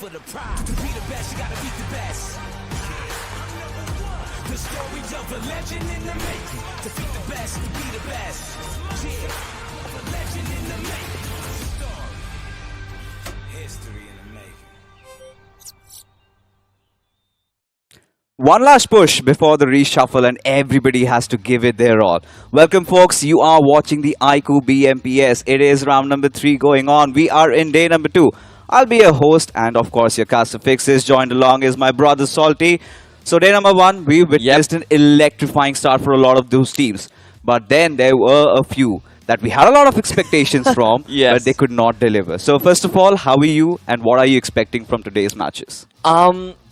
for the prize. To be the best, you gotta beat the best. The story of a legend in the making. To beat the best, to be the best. Yeah, of a legend in the making. History in the making. One last push before the reshuffle and everybody has to give it their all. Welcome folks, you are watching the iQOO BMPS. It is round number 3 going on. We are in day number 2. I'll be your host and of course your cast of fixes. Joined along is my brother Salty. So day number 1, we witnessed an electrifying start for a lot of those teams. But then there were a few that we had a lot of expectations from, but they could not deliver. So first of all, how are you and what are you expecting from today's matches?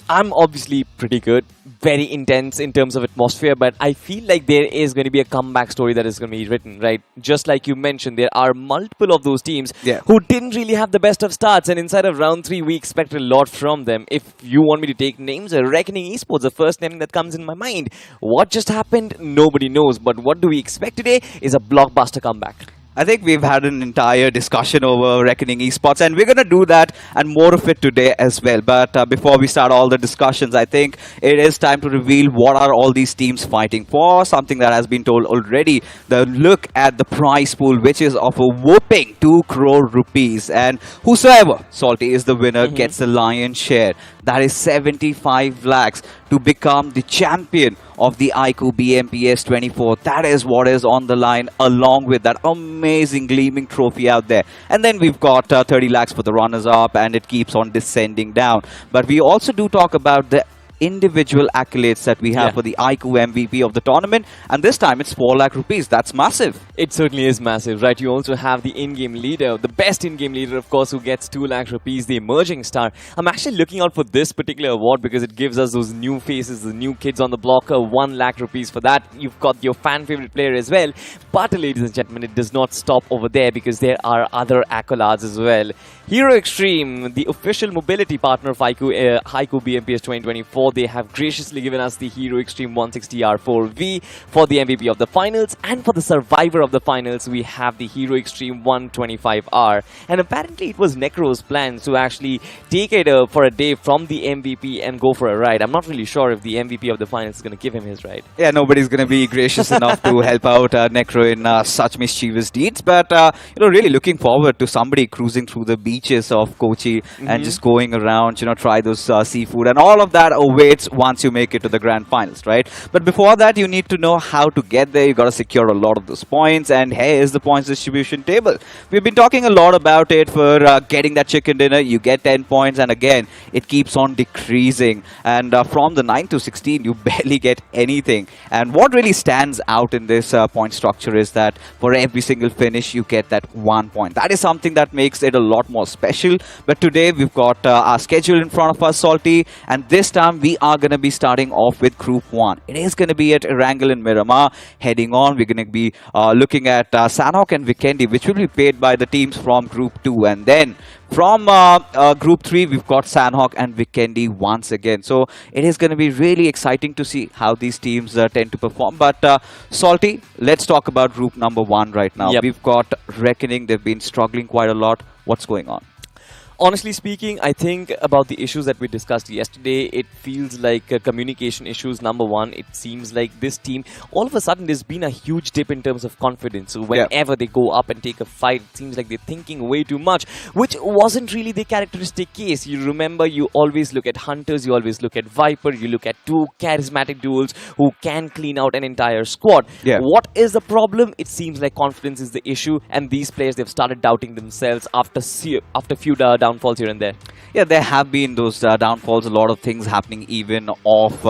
I'm obviously pretty good, very intense in terms of atmosphere, but I feel like there is going to be a comeback story that is going to be written, right? Just like you mentioned, there are multiple of those teams who didn't really have the best of starts, and inside of round 3, we expect a lot from them. If you want me to take names, Reckoning Esports, the first name that comes in my mind. What just happened? Nobody knows, but what do we expect today is a blockbuster comeback. I think we've had an entire discussion over Reckoning Esports, and we're going to do that and more of it today as well. But before we start all the discussions, I think it is time to reveal what are all these teams fighting for, something that has been told already. The look at the prize pool, which is of a whopping 2 crore rupees, and whosoever, Salty, is the winner gets the lion's share. That is 75 lakhs to become the champion of the iQOO BMPS 24. That is what is on the line, along with that amazing gleaming trophy out there. And then we've got 30 lakhs for the runners-up, and it keeps on descending down. But we also do talk about the individual accolades that we have for the iQOO MVP of the tournament, and this time it's 4 lakh rupees. That's massive. It certainly is massive, right? You also have the in-game leader, the best in-game leader, of course, who gets 2 lakh rupees, the emerging star. I'm actually looking out for this particular award because it gives us those new faces, the new kids on the block. 1 lakh rupees for that. You've got your fan favorite player as well. But ladies and gentlemen, it does not stop over there because there are other accolades as well. Hero Xtreme, the official mobility partner of iQOO BMPS 2024, they have graciously given us the Hero Xtreme 160R4V for the MVP of the finals, and for the survivor of the finals we have the Hero Xtreme 125R. And apparently it was Necro's plan to actually take it for a day from the MVP and go for a ride. I'm not really sure if the MVP of the finals is going to give him his ride. Yeah, nobody's going to be gracious enough to help out Necro in such mischievous deeds, but really looking forward to somebody cruising through the beaches of Kochi and just going around, try those seafood, and all of that awaits once you make it to the grand finals, right? But before that, you need to know how to get there. You got to secure a lot of those points, and here is the points distribution table. We've been talking a lot about it. For getting that chicken dinner, you get 10 points, and again it keeps on decreasing, and from the 9 to 16 you barely get anything. And what really stands out in this point structure is that for every single finish you get that 1 point. That is something that makes it a lot more special. But today we've got our schedule in front of us, Salty, and this time we are going to be starting off with Group 1. It is going to be at Erangel in Miramar. Heading on, we're going to be looking at Sanhok and Vikendi, which will be played by the teams from Group 2. And then from Group 3, we've got Sanhok and Vikendi once again. So it is going to be really exciting to see how these teams tend to perform. But Salty, let's talk about Group number 1 right now. We've got Reckoning. They've been struggling quite a lot. What's going on? Honestly speaking, I think about the issues that we discussed yesterday, it feels like communication issues, number one. It seems like this team, all of a sudden, there's been a huge dip in terms of confidence. So whenever they go up and take a fight, it seems like they're thinking way too much, which wasn't really the characteristic case. You remember, you always look at Hunters, you always look at Viper, you look at 2 charismatic duels who can clean out an entire squad. What is the problem? It seems like confidence is the issue, and these players, they've started doubting themselves after few downfalls here and there. Yeah, there have been those downfalls, a lot of things happening even off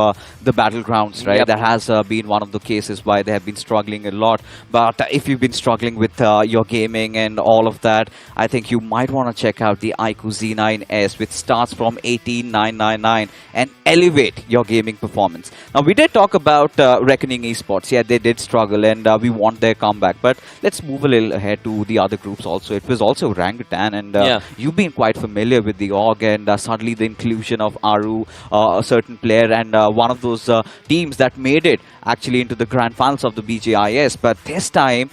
the battlegrounds, right? That has been one of the cases why they have been struggling a lot. But if you've been struggling with your gaming and all of that, I think you might want to check out the iQOO Z9S, which starts from 18,999 and elevate your gaming performance. Now, we did talk about Reckoning Esports. Yeah, they did struggle, and we want their comeback. But let's move a little ahead to the other groups also. It was also Orangutan, and you've been quite familiar with the org, and suddenly the inclusion of Aru, a certain player, and one of those teams that made it actually into the grand finals of the BGIS. But this time,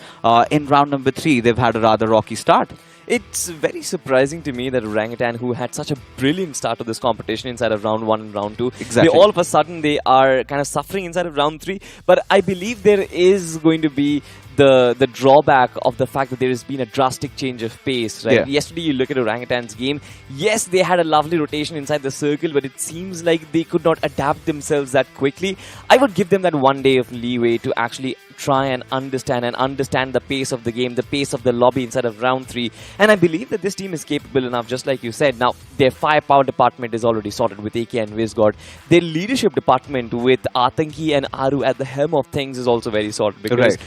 in round number 3, they've had a rather rocky start. It's very surprising to me that Orangutan, who had such a brilliant start to this competition inside of round 1 and round 2, Exactly. all of a sudden they are kind of suffering inside of round 3. But I believe there is going to be the drawback of the fact that there has been a drastic change of pace, right? Yeah. Yesterday, you look at Orangutan's game. Yes, they had a lovely rotation inside the circle, but it seems like they could not adapt themselves that quickly. I would give them that 1 day of leeway to actually try and understand the pace of the game, the pace of the lobby inside of round 3. And I believe that this team is capable enough, just like you said. Now, their firepower department is already sorted with AK and WindGod. Their leadership department with Atanki and Aru at the helm of things is also very sorted, because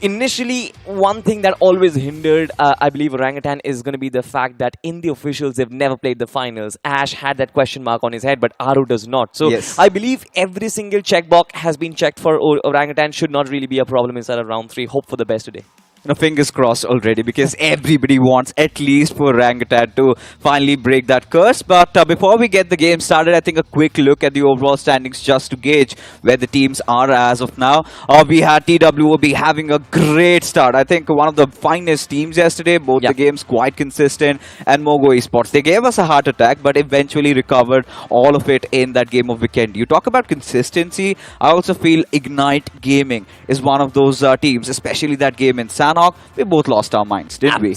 initially, one thing that always hindered, I believe, Orangutan is going to be the fact that in the officials, they've never played the finals. Ash had that question mark on his head, but Aru does not. So I believe every single checkbox has been checked for Orangutan. Should not really be a problem inside of round 3. Hope for the best today. Fingers crossed already, because everybody wants at least for Orangutan to finally break that curse. But before we get the game started, I think a quick look at the overall standings just to gauge where the teams are as of now. We had TWOB having a great start. I think one of the finest teams yesterday. Both the games quite consistent. And MOGO Esports, they gave us a heart attack, but eventually recovered all of it in that game of weekend. You talk about consistency. I also feel Ignite Gaming is one of those teams, especially that game in we both lost our minds, didn't we?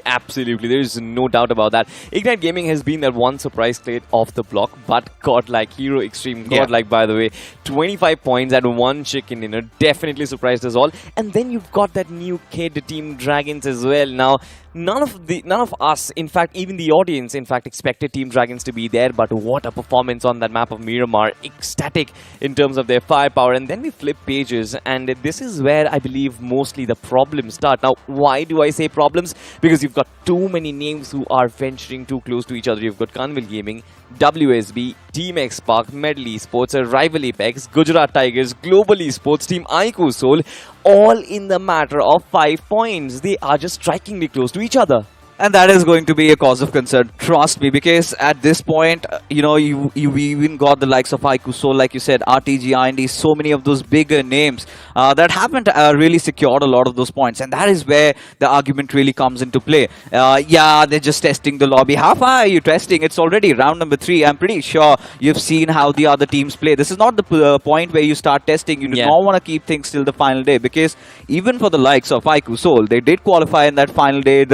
Absolutely. There is no doubt about that. Ignite Gaming has been that one surprise plate off the block, but Godlike, Hero Xtreme, Godlike, by the way, 25 points at 1 chicken dinner, definitely surprised us all. And then you've got that new kid, Team Dragons, as well. Now, none of us, in fact, even the audience, in fact, expected Team Dragons to be there, but what a performance on that map of Miramar. Ecstatic in terms of their firepower. And then we flip pages, and this is where I believe mostly the problems start. Now, why do I say problems? Because you've got too many names who are venturing too close to each other. You've got Carnival Gaming, WSB, Team X Spark, Medley Esports, Rival Apex, Gujarat Tigers, Global Esports, Team iQOO Soul, all in the matter of 5 points. They are just strikingly close to each other. And that is going to be a cause of concern, trust me, because at this point, you even got the likes of iQOO Soul, like you said, RTGxIND, so many of those bigger names that haven't really secured a lot of those points. And that is where the argument really comes into play. They're just testing the lobby. How far are you testing? It's already round number 3. I'm pretty sure you've seen how the other teams play. This is not the point where you start testing. You do not want to keep things till the final day, because even for the likes of iQOO Soul, they did qualify in that final day.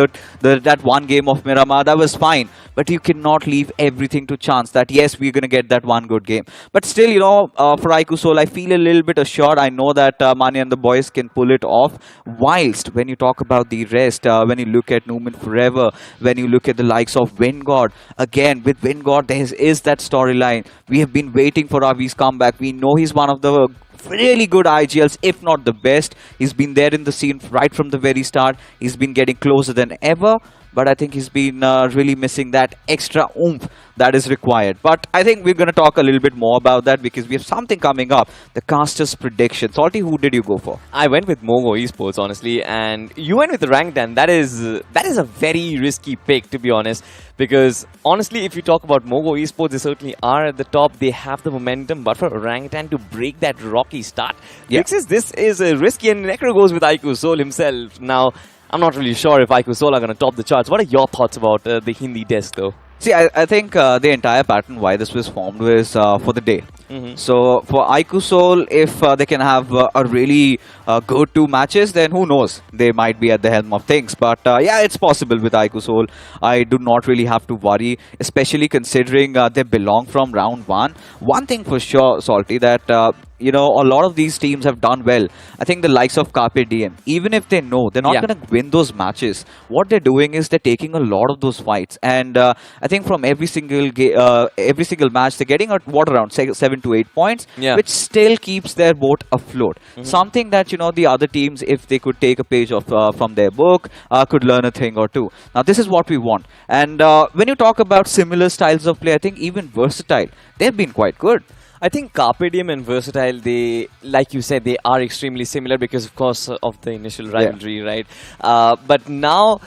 That one game of Miramar, that was fine, but you cannot leave everything to chance that yes, we're going to get that one good game. But still, for iQOO Soul, I feel a little bit assured. I know that Mani and the boys can pull it off. Whilst when you talk about the rest, when you look at NUMENxFOREVER, when you look at the likes of WindGod, again with WindGod, there is that storyline. We have been waiting for Avi's comeback. We know he's one of the really good IGLs, if not the best. He's been there in the scene right from the very start. He's been getting closer than ever, but I think he's been really missing that extra oomph that is required. But I think we're going to talk a little bit more about that, because we have something coming up. The casters' prediction. Salty, who did you go for? I went with MOGO Esports, honestly, and you went with Orangutan. That is a very risky pick, to be honest, because honestly, if you talk about MOGO Esports, they certainly are at the top. They have the momentum, but for Orangutan to break that rocky start, this is risky, and Necro goes with iQOO Soul himself. Now, I'm not really sure if iQOO Soul are going to top the charts. What are your thoughts about the Hindi desk, though? See, I think the entire pattern why this was formed was for the day. So for iQOO Soul, if they can have a really good 2 matches, then who knows? They might be at the helm of things. But yeah, it's possible with iQOO Soul. I do not really have to worry, especially considering they belong from round 1. One thing for sure, Salty, that a lot of these teams have done well. I think the likes of Carpediem, even if they know they're not going to win those matches, what they're doing is they're taking a lot of those fights. And I think from every single match, they're getting around 7 to 8 points, which still keeps their boat afloat. Something that, the other teams, if they could take a page of from their book, could learn a thing or two. Now, this is what we want. And when you talk about similar styles of play, I think even Versatile, they've been quite good. I think Carpediem and Versatile, they, like you said, they are extremely similar because, of course, of the initial rivalry, right? But now,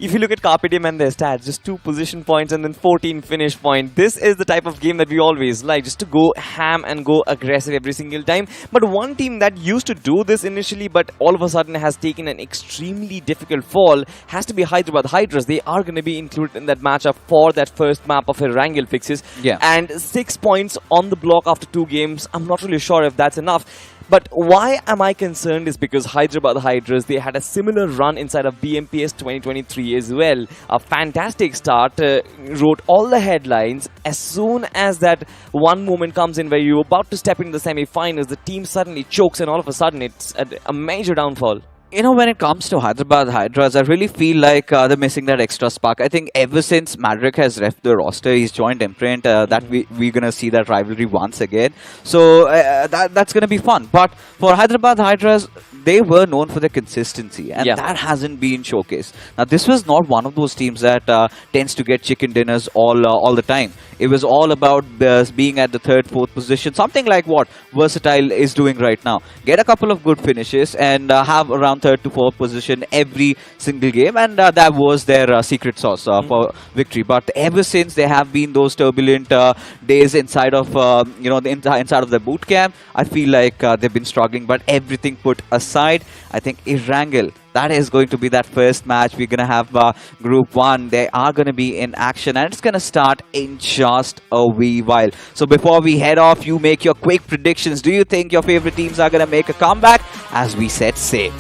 if you look at Carpediem and their stats, just 2 position points and then 14 finish point. This is the type of game that we always like, just to go ham and go aggressive every single time. But one team that used to do this initially, but all of a sudden has taken an extremely difficult fall, has to be Hyderabad Hydras. They are going to be included in that matchup for that first map of Erangel fixes. Yeah. And 6 points on the block after 2 games. I'm not really sure if that's enough. But why am I concerned is because Hyderabad Hydras, they had a similar run inside of BMPS 2023 as well. A fantastic start, wrote all the headlines. As soon as that one moment comes in where you're about to step into the semi-finals, the team suddenly chokes and all of a sudden it's a major downfall. You know, when it comes to Hyderabad Hydras, I really feel like they're missing that extra spark. I think ever since Madrik has left the roster, he's joined IMPRNT, that we're going to see that rivalry once again. So that's going to be fun. But for Hyderabad Hydras, they were known for their consistency, and that hasn't been showcased. Now, this was not one of those teams that tends to get chicken dinners all the time. It was all about being at the 3rd, 4th position, something like what Versatile is doing right now. Get a couple of good finishes and have around 3rd to 4th position every single game, and that was their secret sauce for victory. But ever since, there have been those turbulent days inside of inside of the boot camp. I feel like they've been struggling, but everything put aside, I think Erangel, that is going to be that first match. We're going to have Group 1. They are going to be in action, and it's going to start in just a wee while. So before we head off, you make your quick predictions. Do you think your favorite teams are going to make a comeback as we set sail?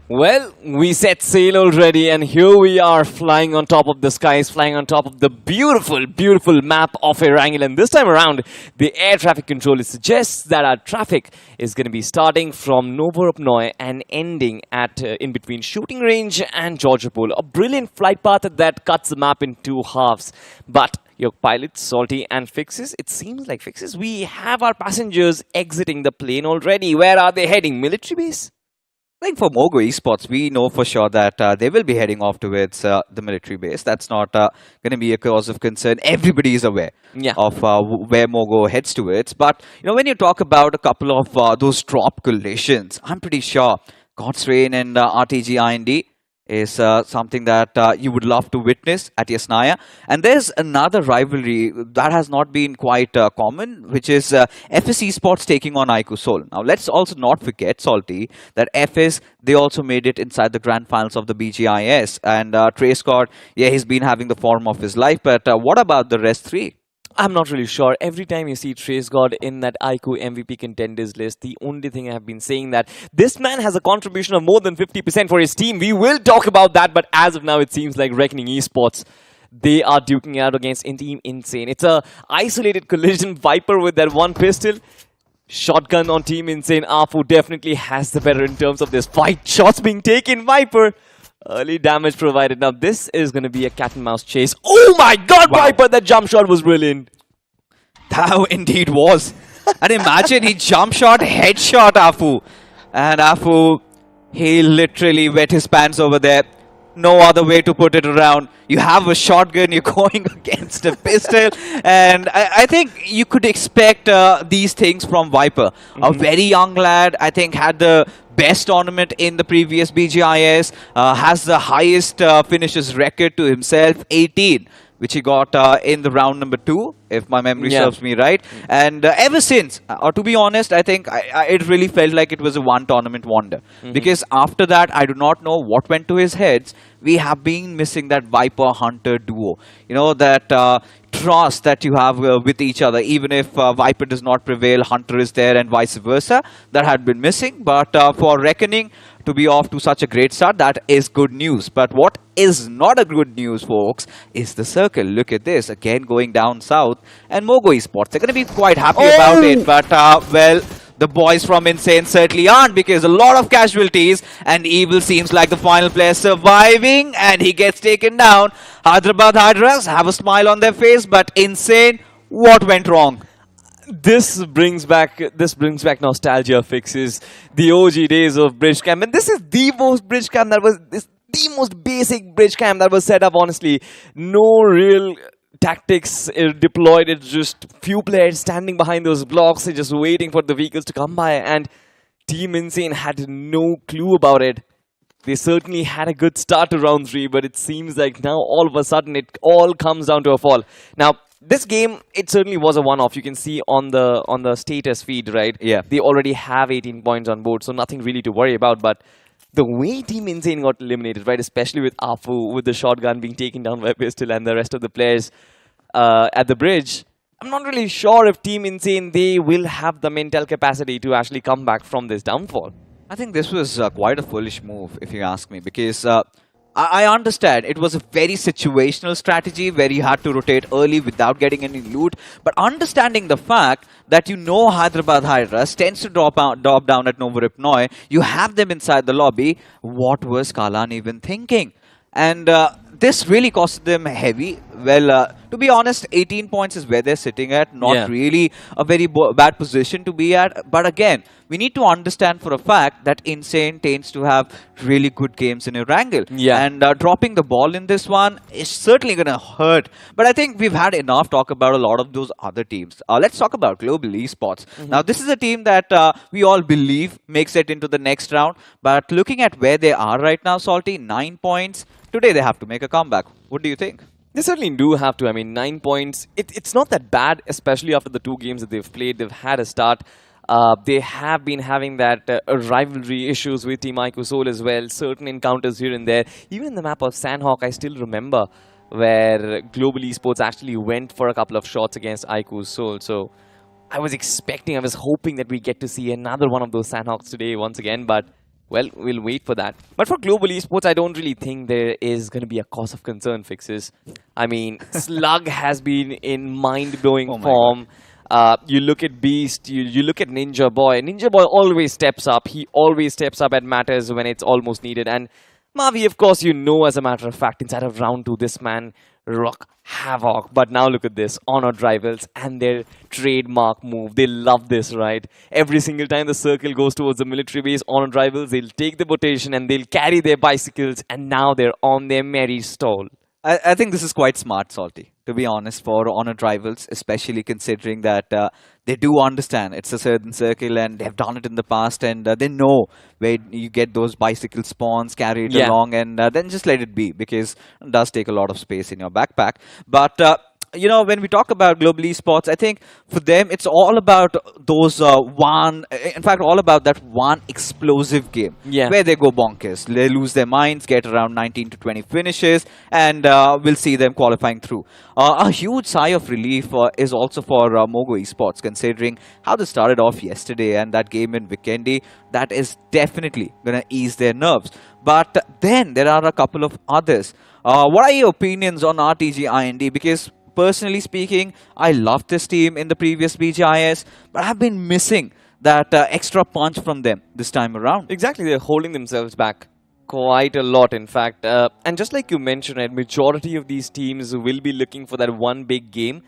Well, we set sail already, and here we are flying on top of the skies, flying on top of the beautiful, beautiful map of Erangel. And this time around, the air traffic controller suggests that our traffic is going to be starting from Novorupnoy and ending at in between Shooting Range and Georgiapol. A brilliant flight path that cuts the map in 2 halves. But your pilots, Salty and Fixes, it seems like Fixes, we have our passengers exiting the plane already. Where are they heading? Military base? I think for MOGO Esports, we know for sure that they will be heading off towards the military base. That's not going to be a cause of concern. Everybody is aware of where MOGO heads towards. But you know, when you talk about a couple of those drop collisions, I'm pretty sure God's Reign and RTGxIND is something that you would love to witness at Yasnaya. And there's another rivalry that has not been quite common, which is FS Esports taking on iQOO Seoul. Now, let's also not forget, Salty, that FS, they also made it inside the grand finals of the BGIS. And TraceGod, he's been having the form of his life. But what about the rest 3? I'm not really sure. Every time you see TraceGod in that iQOO MVP contenders list, the only thing I have been saying that this man has a contribution of more than 50% for his team. We will talk about that, but as of now, it seems like Reckoning Esports, they are duking out against Team Insane. It's a isolated collision. Viper with that one pistol. Shotgun on Team Insane. Afu definitely has the better in terms of this fight. Shots being taken. Viper. Early damage provided. Now, this is going to be a cat and mouse chase. Oh my god, wow. Viper! That jump shot was brilliant. That indeed was. And imagine he jump shot, headshot Afu. And Afu, he literally wet his pants over there. No other way to put it around. You have a shotgun, you're going against a pistol. And I think you could expect these things from Viper. A very young lad, I think, had the best tournament in the previous BGIS, has the highest finishes record to himself, 18, which he got in the round number 2, if my memory serves me right. And ever since, or to be honest, I think it really felt like it was a one tournament wonder. Because after that, I do not know what went to his heads. We have been missing that Viper-Hunter duo. You know, that trust that you have with each other. Even if Viper does not prevail, Hunter is there and vice versa. That had been missing. But for Reckoning to be off to such a great start, that is good news. But what is not a good news, folks, is the circle. Look at this. Again, going down south. And MOGO Esports, they're going to be quite happy about it. But, well, the boys from Insane certainly aren't, because a lot of casualties, and Evil seems like the final player surviving, and he gets taken down. Hyderabad Hydras have a smile on their face, but Insane, what went wrong? This brings back nostalgia, Fixes, the OG days of bridge camp, and this is the most bridge camp that was the most basic bridge camp that was set up. Honestly, no real tactics deployed. It's just few players standing behind those blocks, just waiting for the vehicles to come by. And Team Insane had no clue about it. They certainly had a good start to round 3, but it seems like now all of a sudden it all comes down to a fall. Now, this game, it certainly was a one-off. You can see on the status feed, right? Yeah. They already have 18 points on board, so nothing really to worry about. But the way Team Insane got eliminated, right, especially with iQOO, with the shotgun being taken down by Pistol and the rest of the players at the bridge, I'm not really sure if Team Insane, they will have the mental capacity to actually come back from this downfall. I think this was quite a foolish move, if you ask me, because I understand it was a very situational strategy where you had to rotate early without getting any loot. But understanding the fact that Hyderabad Hydras tends to drop down at Novo Ripnoi, you have them inside the lobby. What was Kalan even thinking? And this really cost them heavy. Well, to be honest, 18 points is where they're sitting at. Not really a very bad position to be at. But again, we need to understand for a fact that Insane tends to have really good games in Erangel. And dropping the ball in this one is certainly going to hurt. But I think we've had enough talk about a lot of those other teams. Let's talk about Global Esports. Now, this is a team that we all believe makes it into the next round. But looking at where they are right now, Salty, 9 points. Today they have to make a comeback. What do you think? They certainly do have to. I mean, 9 points. It's not that bad, especially after the 2 games that they've played. They've had a start. They have been having that rivalry issues with Team iQOO Soul as well. Certain encounters here and there. Even in the map of Sandhawk, I still remember where Global Esports actually went for a couple of shots against iQOO Soul. So I was hoping that we get to see another one of those Sandhawks today once again. But well, we'll wait for that. But for Global Esports, I don't really think there is going to be a cause of concern fixes. I mean, Slug has been in mind-blowing form. You look at Beast, you look at Ninja Boy. Ninja Boy always steps up. He always steps up at matters when it's almost needed. And Mavi, of course, as a matter of fact, inside of round 2, this man rock havoc. But now look at this, Honored Rivals and their trademark move. They love this, right? Every single time the circle goes towards the military base, Honored Rivals, they'll take the rotation and they'll carry their bicycles, and now they're on their merry stall. I think this is quite smart, Salty, to be honest, for Honored Rivals, especially considering that they do understand it's a certain circle and they've done it in the past, and they know where you get those bicycle spawns, carry it along, and then just let it be, because it does take a lot of space in your backpack. But when we talk about Global Esports, I think for them it's all about those all about that one explosive game where they go bonkers. They lose their minds, get around 19 to 20 finishes, and we'll see them qualifying through. A huge sigh of relief is also for MOGO Esports, considering how they started off yesterday and that game in Vikendi. That is definitely going to ease their nerves. But then there are a couple of others. What are your opinions on RTGxIND? Because personally speaking, I loved this team in the previous BGIS, but I've been missing that extra punch from them this time around. Exactly, they're holding themselves back quite a lot, in fact. And just like you mentioned, a majority of these teams will be looking for that one big game.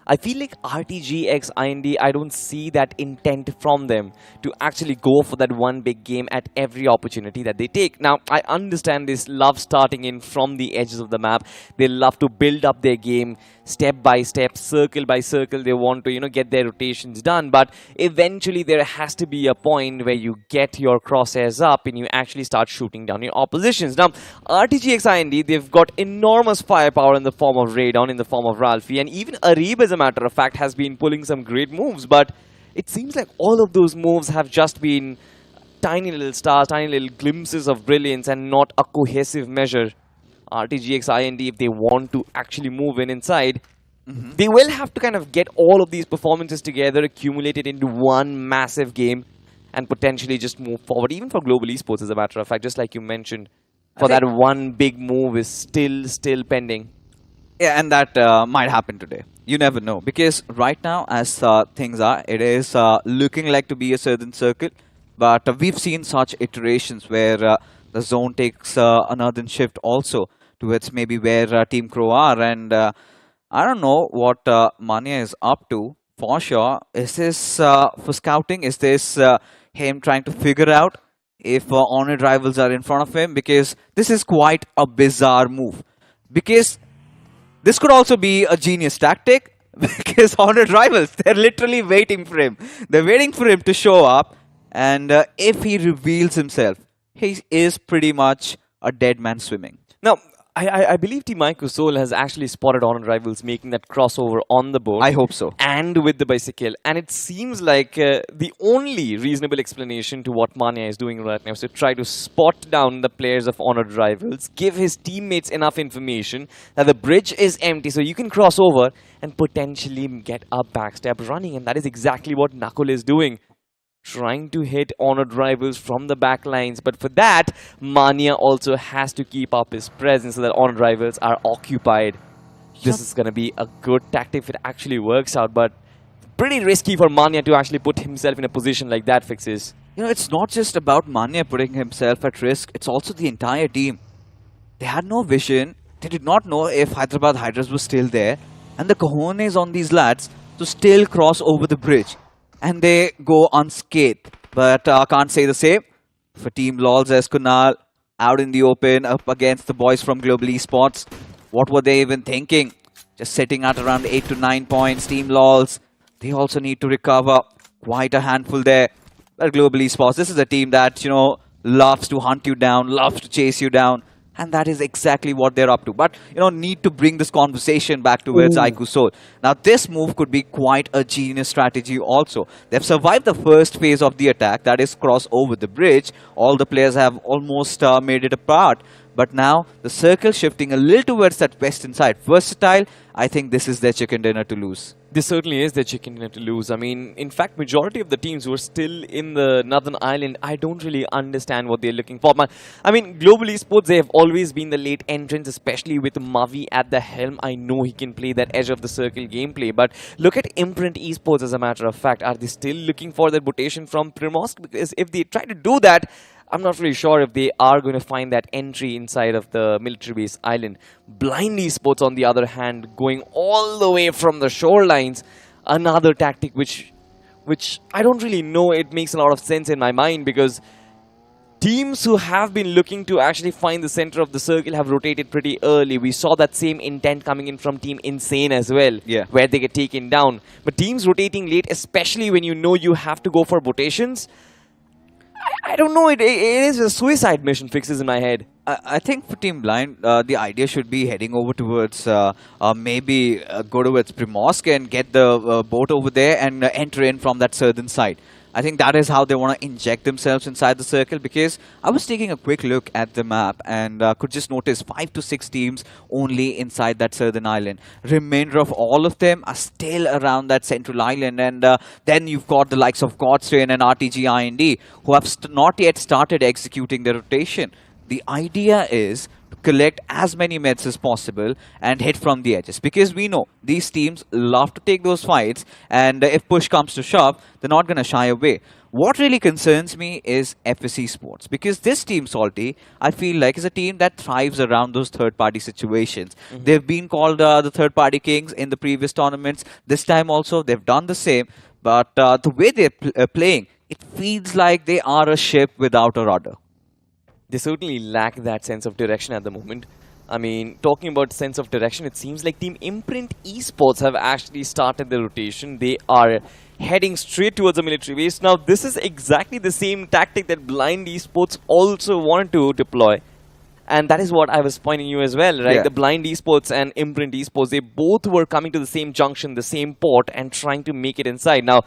I feel like RTGxIND, I don't see that intent from them to actually go for that one big game at every opportunity that they take. Now, I understand this love starting in from the edges of the map. They love to build up their game step by step, circle by circle. They want to, get their rotations done. But eventually, there has to be a point where you get your crosshairs up and you actually start shooting down your oppositions. Now, RTGxIND, they've got enormous firepower in the form of Radon, in the form of Ralphie, and even Arib, as a matter of fact, has been pulling some great moves. But it seems like all of those moves have just been tiny little stars, tiny little glimpses of brilliance, and not a cohesive measure. RTGxIND, if they want to actually move inside, they will have to kind of get all of these performances together, accumulate it into one massive game, and potentially just move forward. Even for Global Esports, as a matter of fact, just like you mentioned, for that one big move is still pending. Yeah, and that might happen today. You never know, because right now, as things are, it is looking like to be a certain circle. But we've seen such iterations where the zone takes another shift also towards maybe where Team Crore are. And I don't know what Mania is up to, for sure. Is this for scouting? Is this him trying to figure out if Honored Rivals are in front of him? Because this is quite a bizarre move. Because this could also be a genius tactic, because Honored Rivals, they're literally waiting for him. They're waiting for him to show up, And if he reveals himself, he is pretty much a dead man swimming. Now, I believe Team iQOO has actually spotted on RIVALZ making that crossover on the board. I hope so. And with the bicycle. And it seems like the only reasonable explanation to what Manya is doing right now is to try to spot down the players of Honored RIVALZ, give his teammates enough information that the bridge is empty so you can cross over and potentially get a backstab running. And that is exactly what Nakul is doing. Trying to hit Honored RIVALZ from the back lines, but for that, Manya also has to keep up his presence so that Honored RIVALZ are occupied. This is going to be a good tactic if it actually works out, but pretty risky for Manya to actually put himself in a position like that, Fixes. You know, it's not just about Manya putting himself at risk, it's also the entire team. They had no vision, they did not know if Hyderabad Hydras was still there, and the cojones on these lads to still cross over the bridge. And they go unscathed. But can't say the same for Team Lolzzz as Kunal out in the open up against the boys from Global Esports. What were they even thinking? Just sitting at around 8 to 9 points. Team Lolzzz, they also need to recover. Quite a handful there. But Global Esports, this is a team that, you know, loves to hunt you down, loves to chase you down. And that is exactly what they're up to. But, you know, need to bring this conversation back towards iQOO. Now, this move could be quite a genius strategy also. They've survived the first phase of the attack, that is cross over the bridge. All the players have almost made it apart. But now, the circle shifting a little towards that western side. Versatile, I think this is their chicken dinner to lose. This certainly is their chicken dinner to lose. I mean, in fact, majority of the teams who are still in the Northern Island, I don't really understand what they're looking for. I mean, Global Esports, they have always been the late entrants, especially with Mavi at the helm. I know he can play that edge of the circle gameplay, but look at IMPRNT Esports as a matter of fact. Are they still looking for that rotation from Primorsk? Because if they try to do that, I'm not really sure if they are going to find that entry inside of the military base island. Blind Esports, on the other hand, going all the way from the shorelines. Another tactic which I don't really know. It makes a lot of sense in my mind because teams who have been looking to actually find the center of the circle have rotated pretty early. We saw that same intent coming in from Team Insane as well, where they get taken down. But teams rotating late, especially when you know you have to go for rotations, I don't know, it is a suicide mission, Fixes in my head. I think for Team Blind, the idea should be heading over towards maybe go towards Primorsk and get the boat over there and enter in from that southern side. I think that is how they want to inject themselves inside the circle, because I was taking a quick look at the map and could just notice 5 to 6 teams only inside that southern island. Remainder of all of them are still around that central island, and then you've got the likes of Godstrain and RTGxIND who have not yet started executing their rotation. The idea is to collect as many meds as possible and hit from the edges, because we know these teams love to take those fights, and if push comes to shove, they're not going to shy away. What really concerns me is FSC Sports, because this team, Salty, I feel like is a team that thrives around those third-party situations. They've been called the third-party kings in the previous tournaments. This time also, they've done the same, but the way they're playing, it feels like they are a ship without a rudder. They certainly lack that sense of direction at the moment. I mean, talking about sense of direction, it seems like Team IMPRNT Esports have actually started the rotation. They are heading straight towards the military base. Now, this is exactly the same tactic that Blind Esports also wanted to deploy. And that is what I was pointing you as well, right? Yeah. The Blind Esports and IMPRNT Esports, they both were coming to the same junction, the same port, and trying to make it inside. Now,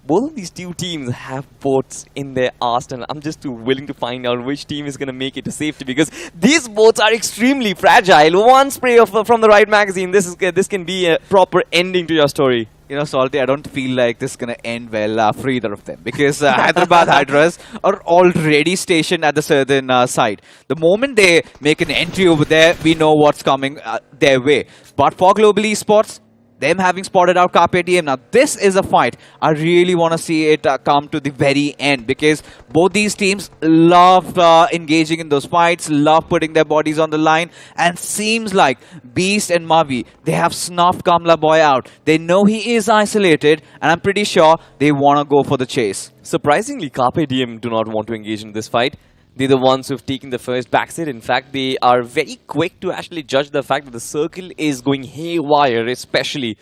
both of these two teams have boats in their arse, and I'm just too willing to find out which team is going to make it to safety, because these boats are extremely fragile. One spray from the right magazine, this can be a proper ending to your story. You know, Salty, I don't feel like this is going to end well for either of them, because Hyderabad Hydras are already stationed at the southern side. The moment they make an entry over there, we know what's coming their way. But for Global Esports, them having spotted out Carpediem, now this is a fight. I really want to see it come to the very end, because both these teams love engaging in those fights, love putting their bodies on the line, and seems like Beast and Mavi, they have snuffed Kamla Boy out. They know he is isolated, and I'm pretty sure they want to go for the chase. Surprisingly, Carpediem do not want to engage in this fight. They're the ones who've taken the first backseat. In fact, they are very quick to actually judge the fact that the circle is going haywire, especially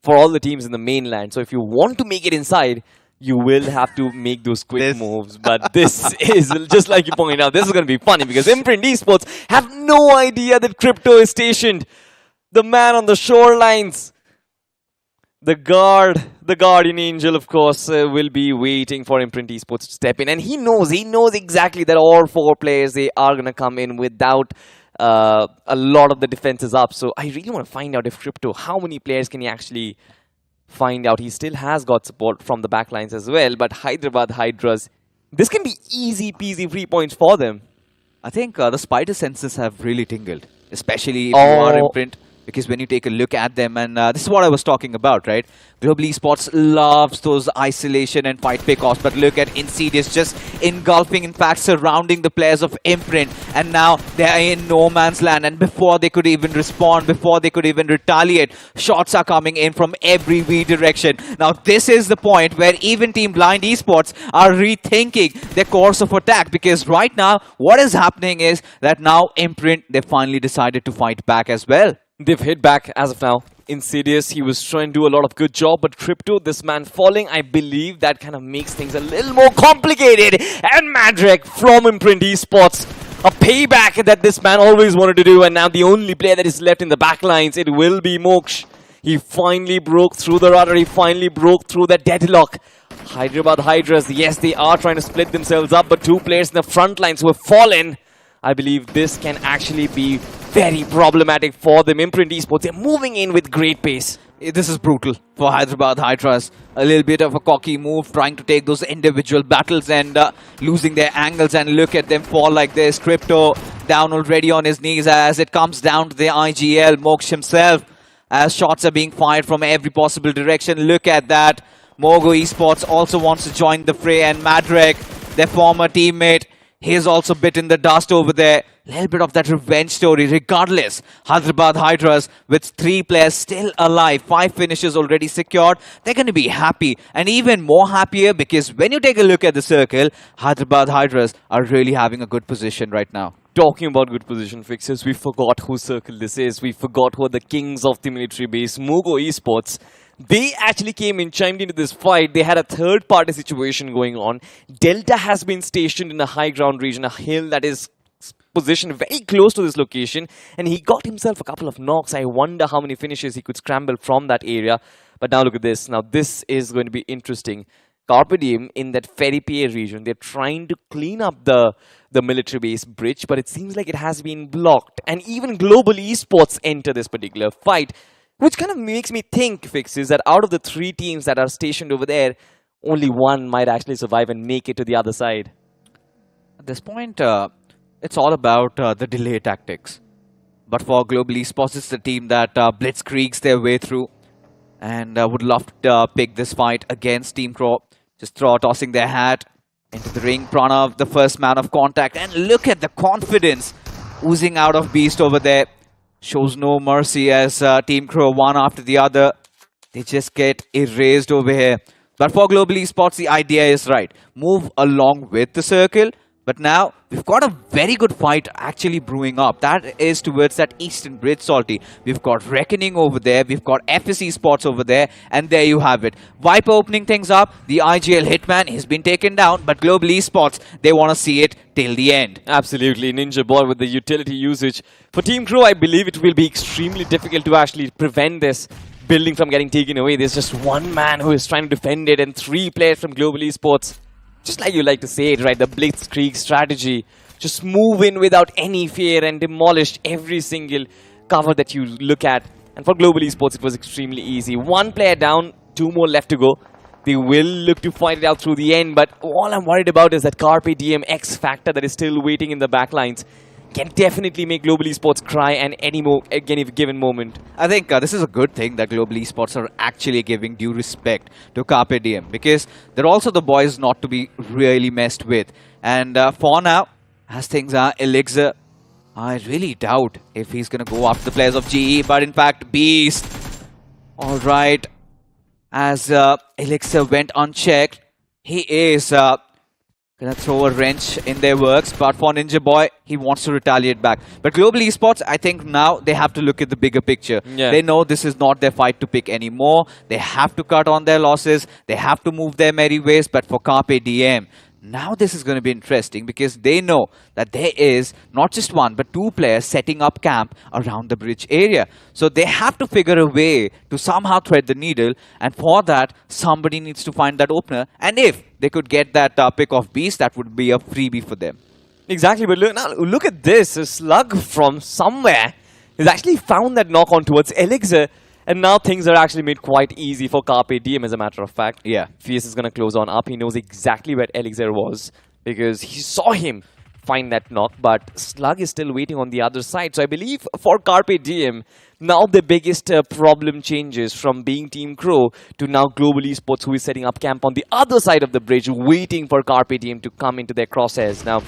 for all the teams in the mainland. So if you want to make it inside, you will have to make those quick moves. But this is, just like you pointed out, this is going to be funny because IMPRNT Esports have no idea that Crypto is stationed. The man on the shorelines. The guardian angel, of course, will be waiting for IMPRNT Esports to step in. And he knows exactly that all 4 players, they are going to come in without a lot of the defenses up. So I really want to find out if Crypto, how many players can he actually find out? He still has got support from the backlines as well. But Hyderabad Hydras, this can be easy peasy 3 points for them. I think the spider senses have really tingled, especially if you are IMPRNT. Because when you take a look at them, and this is what I was talking about, right? Global Esports loves those isolation and fight pickoffs, but look at Insidious just engulfing, in fact, surrounding the players of IMPRNT. And now they are in no man's land. And before they could even respond, before they could even retaliate, shots are coming in from every direction. Now, this is the point where even Team Blind Esports are rethinking their course of attack. Because right now, what is happening is that now IMPRNT, they finally decided to fight back as well. They've hit back as of now. Insidious, he was trying to do a lot of good job, but Crypto, this man falling, I believe that kind of makes things a little more complicated. And Madrek from IMPRNT Esports, a payback that this man always wanted to do, and now the only player that is left in the backlines, it will be Moksh. He finally broke through the rudder, he finally broke through the deadlock. Hyderabad Hydras, yes, they are trying to split themselves up, but 2 players in the front lines who have fallen. I believe this can actually be very problematic for them. IMPRNT Esports, they're moving in with great pace. This is brutal for Hyderabad Hydras. A little bit of a cocky move, trying to take those individual battles and losing their angles. And look at them fall like this. Crypto down already on his knees as it comes down to the IGL. Moksh himself, as shots are being fired from every possible direction. Look at that. MOGO Esports also wants to join the fray. And Madrek, their former teammate, he's also bitten the dust over there. A little bit of that revenge story. Regardless, Hyderabad Hydras with 3 players still alive, 5 finishes already secured. They're going to be happy, and even more happier because when you take a look at the circle, Hyderabad Hydras are really having a good position right now. Talking about good position fixes, we forgot whose circle this is. We forgot who are the kings of the military base, MOGO Esports. They actually came in, chimed into this fight. They had a third-party situation going on. Delta has been stationed in a high ground region, a hill that is positioned very close to this location. And he got himself a couple of knocks. I wonder how many finishes he could scramble from that area. But now look at this. Now this is going to be interesting. Carpediem in that Ferry region, they're trying to clean up the military base bridge, but it seems like it has been blocked. And even Global Esports enter this particular fight, which kind of makes me think, Fixes, that out of the 3 teams that are stationed over there, only one might actually survive and make it to the other side. At this point, it's all about the delay tactics. But for Global Esports, it's the team that blitzkriegs their way through and would love to pick this fight against Team Crore. Just tossing their hat into the ring. Pranav, the first man of contact. And look at the confidence oozing out of Beast over there. Shows no mercy as Team Crore, one after the other, they just get erased over here. But for Global Esports, the idea is right. Move along with the circle. But now, we've got a very good fight actually brewing up. That is towards that Eastern Bridge, Salty. We've got Reckoning over there. We've got FSC Sports over there. And there you have it. Viper opening things up. The IGL Hitman has been taken down. But Global Esports, they want to see it till the end. Absolutely. Ninja Boy with the utility usage. For Team Crore, I believe it will be extremely difficult to actually prevent this building from getting taken away. There's just one man who is trying to defend it and 3 players from Global Esports. Just like you like to say it, right? The blitzkrieg strategy. Just move in without any fear and demolish every single cover that you look at. And for Global Esports, it was extremely easy. 1 player down, 2 more left to go. They will look to fight it out through the end. But all I'm worried about is that Carpediem X factor that is still waiting in the backlines. Can definitely make Global Esports cry at any given moment. I think this is a good thing that Global Esports are actually giving due respect to Carpediem, because they're also the boys not to be really messed with. And for now, as things are, Elixir, I really doubt if he's going to go after the players of GE, but in fact, Beast. Alright, as Elixir went unchecked, he is Gonna throw a wrench in their works, but for Ninja Boy, he wants to retaliate back. But Global Esports, I think now they have to look at the bigger picture. Yeah. They know this is not their fight to pick anymore. They have to cut on their losses. They have to move their merry ways. But for Carpediem, now this is going to be interesting because they know that there is not just one but two players setting up camp around the bridge area. So they have to figure a way to somehow thread the needle, and for that somebody needs to find that opener. And if they could get that pick of Beast, that would be a freebie for them. Exactly, but look at this. A Slug from somewhere has actually found that knock on towards Elixir. And now things are actually made quite easy for Carpediem, as a matter of fact. Yeah. Fierce is going to close on up. He knows exactly where Elixir was because he saw him find that knock. But Slug is still waiting on the other side. So I believe for Carpediem, now the biggest problem changes from being Team Crore to now Global Esports, who is setting up camp on the other side of the bridge, waiting for Carpediem to come into their crosshairs. Now,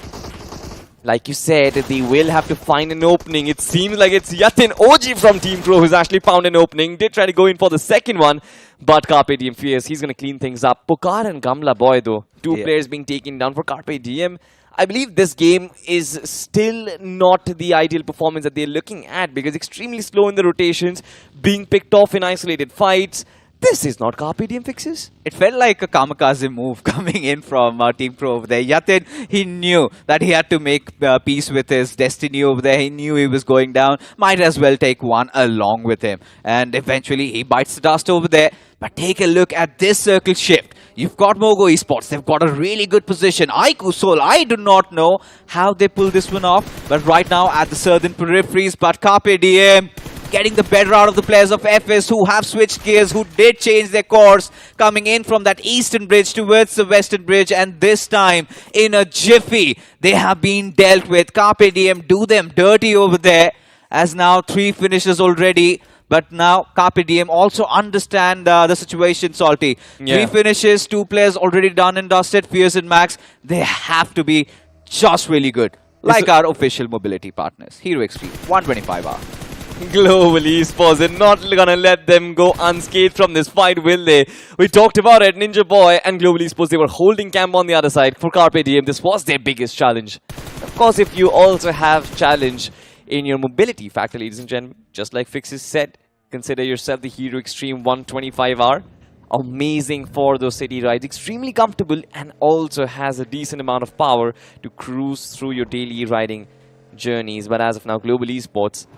like you said, they will have to find an opening. It seems like it's Yatin OG from Team Crore who's actually found an opening. Did try to go in for the second one, but Carpediem Fierce, he's going to clean things up. Pokar and Gamla Boy, though, two players being taken down for Carpediem. I believe this game is still not the ideal performance that they're looking at because extremely slow in the rotations, being picked off in isolated fights. This is not Carpediem fixes. It felt like a kamikaze move coming in from Team Crore over there. Yatin, he knew that he had to make peace with his destiny over there. He knew he was going down. Might as well take one along with him. And eventually he bites the dust over there. But take a look at this circle shift. You've got MOGO Esports. They've got a really good position. iQOO Soul, I do not know how they pull this one off. But right now at the southern peripheries, but Carpediem getting the better out of the players of FS who have switched gears, who did change their course, coming in from that eastern bridge towards the western bridge, and this time in a jiffy they have been dealt with. Carpediem do them dirty over there, as now 3 finishes already. But now Carpediem also understand the situation, Salty. 3 finishes, 2 players already done and dusted, Fierce and Max. They have to be just really good, like our official mobility partners. Hero Xtreme, 125R. Global Esports, they're not gonna let them go unscathed from this fight, will they? We talked about it, Ninja Boy and Global Esports, they were holding camp on the other side. For Carpediem, this was their biggest challenge. Of course, if you also have challenge in your mobility factor, ladies and gentlemen, just like Fixes said, consider yourself the Hero Xtreme 125R. Amazing for those city rides, extremely comfortable, and also has a decent amount of power to cruise through your daily riding journeys. But as of now, Global Esports,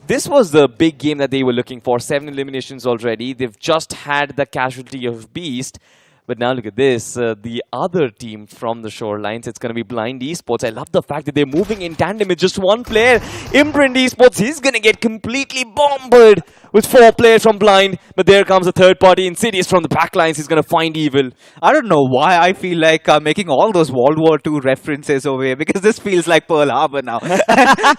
this was the big game that they were looking for. 7 eliminations already. They've just had the casualty of Beast. But now look at this. The other team from the shorelines, it's going to be Blind Esports. I love the fact that they're moving in tandem with just one player. IMPRNT Esports, he's going to get completely bombarded with 4 players from Blind. But there comes a third party. Insidious from the backlines. He's going to find Evil. I don't know why I feel like making all those World War II references over here, because this feels like Pearl Harbor now.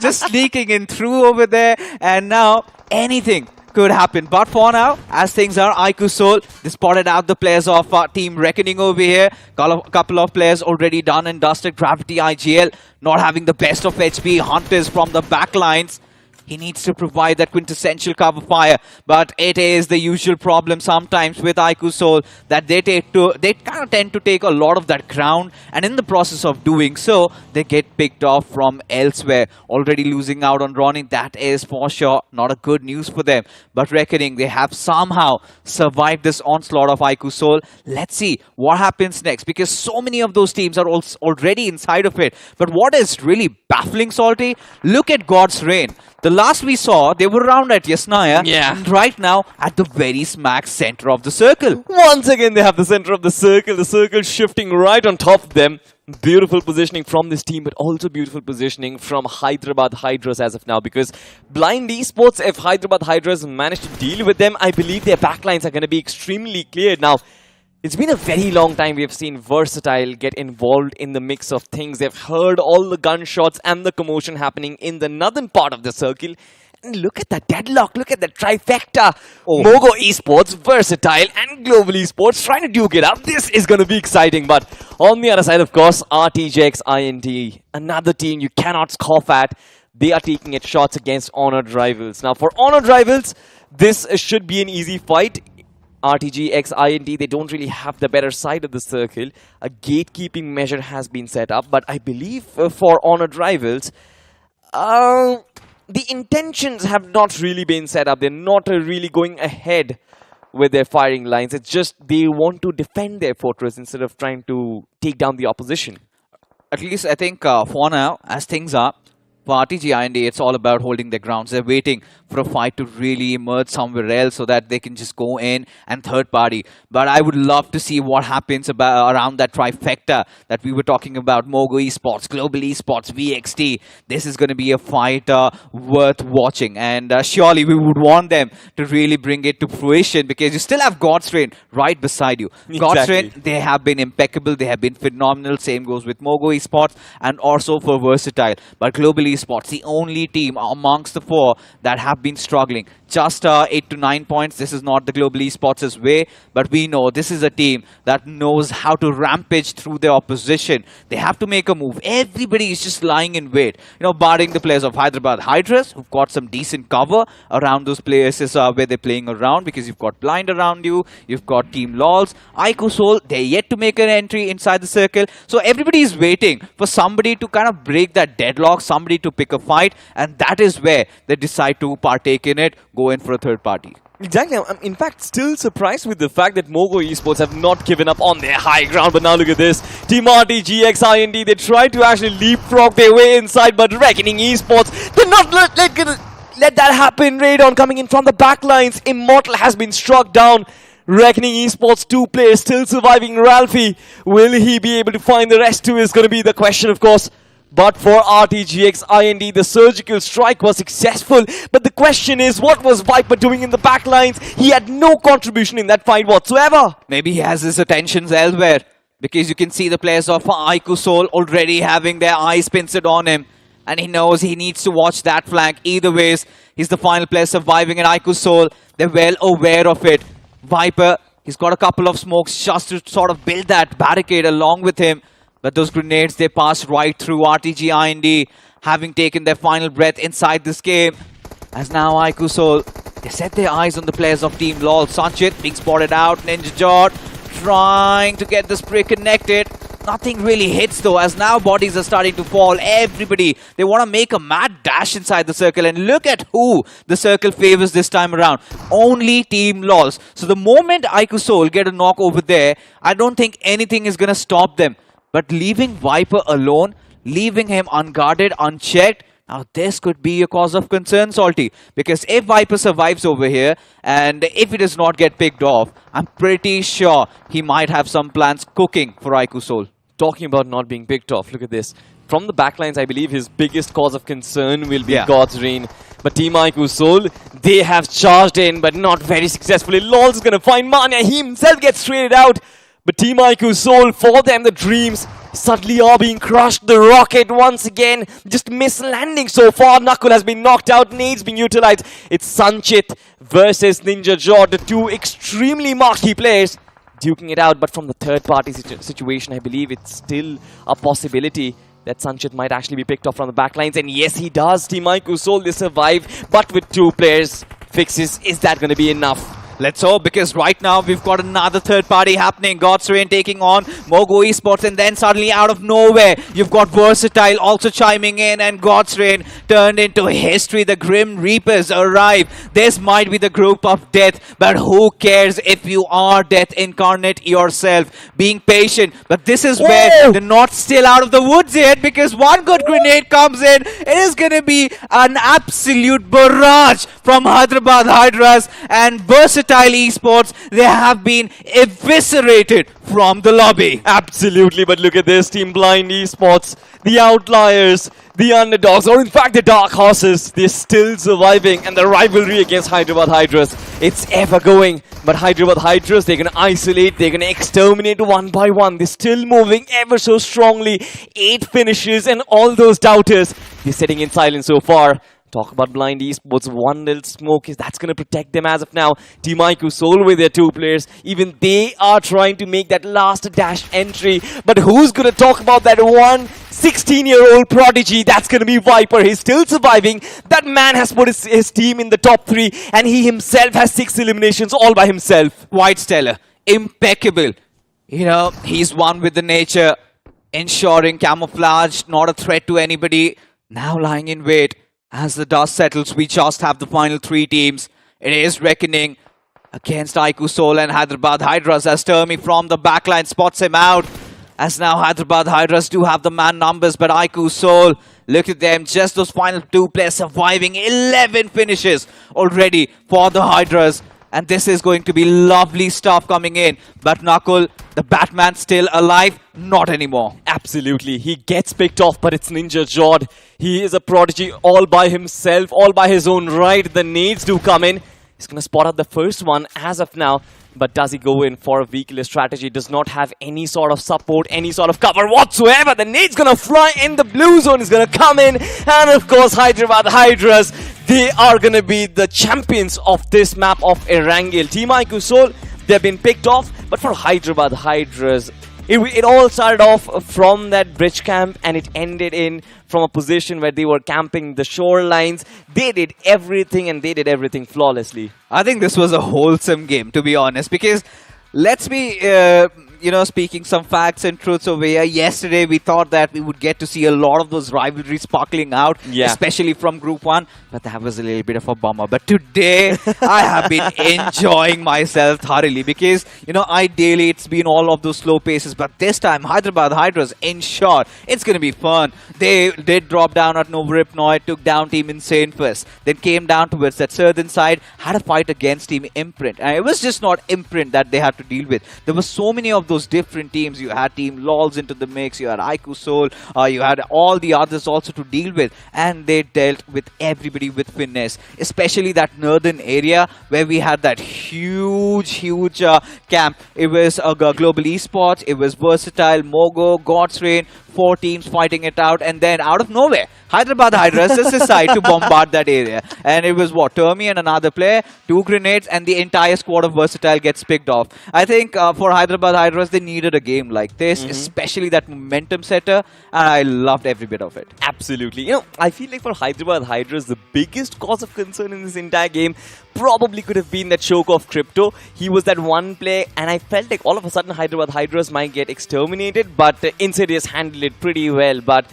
Just sneaking in through over there, and now anything could happen. But for now, as things are, iQOO Soul, they spotted out the players of Team Reckoning over here. Couple of players already done and dusted. Gravity IGL not having the best of HP. Hunters from the backlines. He needs to provide that quintessential cover fire, but it is the usual problem sometimes with iQOO Soul that they kind of tend to take a lot of that ground, and in the process of doing so, they get picked off from elsewhere. Already losing out on Ronnie, that is for sure not a good news for them. But Reckoning, they have somehow survived this onslaught of iQOO Soul. Let's see what happens next, because so many of those teams are already inside of it. But what is really baffling, Salty, look at God's Reign. The last we saw, they were around at Yasnaya, and right now at the very smack center of the circle. Once again, they have the center of the circle shifting right on top of them. Beautiful positioning from this team, but also beautiful positioning from Hyderabad Hydras as of now, because Blind Esports, if Hyderabad Hydras manage to deal with them, I believe their backlines are going to be extremely cleared. Now, it's been a very long time we have seen Versatile get involved in the mix of things. They've heard all the gunshots and the commotion happening in the northern part of the circle. And look at that deadlock, look at that trifecta. MOGO Esports, Versatile and Global Esports trying to duke it out. This is going to be exciting. But on the other side, of course, RTGxIND, another team you cannot scoff at. They are taking its shots against Honored Rivals. Now, for Honored Rivals, this should be an easy fight. RTGxIND, they don't really have the better side of the circle. A gatekeeping measure has been set up, but I believe for Honored Rivals, the intentions have not really been set up. They're not really going ahead with their firing lines. It's just they want to defend their fortress instead of trying to take down the opposition. At least I think for now, as things are, for RTGIND, it's all about holding their grounds. They're waiting for a fight to really emerge somewhere else so that they can just go in and third party. But I would love to see what happens around that trifecta that we were talking about. MOGO Esports, Global Esports, VXT. This is going to be a fight worth watching. And surely we would want them to really bring it to fruition because you still have Godstrain right beside you. Exactly. Godstrain, they have been impeccable. They have been phenomenal. Same goes with MOGO Esports and also for Versatile. But Global Esports, the only team amongst the four that have been struggling. Just 8 to 9 points. This is not the Global Esports' way, but we know this is a team that knows how to rampage through their opposition. They have to make a move. Everybody is just lying in wait. You know, barring the players of Hyderabad Hydras, who've got some decent cover around those places where they're playing around because you've got Blind around you, you've got Team Lolzzz, iQOO, they're yet to make an entry inside the circle. So everybody is waiting for somebody to kind of break that deadlock, somebody to pick a fight, and that is where they decide to partake in it, go in for a third party. Exactly. I'm in fact still surprised with the fact that MOGO Esports have not given up on their high ground. But now look at this. Team RTGxIND, they tried to actually leapfrog their way inside, but Reckoning Esports, they're not let that happen. Radon coming in from the back lines. Immortal has been struck down. Reckoning Esports, 2 players still surviving. Ralphie, will he be able to find the rest too is going to be the question, of course. But for RTGxIND, the surgical strike was successful. But the question is, what was Viper doing in the back lines? He had no contribution in that fight whatsoever. Maybe he has his attentions elsewhere because you can see the players of iQOO already having their eyes pinched on him. And he knows he needs to watch that flank. Either ways, he's the final player surviving, and iQOO, they're well aware of it. Viper, he's got a couple of smokes just to sort of build that barricade along with him. But those grenades, they passed right through RTGIND, having taken their final breath inside this game. As now iQOO, they set their eyes on the players of Team LOL. Sanchit being spotted out, NinjaJot trying to get the spray connected. Nothing really hits though, as now bodies are starting to fall. Everybody, they want to make a mad dash inside the circle, and look at who the circle favors this time around. Only Team LOLZZ. So the moment iQOO get a knock over there, I don't think anything is going to stop them. But leaving Viper alone, leaving him unguarded, unchecked, now this could be a cause of concern, Salty. Because if Viper survives over here, and if he does not get picked off, I'm pretty sure he might have some plans cooking for iQOO. Talking about not being picked off, look at this. From the backlines, I believe his biggest cause of concern will be God's Reign. But Team iQOO, they have charged in, but not very successfully. Lolzzz is going to find Mania. He himself gets traded out. But Team iQOO, for them, the dreams suddenly are being crushed. The rocket once again just mislanding so far. Knuckle has been knocked out. Nades being utilized. It's Sanchit versus NinjaJot, the 2 extremely marquee players duking it out. But from the third party situation, I believe it's still a possibility that Sanchit might actually be picked off from the backlines. And yes, he does. Team iQOO, they survive. But with 2 players fixes, is that going to be enough? Let's hope, because right now we've got another third party happening. Godstrain taking on MOGO Esports, and then suddenly out of nowhere, you've got Versatile also chiming in, and Godstrain turned into history. The Grim Reapers arrive. This might be the group of death, but who cares if you are death incarnate yourself? Being patient, but this is where they're not still out of the woods yet, because one good grenade comes in. It is going to be an absolute barrage from Hyderabad Hydras, and Versatile Esports, they have been eviscerated from the lobby. Absolutely, but look at this. Team Blind Esports, the outliers, the underdogs, or in fact the dark horses, they're still surviving, and the rivalry against Hyderabad Hydras, it's ever going. But Hyderabad Hydras, they're going to isolate, they're going to exterminate one by one. They're still moving ever so strongly. 8 finishes, and all those doubters, they're sitting in silence so far. Talk about Blind Esports, one little smoke, that's going to protect them as of now. Team iQOO with their 2 players, even they are trying to make that last dash entry. But who's going to talk about that one 16-year-old prodigy, that's going to be Viper. He's still surviving. That man has put his team in the top 3, and he himself has 6 eliminations all by himself. Quite stellar. Impeccable. You know, he's one with the nature, ensuring camouflage, not a threat to anybody. Now lying in wait. As the dust settles, we just have the final 3 teams. It is Reckoning against iQOO Soul and Hyderabad Hydras, as Termi from the backline spots him out. As now Hyderabad Hydras do have the man numbers, but iQOO Soul, look at them, just those final 2 players surviving. 11 finishes already for the Hydras. And this is going to be lovely stuff coming in. But Nakul, the Batman, still alive? Not anymore. Absolutely. He gets picked off, but it's Ninja Jod. He is a prodigy all by himself, all by his own right. The nades do come in. He's going to spot out the first one as of now. But does he go in for a vehicular strategy? Does not have any sort of support, any sort of cover whatsoever. The nade's going to fly in. The blue zone is going to come in. And of course, Hyderabad Hydras, they are going to be the champions of this map of Erangel. Team iQOO Soul, they've been picked off. But for Hyderabad Hydras, it all started off from that bridge camp, and it ended in from a position where they were camping the shorelines. They did everything, and they did everything flawlessly. I think this was a wholesome game, to be honest, because let's be, speaking some facts and truths over here. Yesterday, we thought that we would get to see a lot of those rivalries sparkling out, especially from Group 1, but that was a little bit of a bummer. But today, I have been enjoying myself thoroughly because, ideally, it's been all of those slow paces, but this time, Hyderabad Hydras ensured it's going to be fun. They did drop down at Novoripnoid, took down Team Insane first, then came down towards that southern side, had a fight against Team IMPRNT. And it was just not IMPRNT that they had to deal with. There were so many of those different teams. You had Team Lolzzz into the mix, you had iQOO Soul, you had all the others also to deal with, and they dealt with everybody with finesse, especially that northern area where we had that huge camp. It was Global Esports, it was Versatile, MOGO, God's Reign, 4 teams fighting it out, and then out of nowhere, Hyderabad Hydras has decided to bombard that area. And it was Termi and another player, 2 grenades, and the entire squad of Versatile gets picked off. I think for Hyderabad Hydras, they needed a game like this, especially that momentum setter, and I loved every bit of it. Absolutely. I feel like for Hyderabad Hydras, the biggest cause of concern in this entire game probably could have been that choke of Crypto. He was that one play, and I felt like all of a sudden Hyderabad Hydras might get exterminated, but Insidious handled it pretty well. But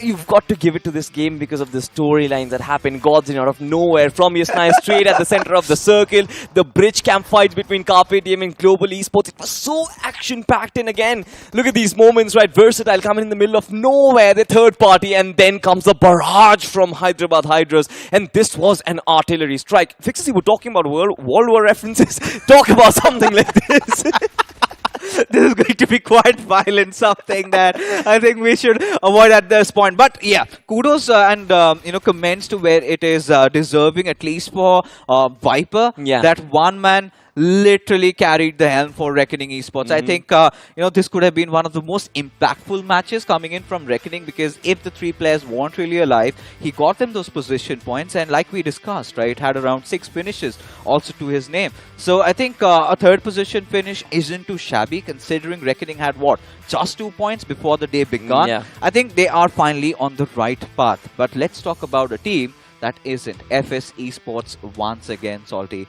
you've got to give it to this game because of the storylines that happened. Gods in out of nowhere from Yasnai straight at the center of the circle. The bridge camp fights between Carpediem and Global Esports. It was so action-packed. And again, look at these moments, right? Versatile coming in the middle of nowhere, the third party. And then comes the barrage from Hyderabad Hydras. And this was an artillery strike. Fixes, we're talking about World War references. Talk about something like this. This is going to be quite violent, something that I think we should avoid at this point. But yeah, kudos and comments to where it is deserving, at least for Viper. Yeah. That one man literally carried the helm for Reckoning Esports. I think this could have been one of the most impactful matches coming in from Reckoning, because if the 3 players weren't really alive, he got them those position points, and like we discussed, right, had around 6 finishes also to his name. So I think a 3rd position finish isn't too shabby, considering Reckoning had just 2 points before the day began. I think they are finally on the right path. But let's talk about a team that isn't. FS Esports once again, Salty.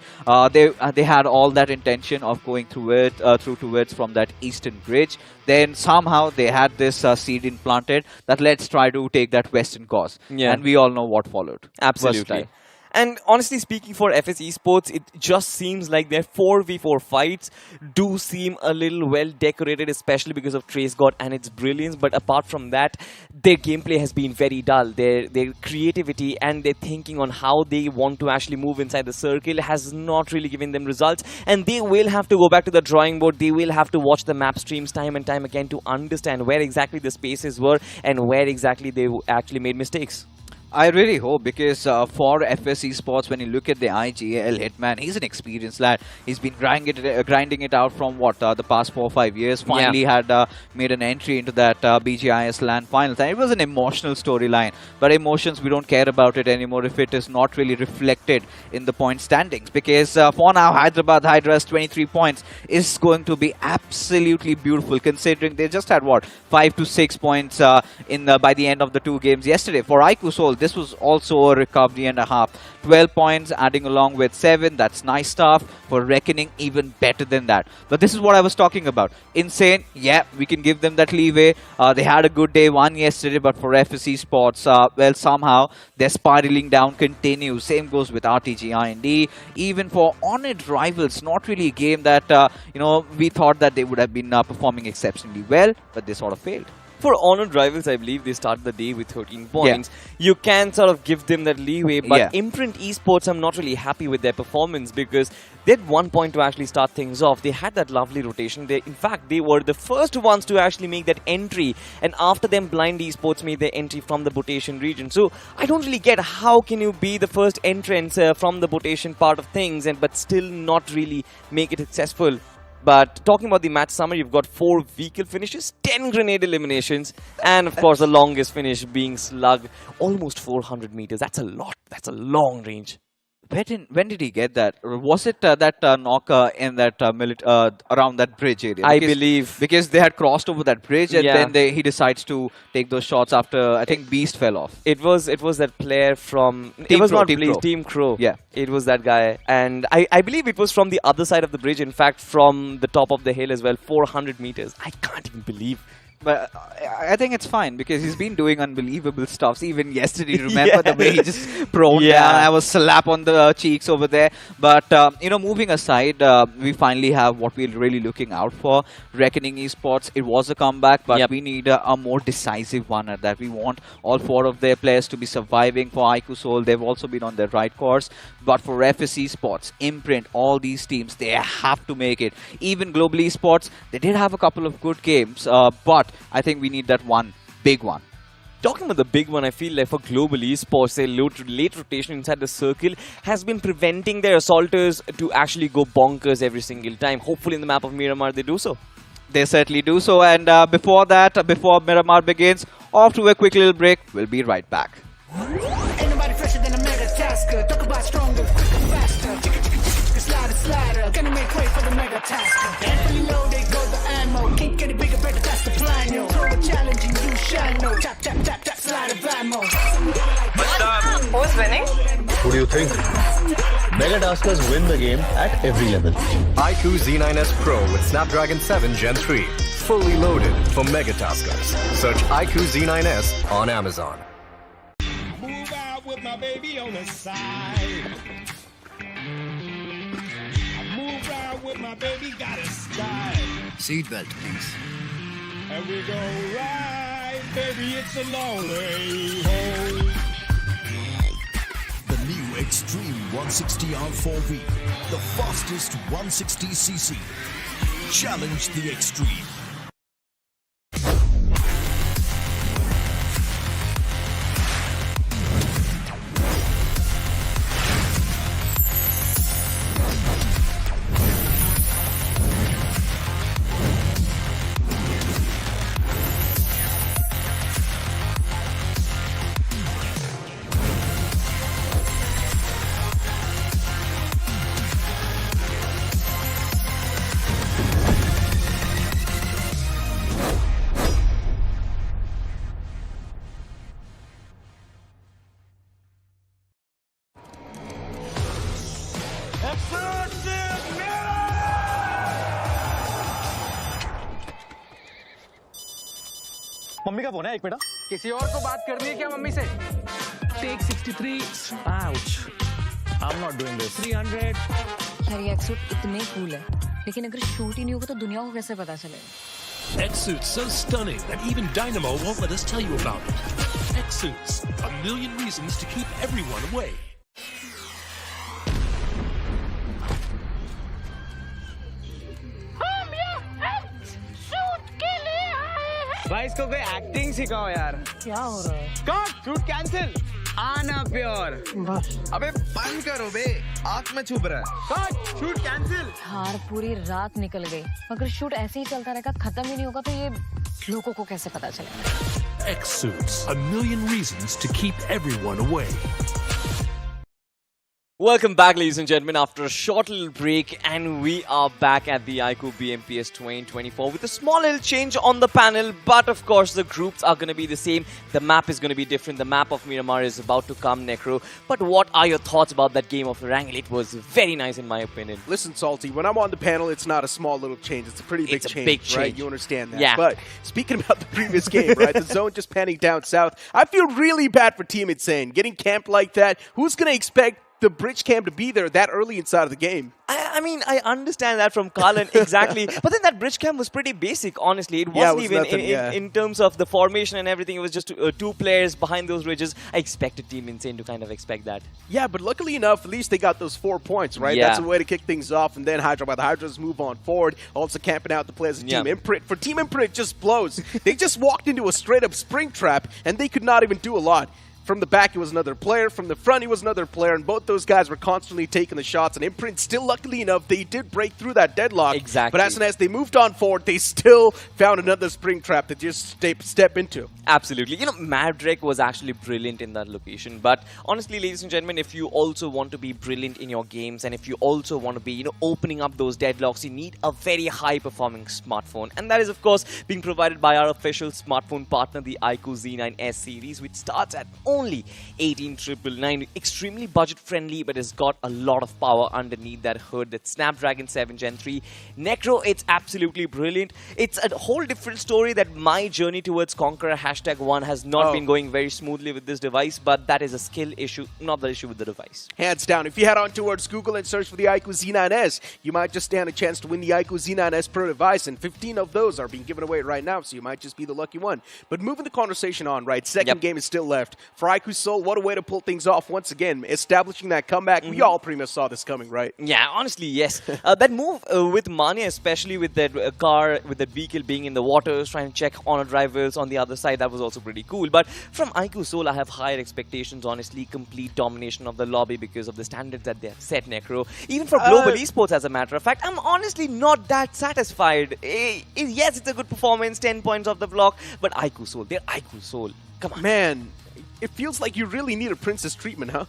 They had all that intention of going through towards from that eastern bridge. Then somehow they had this seed implanted that let's try to take that western course. And we all know what followed. Absolutely. Versatile. And honestly speaking, for FS Esports, it just seems like their 4v4 fights do seem a little well decorated, especially because of Trace God and its brilliance. But apart from that, their gameplay has been very dull. Their creativity and their thinking on how they want to actually move inside the circle has not really given them results. And they will have to go back to the drawing board. They will have to watch the map streams time and time again to understand where exactly the spaces were and where exactly they actually made mistakes. I really hope, because for FS Esports, when you look at the IGL Hitman, he's an experienced lad. He's been grinding it out from the past 4 or 5 years. Finally had made an entry into that BGIS LAN finals. And it was an emotional storyline. But emotions, we don't care about it anymore if it is not really reflected in the point standings. Because for now, Hyderabad Hydras 23 points is going to be absolutely beautiful, considering they just had 5 to 6 points by the end of the 2 games yesterday. For iQOO, this was also a recovery and a half. 12 points adding along with 7. That's nice stuff. For Reckoning, even better than that. But this is what I was talking about. Insane. Yeah, we can give them that leeway. They had a good day one yesterday, but for FS Esports, well, somehow their spiraling down continues. Same goes with RTGxIND. Even for Honored RIVALZ, not really a game that we thought that they would have been performing exceptionally well, but they sort of failed. For Honored RIVALZ, I believe they started the day with 13 points. You can sort of give them that leeway, but IMPRNT Esports, I'm not really happy with their performance, because they had 1 point to actually start things off. They had that lovely rotation. In fact, they were the first ones to actually make that entry, and after them, Blind Esports made their entry from the Botation region. So I don't really get how can you be the first entrance from the Botation part of things, but still not really make it successful. But talking about the match summary, you've got 4 vehicle finishes, 10 grenade eliminations, and of course the longest finish being slug, almost 400 meters. That's a lot. That's a long range. When did he get that? Or was it that knock in that around that bridge area? I believe. Because they had crossed over that bridge, and then he decides to take those shots after, I think, Beast fell off. It was that player from... It was not Bliss, Team Crore. Yeah. It was that guy. And I believe it was from the other side of the bridge. In fact, from the top of the hill as well, 400 meters. I can't even believe. But I think it's fine, because he's been doing unbelievable stuffs. Even yesterday, remember the way he just prone down. I was slap on the cheeks over there. But, moving aside, we finally have what we're really looking out for. Reckoning Esports, it was a comeback, but we need a more decisive one at that. We want all 4 of their players to be surviving. For iQOO, they've also been on the right course. But for FS Esports, IMPRNT, all these teams, they have to make it. Even Global Esports, they did have a couple of good games, but I think we need that one big one. Talking about the big one, I feel like for Global Esports, their late rotation inside the circle has been preventing their assaulters to actually go bonkers every single time. Hopefully in the map of Miramar they do so. They certainly do so. And before Miramar begins, off to a quick little break. We'll be right back. Ain't nobody fresher than a mega tasker. Talk about stronger, quicker, faster. Slider, gonna make way for the mega tasker. And fully loaded, go the ammo. Can't get it bigger, better, that's the plan, yo. Throw a challenge and you shall know. Tap, tap, tap, tap, slide of ammo. Who's winning? Who do you think? Mega Taskers win the game at every level. iQOO Z9S Pro with Snapdragon 7 Gen 3. Fully loaded for Mega Taskers. Search iQOO Z9S on Amazon. Move out with my baby on the side. I move out with my baby, got a style. Seatbelt, please. And we go right, baby, it's a long way home. The new Xtreme 160R4V, the fastest 160cc. Challenge the Xtreme. Mummy का phone है एक minute किसी और को बात करनी है क्या मम्मी से take 63 ouch I am not doing this 300 यार ये एक्सूट इतने कूल है लेकिन अगर शूट ही नहीं होगा तो दुनिया को कैसे पता चलेगा X-Suit's so stunning that even Dynamo won't let us tell you about it. X-Suits, a million reasons to keep everyone away. भाई इसको कोई एक्टिंग सिखाओ यार क्या हो रहा है कट शूट कैंसिल आना प्योर अबे बंद करो बे आंख में छुप रहा है शूट कैंसिल यार पूरी रात निकल गई अगर शूट ऐसे ही चलता रहेगा खत्म ही नहीं होगा तो ये लोगों को कैसे पता चलेगा X-Suits, a million reasons to keep everyone away. Welcome back, ladies and gentlemen, after a short little break, and we are back at the iQOO BMPS 2024 with a small little change on the panel, but of course the groups are going to be the same. The map is going to be different. The map of Miramar is about to come, Necro. But what are your thoughts about that game of Wrangle? It was very nice in my opinion. Listen, Salty, when I'm on the panel, it's not a small little change. It's a pretty big change, big change, right? You understand that. Yeah. But speaking about the previous game, right? The zone just panning down south. I feel really bad for Team Insane. Getting camped like that, who's going to expect the bridge camp to be there that early inside of the game? I mean, I understand that from Karlan, exactly. But then that bridge camp was pretty basic, honestly. It wasn't even nothing, in terms of the formation and everything. It was just two players behind those ridges. I expected Team Insane to kind of expect that. Yeah, but luckily enough, at least they got those 4 points, right? Yeah. That's a way to kick things off. And then Hyderabad, the Hydras move on forward. Also camping out the players of Team IMPRNT. For Team IMPRNT, it just blows. They just walked into a straight-up spring trap, and they could not even do a lot. From the back, it was another player. From the front, it was another player. And both those guys were constantly taking the shots. And IMPRNT, still luckily enough, they did break through that deadlock. Exactly. But as soon as they moved on forward, they still found another spring trap to just step into. Absolutely. You know, Madrek was actually brilliant in that location. But honestly, ladies and gentlemen, if you also want to be brilliant in your games and if you also want to be, you know, opening up those deadlocks, you need a very high-performing smartphone. And that is, of course, being provided by our official smartphone partner, the iQOO Z9S series, which starts at only 18,999. Extremely budget-friendly, but it's got a lot of power underneath that hood. That Snapdragon 7 Gen 3. Necro, it's absolutely brilliant. It's a whole different story that my journey towards Conqueror #1 has not been going very smoothly with this device, but that is a skill issue, not the issue with the device. Hands down. If you head on towards Google and search for the iQOO Z9S, you might just stand a chance to win the iQOO Z9S Pro device, and 15 of those are being given away right now, so you might just be the lucky one. But moving the conversation on, right, second game is still left. For iQOO Seoul, what a way to pull things off once again, establishing that comeback. We all pretty much saw this coming, right? Yeah, honestly, yes. That move with Mania, especially with that car, with that vehicle being in the waters, trying to check on rivals on the other side, that was also pretty cool. But from iQOO Seoul, I have higher expectations, honestly. Complete domination of the lobby because of the standards that they have set, Necro. Even for global esports, as a matter of fact, I'm honestly not that satisfied. Yes, it's a good performance, 10 points off the block, but iQOO Seoul, they're iQOO Seoul. Come on. Man, it feels like you really need a princess treatment, huh?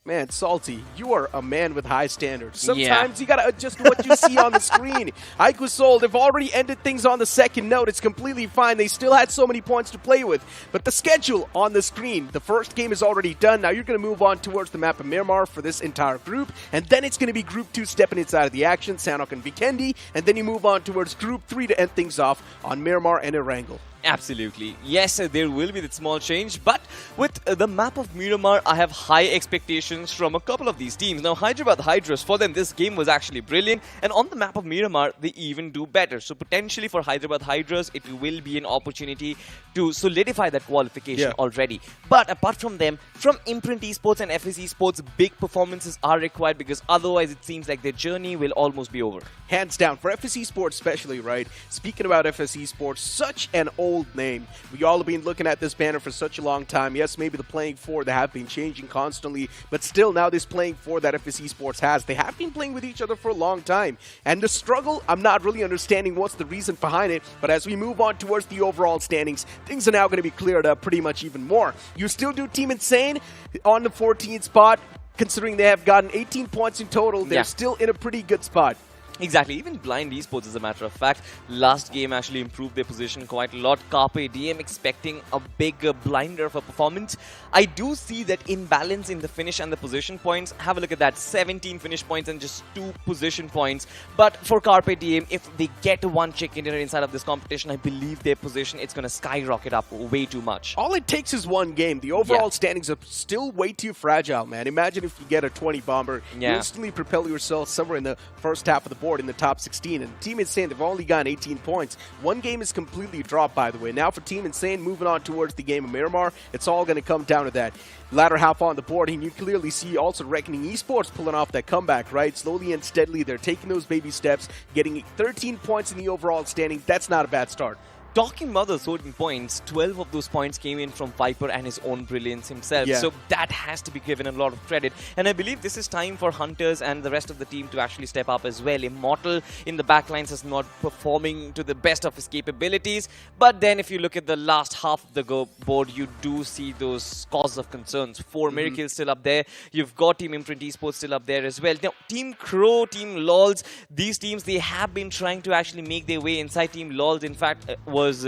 Man, Salty, you are a man with high standards. Sometimes you gotta adjust to what you see on the screen. iQOO Seoul, they've already ended things on the second note. It's completely fine. They still had so many points to play with. But the schedule on the screen, the first game is already done. Now you're going to move on towards the map of Miramar for this entire group. And then it's going to be Group 2 stepping inside of the action, Sanok and Vikendi. And then you move on towards Group 3 to end things off on Miramar and Erangel. Absolutely. Yes, there will be that small change, but with the map of Miramar, I have high expectations from a couple of these teams. Now, Hyderabad Hydras, for them, this game was actually brilliant, and on the map of Miramar, they even do better. So, potentially for Hyderabad Hydras, it will be an opportunity to solidify that qualification already. But apart from them, from IMPRNT Esports and FS Esports, big performances are required because otherwise it seems like their journey will almost be over. Hands down. For FS Esports especially, right? Speaking about FS Esports, such an old name. We all have been looking at this banner for such a long time. Yes, maybe the playing four, they have been changing constantly, but still now this playing four that FS Esports has, they have been playing with each other for a long time. And the struggle, I'm not really understanding what's the reason behind it, but as we move on towards the overall standings, things are now going to be cleared up pretty much even more. You still do Team Insane on the 14th spot, considering they have gotten 18 points in total. They're still in a pretty good spot. Exactly. Even Blind Esports, as a matter of fact, last game actually improved their position quite a lot. Carpediem expecting a big blinder of a performance. I do see that imbalance in the finish and the position points. Have a look at that. 17 finish points and just 2 position points. But for Carpediem, if they get one chicken dinner inside of this competition, I believe their position, it's going to skyrocket up way too much. All it takes is one game. The overall standings are still way too fragile, man. Imagine if you get a 20 bomber, you instantly propel yourself somewhere in the first half of the board in the top 16. And Team Insane, they've only gotten 18 points. One game is completely dropped, by the way. Now for Team Insane, moving on towards the game of Miramar, it's all going to come down to that. Latter half on the board, and you clearly see also Reckoning Esports pulling off that comeback, right? Slowly and steadily, they're taking those baby steps, getting 13 points in the overall standing. That's not a bad start. talking about the certain points, 12 of those points came in from Viper and his own brilliance himself. Yeah. So that has to be given a lot of credit. And I believe this is time for Hunters and the rest of the team to actually step up as well. Immortal in the backlines is not performing to the best of his capabilities. But then if you look at the last half of the board, you do see those causes of concerns. 4 Miracles still up there. You've got Team IMPRNT Esports still up there as well. Now, Team Crore, Team Lolzzz, these teams, they have been trying to actually make their way inside. Team Lolzzz, in fact, was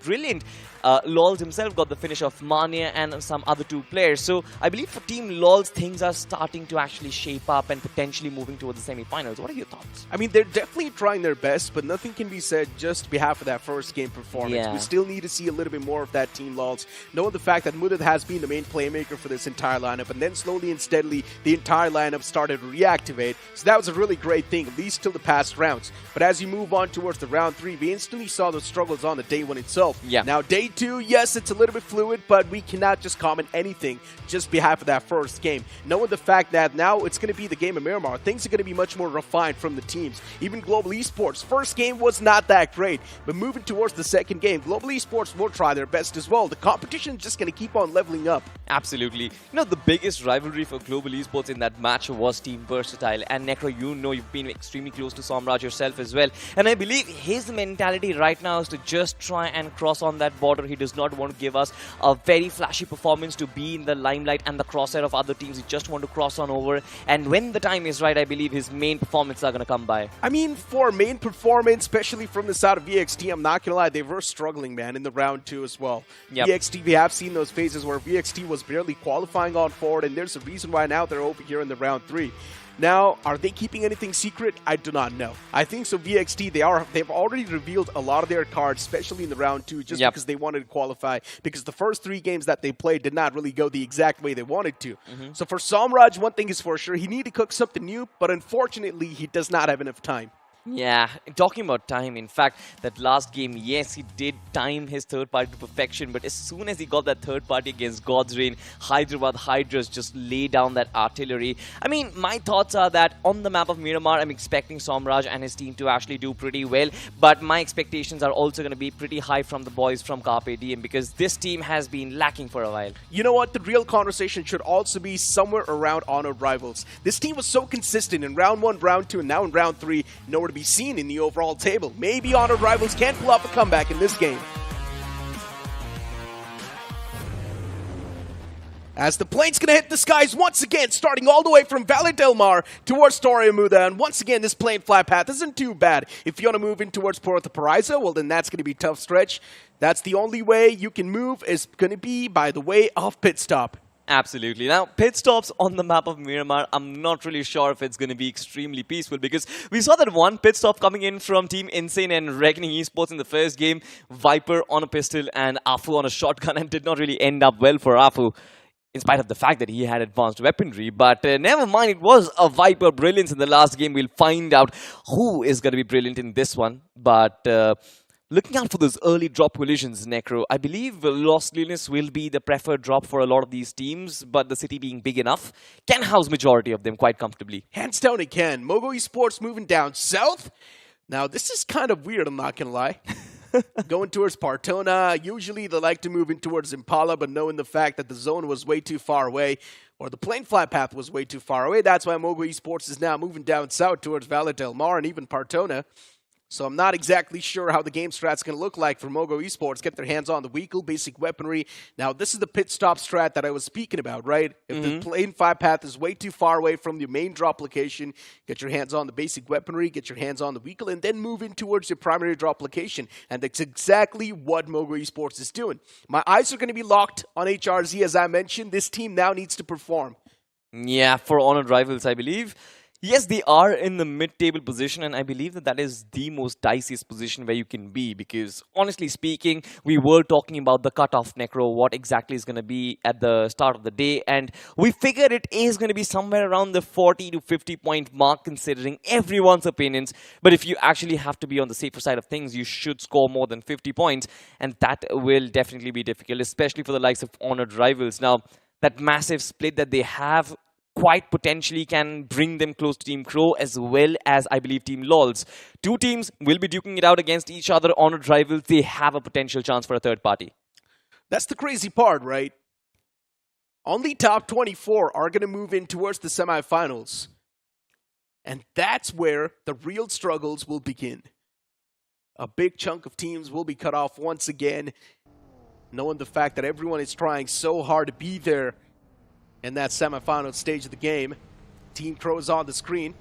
brilliant. Lolzzz himself got the finish of Mania and some other 2 players. So I believe for Team Lolzzz, things are starting to actually shape up and potentially moving towards the semi-finals. What are your thoughts? I mean, they're definitely trying their best, but nothing can be said just on behalf of that first game performance. Yeah. We still need to see a little bit more of that Team Lolzzz, knowing the fact that Mudad has been the main playmaker for this entire lineup, and then slowly and steadily, the entire lineup started to reactivate. So that was a really great thing, at least till the past rounds. But as you move on towards the round 3, we instantly saw those struggles on the day 1 itself. Yeah. Now, day 2, yes, it's a little bit fluid, but we cannot just comment anything just behalf of that first game. Knowing the fact that now it's going to be the game of Miramar, things are going to be much more refined from the teams. Even Global Esports, first game was not that great, but moving towards the second game, Global Esports will try their best as well. The competition is just going to keep on leveling up. Absolutely. You know, the biggest rivalry for Global Esports in that match was Team Versatile. And Necro, you know you've been extremely close to Somraj yourself as well. And I believe his mentality right now is to just try and cross on that border. He does not want to give us a very flashy performance to be in the limelight and the crosshair of other teams. He just want to cross on over. And when the time is right, I believe his main performances are going to come by. I mean, for main performance, especially from the side of VXT, I'm not going to lie, they were struggling, man, in the round 2 as well. Yep. VXT, we have seen those phases where VXT was barely qualifying on forward, and there's a reason why now they're over here in the round 3. Now, are they keeping anything secret? I do not know. I think so VXT, they've already revealed a lot of their cards, especially in the round 2, just because they wanted to qualify, because the first 3 games that they played did not really go the exact way they wanted to. So for Somraj, one thing is for sure, he needed to cook something new, but unfortunately, he does not have enough time. Yeah, talking about time, in fact, that last game, yes, he did time his third party to perfection, but as soon as he got that third party against God's Reign, Hyderabad Hydras just lay down that artillery. I mean, my thoughts are that on the map of Miramar, I'm expecting Somraj and his team to actually do pretty well, but my expectations are also going to be pretty high from the boys from Carpediem, because this team has been lacking for a while. You know what? The real conversation should also be somewhere around Honored Rivals. This team was so consistent in round 1, round 2, and now in round 3, nowhere to be seen in the overall table. Maybe Honored Rivals can pull off a comeback in this game. As the plane's gonna hit the skies once again, starting all the way from Valley Del Mar towards Torre Muda, and once again, this plane flat path isn't too bad. If you want to move in towards Puerto Paraíso, well then that's gonna be a tough stretch. That's the only way you can move is gonna be by the way of pit stop. Absolutely. Now, pit stops on the map of Miramar, I'm not really sure if it's going to be extremely peaceful, because we saw that one pit stop coming in from Team Insane and Reckoning Esports in the first game. Viper on a pistol and Afu on a shotgun, and did not really end up well for Afu, in spite of the fact that he had advanced weaponry. But never mind, it was a Viper brilliance in the last game. We'll find out who is going to be brilliant in this one. But looking out for those early drop collisions, Necro, I believe Los Lunas will be the preferred drop for a lot of these teams, but the city being big enough can house majority of them quite comfortably. Hands down it can. MOGO Esports moving down south. Now, this is kind of weird, I'm not going to lie. Going towards Partona, usually they like to move in towards Impala, but knowing the fact that the zone was way too far away, or the plane flat path was way too far away, that's why MOGO Esports is now moving down south towards Valle del Mar and even Partona. So I'm not exactly sure how the game strat's going to look like for MOGO Esports. Get their hands on the vehicle, basic weaponry. Now, this is the pit stop strat that I was speaking about, right? If the plane flat path is way too far away from the main drop location, get your hands on the basic weaponry, get your hands on the vehicle, and then move in towards your primary drop location. And that's exactly what MOGO Esports is doing. My eyes are going to be locked on HRZ, as I mentioned. This team now needs to perform. Yeah, for Honored Rivals, I believe. Yes, they are in the mid-table position, and I believe that that is the most diciest position where you can be, because honestly speaking, we were talking about the cutoff, Necro, what exactly is going to be at the start of the day, and we figured it is going to be somewhere around the 40 to 50 point mark, considering everyone's opinions. But if you actually have to be on the safer side of things, you should score more than 50 points, and that will definitely be difficult, especially for the likes of Honored Rivals. Now, that massive split that they have quite potentially can bring them close to Team Crore as well as, I believe, Team Lolzzz. Two teams will be duking it out against each other on a rival. They have a potential chance for a third party. That's the crazy part, right? Only top 24 are going to move in towards the semifinals. And that's where the real struggles will begin. A big chunk of teams will be cut off once again, knowing the fact that everyone is trying so hard to be there in that semifinal stage of the game. Team Crore is on the screen.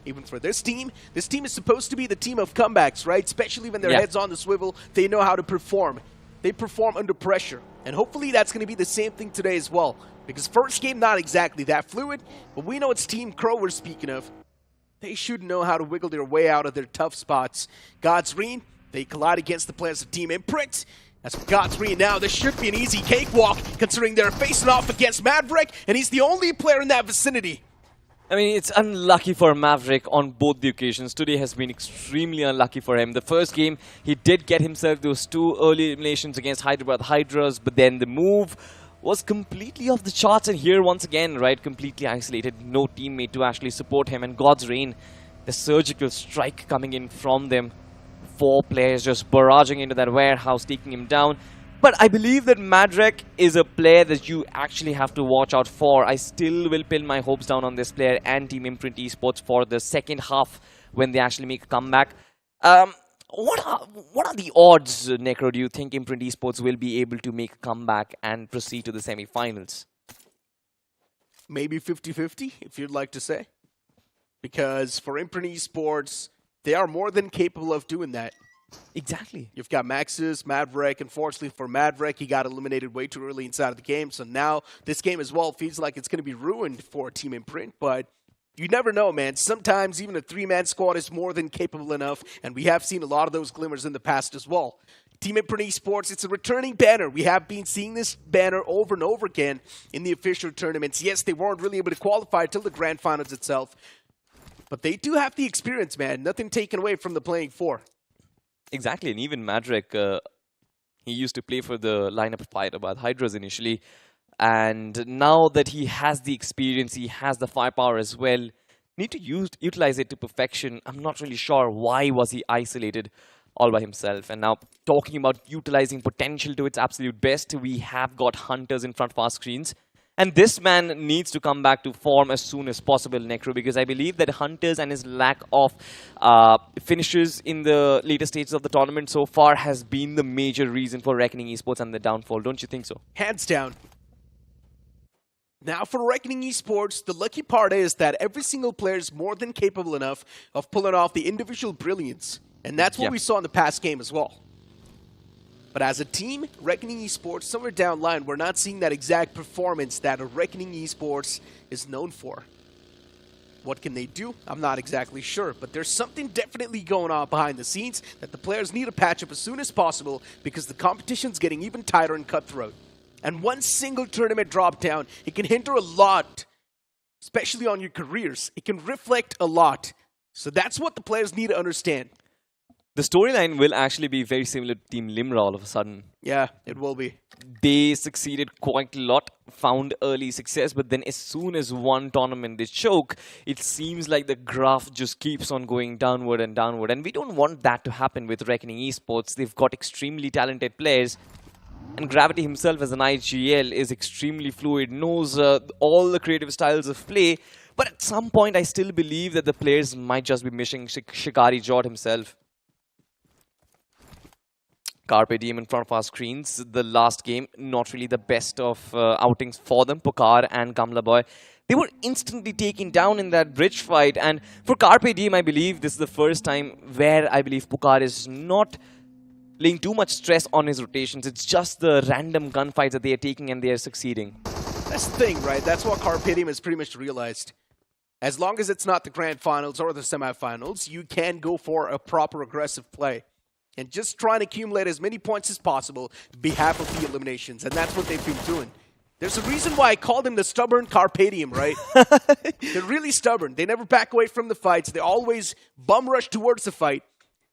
Even for this team is supposed to be the team of comebacks, right? Especially when their heads on the swivel, they know how to perform. They perform under pressure. And hopefully that's going to be the same thing today as well. Because first game, not exactly that fluid, but we know it's Team Crore we're speaking of. They should know how to wiggle their way out of their tough spots. GODSREAM, they collide against the players of Team IMPRNT. As for GODSREAM now, this should be an easy cakewalk, considering they're facing off against Maverick, and he's the only player in that vicinity. I mean, it's unlucky for Maverick on both the occasions. Today has been extremely unlucky for him. The first game, he did get himself those 2 early eliminations against Hyderabad Hydras, but then the move was completely off the charts, and here once again, right, completely isolated, no teammate to actually support him, and GODSREAM, the surgical strike coming in from them, 4 players just barraging into that warehouse, taking him down. But I believe that Maverick is a player that you actually have to watch out for. I still will pin my hopes down on this player and Team IMPRNT Esports for the second half when they actually make a comeback. What are the odds, Necro, do you think IMPRNT Esports will be able to make a comeback and proceed to the semi-finals? Maybe 50-50, if you'd like to say. Because for IMPRNT Esports, they are more than capable of doing that. Exactly. You've got Maxis, Maverick. Unfortunately for Maverick, he got eliminated way too early inside of the game. So now this game as well feels like it's going to be ruined for Team IMPRNT. But you never know, man. Sometimes even a 3-man squad is more than capable enough. And we have seen a lot of those glimmers in the past as well. Team IMPRNT Esports, it's a returning banner. We have been seeing this banner over and over again in the official tournaments. Yes, they weren't really able to qualify till the grand finals itself. But they do have the experience, man. Nothing taken away from the playing 4. Exactly, and even Maverick, he used to play for the lineup of Hyderabad Hydras initially, and now that he has the experience, he has the firepower as well, need to utilize it to perfection. I'm not really sure why was he isolated all by himself. And now talking about utilizing potential to its absolute best, we have got Hunters in front of our screens. And this man needs to come back to form as soon as possible, Necro, because I believe that Hunters and his lack of finishes in the later stages of the tournament so far has been the major reason for Reckoning Esports and the downfall. Don't you think so? Hands down. Now for Reckoning Esports, the lucky part is that every single player is more than capable enough of pulling off the individual brilliance. And that's what we saw in the past game as well. But as a team, Reckoning Esports, somewhere down the line, we're not seeing that exact performance that a Reckoning Esports is known for. What can they do? I'm not exactly sure, but there's something definitely going on behind the scenes that the players need to patch up as soon as possible because the competition's getting even tighter and cutthroat. And one single tournament drop down, it can hinder a lot, especially on your careers. It can reflect a lot. So that's what the players need to understand. The storyline will actually be very similar to Team Limra all of a sudden. Yeah, it will be. They succeeded quite a lot, found early success, but then as soon as one tournament they choke, it seems like the graph just keeps on going downward and downward. And we don't want that to happen with Reckoning Esports. They've got extremely talented players. And Gravity himself as an IGL is extremely fluid, knows all the creative styles of play. But at some point, I still believe that the players might just be missing Shikari Jod himself. Carpediem in front of our screens. The last game, not really the best of outings for them. Pokar and Gamla Boy, they were instantly taken down in that bridge fight. And for Carpediem, I believe this is the first time where I believe Pokar is not laying too much stress on his rotations. It's just the random gunfights that they are taking and they are succeeding. That's the thing, right? That's what Carpediem has pretty much realized. As long as it's not the grand finals or the semifinals, you can go for a proper aggressive play. And just try and accumulate as many points as possible on behalf of the eliminations. And that's what they've been doing. There's a reason why I called him the stubborn Carpediem, right? They're really stubborn. They never back away from the fights. They always bum rush towards the fight.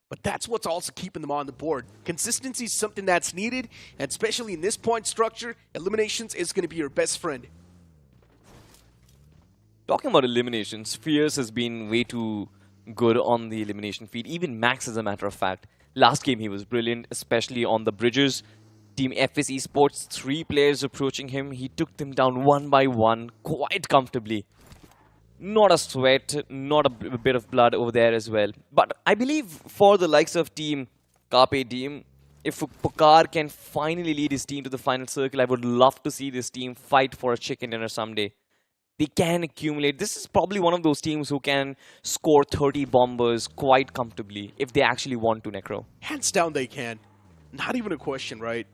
But that's what's also keeping them on the board. Consistency is something that's needed. And especially in this point structure, eliminations is going to be your best friend. Talking about eliminations, Fierce has been way too good on the elimination feed. Even Max, as a matter of fact. Last game he was brilliant, especially on the bridges. Team FS Esports, 3 players approaching him. He took them down one by one quite comfortably. Not a sweat, not a bit of blood over there as well. But I believe for the likes of team Carpediem, if Pokar can finally lead his team to the final circle, I would love to see this team fight for a chicken dinner someday. They can accumulate. This is probably one of those teams who can score 30 bombers quite comfortably if they actually want to, Necro. Hands down they can. Not even a question, right?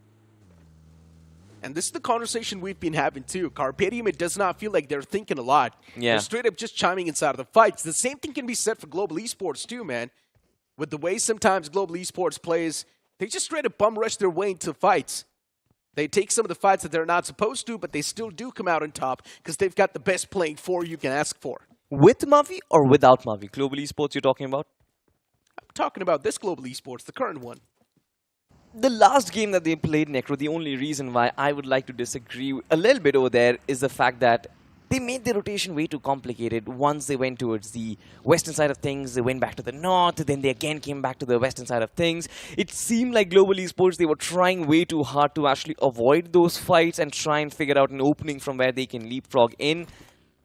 And this is the conversation we've been having too. Carpediem, it does not feel like they're thinking a lot. Yeah. They're straight up just chiming inside of the fights. The same thing can be said for Global Esports too, man. With the way sometimes Global Esports plays, they just straight up bum rush their way into fights. They take some of the fights that they're not supposed to, but they still do come out on top because they've got the best playing 4 you can ask for. With Mavi or without Mavi? Global Esports you're talking about? I'm talking about this Global Esports, the current one. The last game that they played, Necro, the only reason why I would like to disagree a little bit over there is the fact that they made the rotation way too complicated. Once they went towards the western side of things, they went back to the north, then they again came back to the western side of things. It seemed like Global Esports, they were trying way too hard to actually avoid those fights and try and figure out an opening from where they can leapfrog in.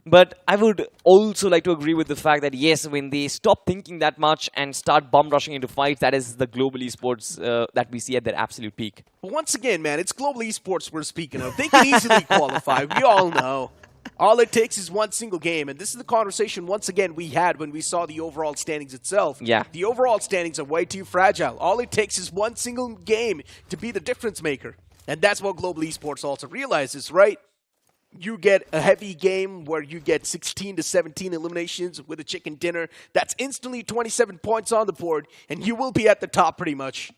But I would also like to agree with the fact that, yes, when they stop thinking that much and start bum rushing into fights, that is the Global Esports that we see at their absolute peak. But once again, man, it's Global Esports we're speaking of. They can easily qualify. We all know. All it takes is one single game. And this is the conversation, once again, we had when we saw the overall standings itself. Yeah. The overall standings are way too fragile. All it takes is one single game to be the difference maker. And that's what Global Esports also realizes, right? You get a heavy game where you get 16 to 17 eliminations with a chicken dinner. That's instantly 27 points on the board, and you will be at the top pretty much.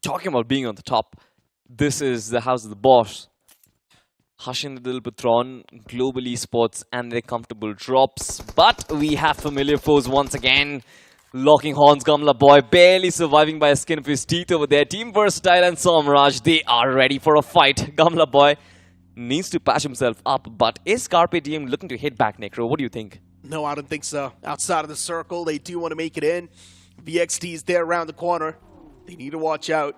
Talking about being on the top, this is the house of the boss. Hashin Patron, Global Esports, and their comfortable drops. But we have familiar foes once again. Locking horns, Gamla Boy barely surviving by a skin of his teeth over there. Team Versatile and Somraj, they are ready for a fight. Gamla Boy needs to patch himself up, but is Carpediem looking to hit back, Necro? What do you think? No, I don't think so. Outside of the circle, they do want to make it in. VXT is there around the corner. They need to watch out.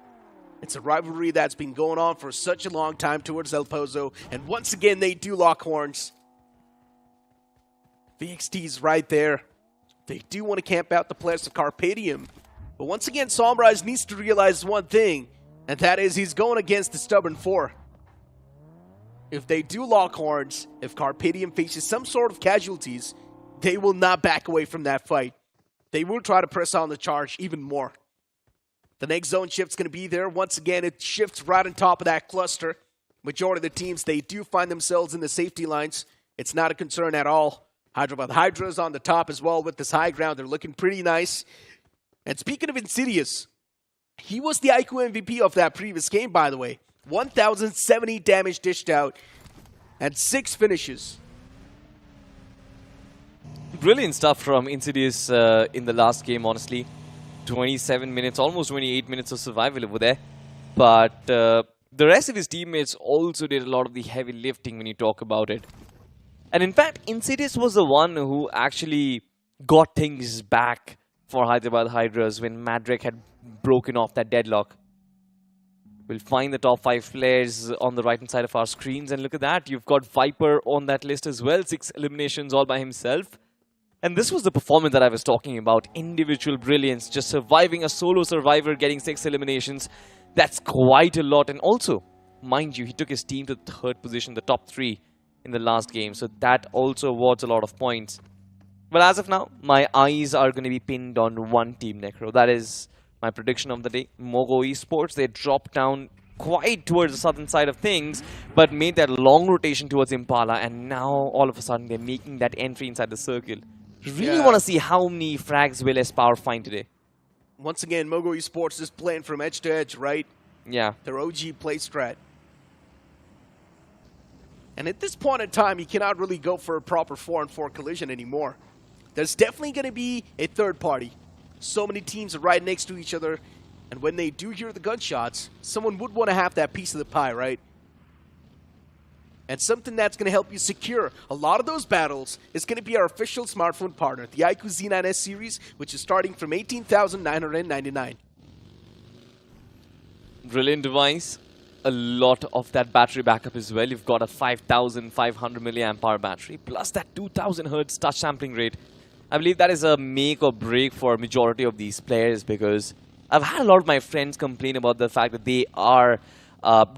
It's a rivalry that's been going on for such a long time towards El Pozo, and once again, they do lock horns. VXT's right there. They do want to camp out the players of Carpediem. But once again, Somraj needs to realize one thing, and that is he's going against the stubborn 4. If they do lock horns, if Carpediem faces some sort of casualties, they will not back away from that fight. They will try to press on the charge even more. The next zone shift's going to be there. Once again, it shifts right on top of that cluster. Majority of the teams, they do find themselves in the safety lines. It's not a concern at all. Hyderabad Hydras on the top as well with this high ground. They're looking pretty nice. And speaking of Insidious, he was the iQOO MVP of that previous game, by the way. 1,070 damage dished out and 6 finishes. Brilliant stuff from Insidious in the last game, honestly. 27 minutes, almost 28 minutes of survival over there. But the rest of his teammates also did a lot of the heavy lifting when you talk about it. And in fact, Insidious was the one who actually got things back for Hyderabad Hydras when Madrek had broken off that deadlock. We'll find the top 5 players on the right-hand side of our screens. And look at that. You've got Viper on that list as well. 6 eliminations all by himself. And this was the performance that I was talking about. Individual brilliance. Just surviving a solo survivor, getting 6 eliminations. That's quite a lot. And also, mind you, he took his team to the 3rd position, the top 3 in the last game. So that also awards a lot of points. But as of now, my eyes are going to be pinned on one team, Necro. That is my prediction of the day, MOGO Esports. They dropped down quite towards the southern side of things, but made that long rotation towards Impala, and now all of a sudden they're making that entry inside the circle. Really want to see how many frags will S-Power find today. Once again, MOGO Esports is playing from edge to edge, right? Yeah. Their OG play strat. And at this point in time, you cannot really go for a proper 4-on-4 collision anymore. There's definitely going to be a third party. So many teams are right next to each other, and when they do hear the gunshots, someone would want to have that piece of the pie, right? And something that's going to help you secure a lot of those battles is going to be our official smartphone partner, the iQOO Z9S series, which is starting from $18,999. Brilliant device. A lot of that battery backup as well. You've got a 5,500 milliamp hour battery, plus that 2,000 hertz touch sampling rate. I believe that is a make or break for a majority of these players, because I've had a lot of my friends complain about the fact that they are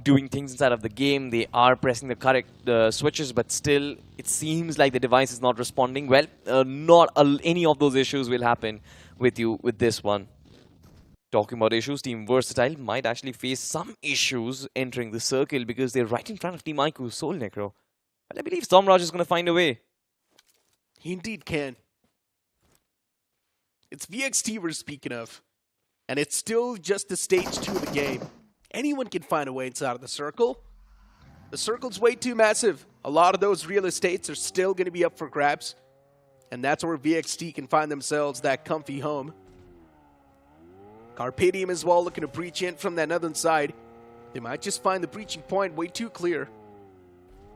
doing things inside of the game. They are pressing the correct switches, but still it seems like the device is not responding well. Not any of those issues will happen with you with this one. Talking about issues, Team Versatile might actually face some issues entering the circle because they're right in front of Team iQOO Soul Necro. But I believe Somraj is going to find a way. He indeed can. It's VXT we're speaking of. And it's still just the stage 2 of the game. Anyone can find a way inside of the circle. The circle's way too massive. A lot of those real estates are still going to be up for grabs. And that's where VXT can find themselves that comfy home. Carpediem as well, looking to breach in from that northern side. They might just find the breaching point way too clear.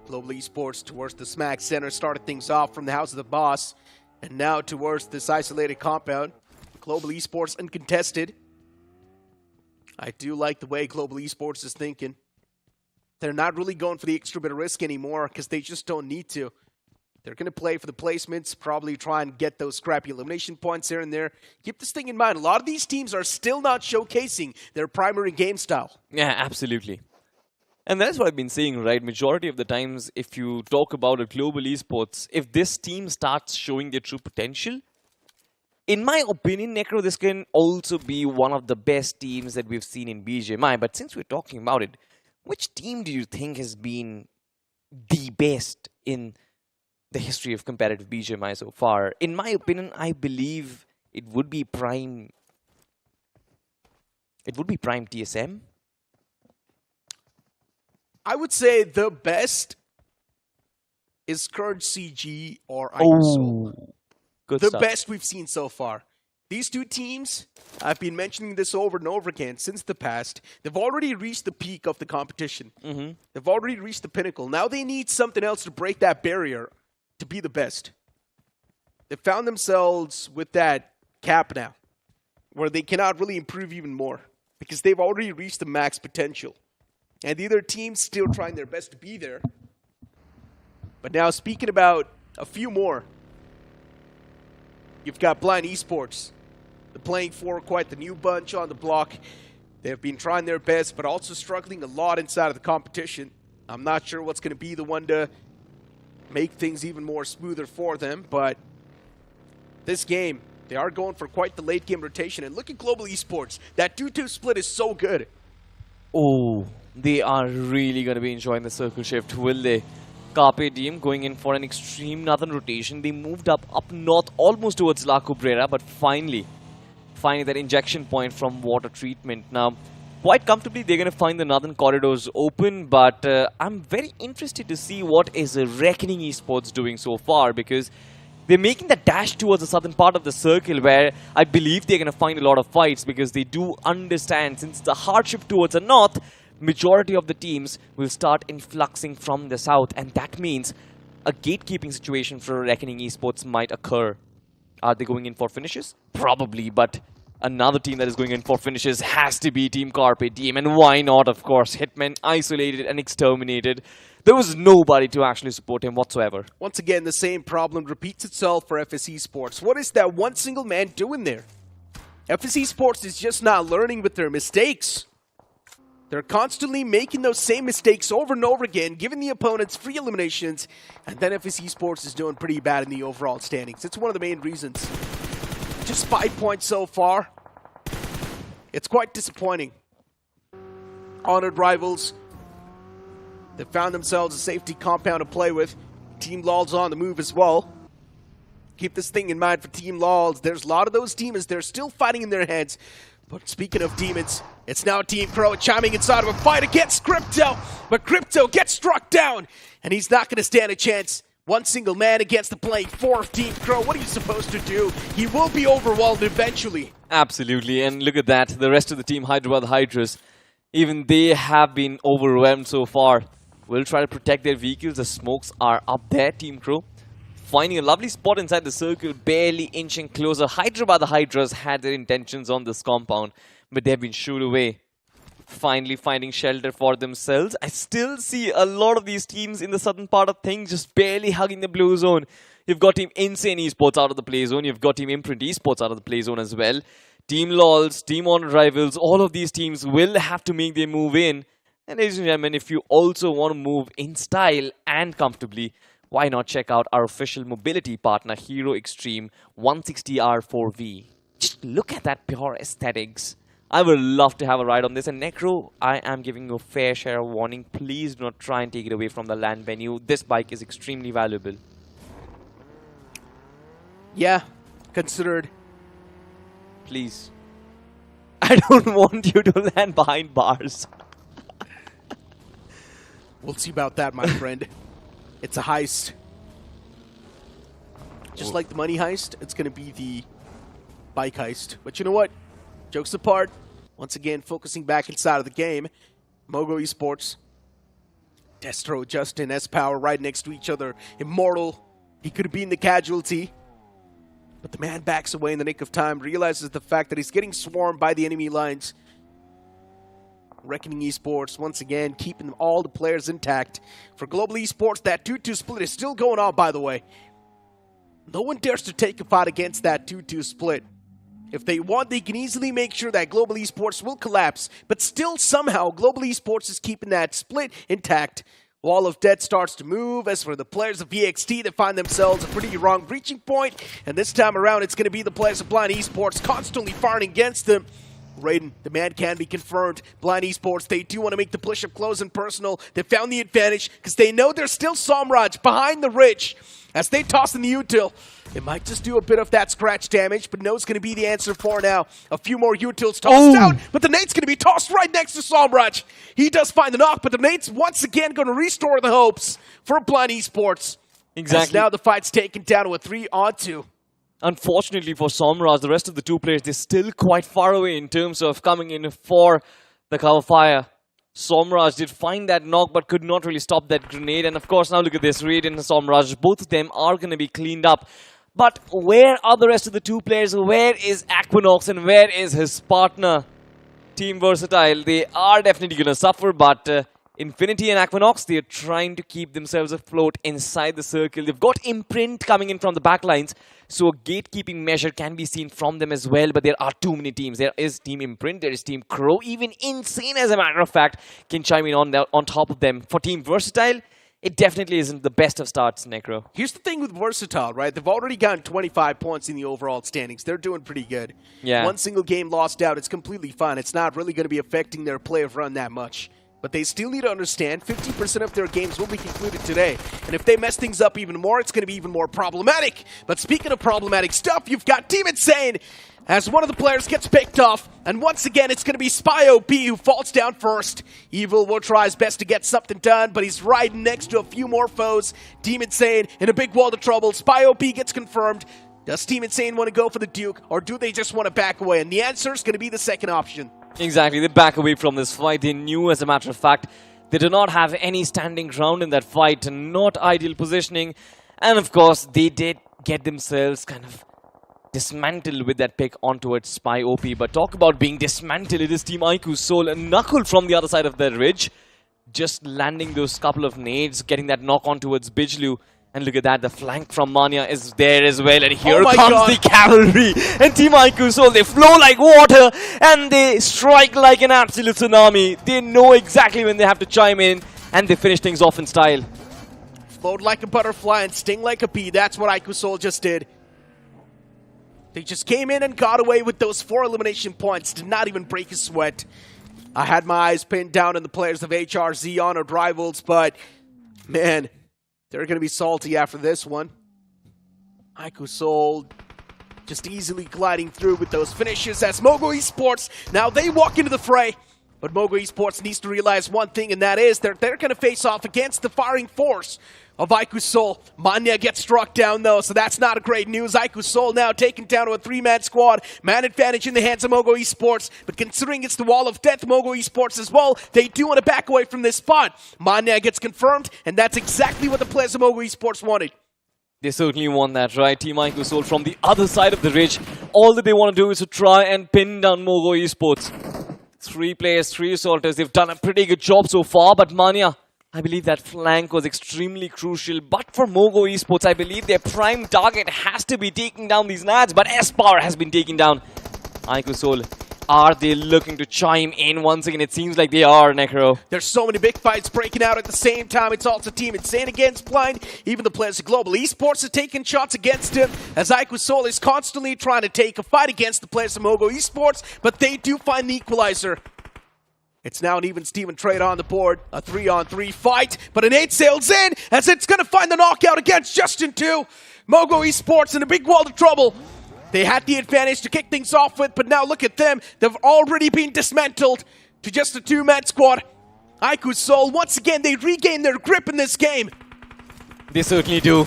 Global Esports towards the Smack Center started things off from the house of the boss. And now towards this isolated compound. Global Esports uncontested. I do like the way Global Esports is thinking. They're not really going for the extra bit of risk anymore because they just don't need to. They're going to play for the placements, probably try and get those scrappy elimination points here and there. Keep this thing in mind. A lot of these teams are still not showcasing their primary game style. Yeah, absolutely. And that's what I've been saying, right? Majority of the times, if you talk about a global esports, if this team starts showing their true potential, in my opinion, Necro, this can also be one of the best teams that we've seen in BGMI. But since we're talking about it, which team do you think has been the best in the history of competitive BGMI so far? In my opinion, I believe it would be Prime. It would be Prime TSM. I would say the best is Current CG or iQOO. Good the stuff. best we've seen so far. These two teams, I've been mentioning this over and over again since the past. They've already reached the peak of the competition. They've already reached the pinnacle. Now they need something else to break that barrier to be the best. They found themselves with that cap now, where they cannot really improve even more because they've already reached the max potential. And the other team's still trying their best to be there. But now speaking about a few more, you've got Blind Esports. They're playing for quite the new bunch on the block. They've been trying their best, but also struggling a lot inside of the competition. I'm not sure what's going to be the one to make things even more smoother for them, but this game, they are going for quite the late game rotation. And look at Global Esports. That 2-2 split is so good. Oh, they are really going to be enjoying the circle shift, will they? Carpediem going in for an extreme northern rotation. They moved up north almost towards La Cabrera, but finally that injection point from water treatment. Now, quite comfortably, they're going to find the northern corridors open, but I'm very interested to see what is Reckoning Esports doing so far, because they're making that dash towards the southern part of the circle where I believe they're going to find a lot of fights, because they do understand, since the hardship towards the north, majority of the teams will start influxing from the south, and that means a gatekeeping situation for Reckoning Esports might occur. Are they going in for finishes? Probably, but another team that is going in for finishes has to be Team Carpediem, and why not, of course? Hitman isolated and exterminated. There was nobody to actually support him whatsoever. Once again, the same problem repeats itself for FS Esports. What is that one single man doing there? FS Esports is just not learning with their mistakes. They're constantly making those same mistakes over and over again, giving the opponents free eliminations, and then FS Esports is doing pretty bad in the overall standings. It's one of the main reasons. Just 5 points so far. It's quite disappointing. Honored Rivals, they found themselves a safety compound to play with. Team Lolzzz on the move as well. Keep this thing in mind for Team Lolzzz. There's a lot of those demons. They're still fighting in their heads. But speaking of demons, it's now Team Crore chiming inside of a fight against Crypto. But Crypto gets struck down, and he's not going to stand a chance. One single man against the playing four of Team Crore. What are you supposed to do? He will be overwhelmed eventually. Absolutely, and look at that. The rest of the team, Hyderabad Hydras, even they have been overwhelmed so far. will try to protect their vehicles. The smokes are up there, Team Crore. Finding a lovely spot inside the circle, barely inching closer. Hyderabad, the Hydras, had their intentions on this compound, but they've been shooed away. Finally finding shelter for themselves. I still see a lot of these teams in the southern part of things just barely hugging the blue zone. You've got Team Insane Esports out of the play zone. You've got Team IMPRNT Esports out of the play zone as well. Team Lolzzz, Team Honor Rivals, all of these teams will have to make their move in. And ladies and gentlemen, if you also want to move in style and comfortably, why not check out our official mobility partner, Hero Xtreme 160R4V. Just look at that pure aesthetics. I would love to have a ride on this. And Necro, I am giving you a fair share of warning. Please do not try and take it away from the land venue. This bike is extremely valuable. Yeah, considered. Please. I don't want you to land behind bars. We'll see about that, my friend. It's a heist. Just like the money heist, it's going to be the bike heist. But you know what? Jokes apart, once again, focusing back inside of the game. MOGO Esports. Destro, Justin, S-Power right next to each other. Immortal. He could have been the casualty. But the man backs away in the nick of time, realizes the fact that he's getting swarmed by the enemy lines. Reckoning Esports, once again, keeping all the players intact. For Global Esports, that 2-2 split is still going on, by the way. No one dares to take a fight against that 2-2 split. If they want, they can easily make sure that Global Esports will collapse. But still, somehow, Global Esports is keeping that split intact. Wall of Death starts to move. As for the players of VXT, they find themselves a pretty wrong breaching point. And this time around, it's going to be the players of Blind Esports constantly firing against them. Raiden, the man can be confirmed. Blind Esports, they do want to make the push up close and personal. They found the advantage because they know there's still Somraj behind the ridge. As they toss in the util, it might just do a bit of that scratch damage, but no, it's going to be the answer for now. A few more utils tossed out, but the nade's going to be tossed right next to Somraj. He does find the knock, but the nade's once again going to restore the hopes for Blind Esports. Exactly. As now the fight's taken down to a 3-on-2. Unfortunately for Somraj, the rest of the two players, they're still quite far away in terms of coming in for the cover fire. Somraj did find that knock, but could not really stop that grenade. And of course, now look at this, Raiden and Somraj, both of them are going to be cleaned up. But where are the rest of the two players? Where is Aquinox and where is his partner? Team Versatile, they are definitely going to suffer, but Infinity and Aquinox, they are trying to keep themselves afloat inside the circle. They've got Imprint coming in from the backlines, so a gatekeeping measure can be seen from them as well. But there are too many teams. There is Team Imprint, there is Team Crore, even Insane, as a matter of fact, can chime in on top of them. For Team Versatile, it definitely isn't the best of starts, Necro. Here's the thing with Versatile, right? They've already gotten 25 points in the overall standings. They're doing pretty good. Yeah. One single game lost out, it's completely fine. It's not really going to be affecting their play of run that much. But they still need to understand 50% of their games will be concluded today. And if they mess things up even more, it's going to be even more problematic. But speaking of problematic stuff, you've got Team Insane as one of the players gets picked off. And once again, it's going to be SpyOP who falls down first. Evil will try his best to get something done, but he's riding next to a few more foes. Team Insane in a big world of trouble. SpyOP gets confirmed. Does Team Insane want to go for the Duke, or do they just want to back away? And the answer is going to be the second option. Exactly, they back away from this fight. They knew, as a matter of fact, they do not have any standing ground in that fight, not ideal positioning. And of course, they did get themselves kind of dismantled with that pick on towards SpyOP. But talk about being dismantled, it is Team iQOO Soul and Knuckle from the other side of the ridge. Just landing those couple of nades, getting that knock on towards Bijlu. And look at that, the flank from Mania is there as well. And here comes the cavalry. And Team iQOO Soul, they flow like water. And they strike like an absolute tsunami. They know exactly when they have to chime in. And they finish things off in style. Float like a butterfly and sting like a bee. That's what iQOO Soul just did. They just came in and got away with those 4 elimination points. Did not even break a sweat. I had my eyes pinned down on the players of HRZ Honored Rivals. But, man, they're going to be salty after this one. iQOO Soul just easily gliding through with those finishes as MOGO Esports. Now they walk into the fray. But MOGO Esports needs to realize one thing, and that is they're going to face off against the firing force. of iQOO Seoul. Manya gets struck down though, so that's not a great news. iQOO Seoul now taken down to a 3-man squad. Man advantage in the hands of MOGO Esports, but considering it's the wall of death, MOGO Esports as well, they do want to back away from this spot. Manya gets confirmed, and that's exactly what the players of MOGO Esports wanted. They certainly want that, right? Team iQOO Seoul from the other side of the ridge. All that they want to do is to try and pin down MOGO Esports. 3 players, 3 assaulters. They've done a pretty good job so far, but Manya, I believe that flank was extremely crucial. But for MOGO Esports, I believe their prime target has to be taking down these lads. But S-Power has been taken down. iQOO Seoul, are they looking to chime in once again? It seems like they are, Necro. There's so many big fights breaking out at the same time. It's also Team Insane against Blind. Even the players of Global Esports are taking shots against him, as iQOO Seoul is constantly trying to take a fight against the players of MOGO Esports, but they do find the equalizer. It's now an even Steven trade on the board. A 3-on-3 fight, but an 8 sails in, as it's going to find the knockout against Justin 2. MOGO Esports in a big world of trouble. They had the advantage to kick things off with, but now look at them. They've already been dismantled to just a 2-man squad. iQOO Seoul, once again, they regain their grip in this game. They certainly do.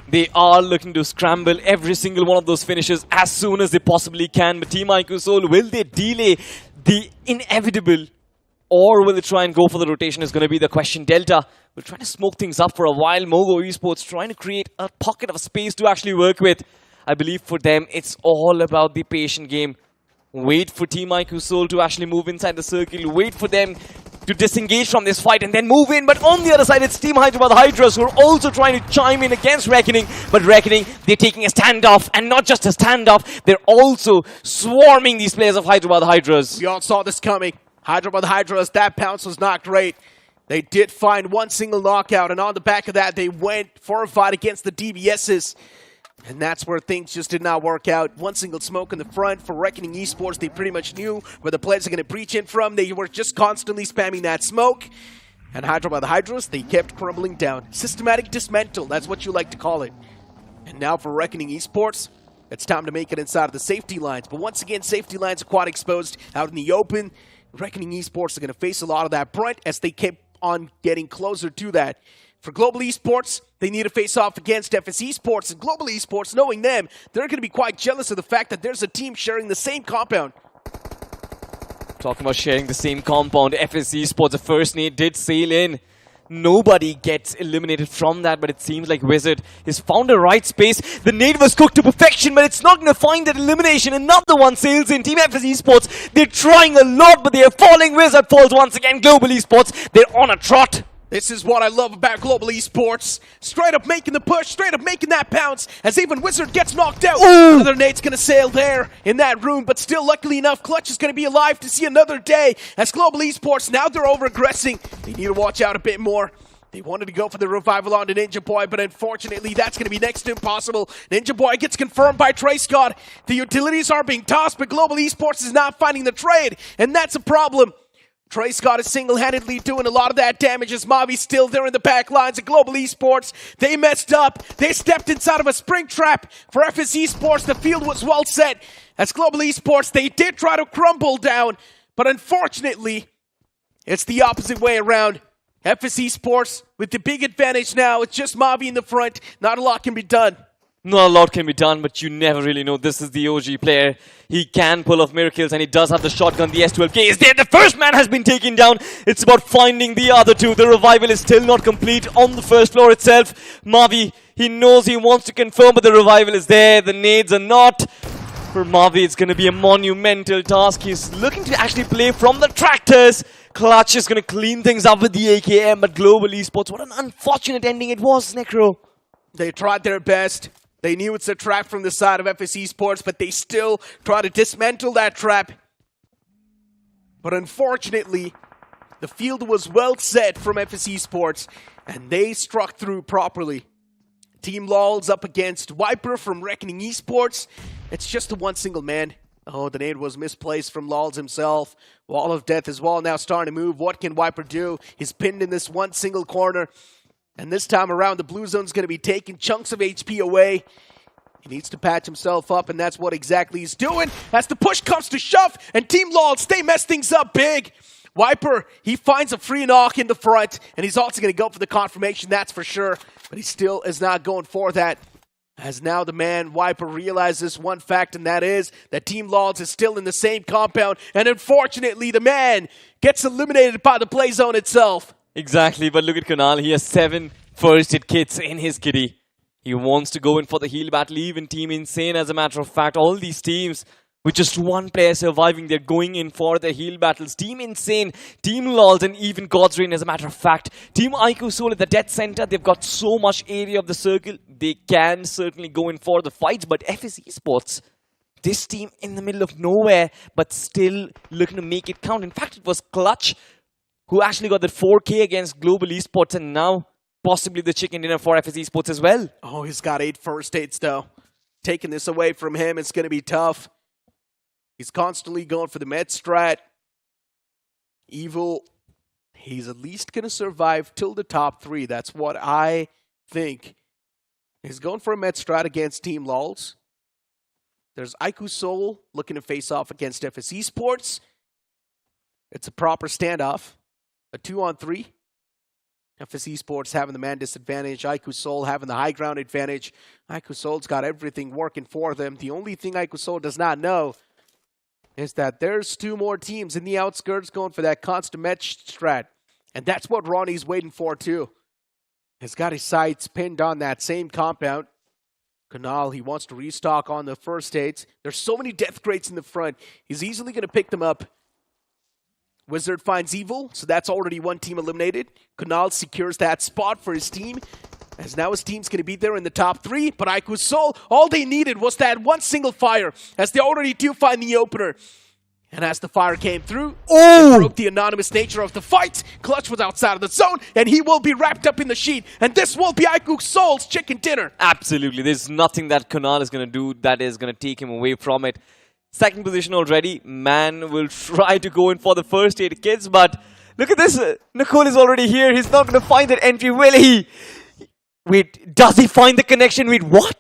They are looking to scramble every single one of those finishes as soon as they possibly can. But Team iQOO Seoul, will they delay the inevitable? Or will they try and go for the rotation is going to be the question. Delta will try to smoke things up for a while. MOGO Esports trying to create a pocket of space to actually work with. I believe for them, it's all about the patient game. Wait for Team iQOO Seoul to actually move inside the circle. Wait for them to disengage from this fight and then move in. But on the other side, it's Team Hyderabad Hydras who are also trying to chime in against Reckoning. But Reckoning, they're taking a standoff. And not just a standoff, they're also swarming these players of Hyderabad Hydras. We all saw this coming. Hyderabad Hydras, that pounce was not great. They did find one single knockout, and on the back of that, they went for a fight against the DBSs. And that's where things just did not work out. One single smoke in the front for Reckoning Esports. They pretty much knew where the players are going to breach in from. They were just constantly spamming that smoke. And Hyderabad Hydras, they kept crumbling down. Systematic dismantle, that's what you like to call it. And now for Reckoning Esports, it's time to make it inside of the safety lines. But once again, safety lines are quite exposed out in the open. Reckoning Esports are going to face a lot of that brunt as they keep on getting closer to that. For Global Esports, they need to face off against FS Esports, and Global Esports, knowing them, they're going to be quite jealous of the fact that there's a team sharing the same compound. Talking about sharing the same compound, FS Esports, the first nade did sail in. Nobody gets eliminated from that, but it seems like Wizard has found the right space. The nade was cooked to perfection, but it's not going to find that elimination. Another one sails in. Team FS Esports, they're trying a lot, but they are falling. Wizard falls once again. Global Esports, they're on a trot. This is what I love about Global Esports. Straight up making the push, straight up making that pounce, as even Wizard gets knocked out. Ooh. Another nade's going to sail there in that room, but still, luckily enough, Clutch is going to be alive to see another day. As Global Esports, now they're over-aggressing. They need to watch out a bit more. They wanted to go for the revival on the Ninja Boy, but unfortunately, that's going to be next to impossible. Ninja Boy gets confirmed by TraceGod. The utilities are being tossed, but Global Esports is not finding the trade, and that's a problem. TraceGod is single-handedly doing a lot of that damage as Mavi's still there in the back lines at Global Esports. They messed up. They stepped inside of a spring trap for FS Esports. The field was well set. As Global Esports, they did try to crumble down, but unfortunately, it's the opposite way around. FS Esports with the big advantage now. It's just Mavi in the front. Not a lot can be done. Not a lot can be done, but you never really know. This is the OG player. He can pull off miracles, and he does have the shotgun. The S12K is there. The first man has been taken down. It's about finding the other two. The revival is still not complete on the first floor itself. Mavi, he knows he wants to confirm, but the revival is there. The nades are not. For Mavi, it's going to be a monumental task. He's looking to actually play from the tractors. Clutch is going to clean things up with the AKM, but Global Esports, what an unfortunate ending it was, Necro. They tried their best. They knew it's a trap from the side of FS Esports, but they still try to dismantle that trap. But unfortunately, the field was well set from FS Esports, and they struck through properly. Team Lolzzz up against Viper from Reckoning Esports. It's just the one single man. Oh, the nade was misplaced from Lolzzz himself. Wall of Death as well now starting to move. What can Viper do? He's pinned in this one single corner. And this time around, the blue zone's going to be taking chunks of HP away. He needs to patch himself up, and that's what exactly he's doing. As the push comes to shove, and Team Lolzzz, they mess things up big. Viper, he finds a free knock in the front, and he's also going to go for the confirmation, that's for sure. But he still is not going for that. As now the man, Viper, realizes one fact, and that is that Team Lolzzz is still in the same compound. And unfortunately, the man gets eliminated by the play zone itself. Exactly, but look at Kunal. He has 7 first aid kits in his kitty. He wants to go in for the heal battle. Even Team Insane, as a matter of fact, all these teams with just one player surviving, they're going in for the heal battles. Team Insane, Team Lolzzz, and even God's Reign, as a matter of fact. Team iQOO Soul at the dead center, they've got so much area of the circle. They can certainly go in for the fights, but FS Esports, this team in the middle of nowhere, but still looking to make it count. In fact, it was Clutch who actually got the 4K against Global Esports, and now possibly the chicken dinner for FS Esports as well. Oh, he's got 8 first aids, though. Taking this away from him, it's going to be tough. He's constantly going for the med strat. Evil, he's at least going to survive till the top 3. That's what I think. He's going for a med strat against Team Lolzzz. There's iQOO Soul looking to face off against FS Esports. It's a proper standoff. A 2-on-3. FS Esports having the man disadvantage. iQOO Soul having the high ground advantage. iQOO Soul's got everything working for them. The only thing iQOO Soul does not know is that there's 2 more teams in the outskirts going for that constant match strat. And that's what Ronnie's waiting for too. He's got his sights pinned on that same compound. Kunal, he wants to restock on the first aids. There's so many death crates in the front. He's easily going to pick them up. Wizard finds Evil, so that's already 1 team eliminated. Kunal secures that spot for his team, as now his team's going to be there in the top 3. But iQOO Soul, all they needed was that one single fire, as they already do find the opener. And as the fire came through, it broke the anonymous nature of the fight. Clutch was outside of the zone, and he will be wrapped up in the sheet. And this will be iQOO Soul's chicken dinner. Absolutely. There's nothing that Kunal is going to do that is going to take him away from it. Second position already. Man will try to go in for the first aid kits, but look at this. Nicole is already here. He's not going to find that entry, will he? Wait, does he find the connection? Wait, what?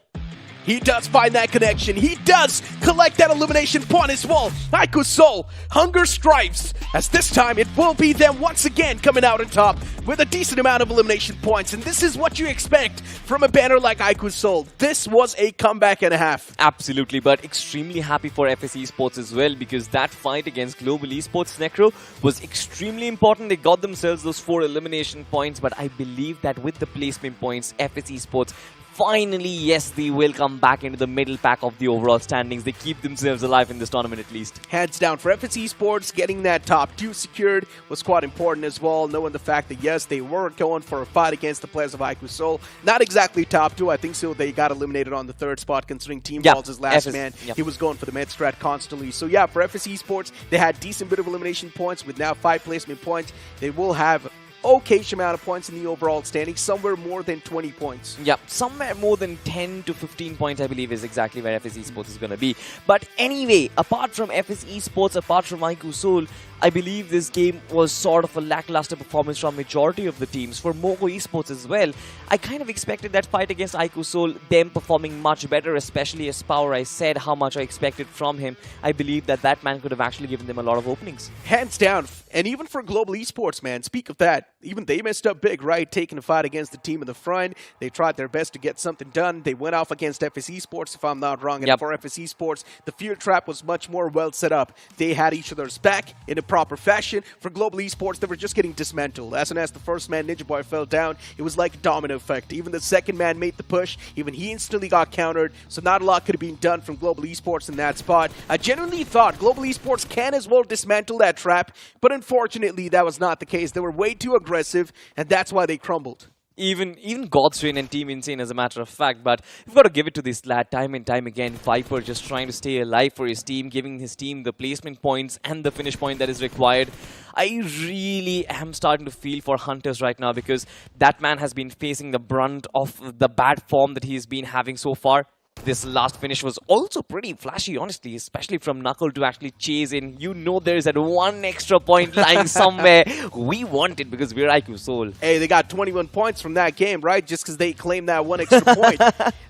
He does find that connection. He does collect that elimination point as well. iQOO Soul, hunger stripes, as this time it will be them once again coming out on top with a decent amount of elimination points. And this is what you expect from a banner like iQOO Soul. This was a comeback and a half. Absolutely, but extremely happy for FS Esports as well, because that fight against Global Esports Necro was extremely important. They got themselves those 4 elimination points, but I believe that with the placement points, FS Esports finally, yes, they will come back into the middle pack of the overall standings. They keep themselves alive in this tournament at least. Hands down for FS Esports, getting that top 2 secured was quite important as well, knowing the fact that, yes, they were going for a fight against the players of iQOO Soul. Not exactly top 2. I think so they got eliminated on the 3rd spot, considering Team Lolzz's last man. He was going for the med strat constantly. So yeah, for FS Esports, they had decent bit of elimination points with now 5 placement points. They will have okay amount of points in the overall standing, somewhere more than 20 points. Yeah, somewhere more than 10 to 15 points, I believe, is exactly where FS Esports is going to be. But anyway, apart from FS Esports, apart from iQOO Soul, I believe this game was sort of a lackluster performance from majority of the teams. For MOGO Esports as well, I kind of expected that fight against iQOO Soul, them performing much better, especially as Power. I said how much I expected from him. I believe that that man could have actually given them a lot of openings. Hands down. And even for Global Esports, man, speak of that, even they messed up big, right? Taking a fight against the team in the front. They tried their best to get something done. They went off against FS Esports, if I'm not wrong. And for FS Esports, the fear trap was much more well set up. They had each other's back in a proper fashion. For Global Esports, they were just getting dismantled. As soon as the first man, Ninja Boy, fell down, it was like a domino effect. Even the second man made the push. Even he instantly got countered. So not a lot could have been done from Global Esports in that spot. I genuinely thought Global Esports can as well dismantle that trap, but unfortunately that was not the case. They were way too aggressive, and that's why they crumbled. Even God's Reign and Team Insane, as a matter of fact, but we've got to give it to this lad time and time again. Viper just trying to stay alive for his team, giving his team the placement points and the finish point that is required. I really am starting to feel for Hunters right now, because that man has been facing the brunt of the bad form that he's been having so far. This last finish was also pretty flashy, honestly, especially from Knuckle to actually chase in. You know there's that one extra point lying somewhere. We want it because we're iQOO Seoul. Hey, they got 21 points from that game, right? Just because they claimed that one extra point.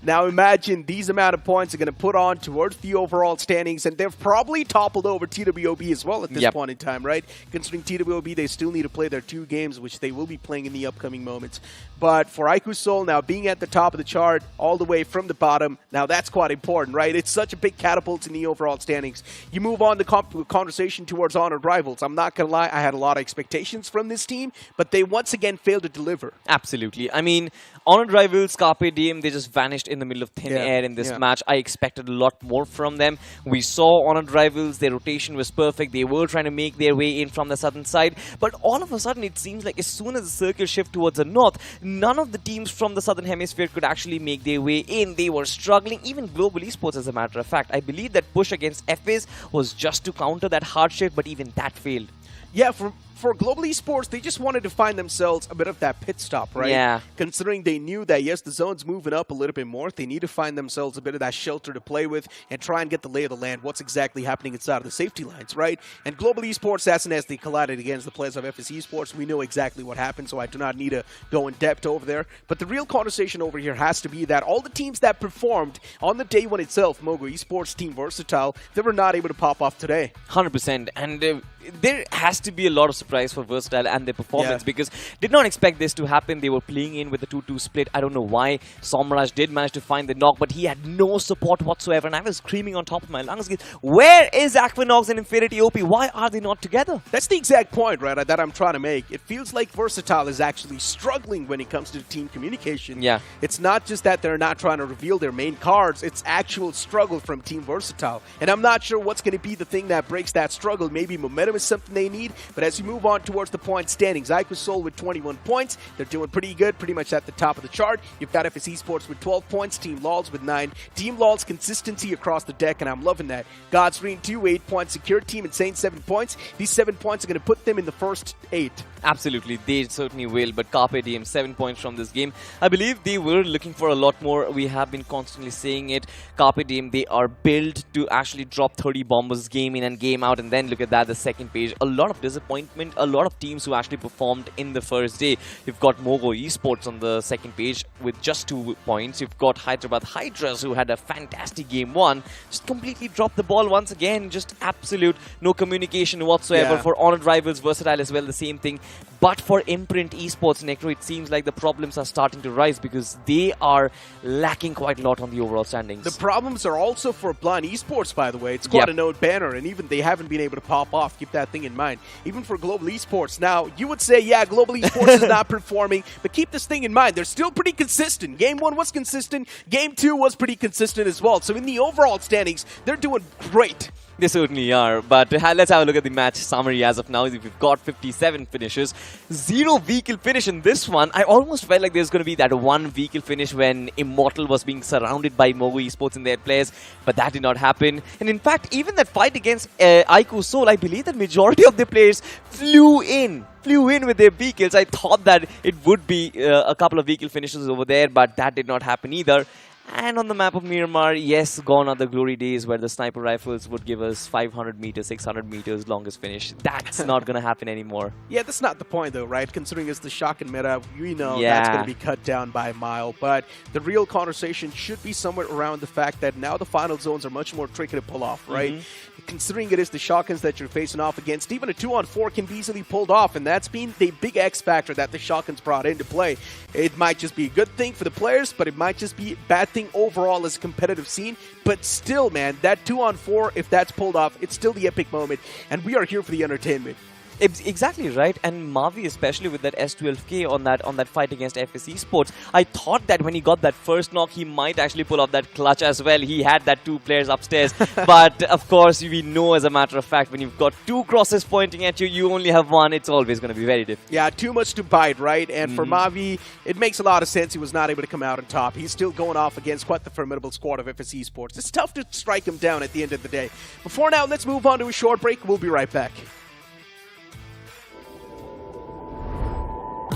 Now imagine these amount of points are going to put on towards the overall standings, and they've probably toppled over TWOB as well at this point in time, right? Considering TWOB, they still need to play their 2 games, which they will be playing in the upcoming moments. But for iQOO Seoul now being at the top of the chart all the way from the bottom, now that's quite important, right? It's such a big catapult in the overall standings. You move on the conversation towards Honored Rivals. I'm not going to lie, I had a lot of expectations from this team, but they once again failed to deliver. Absolutely. I mean, Honored Rivals, Carpediem, they just vanished in the middle of thin air in this match. I expected a lot more from them. We saw Honored Rivals, their rotation was perfect. They were trying to make their way in from the southern side, but all of a sudden it seems like as soon as the circle shift towards the north, none of the teams from the southern hemisphere could actually make their way in. They were struggling, even Global Esports as a matter of fact. I believe that push against FaZe was just to counter that hard shift, but even that failed. Yeah, for Global Esports, they just wanted to find themselves a bit of that pit stop, right? Yeah. Considering they knew that, yes, the zone's moving up a little bit more, they need to find themselves a bit of that shelter to play with and try and get the lay of the land, what's exactly happening inside of the safety lines, right? And Global Esports, as they collided against the players of FS Esports, we know exactly what happened, so I do not need to go in depth over there. But the real conversation over here has to be that all the teams that performed on the day one itself, MOGO Esports, Team Versatile, they were not able to pop off today. 100%. And there has to be a lot of surprise for Versatile and their performance because did not expect this to happen. They were playing in with a 2-2 split. I don't know why. Somraj did manage to find the knock, but he had no support whatsoever. And I was screaming on top of my lungs, where is Aquanox and Infinity OP? Why are they not together? That's the exact point, right, that I'm trying to make. It feels like Versatile is actually struggling when it comes to team communication. Yeah. It's not just that they're not trying to reveal their main cards. It's actual struggle from Team Versatile. And I'm not sure what's going to be the thing that breaks that struggle. Maybe momentum is something they need. But as you move on towards the point standings, iQOO Seoul with 21 points. They're doing pretty good, pretty much at the top of the chart. You've got FS Esports with 12 points, Team Lolzzz with 9. Team Lolzzz consistency across the deck, and I'm loving that. Godstream 2, 8 points. Secure Team Insane, 7 points. These 7 points are going to put them in the first 8. Absolutely, they certainly will. But Carpediem, 7 points from this game. I believe they were looking for a lot more. We have been constantly saying it. Carpediem, they are built to actually drop 30 bombers game in and game out. And then look at that, the second page. A lot of disappointment. A lot of teams who actually performed in the first day. You've got MOGO Esports on the second page with just 2 points. You've got Hyderabad Hydras, who had a fantastic game 1. Just completely dropped the ball once again. Just absolute no communication whatsoever. For Honored Rivals, Versatile as well, the same thing. But for IMPRNT Esports, Necro, it seems like the problems are starting to rise because they are lacking quite a lot on the overall standings. The problems are also for Blind Esports, by the way. It's quite a known banner, and even they haven't been able to pop off. Keep that thing in mind. Even for Global Esports. Now, you would say, yeah, Global Esports is not performing, but keep this thing in mind. They're still pretty consistent. Game 1 was consistent. Game 2 was pretty consistent as well. So in the overall standings, they're doing great. They certainly are, but let's have a look at the match summary as of now. We've got 57 finishes, 0 vehicle finish in this one. I almost felt like there's going to be that 1 vehicle finish when Immortal was being surrounded by MOGO Esports and their players, but that did not happen. And in fact, even that fight against iQOO Seoul, I believe that majority of the players flew in with their vehicles. I thought that it would be a couple of vehicle finishes over there, but that did not happen either. And on the map of Miramar, yes, gone are the glory days where the sniper rifles would give us 500 meters, 600 meters longest finish. That's not going to happen anymore. Yeah, that's not the point though, right? Considering it's the shotgun meta, we know that's going to be cut down by a mile. But the real conversation should be somewhere around the fact that now the final zones are much more tricky to pull off, right? Considering it is the shotguns that you're facing off against, even a 2-on-4 can be easily pulled off, and that's been the big X factor that the shotguns brought into play. It might just be a good thing for the players, but it might just be a bad thing overall as a competitive scene. But still, man, that 2-on-4, if that's pulled off, it's still the epic moment, and we are here for the entertainment. Exactly right, and Mavi, especially with that S12K on that fight against FS Esports, I thought that when he got that first knock, he might actually pull off that clutch as well. He had that 2 players upstairs, but of course, we know as a matter of fact, when you've got 2 crosses pointing at you, you only have 1. It's always going to be very difficult. Yeah, too much to bite, right? And for Mavi, it makes a lot of sense he was not able to come out on top. He's still going off against quite the formidable squad of FS Esports. It's tough to strike him down at the end of the day. But for now, let's move on to a short break. We'll be right back.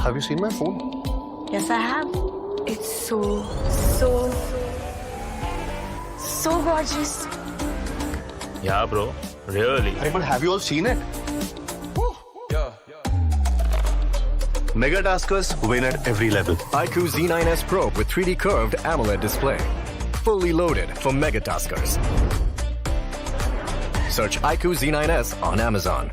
Have you seen my phone? Yes, I have. It's so So gorgeous. Yeah, bro. Really. Hey, but have you all seen it? Mega Taskers win at every level. iQOO Z9S Pro with 3D curved AMOLED display. Fully loaded for Mega Taskers. Search iQOO Z9S on Amazon.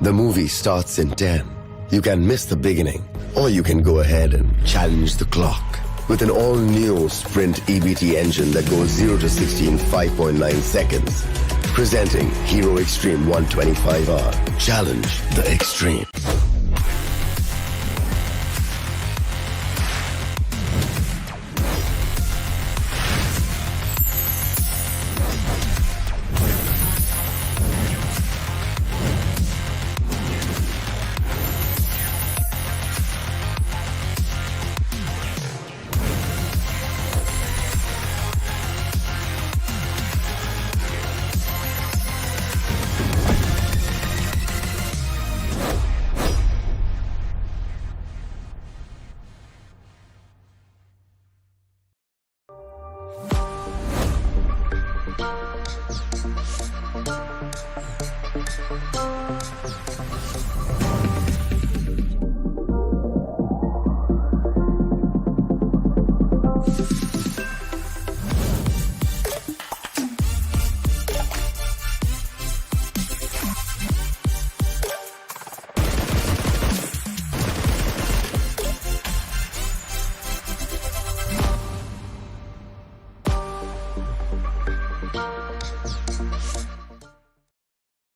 The movie starts in 10. You can miss the beginning, or you can go ahead and challenge the clock. With an all-new Sprint EBT engine that goes 0 to 60 in 5.9 seconds. Presenting Hero Xtreme 125R. Challenge the Extreme.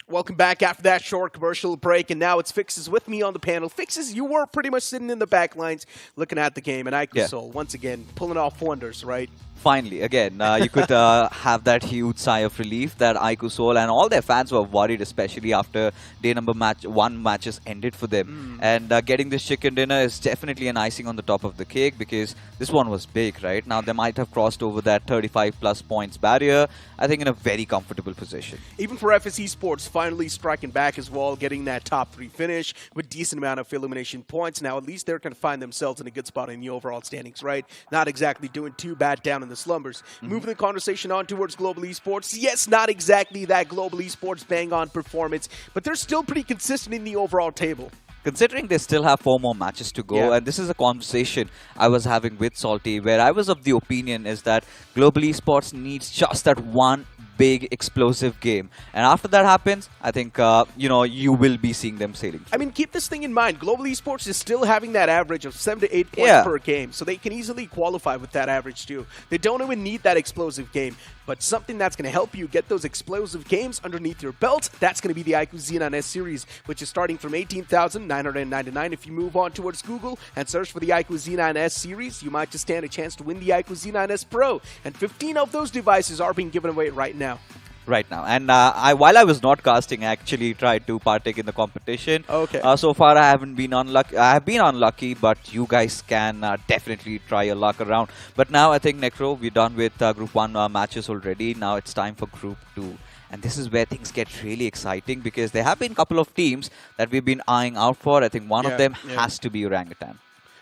Welcome back after that short commercial break, and now it's Fixes with me on the panel. Fixes, you were pretty much sitting in the back lines looking at the game, and iQOO Soul, once again, pulling off wonders, right? Finally, again, you could have that huge sigh of relief that iQOO Soul and all their fans were worried, especially after day number one matches ended for them. And getting this chicken dinner is definitely an icing on the top of the cake, because this one was big, right? Now they might have crossed over that 35 plus points barrier, I think in a very comfortable position. Even for FS Esports, finally striking back as well, getting that top 3 finish with decent amount of elimination points. Now at least they're going to find themselves in a good spot in the overall standings, right? Not exactly doing too bad down in the slumbers. Moving the conversation on towards Global Esports. Yes, not exactly that Global Esports bang-on performance, but they're still pretty consistent in the overall table. Considering they still have 4 more matches to go, and this is a conversation I was having with Salty, where I was of the opinion is that Global Esports needs just that one big explosive game, and after that happens, I think you will be seeing them sailing. I mean, keep this thing in mind. Global Esports is still having that average of 7 to 8 points per game, so they can easily qualify with that average too. They don't even need that explosive game, but something that's going to help you get those explosive games underneath your belt, that's going to be the iQOO Z9S series, which is starting from 18,999. If you move on towards Google and search for the iQOO Z9S series, you might just stand a chance to win the iQOO Z9S Pro, and 15 of those devices are being given away right now. And while I was not casting, I actually tried to partake in the competition. So far I haven't been unlucky. I have been unlucky, but you guys can definitely try your luck around. But now I think, Necro, we're done with Group 1 matches already. Now it's time for Group 2. And this is where things get really exciting, because there have been a couple of teams that we've been eyeing out for. I think one of them has to be Orangutan.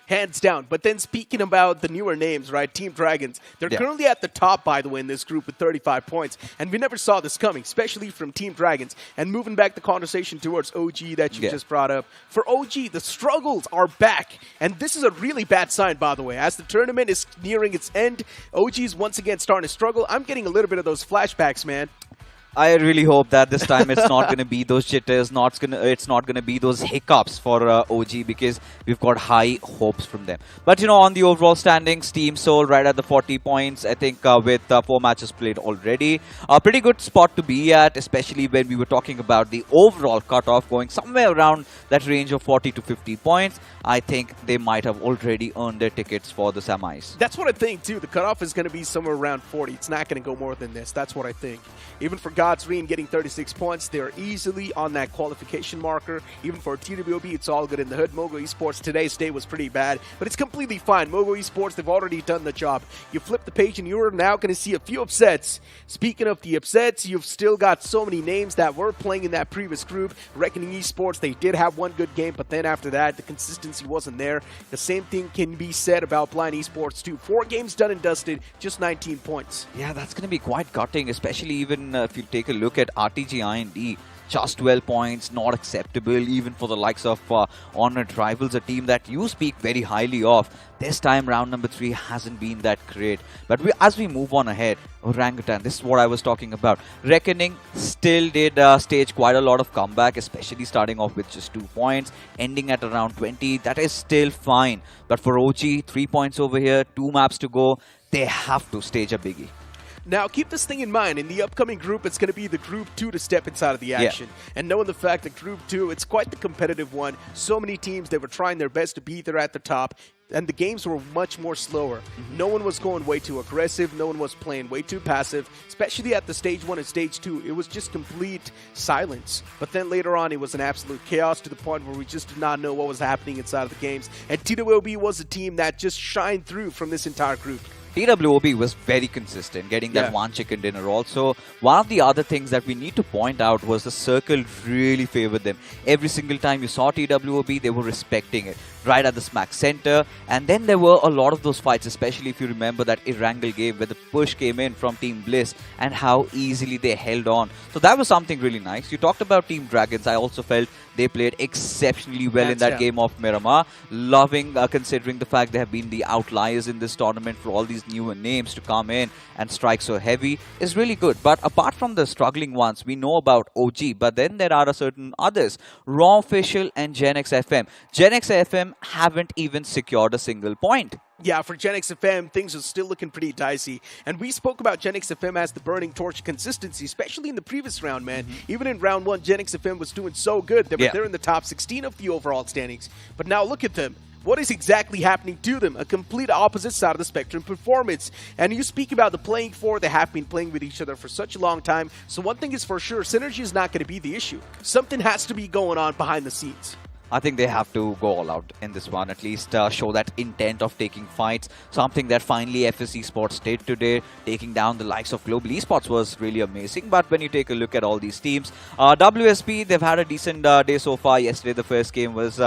Hands down. But then speaking about the newer names, right, Team Dragons, they're currently at the top, by the way, in this group with 35 points. And we never saw this coming, especially from Team Dragons. And moving back the conversation towards OG that you just brought up. For OG, the struggles are back. And this is a really bad sign, by the way. As the tournament is nearing its end, OG is once again starting to struggle. I'm getting a little bit of those flashbacks, man. I really hope that this time it's not going to be those jitters, it's not going to be those hiccups for OG, because we've got high hopes from them. But, on the overall standings, Team Soul right at the 40 points, I think with 4 matches played already. A pretty good spot to be at, especially when we were talking about the overall cutoff going somewhere around that range of 40 to 50 points. I think they might have already earned their tickets for the semis. That's what I think, too. The cutoff is going to be somewhere around 40. It's not going to go more than this. That's what I think. Even for Godsreen getting 36 points. They're easily on that qualification marker. Even for TWOB, it's all good in the hood. MOGO Esports, today's day was pretty bad, but it's completely fine. MOGO Esports, they've already done the job. You flip the page and you're now going to see a few upsets. Speaking of the upsets, you've still got so many names that were playing in that previous group. Reckoning Esports, they did have one good game, but then after that, the consistency wasn't there. The same thing can be said about Blind Esports too. 4 games done and dusted, just 19 points. Yeah, that's going to be quite gutting, especially even if you take a look at RTGxIND. Just 12 points, not acceptable even for the likes of Honored Rivals, a team that you speak very highly of. This time, round number 3 hasn't been that great. But as we move on ahead, Orangutan, this is what I was talking about. Reckoning still did stage quite a lot of comeback, especially starting off with just 2 points, ending at around 20. That is still fine. But for OG, 3 points over here, 2 maps to go. They have to stage a biggie. Now, keep this thing in mind. In the upcoming group, it's going to be the Group 2 to step inside of the action. Yeah. And knowing the fact that Group 2, it's quite the competitive one. So many teams, they were trying their best to be there at the top. And the games were much more slower. No one was going way too aggressive. No one was playing way too passive. Especially at the Stage 1 and Stage 2, it was just complete silence. But then later on, it was an absolute chaos to the point where we just did not know what was happening inside of the games. And TWOB was a team that just shined through from this entire group. TWOB was very consistent, getting that one chicken dinner also. One of the other things that we need to point out was the circle really favored them. Every single time you saw TWOB, they were respecting it. Right at the smack center. And then there were a lot of those fights, especially if you remember that Erangel game where the push came in from Team Bliss and how easily they held on. So that was something really nice. You talked about Team Dragons. I also felt they played exceptionally well in that game of Miramar. Loving considering the fact they have been the outliers in this tournament for all these newer names to come in and strike so heavy is really good. But apart from the struggling ones, we know about OG, but then there are certain others. Raw Official and GENxFM. GENxFM haven't even secured a single point. Yeah, for GENxFM, things are still looking pretty dicey. And we spoke about GENxFM as the burning torch consistency, especially in the previous round, man. Even in round 1, GENxFM was doing so good. They were there in the top 16 of the overall standings. But now look at them. What is exactly happening to them? A complete opposite side of the spectrum performance. And you speak about the playing 4, they have been playing with each other for such a long time. So one thing is for sure, synergy is not going to be the issue. Something has to be going on behind the scenes. I think they have to go all out in this one, at least show that intent of taking fights. Something that finally FS Esports did today, taking down the likes of Global Esports was really amazing. But when you take a look at all these teams, WSP, they've had a decent day so far. Yesterday, the first game was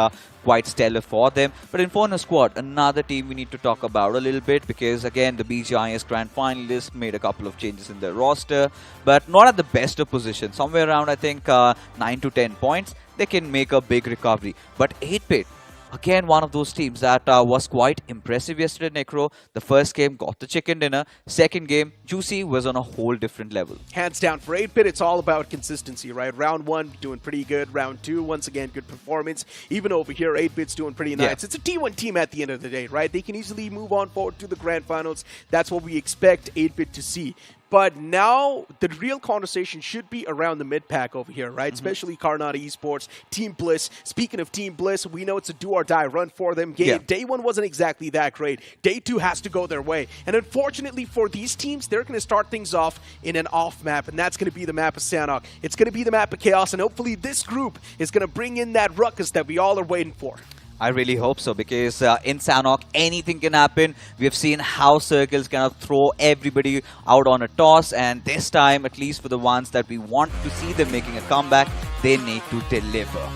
quite stellar for them. But Inferno Squad, another team we need to talk about a little bit because, again, the BGIS Grand Finalists made a couple of changes in their roster, but not at the best of position. Somewhere around, I think, 9 to 10 points. They can make a big recovery. But 8-Bit, again, one of those teams that was quite impressive yesterday, Necro. The first game got the chicken dinner. Second game, Juicy was on a whole different level. Hands down, for 8-Bit, it's all about consistency, right? Round 1, doing pretty good. Round 2, once again, good performance. Even over here, 8-Bit's doing pretty nice. Yeah. It's a T1 team at the end of the day, right? They can easily move on forward to the Grand Finals. That's what we expect 8-Bit to see. But now the real conversation should be around the mid-pack over here, right? Especially CARNIVAL Esports, Team Bliss. Speaking of Team Bliss, we know it's a do-or-die run for them. Day 1 wasn't exactly that great. Day 2 has to go their way. And unfortunately for these teams, they're going to start things off in an off map, and that's going to be the map of Sanhok. It's going to be the map of Chaos, and hopefully this group is going to bring in that ruckus that we all are waiting for. I really hope so because in Sanhok, anything can happen. We have seen how Circles kind of throw everybody out on a toss, and this time, at least for the ones that we want to see them making a comeback, they need to deliver.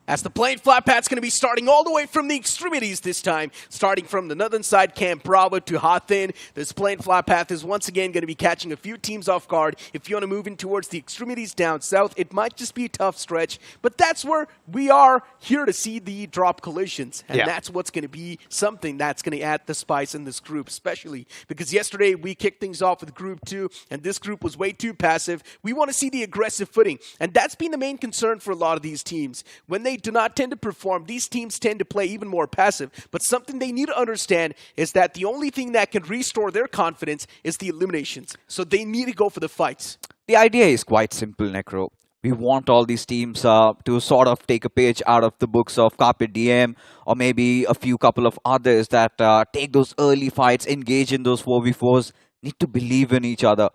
As the plane flat pat's going to be starting all the way from the extremities this time, starting from the northern side, Camp Bravo to Hathin. This plane flat path is once again going to be catching a few teams off guard. If you want to move in towards the extremities down south, it might just be a tough stretch, but that's where we are here to see the drop collisions. And that's what's going to be something that's going to add the spice in this group, especially because yesterday we kicked things off with Group 2, and this group was way too passive. We want to see the aggressive footing, and that's been the main concern for a lot of these teams. When they do not tend to perform, these teams tend to play even more passive. But something they need to understand is that the only thing that can restore their confidence is the eliminations. So they need to go for the fights. The idea is quite simple, Necro. We want all these teams to sort of take a page out of the books of Carpediem or maybe a couple of others that take those early fights, engage in those 4v4s. need to believe in each other.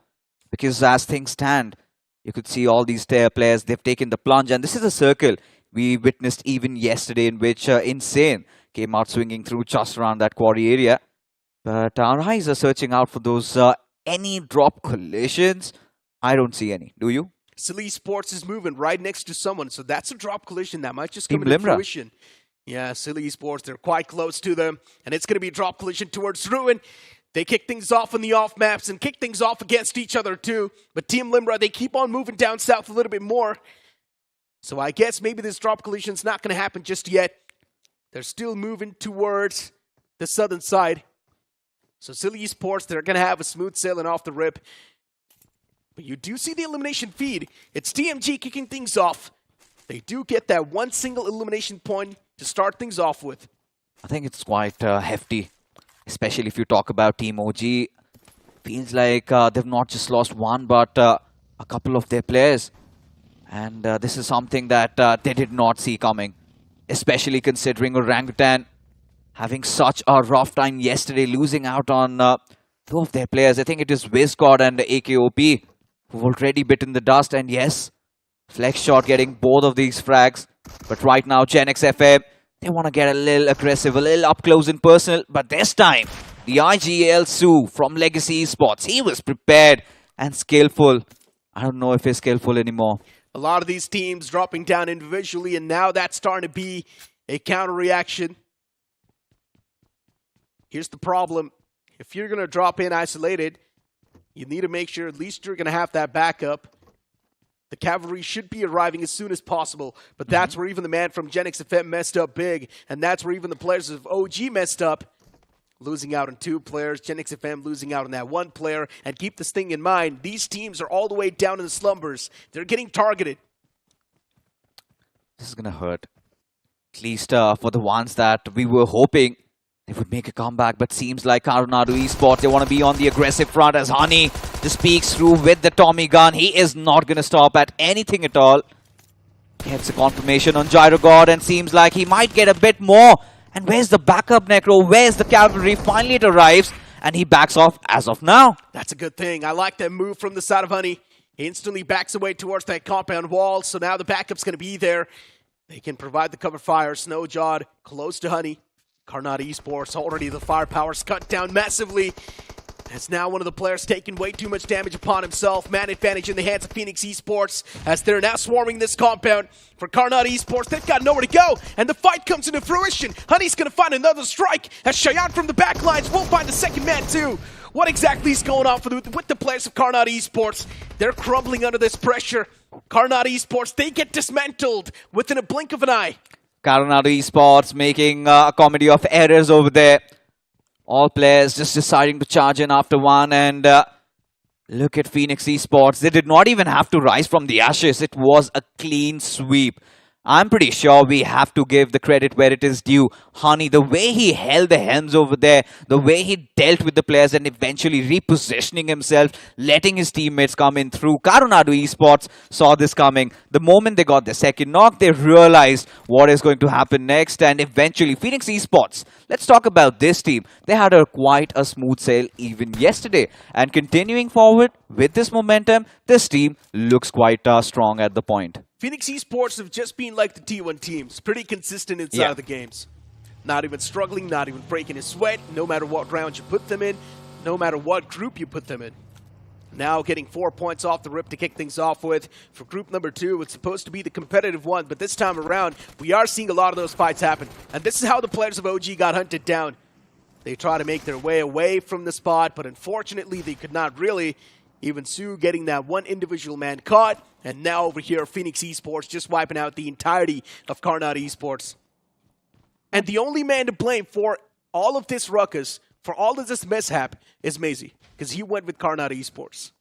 Because as things stand, you could see all these players, they've taken the plunge. And this is a circle we witnessed even yesterday in which Insane came out swinging through just around that quarry area. But our eyes are searching out for those any drop collisions. I don't see any. Do you? Silly Sports is moving right next to someone, so that's a drop collision that might just come Team into Limra. fruition. Yeah, Silly Sports, they're quite close to them, and it's going to be a drop collision towards Ruin. They kick things off on the off maps and kick things off against each other too. But Team Limra, they keep on moving down south a little bit more. So I guess maybe this drop collision's not going to happen just yet. They're still moving towards the southern side. So Silly Sports, they're going to have a smooth sailing off the rip. But you do see the elimination feed. It's TMG kicking things off. They do get that one single elimination point to start things off with. I think it's quite hefty, especially if you talk about Team OG. Feels like they've not just lost one, but a couple of their players. And this is something that they did not see coming, especially considering Orangutan having such a rough time yesterday, losing out on two of their players. I think it is WindGod and iQOO who've already bitten the dust. And yes, Flex Shot getting both of these frags. But right now, GENxFM, they want to get a little aggressive, a little up close and personal. But this time, the IGL Sue from Legacy Esports, he was prepared and skillful. I don't know if he's skillful anymore. A lot of these teams dropping down individually, and now that's starting to be a counter reaction. Here's the problem. If you're going to drop in isolated, you need to make sure at least you're going to have that backup. The cavalry should be arriving as soon as possible, but that's where even the man from GENxFM messed up big, and that's where even the players of OG messed up. Losing out on two players, GENxFM losing out on that one player, and keep this thing in mind, these teams are all the way down in the slumbers. They're getting targeted. This is going to hurt. At least for the ones that we were hoping they would make a comeback, but seems like KARUNADU Esports, they want to be on the aggressive front as Honey just peeks through with the Tommy gun. He is not going to stop at anything at all. Gets a confirmation on GYROGOD and seems like he might get a bit more. And where's the backup, Necro? Where's the cavalry? Finally it arrives and he backs off as of now. That's a good thing. I like that move from the side of Honey. He instantly backs away towards that compound wall, so now the backup's going to be there. They can provide the cover fire. Snowjawed close to Honey. KARUNADU Esports, already the firepower's cut down massively. As now one of the players taking way too much damage upon himself. Man advantage in the hands of Phoenix Esports as they're now swarming this compound. For KARUNADU Esports, they've got nowhere to go, and the fight comes into fruition. Honey's going to find another strike as Cheyenne from the backlines will find the second man too. What exactly is going on with the players of KARUNADU Esports? They're crumbling under this pressure. KARUNADU Esports, they get dismantled within a blink of an eye. KARUNADU Esports making a comedy of errors over there. All players just deciding to charge in after one, and look at Phoenix Esports. They did not even have to rise from the ashes. It was a clean sweep. I'm pretty sure we have to give the credit where it is due. Honey, the way he held the helms over there, the way he dealt with the players and eventually repositioning himself, letting his teammates come in through. KARUNADU Esports saw this coming. The moment they got the second knock, they realized what is going to happen next, and eventually Phoenix Esports. Let's talk about this team. They had quite a smooth sail even yesterday, and continuing forward with this momentum, this team looks quite strong at the point. Phoenix Esports have just been like the T1 teams, pretty consistent inside of the games. Not even struggling, not even breaking a sweat, no matter what round you put them in, no matter what group you put them in. Now getting 4 points off the rip to kick things off with. For group number 2, it's supposed to be the competitive one, but this time around, we are seeing a lot of those fights happen. And this is how the players of OG got hunted down. They try to make their way away from the spot, but unfortunately they could not really. Even Sue getting that one individual man caught. And now over here, Phoenix Esports just wiping out the entirety of KARUNADU Esports. And the only man to blame for all of this ruckus, for all of this mishap, is Maisie. Because he went with KARUNADU Esports.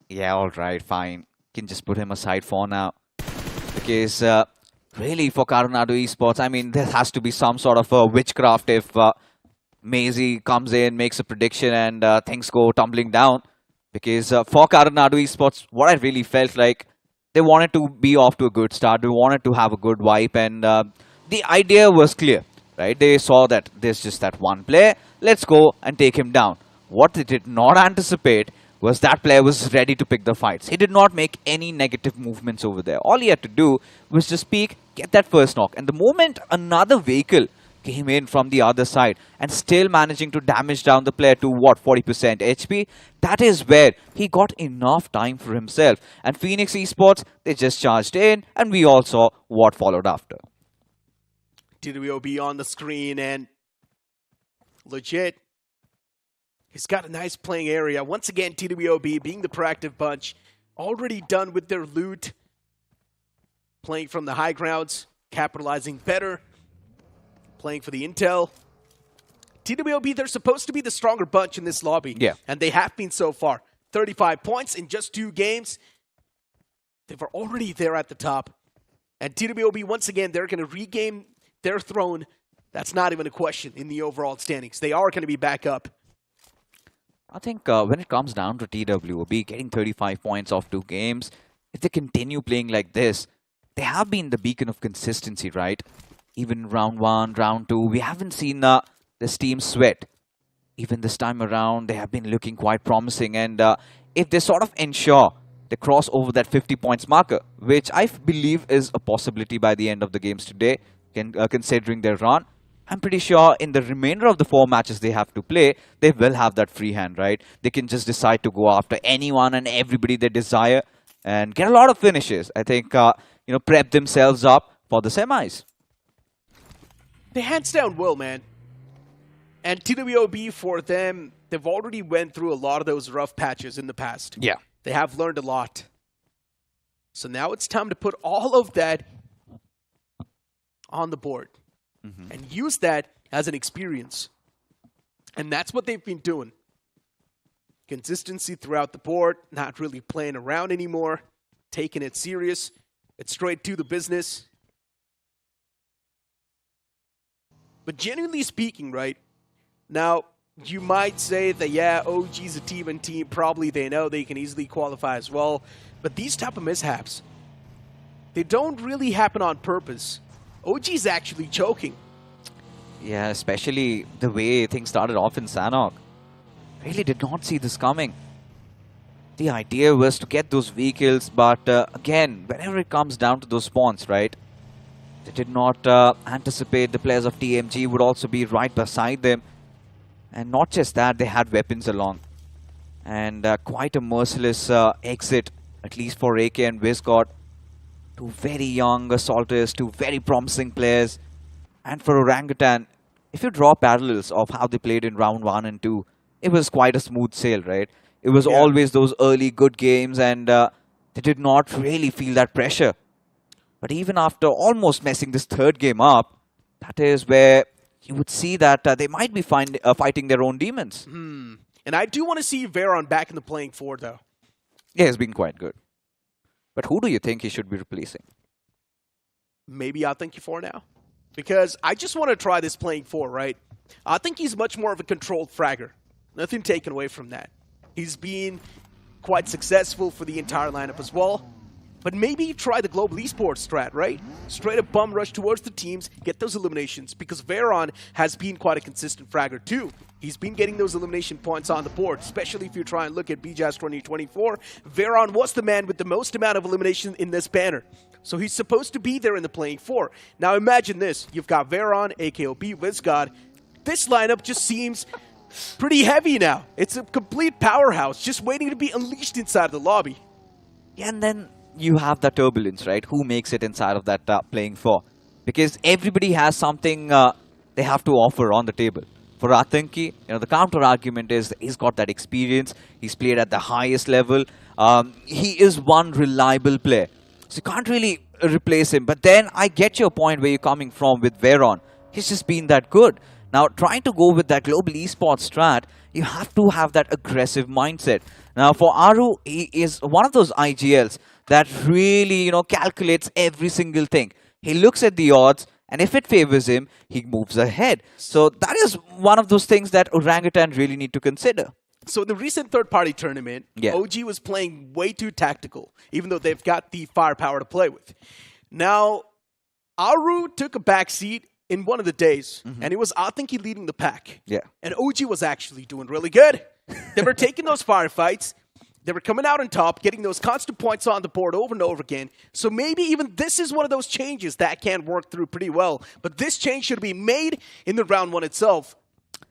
Yeah, alright, fine. Can just put him aside for now. Because really for KARUNADU Esports, I mean, there has to be some sort of witchcraft if Maisie comes in, makes a prediction and things go tumbling down. Because for KARUNADU Esports, what I really felt like, they wanted to be off to a good start. They wanted to have a good wipe. And the idea was clear, right? They saw that there's just that one player. Let's go and take him down. what they did not anticipate was that player was ready to pick the fights. He did not make any negative movements over there. All he had to do was just peek, get that first knock. And the moment another vehicle came in from the other side and still managing to damage down the player to what, 40% HP, that is where he got enough time for himself. And Phoenix Esports, they just charged in, and we all saw what followed after. TWOB on the screen, and legit, he's got a nice playing area. Once again, TWOB being the proactive bunch, already done with their loot, playing from the high grounds, capitalizing better, playing for the intel. TWOB, they're supposed to be the stronger bunch in this lobby. Yeah. And they have been so far. 35 points in just 2 games. They were already there at the top. And TWOB, once again, they're going to regain their throne. That's not even a question in the overall standings. They are going to be back up. I think when it comes down to TWOB getting 35 points off 2 games, if they continue playing like this, they have been the beacon of consistency, right? Even round 1, round 2, we haven't seen this team sweat. Even this time around, they have been looking quite promising. And if they sort of ensure they cross over that 50 points marker, which I believe is a possibility by the end of the games today, considering their run, I'm pretty sure in the remainder of the 4 matches they have to play, they will have that free hand, right? They can just decide to go after anyone and everybody they desire and get a lot of finishes. I think, prep themselves up for the semis. They hands down will, man. And TWOB, for them, they've already went through a lot of those rough patches in the past. Yeah. They have learned a lot. So now it's time to put all of that on the board and use that as an experience. And that's what they've been doing. Consistency throughout the board, not really playing around anymore, taking it serious. It's straight to the business. But genuinely speaking, right, now you might say that, yeah, OG's a team and team, probably they know they can easily qualify as well. But these type of mishaps, they don't really happen on purpose. OG's actually choking. Yeah, especially the way things started off in Sanhok. Really did not see this coming. The idea was to get those vehicles, but again, whenever it comes down to those spawns, right, they did not anticipate the players of TMG would also be right beside them. And not just that, they had weapons along. And quite a merciless exit, at least for AK and WindGod. 2 very young assaulters, 2 very promising players. And for Orangutan, if you draw parallels of how they played in round 1 and 2, it was quite a smooth sail, right? It was always those early good games, and they did not really feel that pressure. But even after almost messing this 3rd game up, that is where you would see that they might be fighting their own demons. And I do want to see Veron back in the playing 4, though. Yeah, he's been quite good. But who do you think he should be replacing? Maybe I'll think you 4 now. Because I just want to try this playing 4, right? I think he's much more of a controlled fragger. Nothing taken away from that. He's been quite successful for the entire lineup as well. But maybe try the global esports strat, right? Straight up bum rush towards the teams, get those eliminations, because Veron has been quite a consistent fragger too. He's been getting those elimination points on the board, especially if you try and look at BJAS 2024. Veron was the man with the most amount of elimination in this banner. So he's supposed to be there in the playing 4. Now imagine this. You've got Veron, AKOB, WindGod. This lineup just seems pretty heavy now. It's a complete powerhouse, just waiting to be unleashed inside the lobby. Yeah, and then you have the turbulence, right? Who makes it inside of that playing 4? Because everybody has something they have to offer on the table. For Atanki, the counter argument is he's got that experience. He's played at the highest level. He is one reliable player. So you can't really replace him. But then I get your point where you're coming from with Veron. He's just been that good. Now, trying to go with that global esports strat, you have to have that aggressive mindset. Now, for Aru, he is one of those IGLs that really, calculates every single thing. He looks at the odds, and if it favors him, he moves ahead. So that is one of those things that Orangutan really need to consider. So in the recent third-party tournament, OG was playing way too tactical, even though they've got the firepower to play with. Now, Aru took a backseat in one of the days, and it was Atanki leading the pack. Yeah. And OG was actually doing really good. They were taking those firefights. They were coming out on top, getting those constant points on the board over and over again. So maybe even this is one of those changes that can work through pretty well. But this change should be made in the round one itself.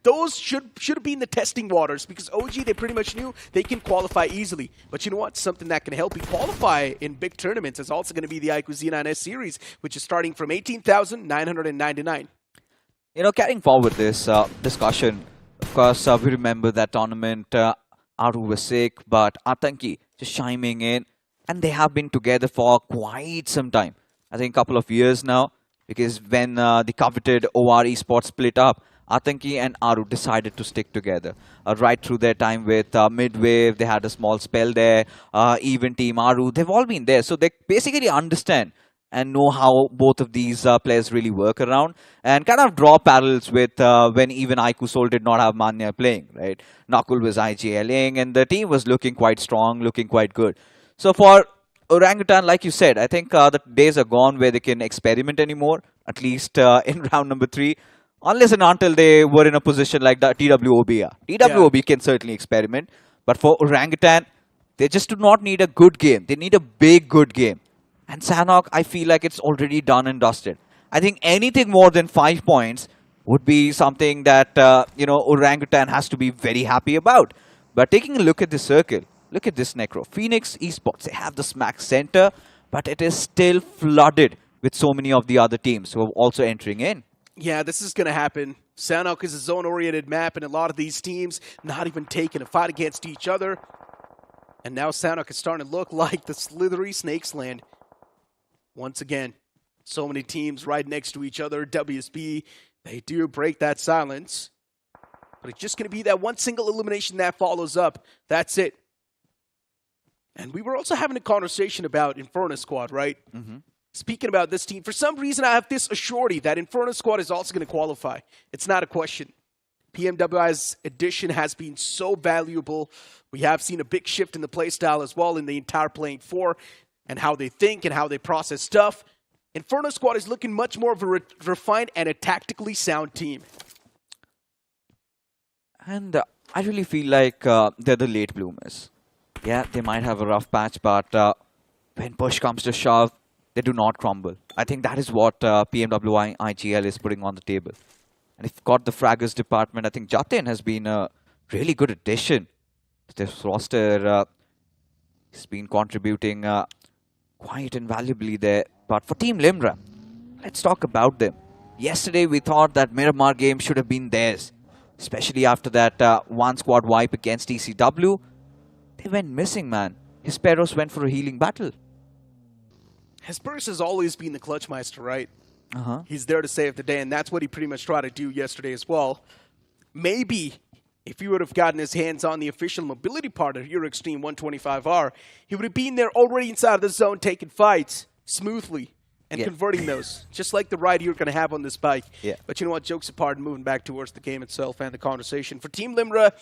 Those should have been the testing waters, because OG, they pretty much knew they can qualify easily. But you know what? Something that can help you qualify in big tournaments is also going to be the iQOO Z9S series, which is starting from 18,999. You know, carrying forward this discussion, of course, we remember that tournament. Aru was sick, but Atanki just chiming in, and they have been together for quite some time. I think a couple of years now, because when the coveted OR Esports split up, Atanki and Aru decided to stick together. Right through their time with Midwave, they had a small spell there. Even Team Aru, they've all been there. So they basically understand and know how both of these players really work around, and kind of draw parallels with when even iQOO Soul did not have Manya playing, right? Nakul was IGLing, and the team was looking quite strong, looking quite good. So for Orangutan, like you said, I think the days are gone where they can experiment anymore, at least in round number 3. Unless and until they were in a position like the TWOB. TWOB can certainly experiment. But for Orangutan, they just do not need a good game. They need a big, good game. And Sanhok, I feel like it's already done and dusted. I think anything more than 5 points would be something that, Orangutan has to be very happy about. But taking a look at the circle, look at this Necro. Phoenix Esports, they have the smack center, but it is still flooded with so many of the other teams who are also entering in. Yeah, this is going to happen. Sanhok is a zone-oriented map, and a lot of these teams not even taking a fight against each other. And now Sanhok is starting to look like the slithery Snakes land. Once again, so many teams right next to each other. WSB, they do break that silence. But it's just going to be that one single elimination that follows up. That's it. And we were also having a conversation about Inferno Squad, right? Mm-hmm. Speaking about this team, for some reason I have this assurity that Inferno Squad is also going to qualify. It's not a question. PMWI's addition has been so valuable. We have seen a big shift in the playstyle as well in the entire playing 4 and how they think and how they process stuff. Inferno Squad is looking much more of a refined and a tactically sound team. And I really feel like they're the late bloomers. Yeah, they might have a rough patch, but when push comes to shove, they do not crumble. I think that is what PMWI IGL is putting on the table. And if you've got the Fraggers department, I think Jatin has been a really good addition to this roster. He's been contributing quite invaluably there. But for Team Limra, let's talk about them. Yesterday, we thought that Miramar game should have been theirs, especially after that one squad wipe against TCW. They went missing, man. Hesperos went for a healing battle. Hesperos has always been the Clutchmeister, right? Uh-huh. He's there to save the day, and that's what he pretty much tried to do yesterday as well. Maybe if he would have gotten his hands on the official mobility part of Euro Xtreme 125R, he would have been there already inside of the zone taking fights smoothly and converting those, just like the ride you're going to have on this bike. Yeah. But you know what? Jokes apart, moving back towards the game itself and the conversation. For Team Limra,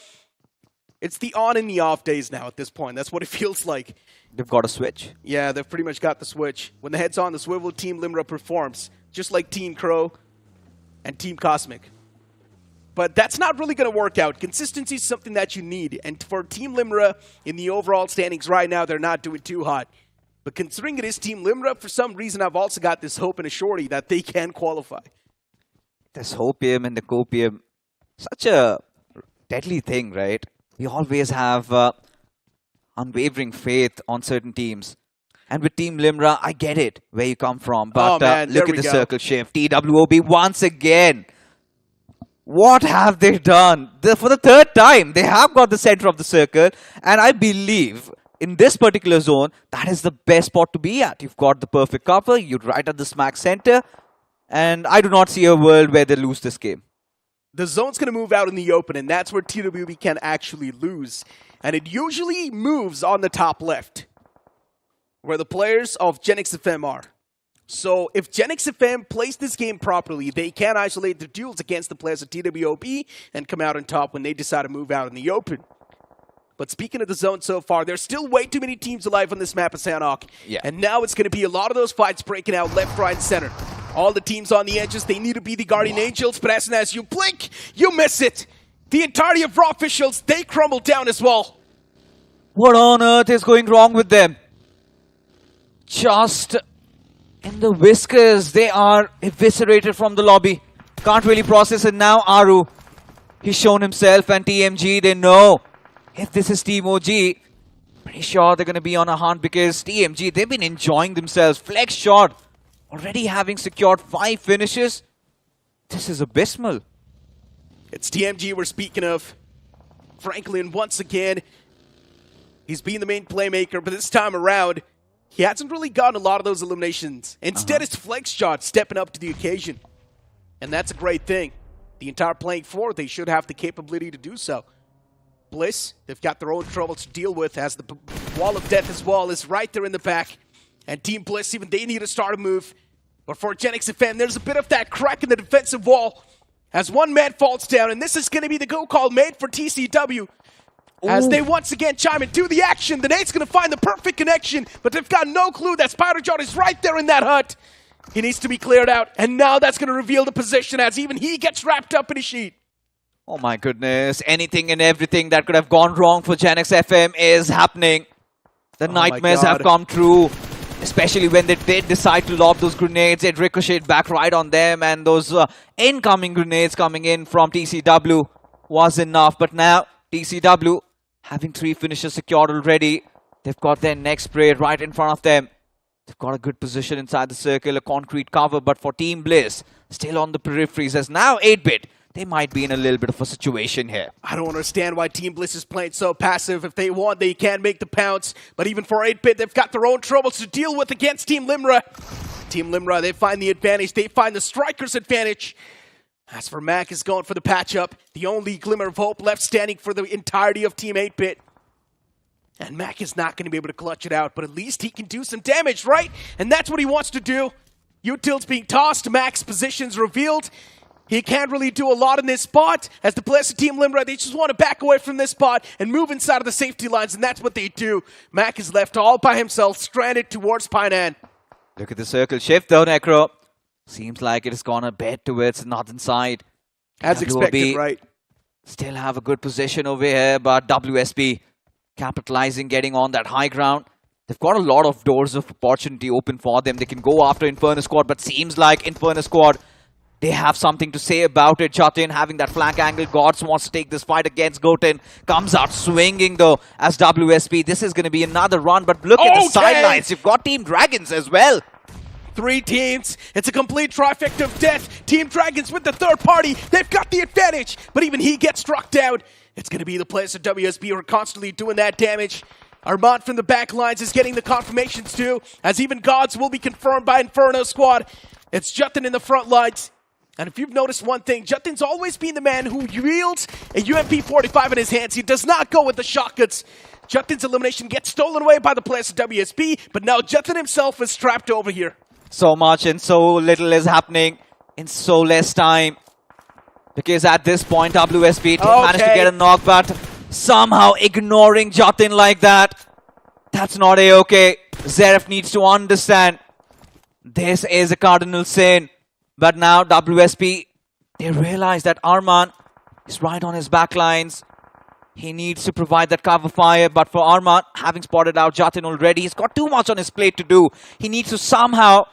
it's the on and the off days now at this point. That's what it feels like. They've got a switch. Yeah, they've pretty much got the switch. When the head's on the swivel, Team Limra performs, just like Team Crore and Team Cosmic. But that's not really going to work out. Consistency is something that you need. And for Team Limra, in the overall standings right now, they're not doing too hot. But considering it is Team Limra, for some reason, I've also got this hope and a surety that they can qualify. This hopium and the copium, such a deadly thing, right? We always have unwavering faith on certain teams. And with Team Limra, I get it, where you come from. But look at the circle shift. TWOB once again. What have they done? For the third time, they have got the center of the circle. And I believe in this particular zone, that is the best spot to be at. You've got the perfect cover. You're right at the smack center. And I do not see a world where they lose this game. The zone's going to move out in the open, and that's where TWB can actually lose. And it usually moves on the top left, where the players of GENxFM are. So if GENxFM plays this game properly, they can isolate their duels against the players of TWOB and come out on top when they decide to move out in the open. But speaking of the zone so far, there's still way too many teams alive on this map of Sanhok. Yeah. And now it's going to be a lot of those fights breaking out left, right, and center. All the teams on the edges, they need to be the Guardian Angels, but as soon as you blink, you miss it. The entirety of Raw officials, they crumbled down as well. What on earth is going wrong with them? Just in the whiskers, they are eviscerated from the lobby. Can't really process it now. Aru, he's shown himself, and TMG, they know if this is Team OG, pretty sure they're going to be on a hunt because TMG, they've been enjoying themselves. Flex shot, already having secured 5 finishes. This is abysmal. It's TMG we're speaking of. Franklin, once again, he's been the main playmaker, but this time around, he hasn't really gotten a lot of those eliminations. Instead, it's Flex Shot stepping up to the occasion. And that's a great thing. The entire playing floor, they should have the capability to do so. Bliss, they've got their own trouble to deal with as the wall of death as well is right there in the back. And Team Bliss, even they need to start a move. But for GENxFM, there's a bit of that crack in the defensive wall as one man falls down. And this is going to be the go call made for TCW. As they once again chime into the action, the nade's going to find the perfect connection, but they've got no clue that Spider-John is right there in that hut. He needs to be cleared out, and now that's going to reveal the position as even he gets wrapped up in a sheet. Oh my goodness, anything and everything that could have gone wrong for GENxFM is happening. The nightmares have come true, especially when they did decide to lob those grenades. It ricocheted back right on them, and those incoming grenades coming in from TCW was enough. But now, TCW having 3 finishes secured already. They've got their next spray right in front of them. They've got a good position inside the circle, a concrete cover. But for Team Bliss, still on the peripheries, as now 8-bit, they might be in a little bit of a situation here. I don't understand why Team Bliss is playing so passive. If they want, they can make the pounce. But even for 8-bit, they've got their own troubles to deal with against Team Limra. Team Limra, they find the advantage. They find the striker's advantage. As for Mac, is going for the patch-up. The only glimmer of hope left standing for the entirety of Team 8-bit. And Mac is not going to be able to clutch it out, but at least he can do some damage, right? And that's what he wants to do. Util's being tossed. Mac's position's revealed. He can't really do a lot in this spot. As the players of Team Limra, they just want to back away from this spot and move inside of the safety lines, and that's what they do. Mac is left all by himself, stranded towards Painan. Look at the circle shift though, Necro. Seems like it has gone a bit towards the northern side. As expected, right? Still have a good position over here, but WSB capitalizing, getting on that high ground. They've got a lot of doors of opportunity open for them. They can go after Inferno Squad, but seems like Inferno Squad, they have something to say about it. Jatin having that flank angle. Gods wants to take this fight against Goten. Comes out swinging though as WSB. This is going to be another run, but look at the sidelines. You've got Team Dragons as well. 3 teams. It's a complete trifecta of death. Team Dragons with the third party. They've got the advantage, but even he gets struck down. It's going to be the players of WSB who are constantly doing that damage. Armand from the back lines is getting the confirmations too, as even Gods will be confirmed by Inferno Squad. It's Jatin in the front lines. And if you've noticed one thing, Jatin's always been the man who wields a UMP-45 in his hands. He does not go with the shotguns. Jatin's elimination gets stolen away by the players of WSB, but now Jatin himself is trapped over here. So much and so little is happening in so less time. Because at this point, WSB managed to get a knock, but somehow ignoring Jatin like that, that's not a-okay. Zeref needs to understand this is a cardinal sin. But now WSB, they realize that Arman is right on his backlines. He needs to provide that cover fire, but for Arman, having spotted out Jatin already, he's got too much on his plate to do. He needs to somehow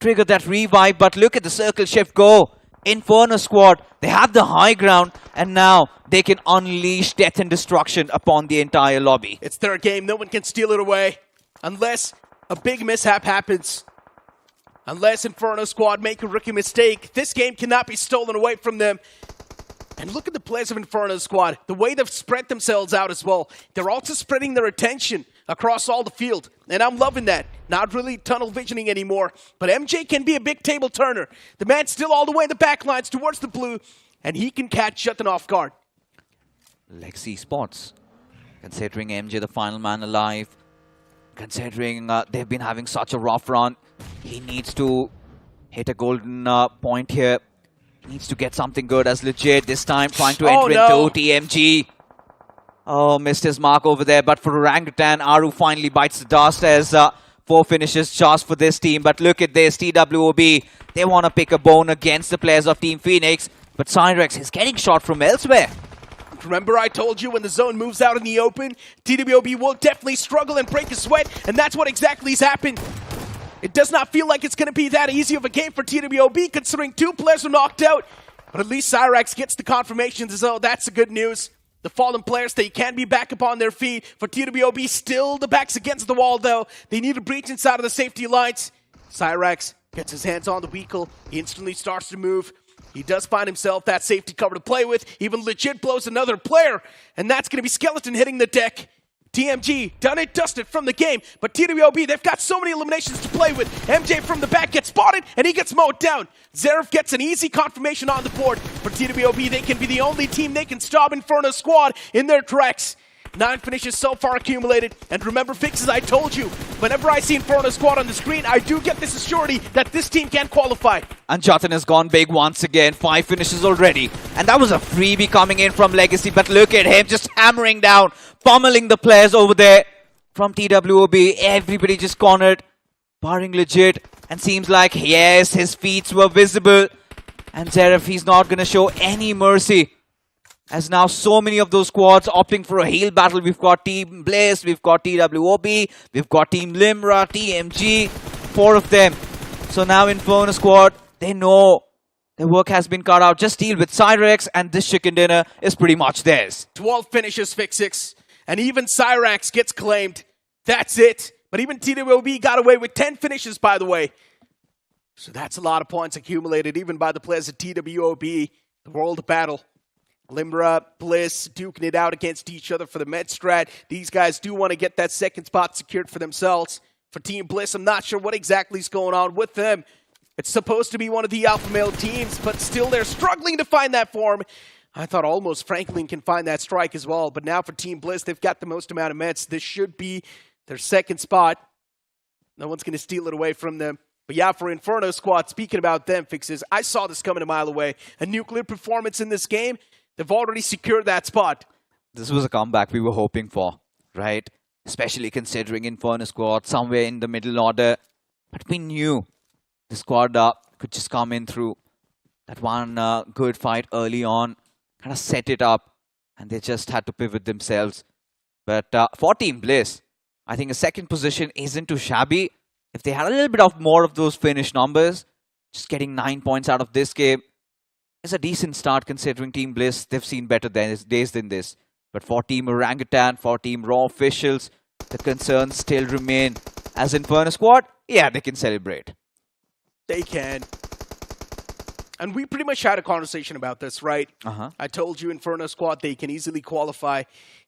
trigger that revive, but look at the circle shift go. Inferno Squad, they have the high ground, and now they can unleash death and destruction upon the entire lobby. It's their game. No one can steal it away unless a big mishap happens. Unless Inferno Squad make a rookie mistake, this game cannot be stolen away from them. And look at the players of Inferno Squad, the way they've spread themselves out as well. They're also spreading their attention across all the field, and I'm loving that. Not really tunnel visioning anymore, but MJ can be a big table turner. The man's still all the way in the back lines towards the blue, and he can catch Jatin off guard. Lexi spots, considering MJ the final man alive, considering they've been having such a rough run, he needs to hit a golden point here. He needs to get something good as legit this time, trying to enter into TMG. Oh, missed his mark over there, but for Orangutan, Aru finally bites the dust as 4 finishes just for this team. But look at this, TWOB, they want to pick a bone against the players of Team Phoenix, but Cyrex is getting shot from elsewhere. Remember I told you when the zone moves out in the open, TWOB will definitely struggle and break a sweat, and that's what exactly has happened. It does not feel like it's going to be that easy of a game for TWOB, considering 2 players were knocked out. But at least Cyrax gets the confirmations, so that's the good news. The fallen players, they can be back up on their feet. For TWOB, still the back's against the wall, though. They need to breach inside of the safety lines. Cyrax gets his hands on the vehicle. He instantly starts to move. He does find himself that safety cover to play with. Even legit blows another player. And that's going to be Skeleton hitting the deck. TMG, done it, dusted from the game. But TWOB, they've got so many eliminations to play with. MJ from the back gets spotted, and he gets mowed down. Zeref gets an easy confirmation on the board. For TWOB, they can be the only team they can stop Inferno squad in their tracks. 9 finishes so far accumulated. And remember, Fixes, I told you, whenever I see Inferno squad on the screen, I do get this assurity that this team can qualify. And Jatan has gone big once again. 5 finishes already. And that was a freebie coming in from Legacy. But look at him just hammering down, pummeling the players over there from TWOB. Everybody just cornered, barring legit. And seems like, yes, his feet were visible. And Zeref, he's not going to show any mercy. As now so many of those squads opting for a heal battle. We've got Team Bliss, we've got TWOB, we've got Team Limra, TMG, 4 of them. So now Inferno squad, they know their work has been cut out. Just deal with Cyrax and this chicken dinner is pretty much theirs. 12 finishes, Fixix, and even Cyrax gets claimed. That's it. But even TWOB got away with 10 finishes, by the way. So that's a lot of points accumulated, even by the players at TWOB. The world battle. Limra, Bliss, duking it out against each other for the med strat. These guys do want to get that second spot secured for themselves. For Team Bliss, I'm not sure what exactly is going on with them. It's supposed to be one of the alpha male teams, but still they're struggling to find that form. I thought almost Franklin can find that strike as well, but now for Team Bliss, they've got the most amount of meds. This should be their second spot. No one's going to steal it away from them. But yeah, for Inferno squad, speaking about them, Fixes, I saw this coming a mile away. A nuclear performance in this game. They've already secured that spot. This was a comeback we were hoping for, right? Especially considering Inferno squad somewhere in the middle order. But we knew the squad could just come in through that one good fight early on. Kind of set it up. And they just had to pivot themselves. But for Team Bliss, I think a second position isn't too shabby. If they had a little bit of more of those finish numbers, just getting 9 points out of this game, it's a decent start considering Team Bliss, they've seen better days than this. But for Team Orangutan, for Team Raw officials, the concerns still remain. As Inferno squad, yeah, they can celebrate. They can. And we pretty much had a conversation about this, right? I told you Inferno squad, they can easily qualify.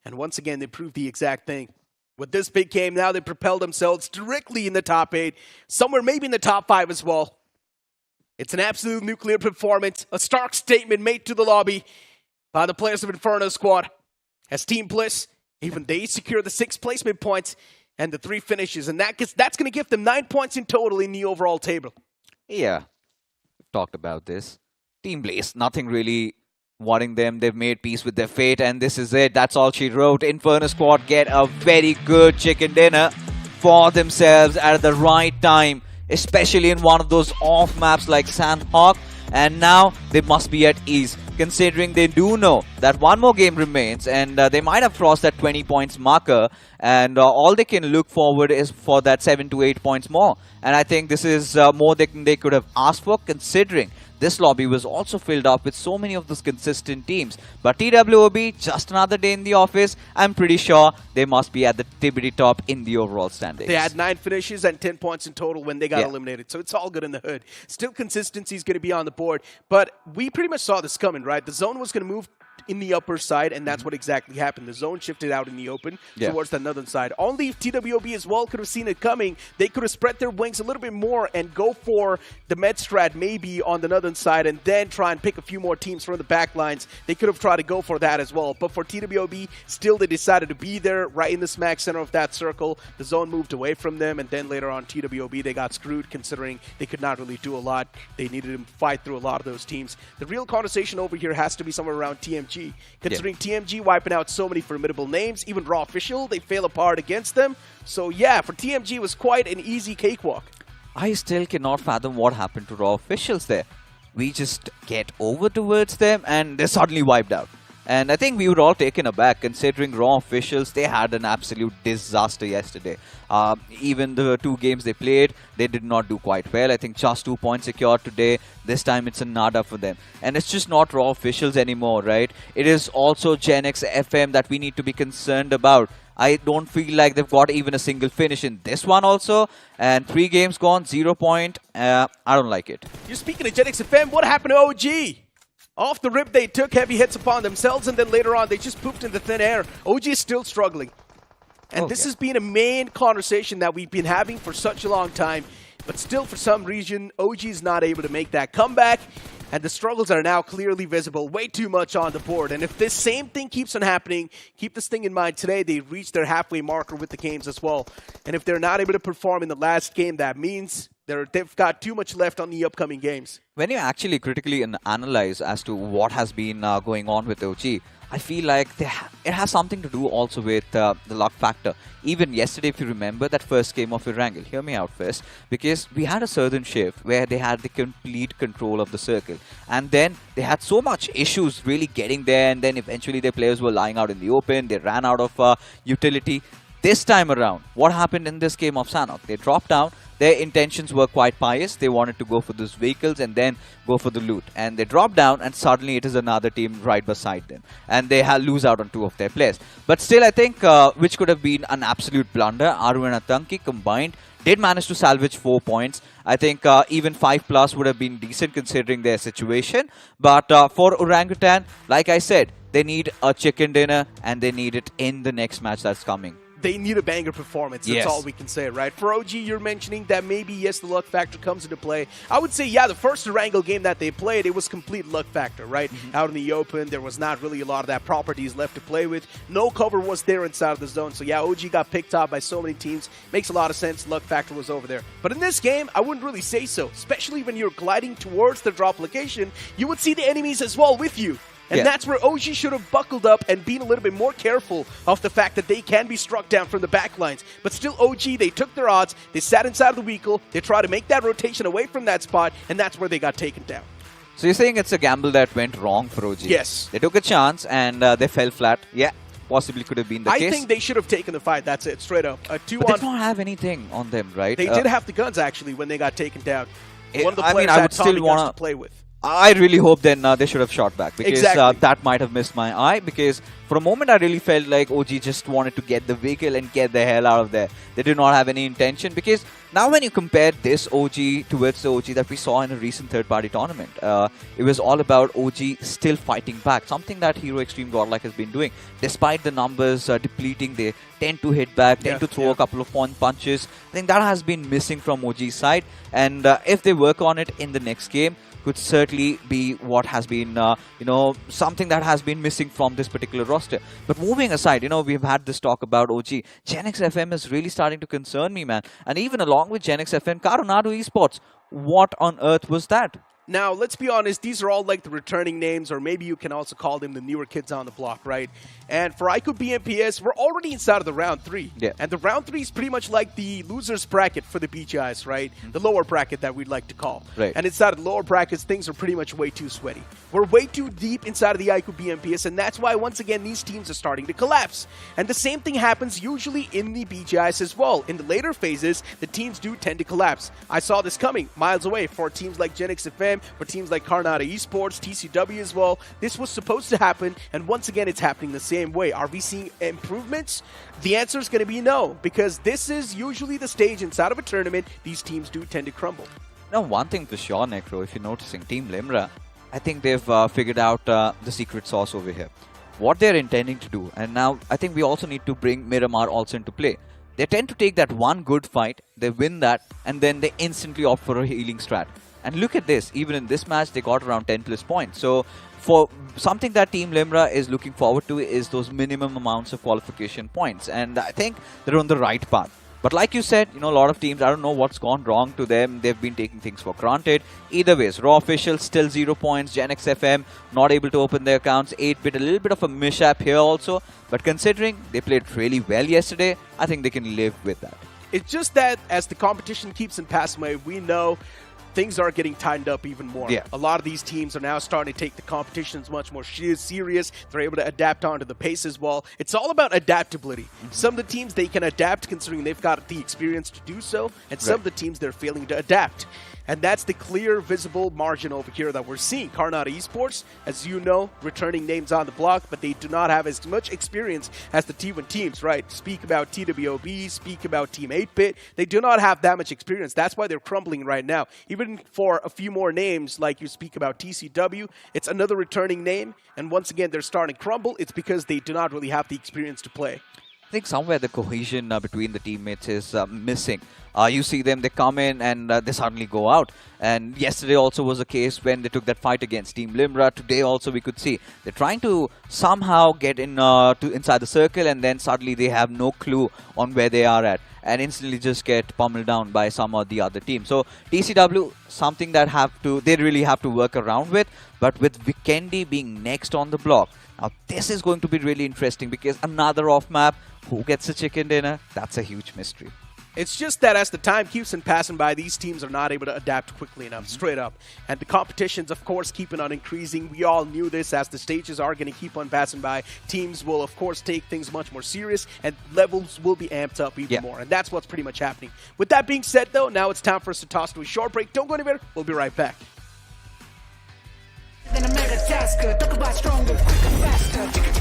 And once again, they proved the exact thing. With this big game now, they propel themselves directly in the top 8. Somewhere maybe in the top 5 as well. It's an absolute nuclear performance, a stark statement made to the lobby by the players of Inferno squad. As Team Bliss, even they secure the 6 placement points and the 3 finishes, and that's going to give them 9 points in total in the overall table. Yeah, we've talked about this. Team Bliss, nothing really worrying them. They've made peace with their fate, and this is it. That's all she wrote. Inferno squad get a very good chicken dinner for themselves at the right time. Especially in one of those off maps like Sandhawk. And now they must be at ease, considering they do know that one more game remains and they might have crossed that 20 points marker. And all they can look forward is for that 7 to 8 points more. And I think this is more than they could have asked for, considering this lobby was also filled up with so many of those consistent teams. But TWOB, just another day in the office. I'm pretty sure they must be at the tippity top in the overall standings. They had 9 finishes and 10 points in total when they got eliminated. So it's all good in the hood. Still, consistency is going to be on the board. But we pretty much saw this coming, right? The zone was going to move in the upper side, and that's what exactly happened. The zone shifted out in the open towards the northern side. Only if TWOB as well could have seen it coming, they could have spread their wings a little bit more and go for the med strat maybe on the northern side and then try and pick a few more teams from the back lines. They could have tried to go for that as well. But for TWOB, still they decided to be there right in the smack center of that circle. The zone moved away from them, and then later on TWOB, they got screwed considering they could not really do a lot. They needed to fight through a lot of those teams. The real conversation over here has to be somewhere around TMG. Considering TMG wiping out so many formidable names, even Raw Official, they fail apart against them. So yeah, for TMG it was quite an easy cakewalk. I still cannot fathom what happened to Raw Officials there. We just get over towards them and they're suddenly wiped out. And I think we were all taken aback considering Raw officials, they had an absolute disaster yesterday. Even the 2 games they played, they did not do quite well. I think just 2 points secured today. This time it's a nada for them. And it's just not Raw officials anymore, right? It is also GENxFM that we need to be concerned about. I don't feel like they've got even a single finish in this one also. And 3 games gone, 0 point. I don't like it. You're speaking of GENxFM, what happened to OG? Off the rip, they took heavy hits upon themselves, and then later on, they just poofed into thin air. OG is still struggling. And this has been a main conversation that we've been having for such a long time. But still, for some reason, OG is not able to make that comeback. And the struggles are now clearly visible, way too much on the board. And if this same thing keeps on happening, keep this thing in mind today, they reach their halfway marker with the games as well. And if they're not able to perform in the last game, that means they've got too much left on the upcoming games. When you actually critically analyze as to what has been going on with OG, I feel like it has something to do also with the luck factor. Even yesterday, if you remember that first game of Erangel, hear me out first, because we had a certain shift where they had the complete control of the circle. And then they had so much issues really getting there, and then eventually their players were lying out in the open. They ran out of utility. This time around, what happened in this game of Sanhok? They dropped down. Their intentions were quite pious. They wanted to go for those vehicles and then go for the loot. And they drop down and suddenly it is another team right beside them. And they lose out on 2 of their players. But still, I think, which could have been an absolute blunder, Aru and Atanki combined did manage to salvage 4 points. I think even 5+ would have been decent considering their situation. But for Orangutan, like I said, they need a chicken dinner and they need it in the next match that's coming. They need a banger performance. That's all we can say, right? For OG, you're mentioning that maybe, yes, the luck factor comes into play. I would say, yeah, the first Erangel game that they played, it was complete luck factor, right? Out in the open, there was not really a lot of that properties left to play with. No cover was there inside of the zone. So, yeah, OG got picked off by so many teams. Makes a lot of sense. Luck factor was over there. But in this game, I wouldn't really say so. Especially when you're gliding towards the drop location, you would see the enemies as well with you. And that's where OG should have buckled up and been a little bit more careful of the fact that they can be struck down from the back lines. But still, OG, they took their odds, they sat inside of the vehicle, they tried to make that rotation away from that spot, and that's where they got taken down. So you're saying it's a gamble that went wrong for OG? Yes. They took a chance and they fell flat. Yeah, possibly could have been the case. I think they should have taken the fight, that's it, straight up. But they don't have anything on them, right? They did have the guns, actually, when they got taken down. One of the players I had would Tommy still guns want to play with. I really hope then they should have shot back because that might have missed my eye, because for a moment I really felt like OG just wanted to get the vehicle and get the hell out of there. They did not have any intention, because now when you compare this OG towards the OG that we saw in a recent third-party tournament, it was all about OG still fighting back, something that Hero Xtreme Godlike has been doing. Despite the numbers depleting, they tend to hit back, tend to throw a couple of punches. I think that has been missing from OG's side, and if they work on it in the next game, could certainly be what has been, something that has been missing from this particular roster. But moving aside, we've had this talk about OG. GENxFM is really starting to concern me, man. And even along with GENxFM, KARUNADU Esports. What on earth was that? Now, let's be honest, these are all like the returning names, or maybe you can also call them the newer kids on the block, right? And for iQOO BMPS, we're already inside of the round 3. Yeah. And the round 3 is pretty much like the losers bracket for the BGIs, right? The lower bracket that we'd like to call. Right. And inside of the lower brackets, things are pretty much way too sweaty. We're way too deep inside of the iQOO BMPS, and that's why, once again, these teams are starting to collapse. And the same thing happens usually in the BGIs as well. In the later phases, the teams do tend to collapse. I saw this coming miles away for teams like GENxFM, for teams like CARNIVAL Esports, TCW as well. This was supposed to happen, and once again, it's happening the same way. Are we seeing improvements? The answer is going to be no, because this is usually the stage inside of a tournament. These teams do tend to crumble. Now, one thing for sure, Necro, if you're noticing, Team Limra, I think they've figured out the secret sauce over here. What they're intending to do, and now I think we also need to bring Miramar also into play. They tend to take that one good fight, they win that, and then they instantly opt for a healing strat. And look at this, even in this match, they got around 10+ points. So, for something that Team Limra is looking forward to is those minimum amounts of qualification points. And I think they're on the right path. But like you said, a lot of teams, I don't know what's gone wrong to them. They've been taking things for granted. Either ways, Raw officials still 0 points. GENxFM not able to open their accounts. 8-bit, a little bit of a mishap here also. But considering they played really well yesterday, I think they can live with that. It's just that as the competition keeps on passing away, we know things are getting tightened up even more. Yeah. A lot of these teams are now starting to take the competitions much more serious. They're able to adapt onto the pace as well. It's all about adaptability. Some of the teams, they can adapt considering they've got the experience to do so, and some of the teams, they're failing to adapt. And that's the clear, visible margin over here that we're seeing. KARUNADU Esports, as you know, returning names on the block, but they do not have as much experience as the T1 teams, right? Speak about TWOB, speak about Team 8-Bit. They do not have that much experience. That's why they're crumbling right now. Even for a few more names, like you speak about TCW, it's another returning name. And once again, they're starting to crumble. It's because they do not really have the experience to play. I think somewhere the cohesion between the teammates is missing. You see them, they come in and they suddenly go out. And yesterday also was a case when they took that fight against Team Limra. Today also we could see they're trying to somehow get in to inside the circle, and then suddenly they have no clue on where they are at, and instantly just get pummeled down by some or the other team. So TCW, something that they really have to work around with. But with Vikendi being next on the block, now this is going to be really interesting, because another off map, who gets a chicken dinner? That's a huge mystery. It's just that as the time keeps on passing by, these teams are not able to adapt quickly enough, straight up. And the competitions, of course, keeping on increasing. We all knew this. As the stages are going to keep on passing by, teams will, of course, take things much more serious, and levels will be amped up even more. And that's what's pretty much happening. With that being said, though, now it's time for us to toss to a short break. Don't go anywhere. We'll be right back. Then a mega tasker, talk about stronger, quicker, faster.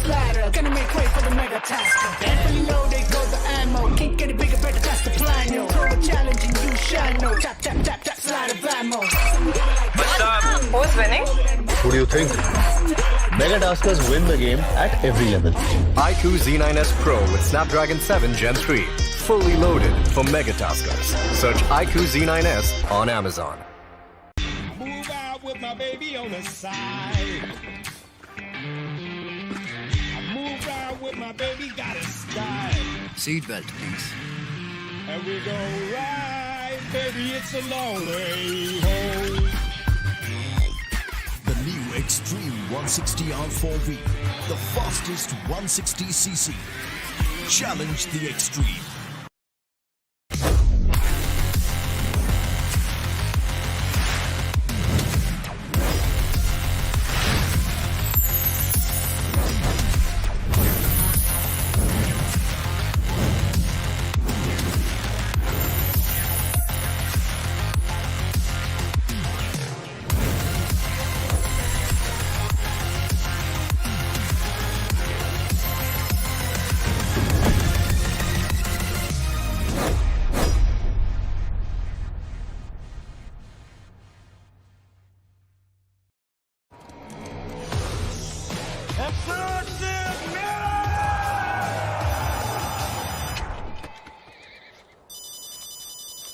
Slider, gonna make way for the mega tasker. And fully loaded, go the ammo. Can't get it bigger, better, that's the plan, yo. Throw a challenge and you shall know. Tap, tap, tap, tap, slide of ammo. Who's winning? Who do you think? Mega Taskers win the game at every level. iQOO Z9S Pro with Snapdragon 7 Gen 3. Fully loaded for Mega Taskers. Search iQOO Z9S on Amazon. Move out with my baby on the side. Move out with my baby, got a style. Seatbelt, please. And we go right, baby, it's a long way home. The new Xtreme 160R4V, the fastest 160cc. Challenge the Xtreme.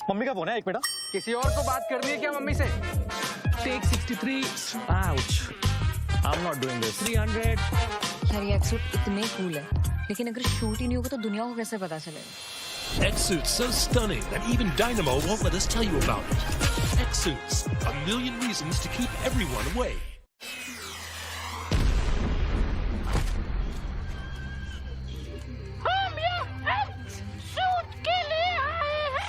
Mummy का phone है, एक minute. किसी और को बात करनी है क्या मम्मी से? Take 63. Ouch. I'm not doing this. 300. यार ये एक्सूट इतने कूल है, लेकिन अगर शूट ही नहीं होगा तो दुनिया को कैसे पता चलेगा? X-Suit's so stunning that even Dynamo won't let us tell you about it. X-Suits, a million reasons to keep everyone away.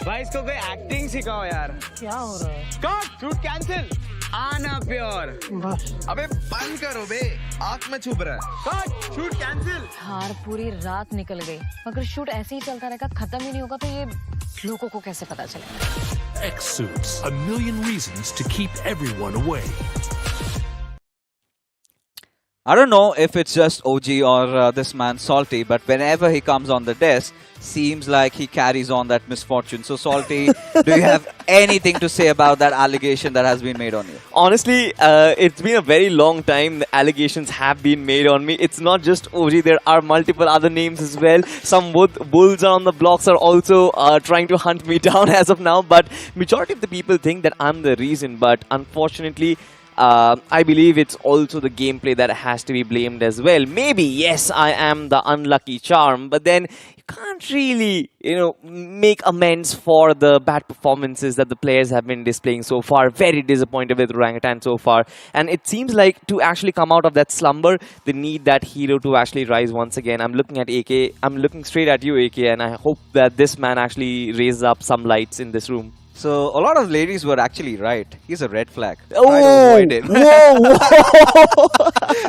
भाई इसको कोई एक्टिंग सिखाओ यार। क्या हो रहा है? Cut, shoot cancel. आना प्योर। अबे बंद करो बे, आंख में छुप रहा है। Cut, shoot cancel. हार पूरी रात निकल गई, अगर शूट ऐसे ही चलता रहेगा, खत्म ही नहीं होगा तो ये लोगों को कैसे पता चलेगा? X-Suits, a million reasons to keep everyone away. I don't know if it's just OG or this man Salty, but whenever he comes on the desk, seems like he carries on that misfortune. So Salty, do you have anything to say about that allegation that has been made on you? Honestly, it's been a very long time the allegations have been made on me. It's not just OG, there are multiple other names as well. Some bulls are on the blocks are also trying to hunt me down as of now, but majority of the people think that I'm the reason, but unfortunately, I believe it's also the gameplay that has to be blamed as well. Maybe, yes, I am the unlucky charm, but then you can't really, make amends for the bad performances that the players have been displaying so far. Very disappointed with Orangutan so far. And it seems like to actually come out of that slumber, they need that hero to actually rise once again. I'm looking at AK. I'm looking straight at you, AK, and I hope that this man actually raises up some lights in this room. So a lot of ladies were actually right. He's a red flag. Oh, Try to avoid it. whoa!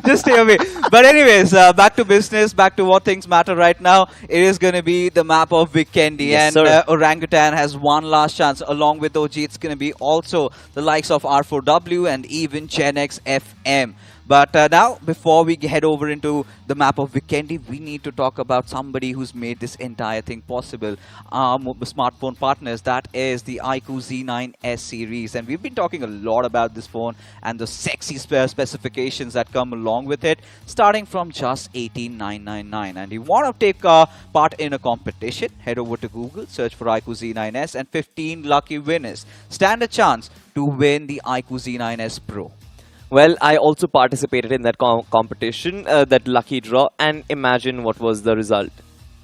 Just stay away. But anyways, back to business, back to what things matter right now. It is going to be the map of Vikendi. Yes, and sir. Orangutan has one last chance. Along with OG, it's going to be also the likes of R4W and even GENxFM. But now, before we head over into the map of Vikendi, we need to talk about somebody who's made this entire thing possible. Our smartphone partners, that is the iQOO Z9S series. And we've been talking a lot about this phone and the sexy specifications that come along with it, starting from just $18,999. And you want to take part in a competition, head over to Google, search for iQOO Z9S, and 15 lucky winners stand a chance to win the iQOO Z9S Pro. Well, I also participated in that competition, that lucky draw, and imagine what was the result.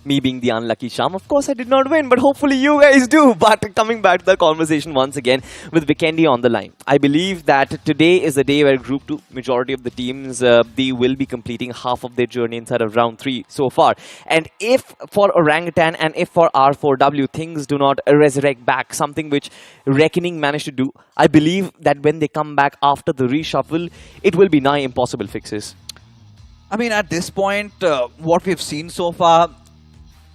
Me being the unlucky charm, of course I did not win, but hopefully you guys do. But coming back to the conversation once again with Vikendi on the line. I believe that today is the day where Group 2, majority of the teams, they will be completing half of their journey inside of round 3 so far. And if for Orangutan and if for R4W things do not resurrect back, something which Reckoning managed to do, I believe that when they come back after the reshuffle, it will be nigh impossible fixes. I mean, at this point, what we've seen so far,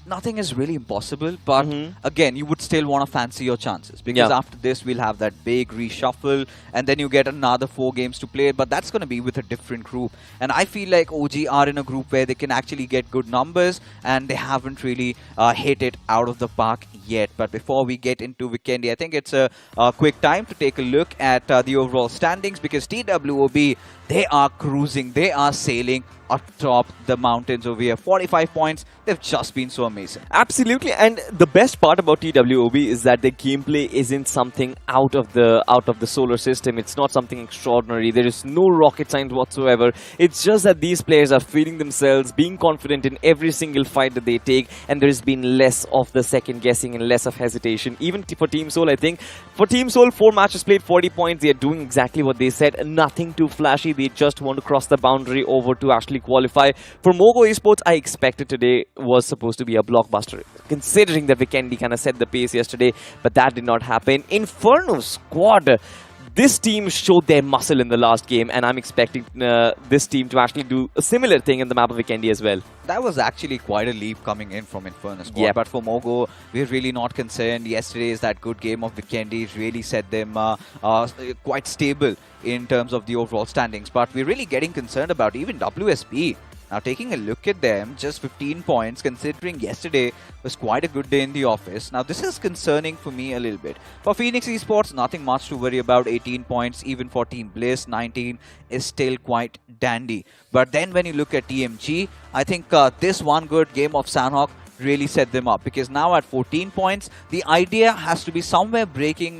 nothing is really impossible, but again, you would still want to fancy your chances, because after this we'll have that big reshuffle and then you get another 4 games to play, but that's going to be with a different group. And I feel like OG are in a group where they can actually get good numbers and they haven't really hit it out of the park yet. But before we get into Vikendi, I think it's a quick time to take a look at the overall standings, because TWOB, they are cruising, they are sailing atop the mountains over here. 45 points. They've just been so amazing. Absolutely, and the best part about TWOB is that their gameplay isn't something out of the solar system. It's not something extraordinary. There is no rocket science whatsoever. It's just that these players are feeling themselves, being confident in every single fight that they take, and there has been less of the second guessing and less of hesitation. Even for Team Soul, I think. For Team Soul, 4 matches played, 40 points. They are doing exactly what they said. Nothing too flashy. They just want to cross the boundary over to actually qualify. For MOGO Esports, I expected today was supposed to be a blockbuster, considering that Vikendi kind of set the pace yesterday, but that did not happen. Inferno squad, this team showed their muscle in the last game, and I'm expecting this team to actually do a similar thing in the map of Vikendi as well. That was actually quite a leap coming in from Inferno squad, but for MOGO, we're really not concerned. Yesterday is that good game of Vikendi really set them quite stable in terms of the overall standings, but we're really getting concerned about even WSB. Now, taking a look at them, just 15 points, considering yesterday was quite a good day in the office. Now, this is concerning for me a little bit. For Phoenix Esports, nothing much to worry about. 18 points, even for Team Bliss, 19 is still quite dandy. But then when you look at TMG, I think this one good game of Sanhok really set them up, because now at 14 points, the idea has to be somewhere breaking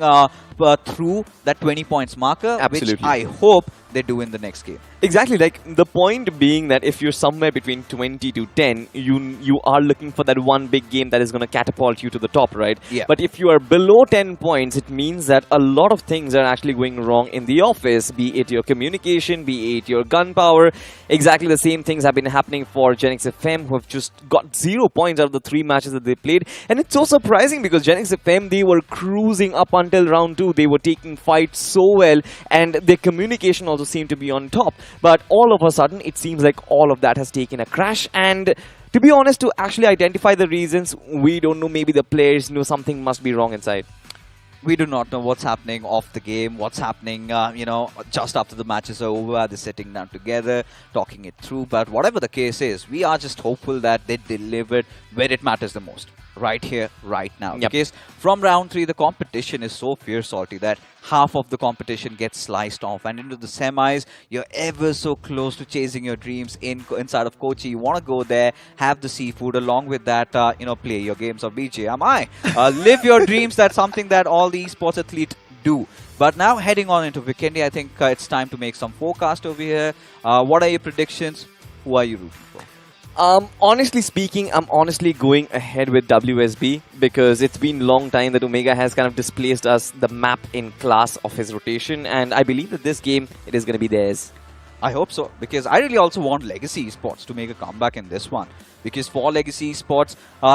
through that 20 points marker, which I hope they do in the next game. Exactly, like the point being that if you're somewhere between 20 to 10, you are looking for that one big game that is going to catapult you to the top, right? Yeah. But if you are below 10 points, it means that a lot of things are actually going wrong in the office, be it your communication, be it your gunpowder. Exactly the same things have been happening for GENxFM, who have just got 0 points out of the 3 matches that they played. And it's so surprising, because GENxFM, they were cruising up until round 2. They were taking fights so well, and their communication also seemed to be on top. But all of a sudden, it seems like all of that has taken a crash. And to be honest, to actually identify the reasons, we don't know. Maybe the players know something must be wrong inside. We do not know what's happening off the game, what's happening, just after the matches are over. They're sitting down together, talking it through. But whatever the case is, we are just hopeful that they delivered where it matters the most. Right here, right now. Yep. Because from round 3, the competition is so fierce, Salty, that half of the competition gets sliced off. And into the semis, you're ever so close to chasing your dreams inside of Kochi. You want to go there, have the seafood, along with that, play your games of BGMI. Live your dreams. That's something that all the esports athletes do. But now, heading on into Vikendi, I think it's time to make some forecast over here. What are your predictions? Who are you rooting for? Honestly speaking, I'm honestly going ahead with WSB, because it's been a long time that Omega has kind of displaced us the map in class of his rotation, and I believe that this game, it is going to be theirs. I hope so, because I really also want Legacy Esports to make a comeback in this one. Because for Legacy Esports,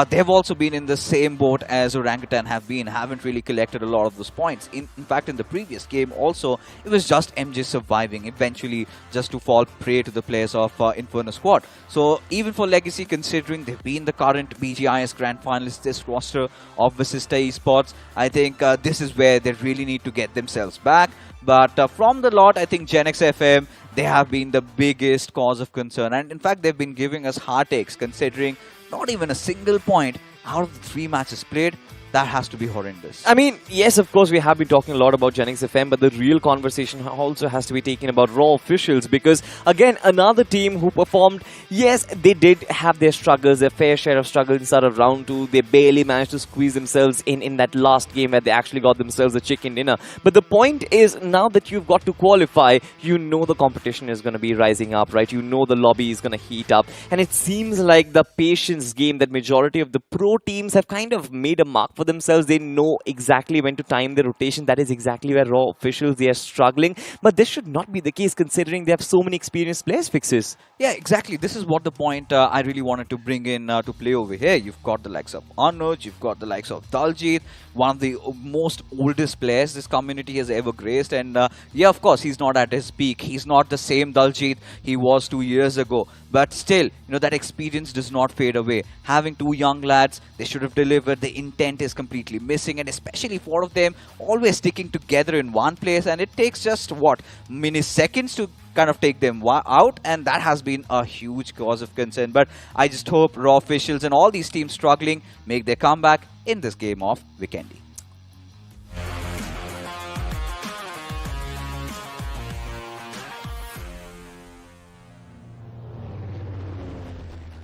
they've also been in the same boat as Orangutan haven't really collected a lot of those points. In fact, in the previous game also, it was just MJ surviving, eventually just to fall prey to the players of Inferno squad. So even for Legacy, considering they've been the current BGIS Grand Finalists, this roster of Vasista Esports, I think this is where they really need to get themselves back. But from the lot, I think GENxFM, they have been the biggest cause of concern. And in fact, they've been giving us heartaches, considering not even a single point out of the 3 matches played. That has to be horrendous. I mean, yes, of course, we have been talking a lot about GENxFM, but the real conversation also has to be taken about Raw officials, because, again, another team who performed, yes, they did have their struggles, their fair share of struggles inside of round 2. They barely managed to squeeze themselves in that last game where they actually got themselves a chicken dinner. But the point is, now that you've got to qualify, you know the competition is going to be rising up, right? You know the lobby is going to heat up. And it seems like the patience game that majority of the pro teams have kind of made a mark for themselves. They know exactly when to time their rotation. That is exactly where Raw officials, they are struggling. But this should not be the case, considering they have so many experienced players fixes. Yeah, exactly. This is what the point I really wanted to bring in to play over here. You've got the likes of Anuj, you've got the likes of Daljit, one of the most oldest players this community has ever graced. And yeah, of course, he's not at his peak. He's not the same Daljit he was 2 years ago. But still, you know, that experience does not fade away. Having 2 young lads, they should have delivered. The intent is completely missing, and especially 4 of them always sticking together in one place, and it takes just what, milliseconds to kind of take them out, and that has been a huge cause of concern. But I just hope Raw officials and all these teams struggling make their comeback in this game of Weekendy.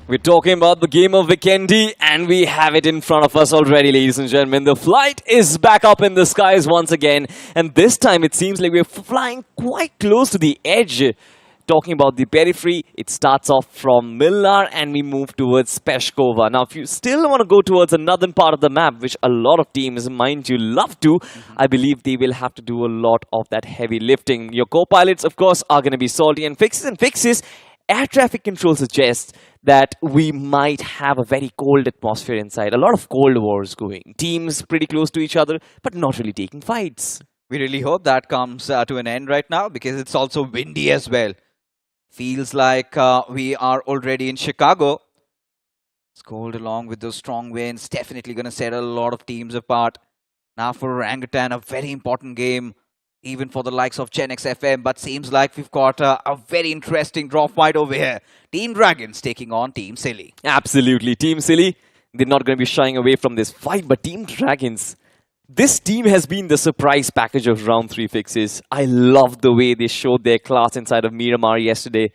We're talking about the game of Weekendy, and we have it in front of us already, ladies and gentlemen. The flight is back up in the skies once again, and this time it seems like we're flying quite close to the edge. Talking about the periphery, it starts off from Milnar and we move towards Peshkova. Now, if you still want to go towards another part of the map, which a lot of teams, mind you, love to, I believe they will have to do a lot of that heavy lifting. Your co-pilots, of course, are going to be Salty and Fixes. Air traffic control suggests that we might have a very cold atmosphere inside. A lot of cold wars going. Teams pretty close to each other, but not really taking fights. We really hope that comes to an end right now, because it's also windy as well. Feels like we are already in Chicago. It's cold along with those strong winds. Definitely going to set a lot of teams apart. Now for Orangutan, a very important game. Even for the likes of GENxFM, but seems like we've got a very interesting draw fight over here. Team Dragons taking on Team Silly. Absolutely. Team Silly, they're not going to be shying away from this fight, but Team Dragons, this team has been the surprise package of round 3 fixes. I love the way they showed their class inside of Miramar yesterday.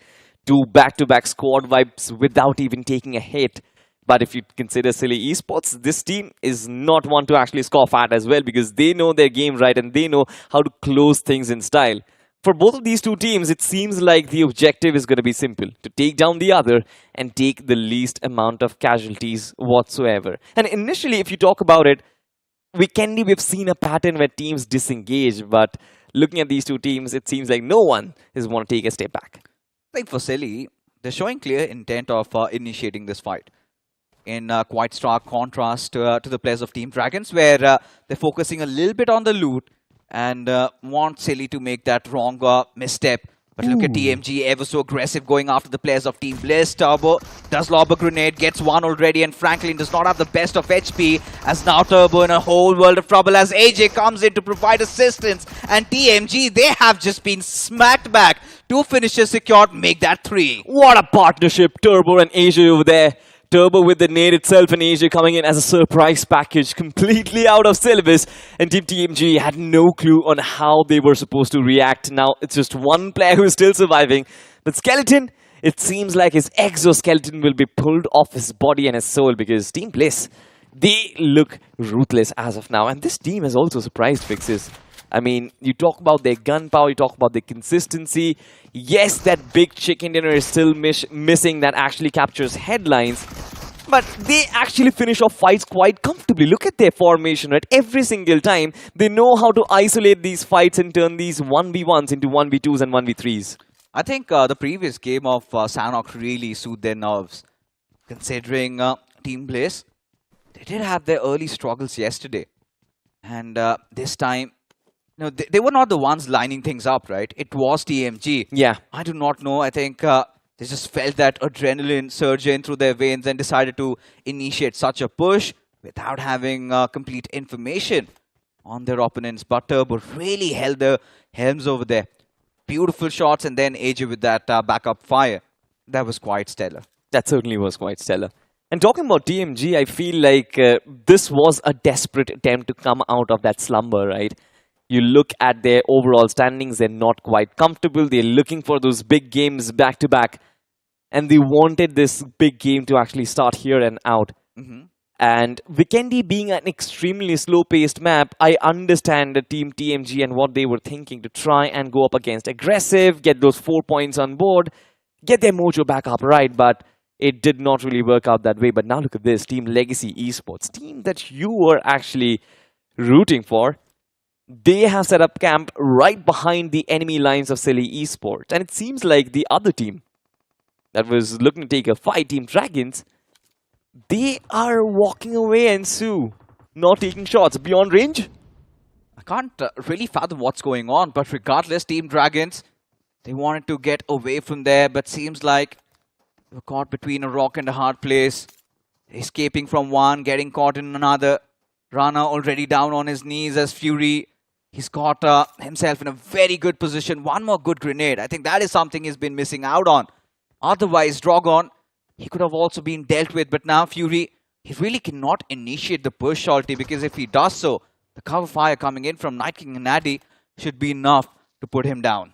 2 back-to-back squad wipes without even taking a hit. But if you consider Silly Esports, this team is not one to actually scoff at as well, because they know their game right and they know how to close things in style. For both of these 2 teams, it seems like the objective is going to be simple: to take down the other and take the least amount of casualties whatsoever. And initially, if you talk about it, we've seen a pattern where teams disengage, but looking at these 2 teams, it seems like no one is want to take a step back. I think for Silly, they're showing clear intent of initiating this fight. In quite stark contrast to the players of Team Dragons, where they're focusing a little bit on the loot and want Silly to make that wrong misstep. But look at TMG, ever so aggressive, going after the players of Team Bliss. Turbo does lob a grenade, gets one already, and Franklin does not have the best of HP, as now Turbo in a whole world of trouble as AJ comes in to provide assistance. And TMG, they have just been smacked back. 2 finishes secured, make that 3. What a partnership, Turbo and AJ over there. Turbo with the nade itself and AJ coming in as a surprise package, completely out of syllabus. And Team TMG had no clue on how they were supposed to react. Now it's just one player who is still surviving. But Skeleton, it seems like his exoskeleton will be pulled off his body and his soul, because Team Bliss, they look ruthless as of now. And this team has also surprised fixes. I mean, you talk about their gunpowder, you talk about their consistency. Yes, that big chicken dinner is still missing that actually captures headlines. But they actually finish off fights quite comfortably. Look at their formation, right? Every single time, they know how to isolate these fights and turn these 1v1s into 1v2s and 1v3s. I think the previous game of Sanok really soothed their nerves. Considering Team Bliss, they did have their early struggles yesterday. And this time, they were not the ones lining things up, right? It was TMG. Yeah. I do not know. I think they just felt that adrenaline surge in through their veins and decided to initiate such a push without having complete information on their opponents. But Turbo really held the helms over there. Beautiful shots, and then AJ with that backup fire. That was quite stellar. That certainly was quite stellar. And talking about TMG, I feel like this was a desperate attempt to come out of that slumber, right? You look at their overall standings, they're not quite comfortable. They're looking for those big games back to back. And they wanted this big game to actually start here and out. And Vikendi being an extremely slow-paced map, I understand the team TMG and what they were thinking to try and go up against aggressive, get those 4 points on board, get their mojo back up, right? But it did not really work out that way. But now look at this, Team Legacy Esports, team that you were actually rooting for. They have set up camp right behind the enemy lines of Silly Esports. And it seems like the other team that was looking to take a fight, Team Dragons, they are walking away and Sue, not taking shots beyond range. I can't really fathom what's going on, but regardless, Team Dragons, they wanted to get away from there, but seems like they were caught between a rock and a hard place. Escaping from one, getting caught in another. Rana already down on his knees as Fury. He's got himself in a very good position. One more good grenade. I think that is something he's been missing out on. Otherwise, Drogon, he could have also been dealt with, but now Fury, he really cannot initiate the push, Salty, because if he does so, the cover fire coming in from Night King and Natty should be enough to put him down.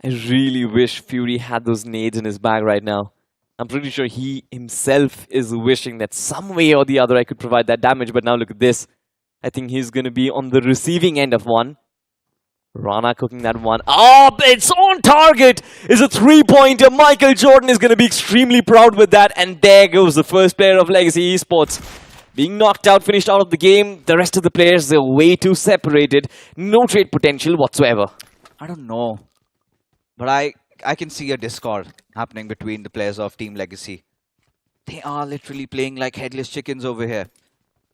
I really wish Fury had those nades in his bag right now. I'm pretty sure he himself is wishing that some way or the other I could provide that damage, but now look at this. I think he's going to be on the receiving end of one. Rana cooking that one. Oh, it's on target! It's a 3-pointer. Michael Jordan is going to be extremely proud with that. And there goes the first player of Legacy Esports. Being knocked out, finished out of the game. The rest of the players, they're way too separated. No trade potential whatsoever. I don't know. But I can see a discord happening between the players of Team Legacy. They are literally playing like headless chickens over here.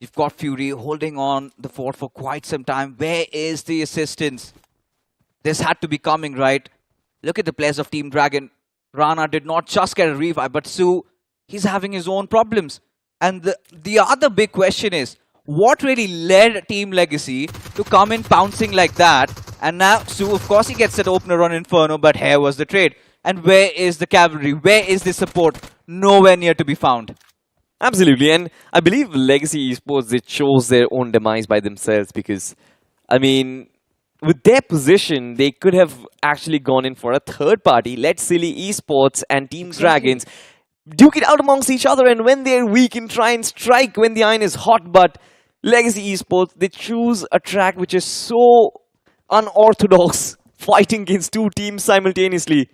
You've got Fury holding on the fort for quite some time. Where is the assistance? This had to be coming, right? Look at the players of Team Dragon. Rana did not just get a revive, but Sue, he's having his own problems. And the other big question is, what really led Team Legacy to come in pouncing like that? And now Sue, of course, he gets that opener on Inferno, but here was the trade. And where is the cavalry? Where is the support? Nowhere near to be found. Absolutely, and I believe Legacy Esports, they chose their own demise by themselves because, I mean, with their position, they could have actually gone in for a third party, let Silly Esports and Team Dragons duke it out amongst each other, and when they're weak and try and strike when the iron is hot. But Legacy Esports, they choose a track which is so unorthodox, fighting against two teams simultaneously.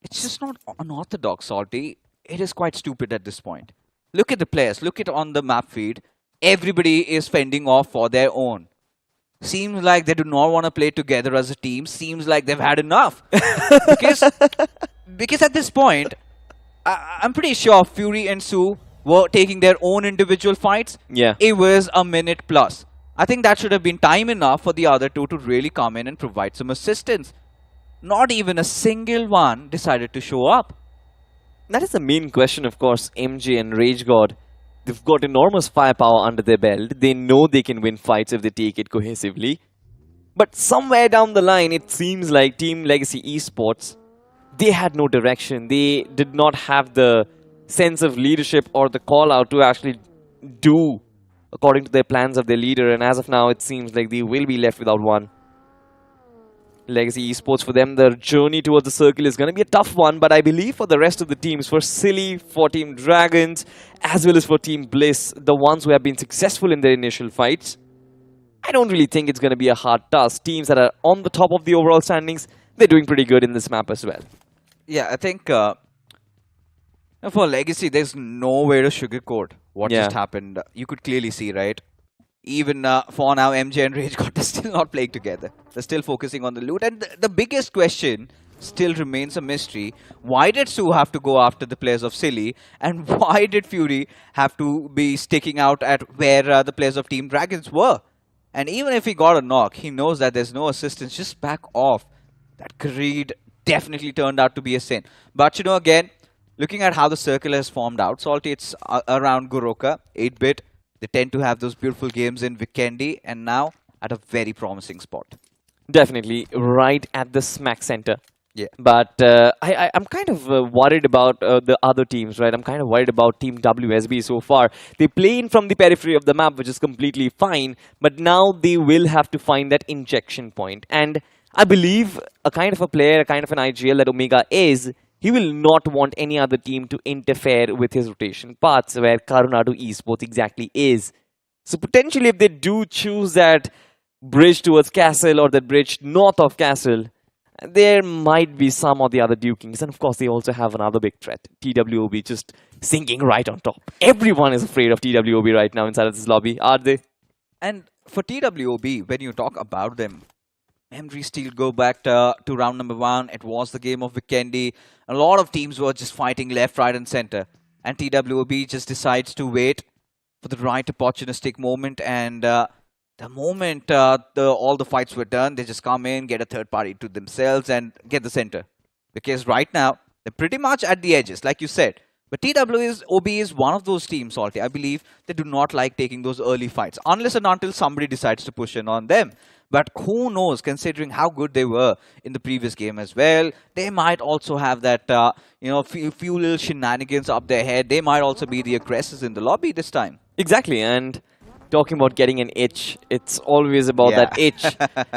It's just not unorthodox, Salty. It is quite stupid at this point. Look at the players. Look at on the map feed. Everybody is fending off for their own. Seems like they do not want to play together as a team. Seems like they've had enough. because at this point, I'm pretty sure Fury and Sue were taking their own individual fights. Yeah. It was a minute plus. I think that should have been time enough for the other two to really come in and provide some assistance. Not even a single one decided to show up. That is the main question, of course. MJ and RageGod, they've got enormous firepower under their belt. They know they can win fights if they take it cohesively. But somewhere down the line, it seems like Team Legacy Esports, they had no direction. They did not have the sense of leadership or the call out to actually do according to their plans of their leader. And as of now, it seems like they will be left without one. Legacy Esports, for them, their journey towards the circle is going to be a tough one, but I believe for the rest of the teams, for Silly, for Team Dragons, as well as for Team Bliss, the ones who have been successful in their initial fights, I don't really think it's going to be a hard task. Teams that are on the top of the overall standings, they're doing pretty good in this map as well. Yeah, I think for Legacy, there's no way to sugarcoat what just happened. You could clearly see, right? Even for now, MJ and RageGod are still not playing together. They're still focusing on the loot. And the biggest question still remains a mystery. Why did Su have to go after the players of Silly? And why did Fury have to be sticking out at where the players of Team Dragons were? And even if he got a knock, he knows that there's no assistance. Just back off. That greed definitely turned out to be a sin. But, you know, again, looking at how the circle has formed out, Salty, it's around Goroka, 8-bit. They tend to have those beautiful games in Vikendi, and now at a very promising spot. Definitely, right at the smack center. Yeah. But I'm kind of worried about the other teams, right? I'm kind of worried about Team WSB so far. They play in from the periphery of the map, which is completely fine. But now they will have to find that injection point. And I believe a kind of a player, a kind of an IGL that Omega is, he will not want any other team to interfere with his rotation paths, where KARUNADU Esports exactly is. So potentially if they do choose that bridge towards Castle or that bridge north of Castle, there might be some of the other dukings. And of course they also have another big threat, TWOB just sinking right on top. Everyone is afraid of TWOB right now inside of this lobby, are they? And for TWOB, when you talk about them, memories still go back to round number 1. It was the game of Vikendi. A lot of teams were just fighting left, right and center. And TWOB just decides to wait for the right opportunistic moment. And the moment all the fights were done, they just come in, get a third party to themselves and get the center. Because right now, they're pretty much at the edges, like you said. But TWOB is one of those teams, Salty. I believe they do not like taking those early fights, unless and until somebody decides to push in on them. But who knows, considering how good they were in the previous game as well. They might also have that, few little shenanigans up their head. They might also be the aggressors in the lobby this time. Exactly, and talking about getting an itch, it's always about that itch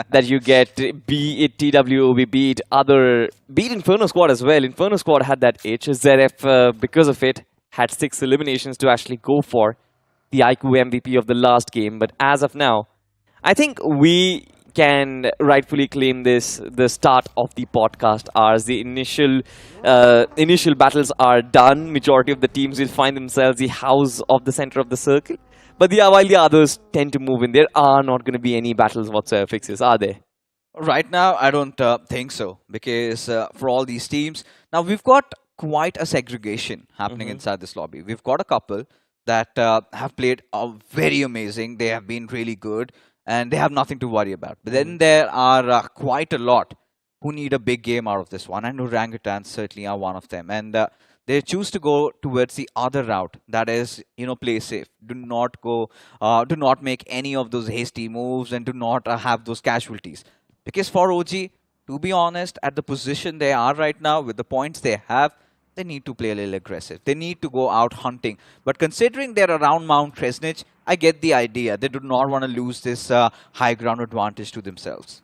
that you get, be it TWOB, be it Inferno Squad as well. Inferno Squad had that itch. ZF, because of it, had 6 eliminations to actually go for the iQOO MVP of the last game. But as of now, I think we can rightfully claim this the start of the podcast hours. The initial battles are done. Majority of the teams will find themselves the house of the center of the circle. But while the others tend to move in, there are not going to be any battles whatsoever fixes, are there? Right now, I don't think so. Because for all these teams, now we've got quite a segregation happening inside this lobby. We've got a couple that have played very amazing. They have been really good. And they have nothing to worry about. But then there are quite a lot who need a big game out of this one. And Orangutans certainly are one of them. And they choose to go towards the other route. That is, play safe. Do not make any of those hasty moves and do not have those casualties. Because for OG, to be honest, at the position they are right now, with the points they have, they need to play a little aggressive. They need to go out hunting. But considering they're around Mount Kresnich, I get the idea. They do not want to lose this high ground advantage to themselves.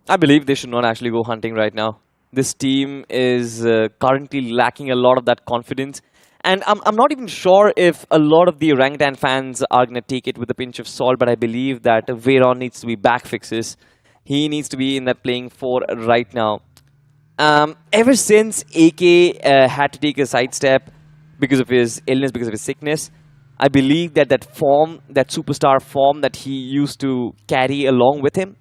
I believe they should not actually go hunting right now. This team is currently lacking a lot of that confidence. And I'm not even sure if a lot of the Orangutan fans are going to take it with a pinch of salt, but I believe that Veyron needs to be back fixes. He needs to be in that playing 4 right now. Ever since AK had to take a sidestep because of his illness, because of his sickness, I believe that form, that superstar form that he used to carry along with him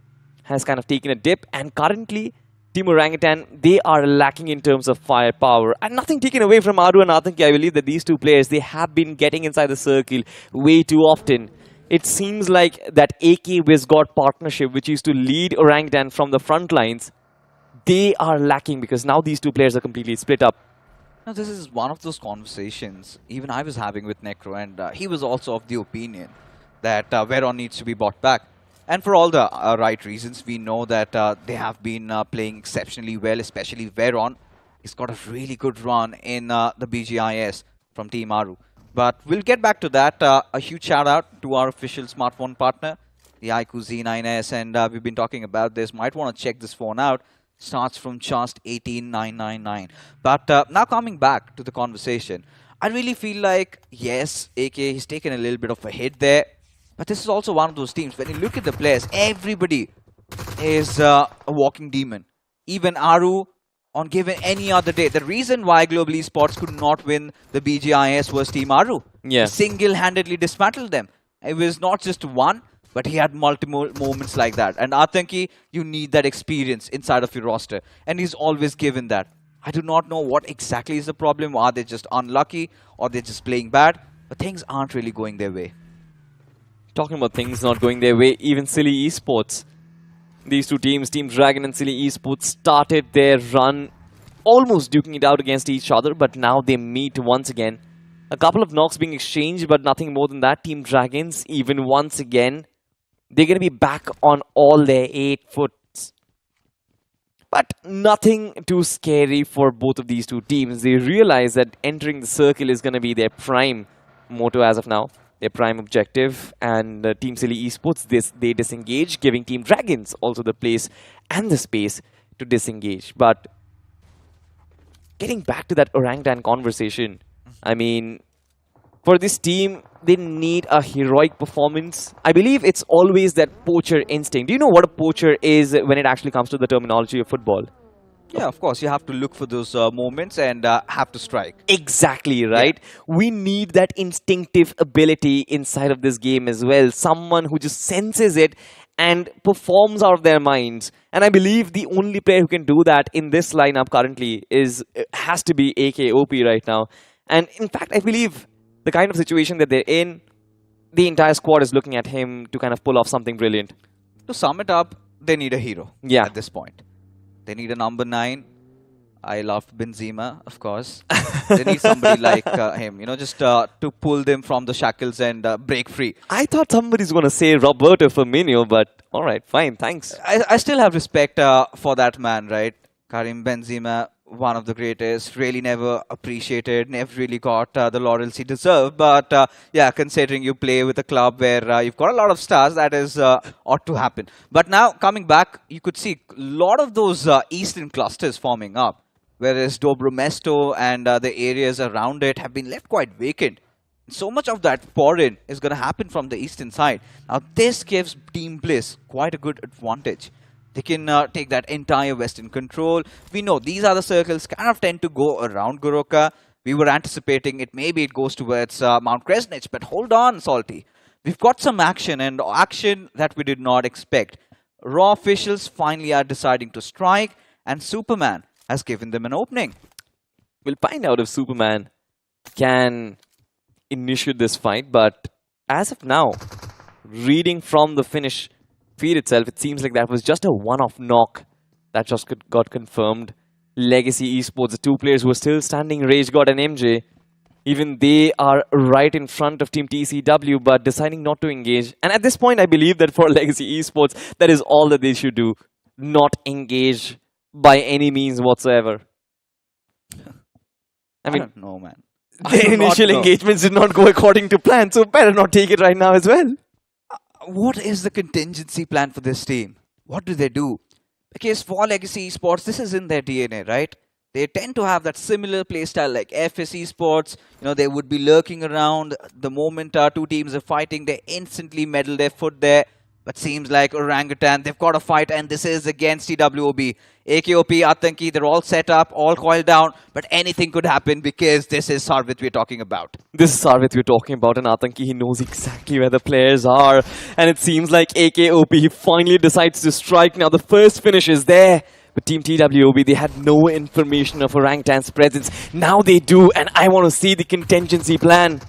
has kind of taken a dip. And currently, Team Orangutan, they are lacking in terms of firepower. And nothing taken away from Adu and Athanki. I believe that these two players, they have been getting inside the circle way too often. It seems like that AK-WindGod partnership, which used to lead Orangutan from the front lines, they are lacking because now these two players are completely split up. Now, this is one of those conversations even I was having with Necro, and he was also of the opinion that Veyron needs to be bought back. And for all the right reasons, we know that they have been playing exceptionally well, especially Veyron. He's got a really good run in the BGIS from Team Aru. But we'll get back to that. A huge shout out to our official smartphone partner, the iQOO Z9S, and we've been talking about this. Might want to check this phone out. Starts from just 18,999. But now coming back to the conversation, I really feel like, yes, AK, he's taken a little bit of a hit there. But this is also one of those teams, when you look at the players, everybody is a walking demon. Even Aru, on given any other day. The reason why Global Esports could not win the BGIS was Team Aru. Yeah. Single-handedly dismantled them. It was not just one, but he had multiple moments like that. And Atanki, you need that experience inside of your roster. And he's always given that. I do not know what exactly is the problem. Are they just unlucky or they're just playing bad? But things aren't really going their way. Talking about things not going their way, even Silly Esports. These two teams, Team Dragon and Silly Esports, started their run almost duking it out against each other, but now they meet once again. A couple of knocks being exchanged, but nothing more than that. Team Dragons, even once again, they're going to be back on all their 8 foot. But nothing too scary for both of these two teams. They realize that entering the circle is going to be their prime motto as of now, their prime objective. And Team Silly Esports, they disengage, giving Team Dragons also the place and the space to disengage. But getting back to that Orangutan conversation, I mean, for this team, they need a heroic performance. I believe it's always that poacher instinct. Do you know what a poacher is when it actually comes to the terminology of football? Yeah, of course. You have to look for those moments and have to strike. Exactly, right? Yeah. We need that instinctive ability inside of this game as well. Someone who just senses it and performs out of their minds. And I believe the only player who can do that in this lineup currently has to be iQOO right now. And in fact, I believe the kind of situation that they're in, the entire squad is looking at him to kind of pull off something brilliant. To sum it up, they need a hero at this point. They need a number 9. I love Benzema, of course. They need somebody like him, you know, just to pull them from the shackles and break free. I thought somebody's going to say Roberto Firmino, but all right, fine, thanks. I still have respect for that man, right? Karim Benzema, one of the greatest, really never appreciated, never really got the laurels he deserved. But yeah, considering you play with a club where you've got a lot of stars, that is ought to happen. But now, coming back, you could see a lot of those eastern clusters forming up, whereas Dobro Mesto and the areas around it have been left quite vacant. So much of that pour-in is going to happen from the eastern side. Now, this gives Team Bliss quite a good advantage. They can take that entire western control. We know these other circles kind of tend to go around Goroka. We were anticipating it. Maybe it goes towards Mount Kresnich. But hold on, Salty. We've got some action, and action that we did not expect. Raw officials finally are deciding to strike, and Superman has given them an opening. We'll find out if Superman can initiate this fight. But as of now, reading from the finish feed itself, it seems like that was just a one-off knock that just got confirmed. Legacy Esports, the two players who are still standing, Rage God and MJ, even they are right in front of Team TCW, but deciding not to engage. And at this point, I believe that for Legacy Esports, that is all that they should do. Not engage by any means whatsoever. I don't know, man. Their initial engagements did not go according to plan, so better not take it right now as well. What is the contingency plan for this team? What do they do? Because for Legacy Esports, this is in their DNA, right? They tend to have that similar playstyle like FS Esports. You know, they would be lurking around. The moment two teams are fighting, they instantly meddle their foot there. But seems like Orangutan, they've got a fight, and this is against TWOB. iQOO, Atanki, they're all set up, all coiled down, but anything could happen because this is Sarvit we're talking about. This is Sarvit we're talking about, and Atanki, he knows exactly where the players are. And it seems like iQOO, he finally decides to strike. Now the first finish is there. But Team TWOB, they had no information of Orangutan's presence. Now they do, and I want to see the contingency plan.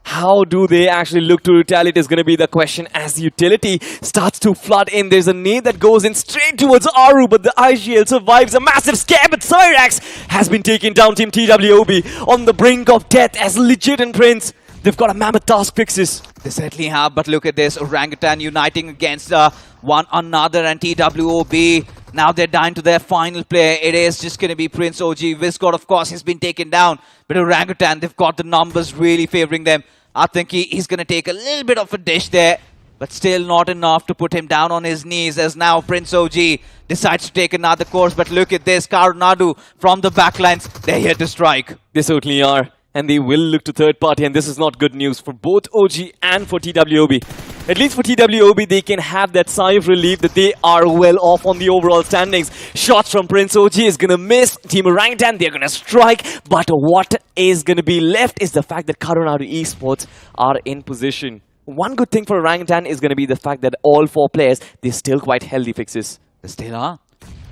How do they actually look to retaliate is going to be the question as utility starts to flood in. There's a nade that goes in straight towards Aru, but the IGL survives a massive scare, but Cyrax has been taken down. Team TWOB on the brink of death as Legit and Prince. They've got a mammoth task fixes. They certainly have, but look at this. Orangutan uniting against one another, and TWOB, now they're down to their final player. It is just going to be Prince OG. WindGod, of course, has been taken down. But Orangutan, they've got the numbers really favoring them. I think he's going to take a little bit of a dish there, but still not enough to put him down on his knees, as now Prince OG decides to take another course. But look at this. KARUNADU from the backlines. They're here to strike. They certainly are. And they will look to third party, and this is not good news for both OG and for TWOB. At least for TWOB, they can have that sigh of relief that they are well off on the overall standings. Shots from Prince OG is going to miss. Team Orangutan, they're going to strike. But what is going to be left is the fact that KARUNADU Esports are in position. One good thing for Orangutan is going to be the fact that all 4 players, they're still quite healthy fixes. They still are.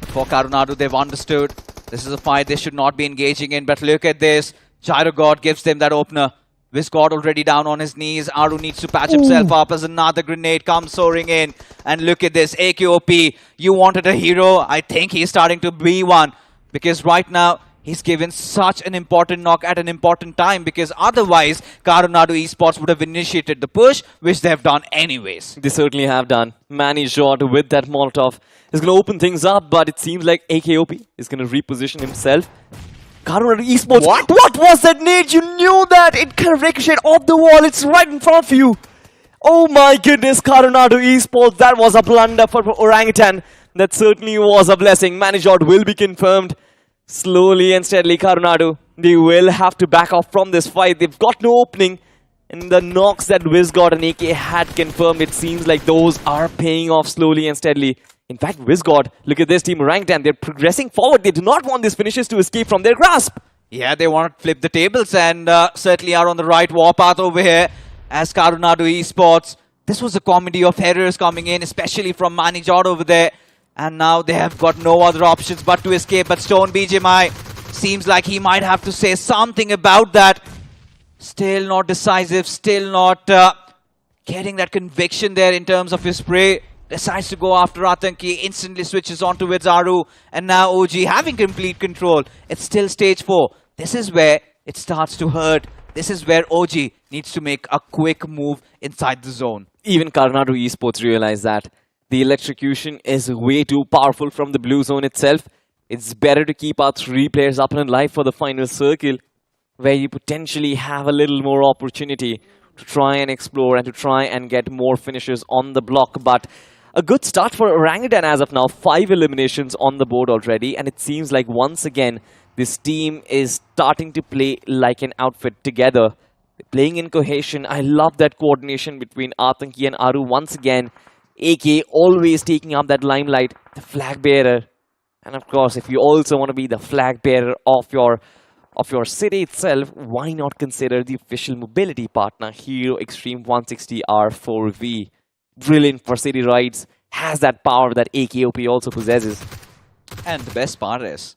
For KARUNADU, they've understood this is a fight they should not be engaging in. But look at this. GYROGOD gives them that opener. WindGod already down on his knees. Aru needs to patch himself up as another grenade comes soaring in. And look at this. iQOO, you wanted a hero. I think he's starting to be one. Because right now, he's given such an important knock at an important time. Because otherwise, KARUNADU Esports would have initiated the push, which they have done anyways. They certainly have done. MOGO with that Molotov is going to open things up. But it seems like iQOO is going to reposition himself. KARUNADU Esports. What was that nade? You knew that. It kind of ricocheted off the wall. It's right in front of you. Oh my goodness, KARUNADU Esports. That was a blunder for Orangutan. That certainly was a blessing. MOGO will be confirmed. Slowly and steadily, KARUNADU, they will have to back off from this fight. They've got no opening. And the knocks that WindGod and AK had confirmed, it seems like those are paying off slowly and steadily. In fact, WindGod, look at this team Orangutan. They're progressing forward. They do not want these finishes to escape from their grasp. Yeah, they want to flip the tables and certainly are on the right warpath over here as KARUNADU Esports. This was a comedy of errors coming in, especially from MOGO over there. And now they have got no other options but to escape. But Stone BGMI seems like he might have to say something about that. Still not decisive, still not getting that conviction there in terms of his spray. Decides to go after Atanki, instantly switches on towards Aru, and now OG having complete control. It's still stage 4. This is where it starts to hurt. This is where OG needs to make a quick move inside the zone. Even KARUNADU Esports realize that the electrocution is way too powerful from the blue zone itself. It's better to keep our 3 players up and alive for the final circle, where you potentially have a little more opportunity to try and explore and to try and get more finishes on the block. But a good start for Orangutan as of now. 5 eliminations on the board already. And it seems like once again, this team is starting to play like an outfit together. Playing in cohesion. I love that coordination between Atanki and Aru. Once again, AK always taking up that limelight. The flag bearer. And of course, if you also want to be the flag bearer of your city itself, why not consider the official mobility partner, Hero Xtreme 160 R4V. Brilliant for city rides, has that power that iQOO also possesses. And the best part is,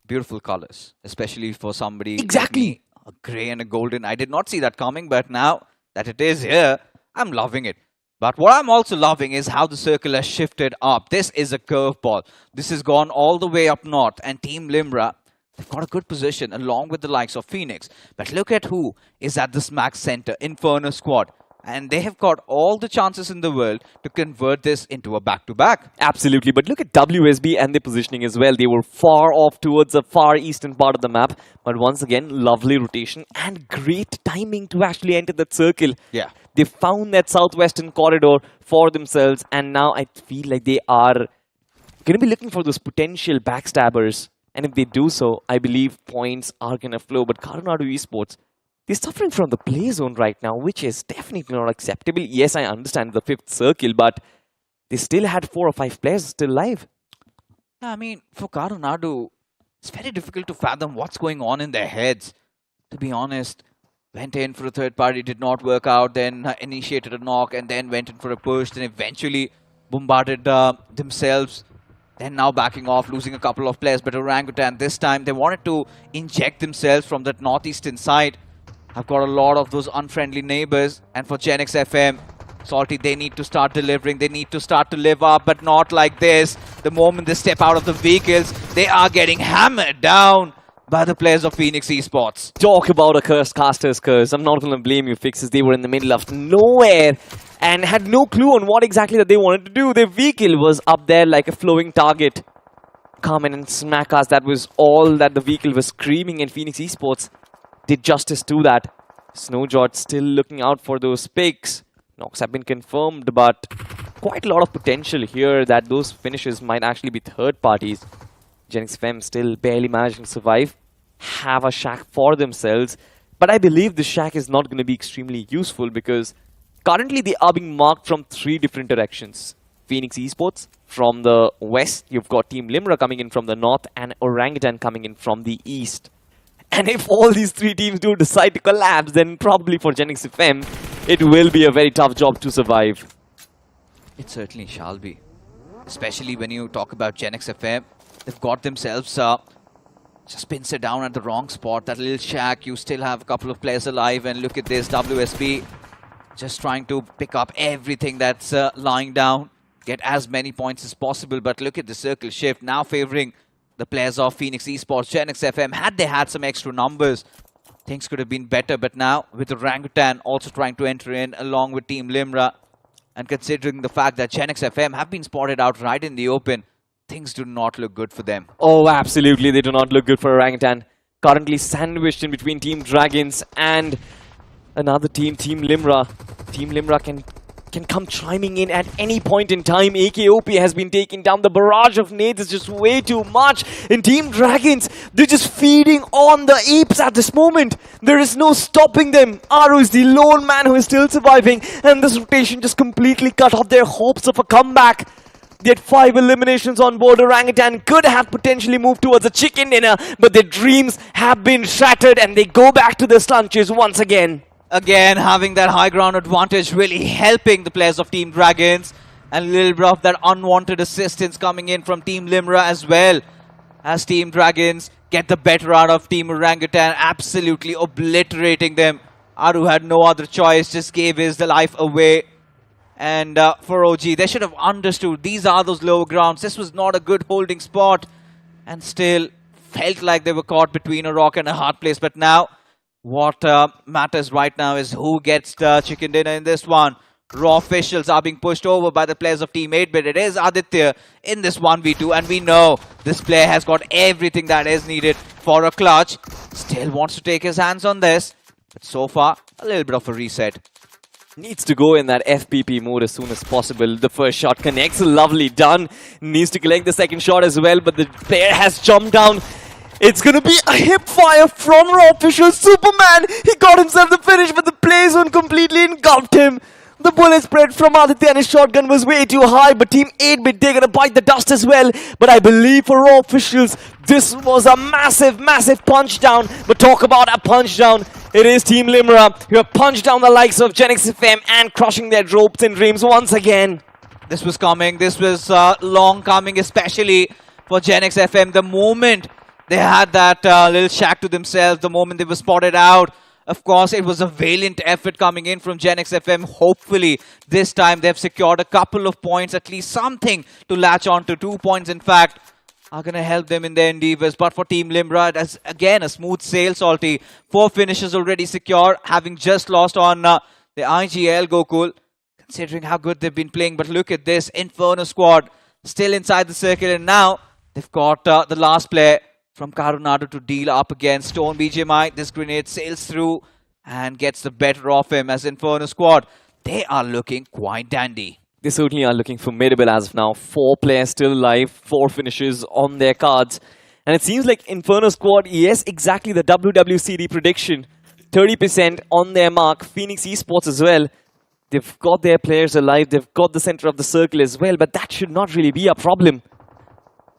beautiful colors, especially for somebody exactly like me, a grey and a golden. I did not see that coming, but now that it is here, I'm loving it. But what I'm also loving is how the circle has shifted up. This is a curveball. This has gone all the way up north, and Team Limra, they've got a good position along with the likes of Phoenix. But look at who is at the smack center, Inferno squad. And they have got all the chances in the world to convert this into a back-to-back. Absolutely, but look at WSB and their positioning as well. They were far off towards the far eastern part of the map. But once again, lovely rotation and great timing to actually enter that circle. Yeah. They found that southwestern corridor for themselves. And now I feel like they are going to be looking for those potential backstabbers. And if they do so, I believe points are going to flow. But KARUNADU Esports, they're suffering from the play zone right now, which is definitely not acceptable. Yes, I understand the 5th circle, but they still had 4 or 5 players still live. I mean, for KARUNADU, it's very difficult to fathom what's going on in their heads. To be honest, went in for a third party, did not work out, then initiated a knock, and then went in for a push, then eventually bombarded themselves. Then now backing off, losing a couple of players. But Orangutan, this time, they wanted to inject themselves from that northeastern side. I've got a lot of those unfriendly neighbors. And for GENxFM, Salty, they need to start delivering. They need to start to live up, but not like this. The moment they step out of the vehicles, they are getting hammered down by the players of Phoenix Esports. Talk about a cursed caster's curse. I'm not going to blame you, Fixes. They were in the middle of nowhere and had no clue on what exactly that they wanted to do. Their vehicle was up there like a flowing target. Come in and smack us. That was all that the vehicle was screaming, and Phoenix Esports did justice to that. Snowjot still looking out for those picks. Knocks have been confirmed, but quite a lot of potential here that those finishes might actually be third parties. GENxFM still barely managing to survive. Have a shack for themselves. But I believe this shack is not going to be extremely useful because currently they are being marked from 3 different directions. Phoenix Esports from the west. You've got Team Limra coming in from the north and Orangutan coming in from the east. And if all these 3 teams do decide to collapse, then probably for GENxFM, it will be a very tough job to survive. It certainly shall be. Especially when you talk about GENxFM. They've got themselves just pinsed down at the wrong spot. That little shack, you still have a couple of players alive. And look at this, WSB just trying to pick up everything that's lying down. Get as many points as possible. But look at the circle shift now favoring the players of Phoenix Esports. GENxFM, had they had some extra numbers, things could have been better. But now with Orangutan also trying to enter in along with Team Limra. And considering the fact that GENxFM have been spotted out right in the open, things do not look good for them. Oh, absolutely. They do not look good for Orangutan. Currently sandwiched in between Team Dragons and another team, Team Limra. Team Limra can come chiming in at any point in time. AKOP has been taken down. The barrage of nades is just way too much. In Team Dragons, they're just feeding on the apes at this moment. There is no stopping them. Aru is the lone man who is still surviving. And this rotation just completely cut off their hopes of a comeback. They had 5 eliminations on board. Orangutan could have potentially moved towards a chicken dinner, but their dreams have been shattered and they go back to the slunches once again. Again, having that high ground advantage really helping the players of Team Dragons. And a little bit of that unwanted assistance coming in from Team Limra as well. As Team Dragons get the better out of Team Orangutan, absolutely obliterating them. Aru had no other choice, just gave his life away. And for OG, they should have understood these are those lower grounds. This was not a good holding spot. And still felt like they were caught between a rock and a hard place. But now, what matters right now is who gets the chicken dinner in this one. Raw officials are being pushed over by the players of Team 8-bit. It is Aditya in this 1v2. And we know this player has got everything that is needed for a clutch. Still wants to take his hands on this. But so far, a little bit of a reset. Needs to go in that FPP mode as soon as possible. The first shot connects, lovely done. Needs to collect the second shot as well, but the player has jumped down. It's gonna be a hip fire from Raw official. Superman, he got himself the finish, but the play zone completely engulfed him. The bullet spread from Aditya and his shotgun was way too high, but Team 8-bit, they're gonna bite the dust as well. But I believe for Raw officials, this was a massive, massive punch down. But talk about a punch down. It is Team Limra who have punched down the likes of GENxFM and crushing their hopes and dreams once again. This was coming. This was long coming, especially for GENxFM. The moment they had that little shack to themselves, the moment they were spotted out, of course, it was a valiant effort coming in from GENxFM. Hopefully, this time they've secured a couple of points, at least something to latch on to. 2 points, in fact, are going to help them in their endeavors. But for Team Limra, that's again a smooth sail, Salty. 4 finishes already secure, having just lost on the IGL Gokul, considering how good they've been playing. But look at this, Inferno squad still inside the circle, and now they've got the last player from KARUNADU to deal up against Stone BGMI. This grenade sails through and gets the better of him as Inferno squad. They are looking quite dandy. They certainly are looking formidable as of now. 4 players still alive, 4 finishes on their cards. And it seems like Inferno squad, yes, exactly the WWCD prediction. 30% on their mark. Phoenix Esports as well. They've got their players alive. They've got the center of the circle as well. But that should not really be a problem.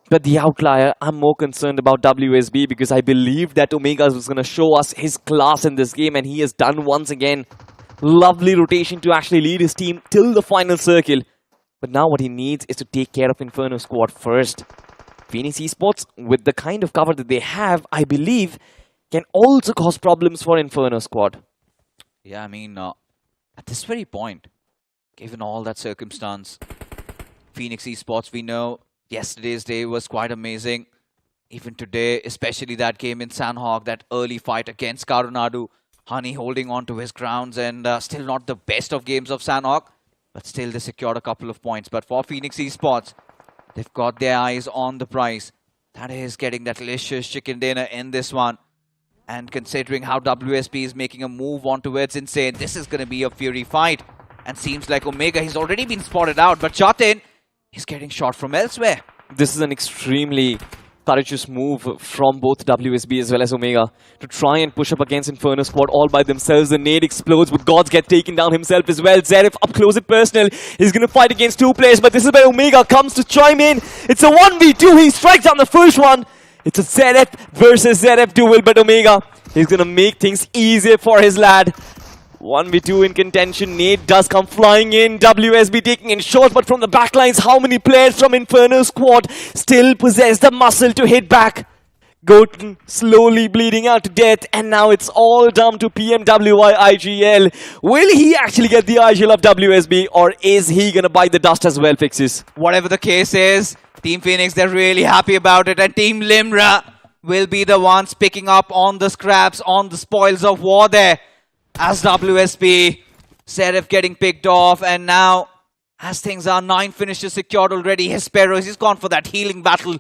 But the outlier, I'm more concerned about WSB because I believe that Omega was going to show us his class in this game, and he has done once again. Lovely rotation to actually lead his team till the final circle. But now what he needs is to take care of Inferno squad first. Phoenix Esports, with the kind of cover that they have, I believe, can also cause problems for Inferno squad. Yeah, I mean, at this very point, given all that circumstance, Phoenix Esports, we know, yesterday's day was quite amazing. Even today, especially that game in Sandhog, that early fight against KARUNADU. Honey holding on to his grounds and still not the best of games of Sandhog. But still they secured a couple of points. But for Phoenix Esports, they've got their eyes on the prize. That is getting that delicious chicken dinner in this one. And considering how WSB is making a move onto it, it's insane. This is going to be a fury fight. And seems like Omega, he's already been spotted out. But Chatin, he's getting shot from elsewhere. This is an extremely courageous move from both WSB as well as Omega to try and push up against Inferno squad all by themselves. The nade explodes, but Gods get taken down himself as well. Zeref up close and personal. He's going to fight against 2 players, but this is where Omega comes to chime in. It's a 1v2. He strikes down the first one. It's a Zeref versus Zeref duel, but Omega, he's going to make things easier for his lad. 1v2 in contention. Nate does come flying in. WSB taking in shots, but from the backlines, how many players from Inferno squad still possess the muscle to hit back? Goten slowly bleeding out to death, and now it's all down to PMWI IGL. Will he actually get the IGL of WSB, or is he gonna bite the dust as well, Fixes? Whatever the case is, Team Phoenix, they're really happy about it, and Team Limra will be the ones picking up on the scraps, on the spoils of war there. As WSB, Seraph getting picked off, and now, as things are, 9 finishes secured already. Hesperos, he's gone for that healing battle.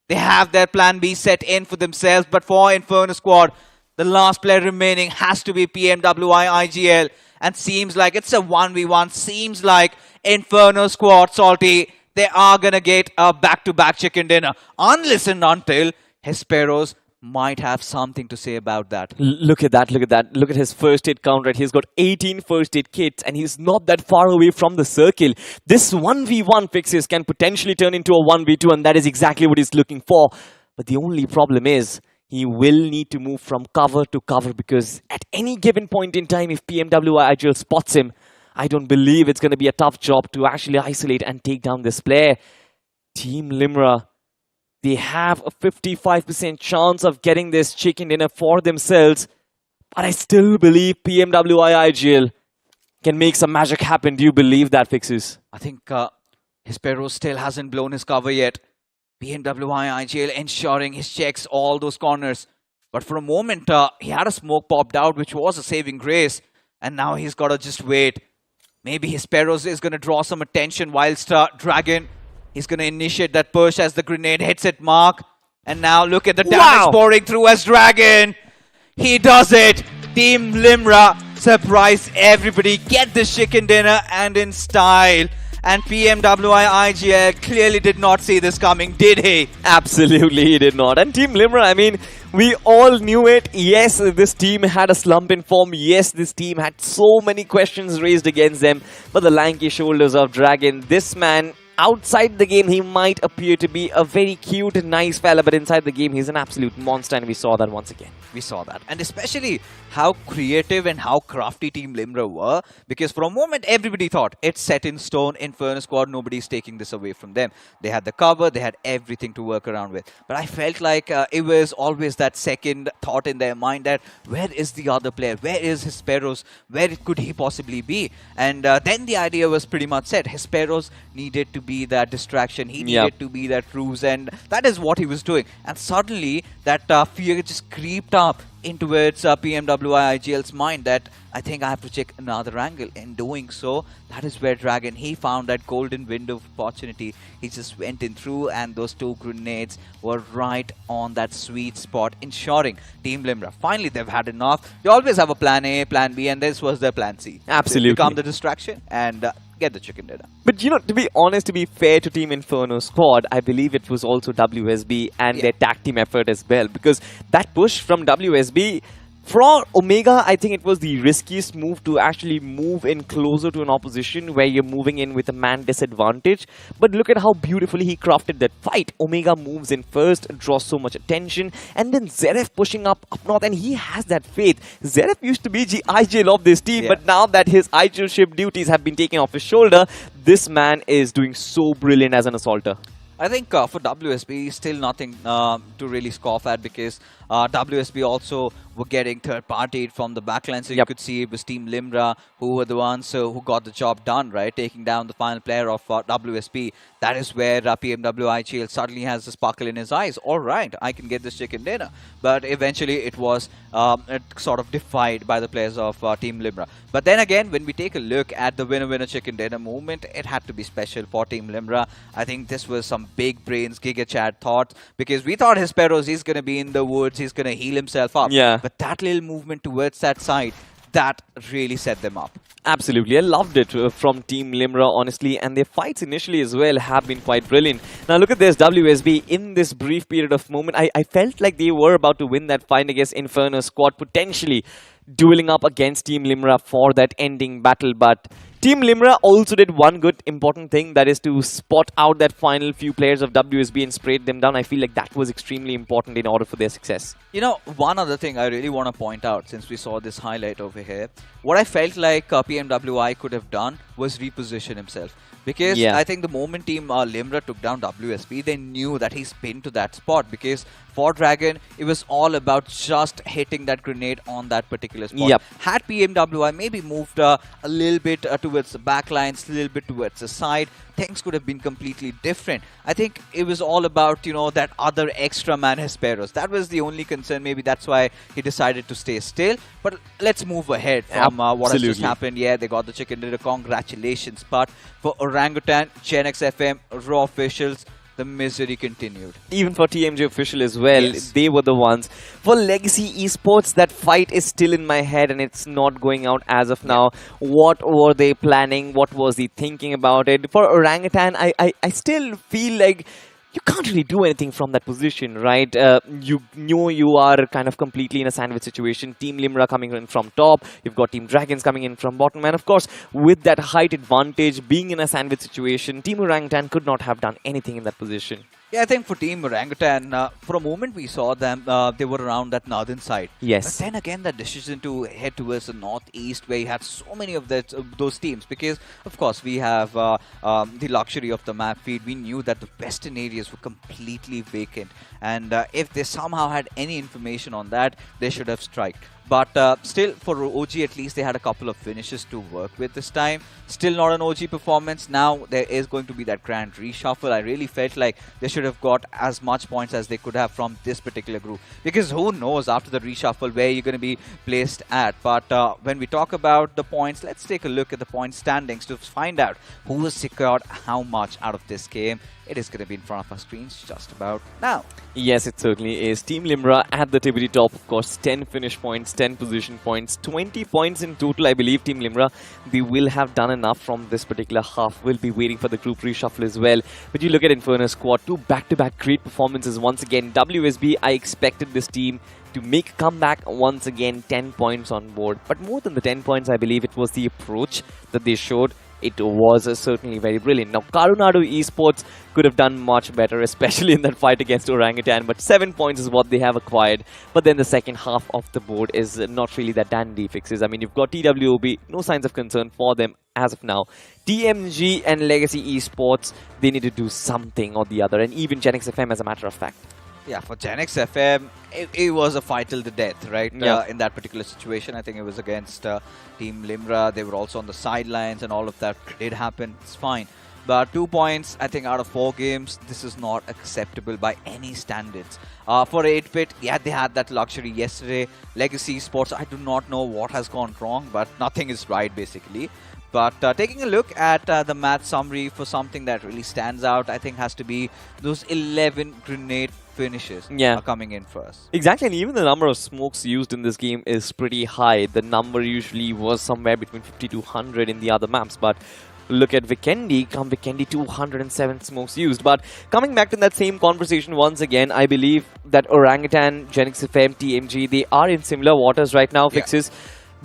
They have their plan B set in for themselves, but for Inferno squad, the last player remaining has to be PMWI IGL, and seems like it's a 1v1. Seems like Inferno squad, Salty, they are gonna get a back-to-back chicken dinner, unless and until Hesperos might have something to say about that. Look at that, look at that. Look at his first aid count, right? He's got 18 first aid kits, and he's not that far away from the circle. This 1v1 Fixes can potentially turn into a 1v2, and that is exactly what he's looking for. But the only problem is, he will need to move from cover to cover, because at any given point in time, if PMWI IGL spots him, I don't believe it's going to be a tough job to actually isolate and take down this player. Team Limra, they have a 55% chance of getting this chicken dinner for themselves. But I still believe PMWI IGL can make some magic happen. Do you believe that, Fixes? I think Hesperos still hasn't blown his cover yet. PMWI IGL ensuring his checks all those corners. But for a moment, he had a smoke popped out, which was a saving grace. And now he's got to just wait. Maybe Hesperos is going to draw some attention whilst Dragon, he's going to initiate that push as the grenade hits at Mark. And now look at the damage pouring through as Dragon. He does it. Team Limra surprise everybody. Get this chicken dinner and in style. And PMWI IGL clearly did not see this coming, did he? Absolutely, he did not. And Team Limra, I mean, we all knew it. Yes, this team had a slump in form. Yes, this team had so many questions raised against them. But the lanky shoulders of Dragon, this man, outside the game, he might appear to be a very cute and nice fella, but inside the game, he's an absolute monster, and we saw that once again. We saw that. And especially how creative and how crafty Team Limra were, because for a moment, everybody thought it's set in stone, Inferno squad, nobody's taking this away from them. They had the cover, they had everything to work around with. But I felt like it was always that second thought in their mind that where is the other player? Where is Hesperos? Where could he possibly be? And then the idea was pretty much set. Hesperos needed to be that distraction. He needed to be that ruse, and that is what he was doing. And suddenly, that fear just creeped up into its PMWI IGL's mind that I think I have to check another angle. In doing so, that is where Dragon, he found that golden window of opportunity. He just went in through, and those 2 grenades were right on that sweet spot, ensuring Team Limra, finally they've had enough. They always have a plan A, plan B, and this was their plan C. Absolutely. They become the distraction and get the chicken dinner. But you know, to be honest, to be fair to Team Inferno squad, I believe it was also WSB and their tag team effort as well. Because that push from WSB, for Omega, I think it was the riskiest move to actually move in closer to an opposition where you're moving in with a man disadvantage. But look at how beautifully he crafted that fight. Omega moves in first, draws so much attention, and then Zeref pushing up north, and he has that faith. Zeref used to be the IGL of this team, but now that his IGL-ship duties have been taken off his shoulder, this man is doing so brilliant as an assaulter. I think for WSB, still nothing to really scoff at, because WSB also were getting third-partied from the backline. So you could see it was Team Limra who were the ones who got the job done, right? Taking down the final player of WSB. That is where PMWI IGL suddenly has a sparkle in his eyes. All right, I can get this chicken dinner. But eventually it was sort of defied by the players of Team Limra. But then again, when we take a look at the winner-winner chicken dinner movement, it had to be special for Team Limra. I think this was some big brains, Giga Chad thought, because we thought Hesperos, he's going to be in the woods, he's going to heal himself up. But that little movement towards that side, that really set them up. Absolutely, I loved it from Team Limra, honestly, and their fights initially as well have been quite brilliant. Now look at this, WSB in this brief period of moment, I felt like they were about to win that fight against Inferno squad, potentially dueling up against Team Limra for that ending battle, but Team Limra also did one good important thing, that is to spot out that final few players of WSB and sprayed them down. I feel like that was extremely important in order for their success. You know, one other thing I really want to point out, since we saw this highlight over here, what I felt like PMWI could have done was reposition himself. Because I think the moment Team Limra took down WSB, they knew that he's pinned to that spot. Because for Dragon, it was all about just hitting that grenade on that particular spot. Had PMWI maybe moved a little bit towards the backlines, a little bit towards the side, things could have been completely different. I think it was all about, you know, that other extra man Hesperos. That was the only concern. Maybe that's why he decided to stay still. But let's move ahead from what has just happened. Yeah, they got the chicken dinner. Congratulations. But for Orangutan, GENxFM, Raw officials, the misery continued. Even for TMG official as well, they were the ones. For Legacy Esports, that fight is still in my head and it's not going out as of now. What were they planning? What was he thinking about it? For Orangutan, I still feel like you can't really do anything from that position, right? You know you are kind of completely in a sandwich situation. Team Limra coming in from top. You've got Team Dragons coming in from bottom. And of course, with that height advantage, being in a sandwich situation, Team Orangutan could not have done anything in that position. Yeah, I think for Team Orangutan, for a moment we saw them, they were around that northern side. Yes. But then again, that decision to head towards the northeast, where you had so many of those teams, because of course we have the luxury of the map feed. We knew that the western areas were completely vacant, and if they somehow had any information on that, they should have striked. But still, for OG at least, they had a couple of finishes to work with this time. Still not an OG performance. Now there is going to be that grand reshuffle. I really felt like they should have got as much points as they could have from this particular group. Because who knows after the reshuffle where you're going to be placed at. But when we talk about the points, let's take a look at the point standings to find out who has secured how much out of this game. It is going to be in front of our screens just about now. Yes, it certainly is. Team Limra at the TBD top, of course, 10 finish points, 10 position points, 20 points in total, I believe. Team Limra, they will have done enough from this particular half. We'll be waiting for the group reshuffle as well. But you look at Inferno squad, two back-to-back great performances once again. WSB, I expected this team to make a comeback once again, 10 points on board. But more than the 10 points, I believe it was the approach that they showed. It was certainly very brilliant. Now, KARUNADU Esports could have done much better, especially in that fight against Orangutan. But 7 points is what they have acquired. But then the second half of the board is not really that dandy fixes. I mean, you've got TWOB, no signs of concern for them as of now. TMG and Legacy Esports, they need to do something or the other. And even GENxFM, as a matter of fact. Yeah, for GENxFM, it was a fight till the death, right? Yeah. In that particular situation, I think it was against Team Limra. They were also on the sidelines and all of that did happen. It's fine. But 2 points, I think, out of 4 games, this is not acceptable by any standards. For 8-bit, yeah, they had that luxury yesterday. Legacy Sports, I do not know what has gone wrong, but nothing is right, basically. But taking a look at the match summary for something that really stands out, I think has to be those 11 grenade finishes are coming in first. Exactly, and even the number of smokes used in this game is pretty high. The number usually was somewhere between 50 to 100 in the other maps, but look at Vikendi, 207 smokes used. But coming back to that same conversation once again, I believe that Orangutan, GENxFM, TMG, they are in similar waters right now, Fixes.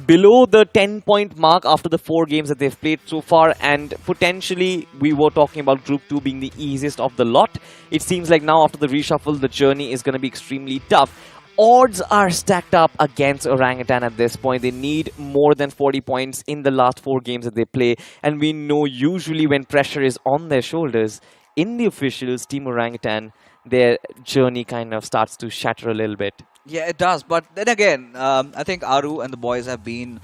Below the 10-point mark after the 4 games that they've played so far, and potentially we were talking about Group 2 being the easiest of the lot. It seems like now after the reshuffle, the journey is going to be extremely tough. Odds are stacked up against Orangutan at this point. They need more than 40 points in the last 4 games that they play, and we know usually when pressure is on their shoulders, in the officials, Team Orangutan, their journey kind of starts to shatter a little bit. Yeah, it does. But then again, I think Aru and the boys have been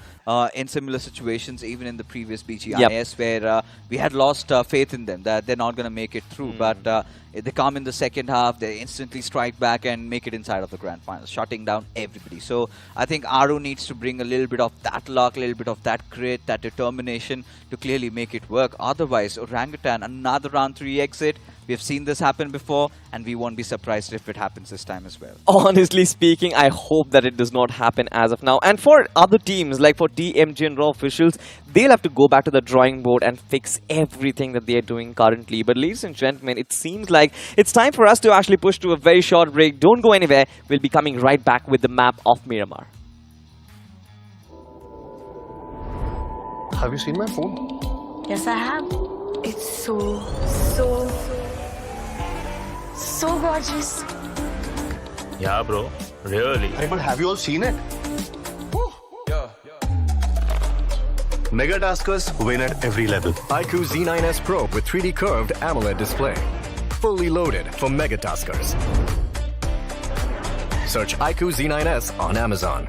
in similar situations, even in the previous BGMIS, where we had lost faith in them, that they're not going to make it through. But they come in the second half, they instantly strike back and make it inside of the grand final, shutting down everybody. So I think Aru needs to bring a little bit of that luck, a little bit of that grit, that determination to clearly make it work. Otherwise, Orangutan, another round 3 exit. We've seen this happen before, and we won't be surprised if it happens this time as well. Honestly speaking, I hope that it does not happen as of now. And for other teams, like for TMG and Raw officials, they'll have to go back to the drawing board and fix everything that they're doing currently. But ladies and gentlemen, it seems like it's time for us to actually push to a very short break. Don't go anywhere. We'll be coming right back with the map of Miramar. Have you seen my phone? Yes, I have. It's so gorgeous. Yeah, bro. Really? Hey, but have you all seen it? Mega Taskers win at every level. iQOO Z9S Pro with 3D curved AMOLED display. Fully loaded for Mega Taskers. Search iQOO Z9S on Amazon.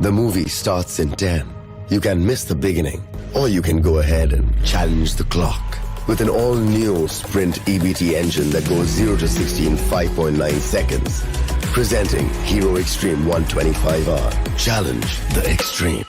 The movie starts in 10. You can miss the beginning, or you can go ahead and challenge the clock. With an all-new Sprint EBT engine that goes 0 to 60 in 5.9 seconds. Presenting Hero Xtreme 125R. Challenge the Extreme.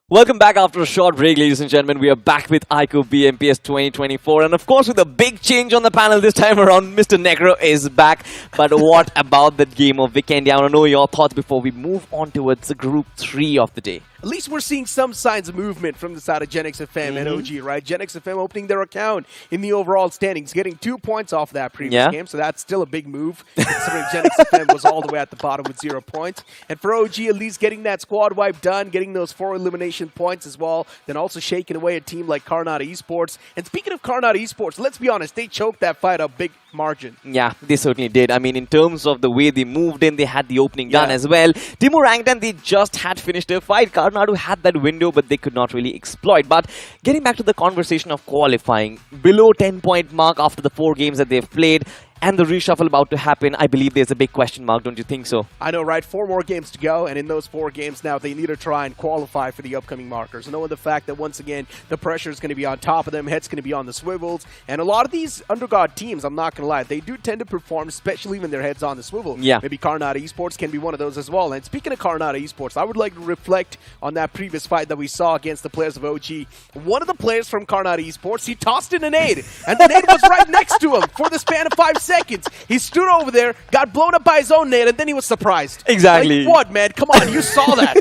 Welcome back after a short break, ladies and gentlemen. We are back with iQOO BMPS 2024. And of course, with a big change on the panel this time around, Mr. Necro is back. But what about that game of Weekendia? I want to know your thoughts before we move on towards the Group 3 of the day. At least we're seeing some signs of movement from the side of GENxFM and OG, right? GENxFM opening their account in the overall standings, getting 2 points off that previous game, so that's still a big move, considering GENxFM was all the way at the bottom with 0 points. And for OG, at least getting that squad wipe done, getting those 4 elimination points as well, then also shaking away a team like KARUNADU Esports. And speaking of KARUNADU Esports, let's be honest, they choked that fight a big margin. Yeah, they certainly did. I mean, in terms of the way they moved in, they had the opening done as well. Team Orangutan, they just had finished their fight. KARUNADU had that window, but they could not really exploit. But getting back to the conversation of qualifying, below 10-point mark after the 4 games that they've played, and the reshuffle about to happen, I believe there's a big question mark, don't you think so? I know, right? 4 more games to go, and in those 4 games now, they need to try and qualify for the upcoming markers. Knowing the fact that, once again, the pressure is going to be on top of them, head's going to be on the swivels, and a lot of these underdog teams, I'm not going to lie, they do tend to perform, especially when their head's on the swivel. Yeah. Maybe KARUNADU Esports can be one of those as well. And speaking of KARUNADU Esports, I would like to reflect on that previous fight that we saw against the players of OG. One of the players from KARUNADU Esports, he tossed in a nade, and the nade was right next to him for the span of 5 seconds. He stood over there, got blown up by his own nade, and then he was surprised. Exactly. Like, what, man? Come on, you saw that.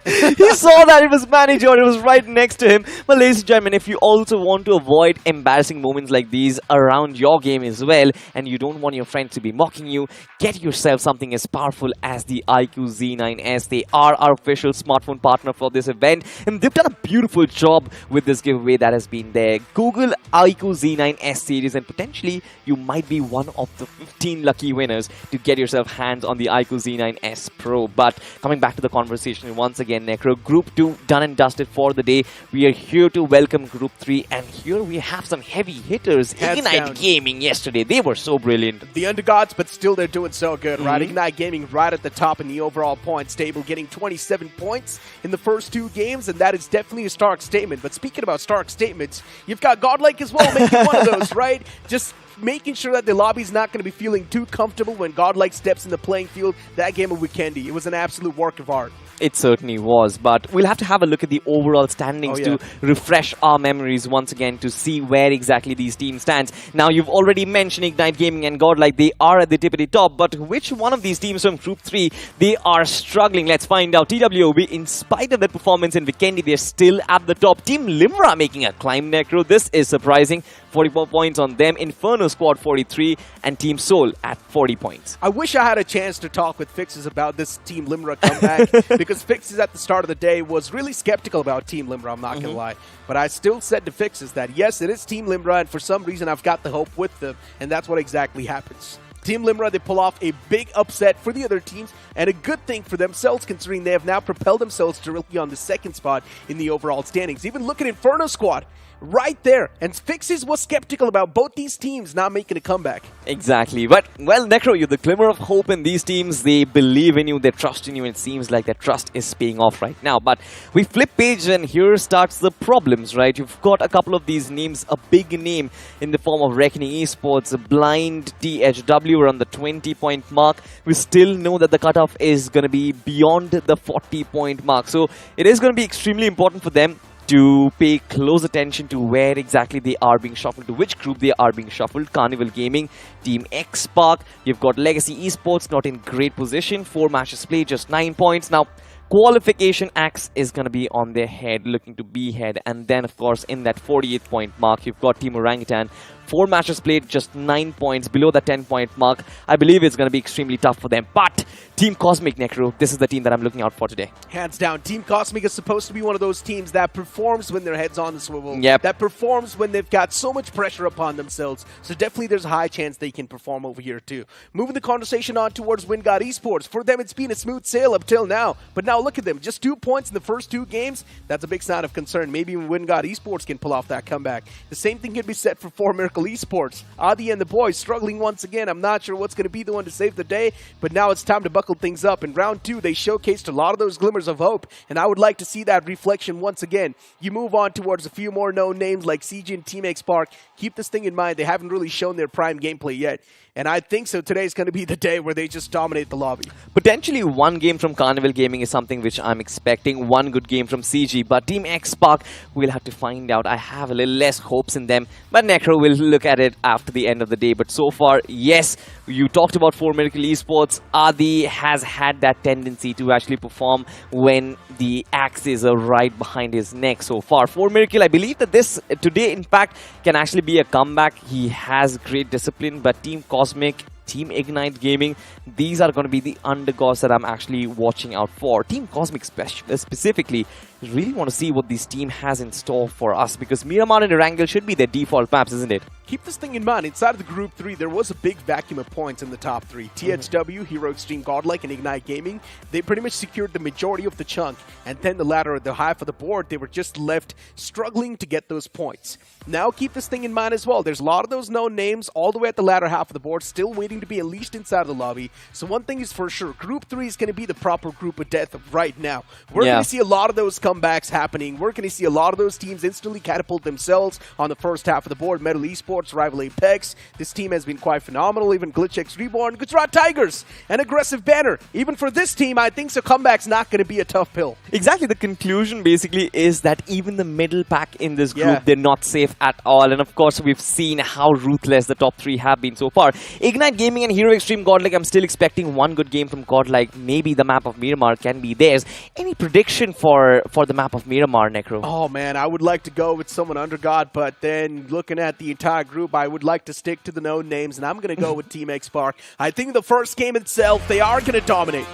He saw that. It was manager. It was right next to him. But ladies and gentlemen, if you also want to avoid embarrassing moments like these around your game as well, and you don't want your friends to be mocking you, get yourself something as powerful as the iQOO Z9S. They are our official smartphone partner for this event, and they've done a beautiful job with this giveaway that has been there. Google iQOO Z9S series, and potentially you might be one of the 15 lucky winners to get yourself hands on the iQOO Z9S Pro. But coming back to the conversation once again, Necro, Group 2 done and dusted for the day. We are here to welcome Group 3, and here we have some heavy hitters. Ignite Gaming yesterday, they were so brilliant. The underdogs, but still they're doing so good, right? Ignite Gaming right at the top in the overall points table, getting 27 points in the first 2 games, and that is definitely a stark statement. But speaking about stark statements, you've got Godlike as well making one of those, right? Just making sure that the lobby's not going to be feeling too comfortable when Godlike steps in the playing field. That game of Weekendia, it was an absolute work of art. It certainly was, but we'll have to have a look at the overall standings to refresh our memories once again to see where exactly these teams stand. Now, you've already mentioned Ignite Gaming and Godlike. They are at the tippity top, but which one of these teams from Group 3, they are struggling? Let's find out. TWOB, in spite of their performance in Weekendia, they're still at the top. Team Limra making a climb, Necro. This is surprising. 44 points on them. Inferno squad 43 and Team Soul at 40 points. I wish I had a chance to talk with Fixes about this Team Limra comeback because Fixes at the start of the day was really skeptical about Team Limra, I'm not going to lie. But I still said to Fixes that yes, it is Team Limra, and for some reason I've got the hope with them, and that's what exactly happens. Team Limra, they pull off a big upset for the other teams, and a good thing for themselves considering they have now propelled themselves directly on the second spot in the overall standings. Even look at Inferno squad right there, and Fixes was skeptical about both these teams not making a comeback. Exactly, but well, Necro, you're the glimmer of hope in these teams. They believe in you, they trust in you, and it seems like that trust is paying off right now. But we flip page and here starts the problems, right? You've got a couple of these names, a big name in the form of Reckoning Esports, Blind, THW around the 20-point mark. We still know that the cutoff is going to be beyond the 40-point mark, so it is going to be extremely important for them to pay close attention to where exactly they are being shuffled, to which group they are being shuffled. Carnival Gaming, Team X-Spark, you've got Legacy Esports not in great position, 4 matches played, just 9 points. Now, qualification axe is going to be on their head, looking to be head. And then, of course, in that 48-point mark, you've got Team Orangutan, 4 matches played, just 9 points, below the 10-point mark. I believe it's going to be extremely tough for them. But Team Cosmic, Necro, this is the team that I'm looking out for today. Hands down, Team Cosmic is supposed to be one of those teams that performs when their head's on the swivel. Yep. That performs when they've got so much pressure upon themselves. So definitely there's a high chance they can perform over here too. Moving the conversation on towards WindGod Esports. For them, it's been a smooth sail up till now. But now look at them, just 2 points in the first 2 games. That's a big sign of concern. Maybe even WindGod Esports can pull off that comeback. The same thing can be said for 4 Miracle Esports. Adi and the boys struggling once again. I'm not sure what's going to be the one to save the day, but now it's time to buckle things up. In round 2, they showcased a lot of those glimmers of hope, and I would like to see that reflection once again. You move on towards a few more known names like CG and Team X-Spark. Keep this thing in mind. They haven't really shown their prime gameplay yet, and I think so today's going to be the day where they just dominate the lobby. Potentially one game from Carnival Gaming is something which I'm expecting. One good game from CG, but Team X-Spark, we'll have to find out. I have a little less hopes in them, but Necro will look at it after the end of the day. But so far, yes, you talked about 4 Miracle Esports. Adi has had that tendency to actually perform when the axes are right behind his neck so far. 4 Miracle, I believe that this today, in fact, can actually be a comeback. He has great discipline, but Team Cosmic, Team Ignite Gaming, these are going to be the underdogs that I'm actually watching out for. Team Cosmic specifically, really want to see what this team has in store for us, because Miramar and Erangel should be their default maps, isn't it? Keep this thing in mind. Inside of the Group 3, there was a big vacuum of points in the top 3. THW, Hero Extreme, Godlike, and Ignite Gaming, they pretty much secured the majority of the chunk. And then the latter, the half of the board, they were just left struggling to get those points. Now keep this thing in mind as well. There's a lot of those known names all the way at the latter half of the board, still waiting to be unleashed inside of the lobby. So one thing is for sure, Group 3 is going to be the proper group of death right now. We're going to see a lot of those comebacks happening. We're going to see a lot of those teams instantly catapult themselves on the first half of the board. Metal Esports, Rival Apex. This team has been quite phenomenal. Even GLITCHxREBORN, Gujarat Tigers, an aggressive banner. Even for this team, I think so comeback's not going to be a tough pill. Exactly. The conclusion basically is that even the middle pack in this group, they're not safe at all. And of course, we've seen how ruthless the top 3 have been so far. Ignite Gaming and Hero Extreme Godlike, I'm still expecting one good game from Godlike. Maybe the map of Miramar can be theirs. Any prediction for the map of Miramar, Necro? Oh man, I would like to go with someone under God, but then looking at the entire group, I would like to stick to the known names, and I'm going to go with Team X-Spark. I think the first game itself, they are going to dominate.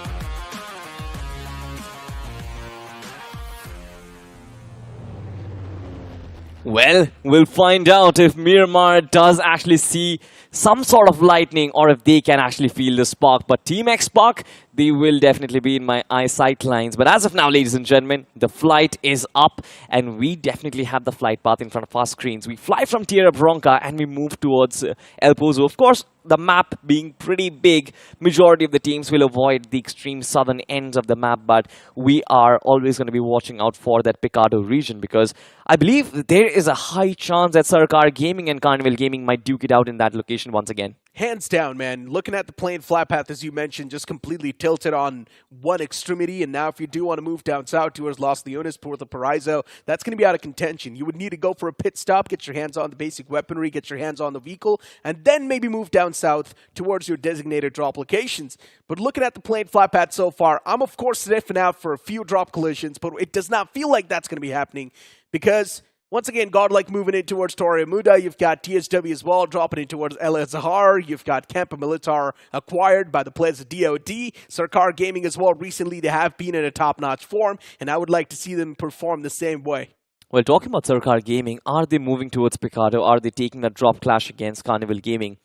Well, we'll find out if Miramar does actually see some sort of lightning or if they can actually feel the spark. But Team X-Spark, they will definitely be in my eyesight lines. But as of now, ladies and gentlemen, the flight is up and we definitely have the flight path in front of our screens. We fly from Tierra Bronca and we move towards El Pozo. Of course, the map being pretty big, majority of the teams will avoid the extreme southern ends of the map, but we are always going to be watching out for that Picado region, because I believe there is a high chance that Sarkar Gaming and Carnival Gaming might duke it out in that location once again. Hands down, man. Looking at the plain flat path, as you mentioned, just completely tilted on one extremity. And now if you do want to move down south towards Los Leones, Puerto Paraiso, that's going to be out of contention. You would need to go for a pit stop, get your hands on the basic weaponry, get your hands on the vehicle, and then maybe move down south towards your designated drop locations. But looking at the plain flat path so far, I'm of course sniffing out for a few drop collisions, but it does not feel like that's going to be happening, because Once again, Godlike moving in towards Torre Muda. You've got TSW as well, dropping in towards El Azhar. You've got Camp Militar acquired by the players of DOD. Sarkar Gaming as well. Recently, they have been in a top-notch form, and I would like to see them perform the same way. Well, talking about Sarkar Gaming, are they moving towards Picado? Are they taking that drop clash against Carnival Gaming?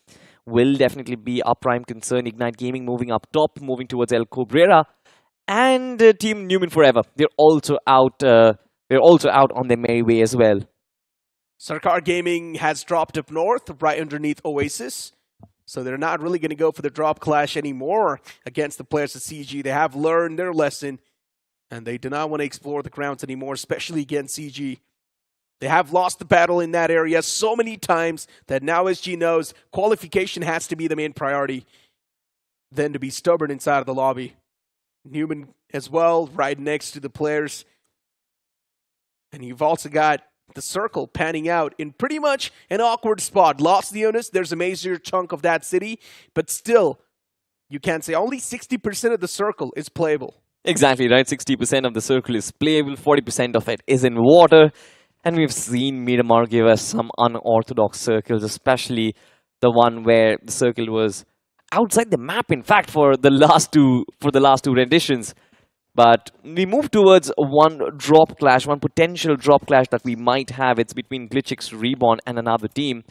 Will definitely be our prime concern. Ignite Gaming moving up top, moving towards El Cabrera. And Team NUMENxFOREVER. They're also out on their merry way as well. Sarkar Gaming has dropped up north, right underneath Oasis. So they're not really going to go for the drop clash anymore against the players of CG. They have learned their lesson, and they do not want to explore the grounds anymore, especially against CG. They have lost the battle in that area so many times that now SG knows qualification has to be the main priority than to be stubborn inside of the lobby. Numen as well, right next to the players. And you've also got the circle panning out in pretty much an awkward spot. Los Leones, there's a major chunk of that city, but still, you can't say only 60% of the circle is playable. Exactly, right? 60% of the circle is playable, 40% of it is in water. And we've seen Miramar give us some unorthodox circles, especially the one where the circle was outside the map, in fact, for the last two renditions. But we move towards one drop clash, one potential drop clash that we might have. It's between GLITCHxREBORN and another team.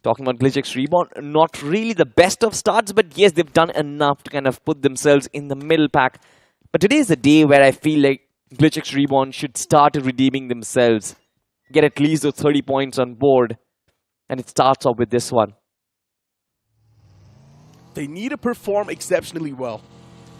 Talking about GLITCHxREBORN, not really the best of starts, but yes, they've done enough to kind of put themselves in the middle pack. But today is a day where I feel like GLITCHxREBORN should start redeeming themselves. Get at least those 30 points on board. And it starts off with this one. They need to perform exceptionally well.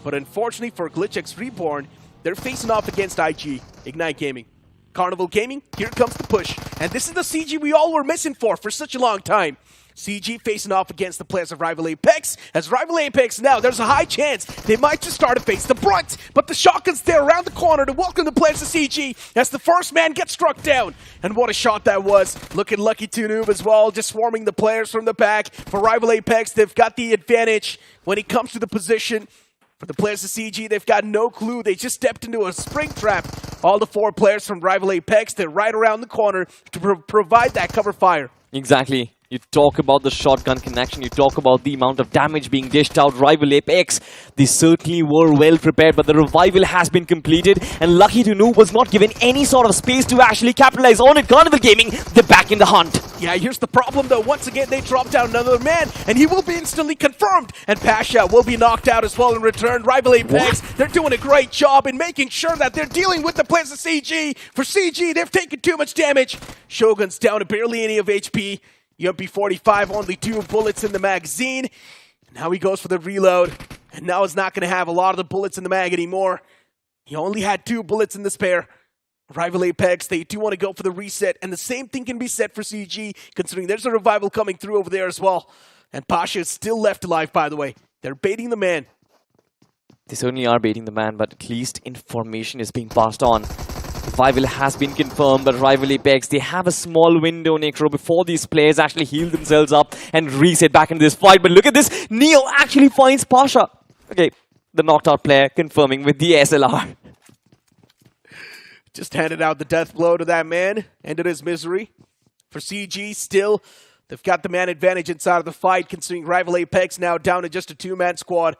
But unfortunately for GLITCHxREBORN, they're facing off against IG, Ignite Gaming. Carnival Gaming, here comes the push. And this is the CG we all were missing for such a long time. CG facing off against the players of Rival Apex. As Rival Apex now, there's a high chance they might just start to face the brunt. But the shotgun's there around the corner to welcome the players of CG as the first man gets struck down. And what a shot that was. Looking lucky to Noob as well, just swarming the players from the back. For Rival Apex, they've got the advantage when it comes to the position. For the players of CG, they've got no clue. They just stepped into a spring trap. All the four players from Rival Apex, they're right around the corner to provide that cover fire. Exactly. You talk about the shotgun connection, you talk about the amount of damage being dished out. Rival Apex, they certainly were well prepared, but the revival has been completed, and lucky to know was not given any sort of space to actually capitalize on it. Carnival Gaming, they're back in the hunt. Yeah, here's the problem though. Once again, they dropped down another man, and he will be instantly confirmed. And Pasha will be knocked out as well in return. Rival Apex, they're doing a great job in making sure that they're dealing with the players of CG. For CG, they've taken too much damage. Shogun's down to barely any of HP. UMP45, only 2 bullets in the magazine. Now he goes for the reload. And now he's not going to have a lot of the bullets in the mag anymore. He only had 2 bullets in the spare. Rival Apex, they do want to go for the reset. And the same thing can be said for CG, considering there's a revival coming through over there as well. And Pasha is still left alive, by the way. They're baiting the man. They certainly are baiting the man, but at least information is being passed on. Revival has been confirmed, but Rival Apex, they have a small window, Necro, before these players actually heal themselves up and reset back into this fight. But look at this, Neo actually finds Pasha. Okay, the knocked out player confirming with the SLR. Just handed out the death blow to that man, ended his misery. For CG, still, they've got the man advantage inside of the fight, considering Rival Apex now down to just a 2-man squad.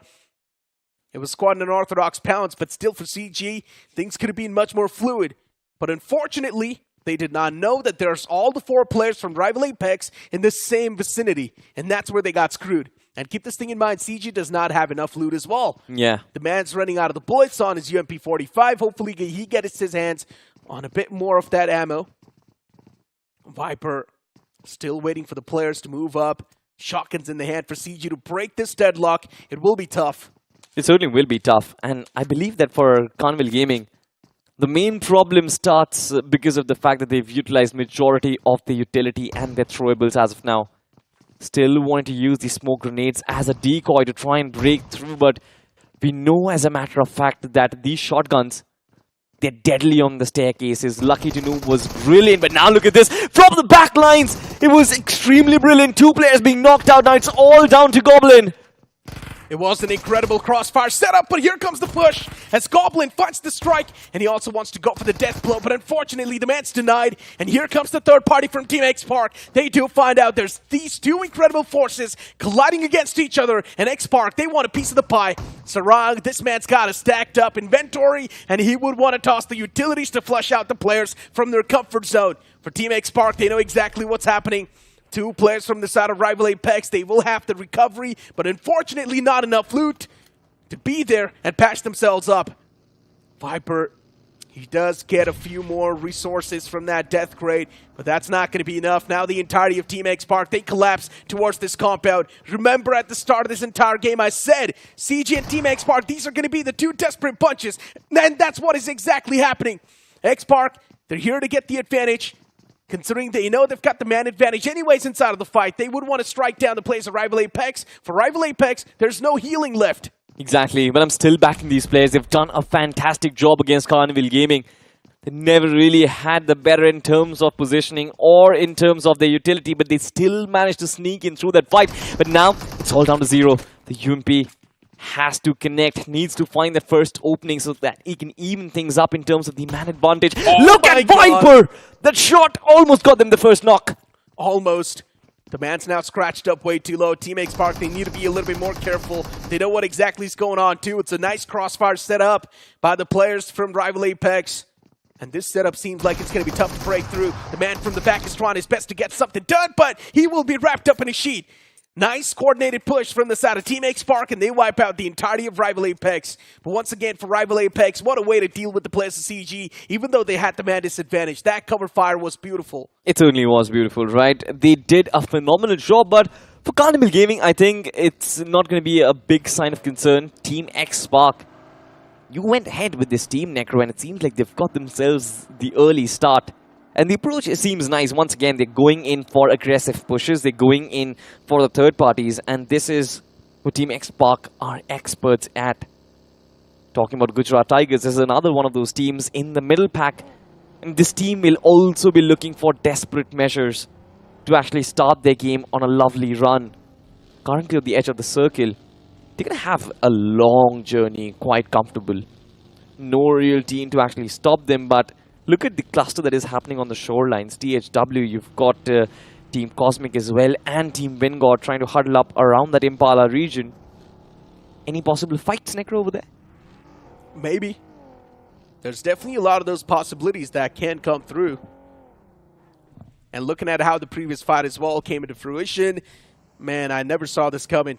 It was squad and unorthodox pounce, but still for CG, things could have been much more fluid. But unfortunately, they did not know that there's all the 4 players from Rival Apex in the same vicinity. And that's where they got screwed. And keep this thing in mind, CG does not have enough loot as well. Yeah. The man's running out of the bullets on his UMP45. Hopefully he gets his hands on a bit more of that ammo. Viper still waiting for the players to move up. Shotguns in the hand for CG to break this deadlock. It will be tough. It certainly will be tough. And I believe that for Carnival Gaming, the main problem starts because of the fact that they've utilized majority of the utility and their throwables as of now. Still wanting to use the smoke grenades as a decoy to try and break through, but we know as a matter of fact that these shotguns, they're deadly on the staircases. Lucky to know was brilliant, but now look at this. From the back lines, it was extremely brilliant. 2 players being knocked out. Now it's all down to Goblin. It was an incredible crossfire setup, but here comes the push as Goblin finds the strike, and he also wants to go for the death blow, but unfortunately the man's denied, and here comes the third party from Team XPark. They do find out there's these two incredible forces colliding against each other, and XPark, they want a piece of the pie. Sarang, this man's got a stacked up inventory, and he would want to toss the utilities to flush out the players from their comfort zone. For Team XPark, they know exactly what's happening. Two players from the side of Rival Apex, they will have the recovery, but unfortunately not enough loot to be there and patch themselves up. Viper, he does get a few more resources from that death crate, but that's not going to be enough. Now the entirety of Team XPark, they collapse towards this compound. Remember at the start of this entire game, I said CG and Team XPark, these are going to be the two desperate punches, and that's what is exactly happening. XPark, they're here to get the advantage. Considering they know they've got the man advantage anyways inside of the fight, they would want to strike down the players of Rival Apex. For Rival Apex, there's no healing left. Exactly, but I'm still backing these players. They've done a fantastic job against Carnival Gaming. They never really had the better in terms of positioning or in terms of their utility, but they still managed to sneak in through that fight. But now, it's all down to zero. The UMP has to connect, needs to find the first opening so that he can even things up in terms of the man advantage. Oh, look at Viper! That shot almost got them the first knock. Almost. The man's now scratched up way too low. Team XPark, they need to be a little bit more careful. They know what exactly is going on too. It's a nice crossfire set up by the players from Rival Apex. And this setup seems like it's going to be tough to break through. The man from the back is trying his best to get something done, but he will be wrapped up in a sheet. Nice coordinated push from the side of Team XPark, and they wipe out the entirety of Rival Apex. But once again, for Rival Apex, what a way to deal with the players of CG, even though they had the man disadvantage. That cover fire was beautiful. It certainly was beautiful, right? They did a phenomenal job, but for Carnival Gaming, I think it's not going to be a big sign of concern. Team XPark, you went ahead with this team, Necro, and it seems like they've got themselves the early start. And the approach seems nice. Once again, they're going in for aggressive pushes. They're going in for the third parties. And this is what Team XPark are experts at. Talking about Gujarat Tigers, this is another one of those teams in the middle pack. And this team will also be looking for desperate measures to actually start their game on a lovely run. Currently at the edge of the circle, they're going to have a long journey, quite comfortable. No real team to actually stop them, but look at the cluster that is happening on the shorelines. THW, you've got Team Cosmic as well, and Team WindGod trying to huddle up around that Impala region. Any possible fights, Necro, over there? Maybe. There's definitely a lot of those possibilities that can come through. And looking at how the previous fight as well came into fruition, man, I never saw this coming.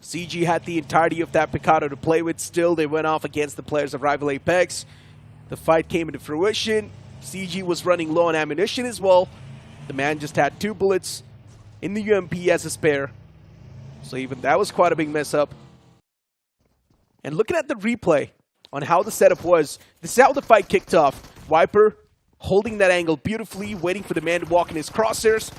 CG had the entirety of that Picado to play with. Still, they went off against the players of Rival Apex. The fight came into fruition. CG was running low on ammunition as well. The man just had 2 bullets in the UMP as a spare. So even that was quite a big mess up. And looking at the replay on how the setup was, this is how the fight kicked off. Viper holding that angle beautifully, waiting for the man to walk in his crosshairs.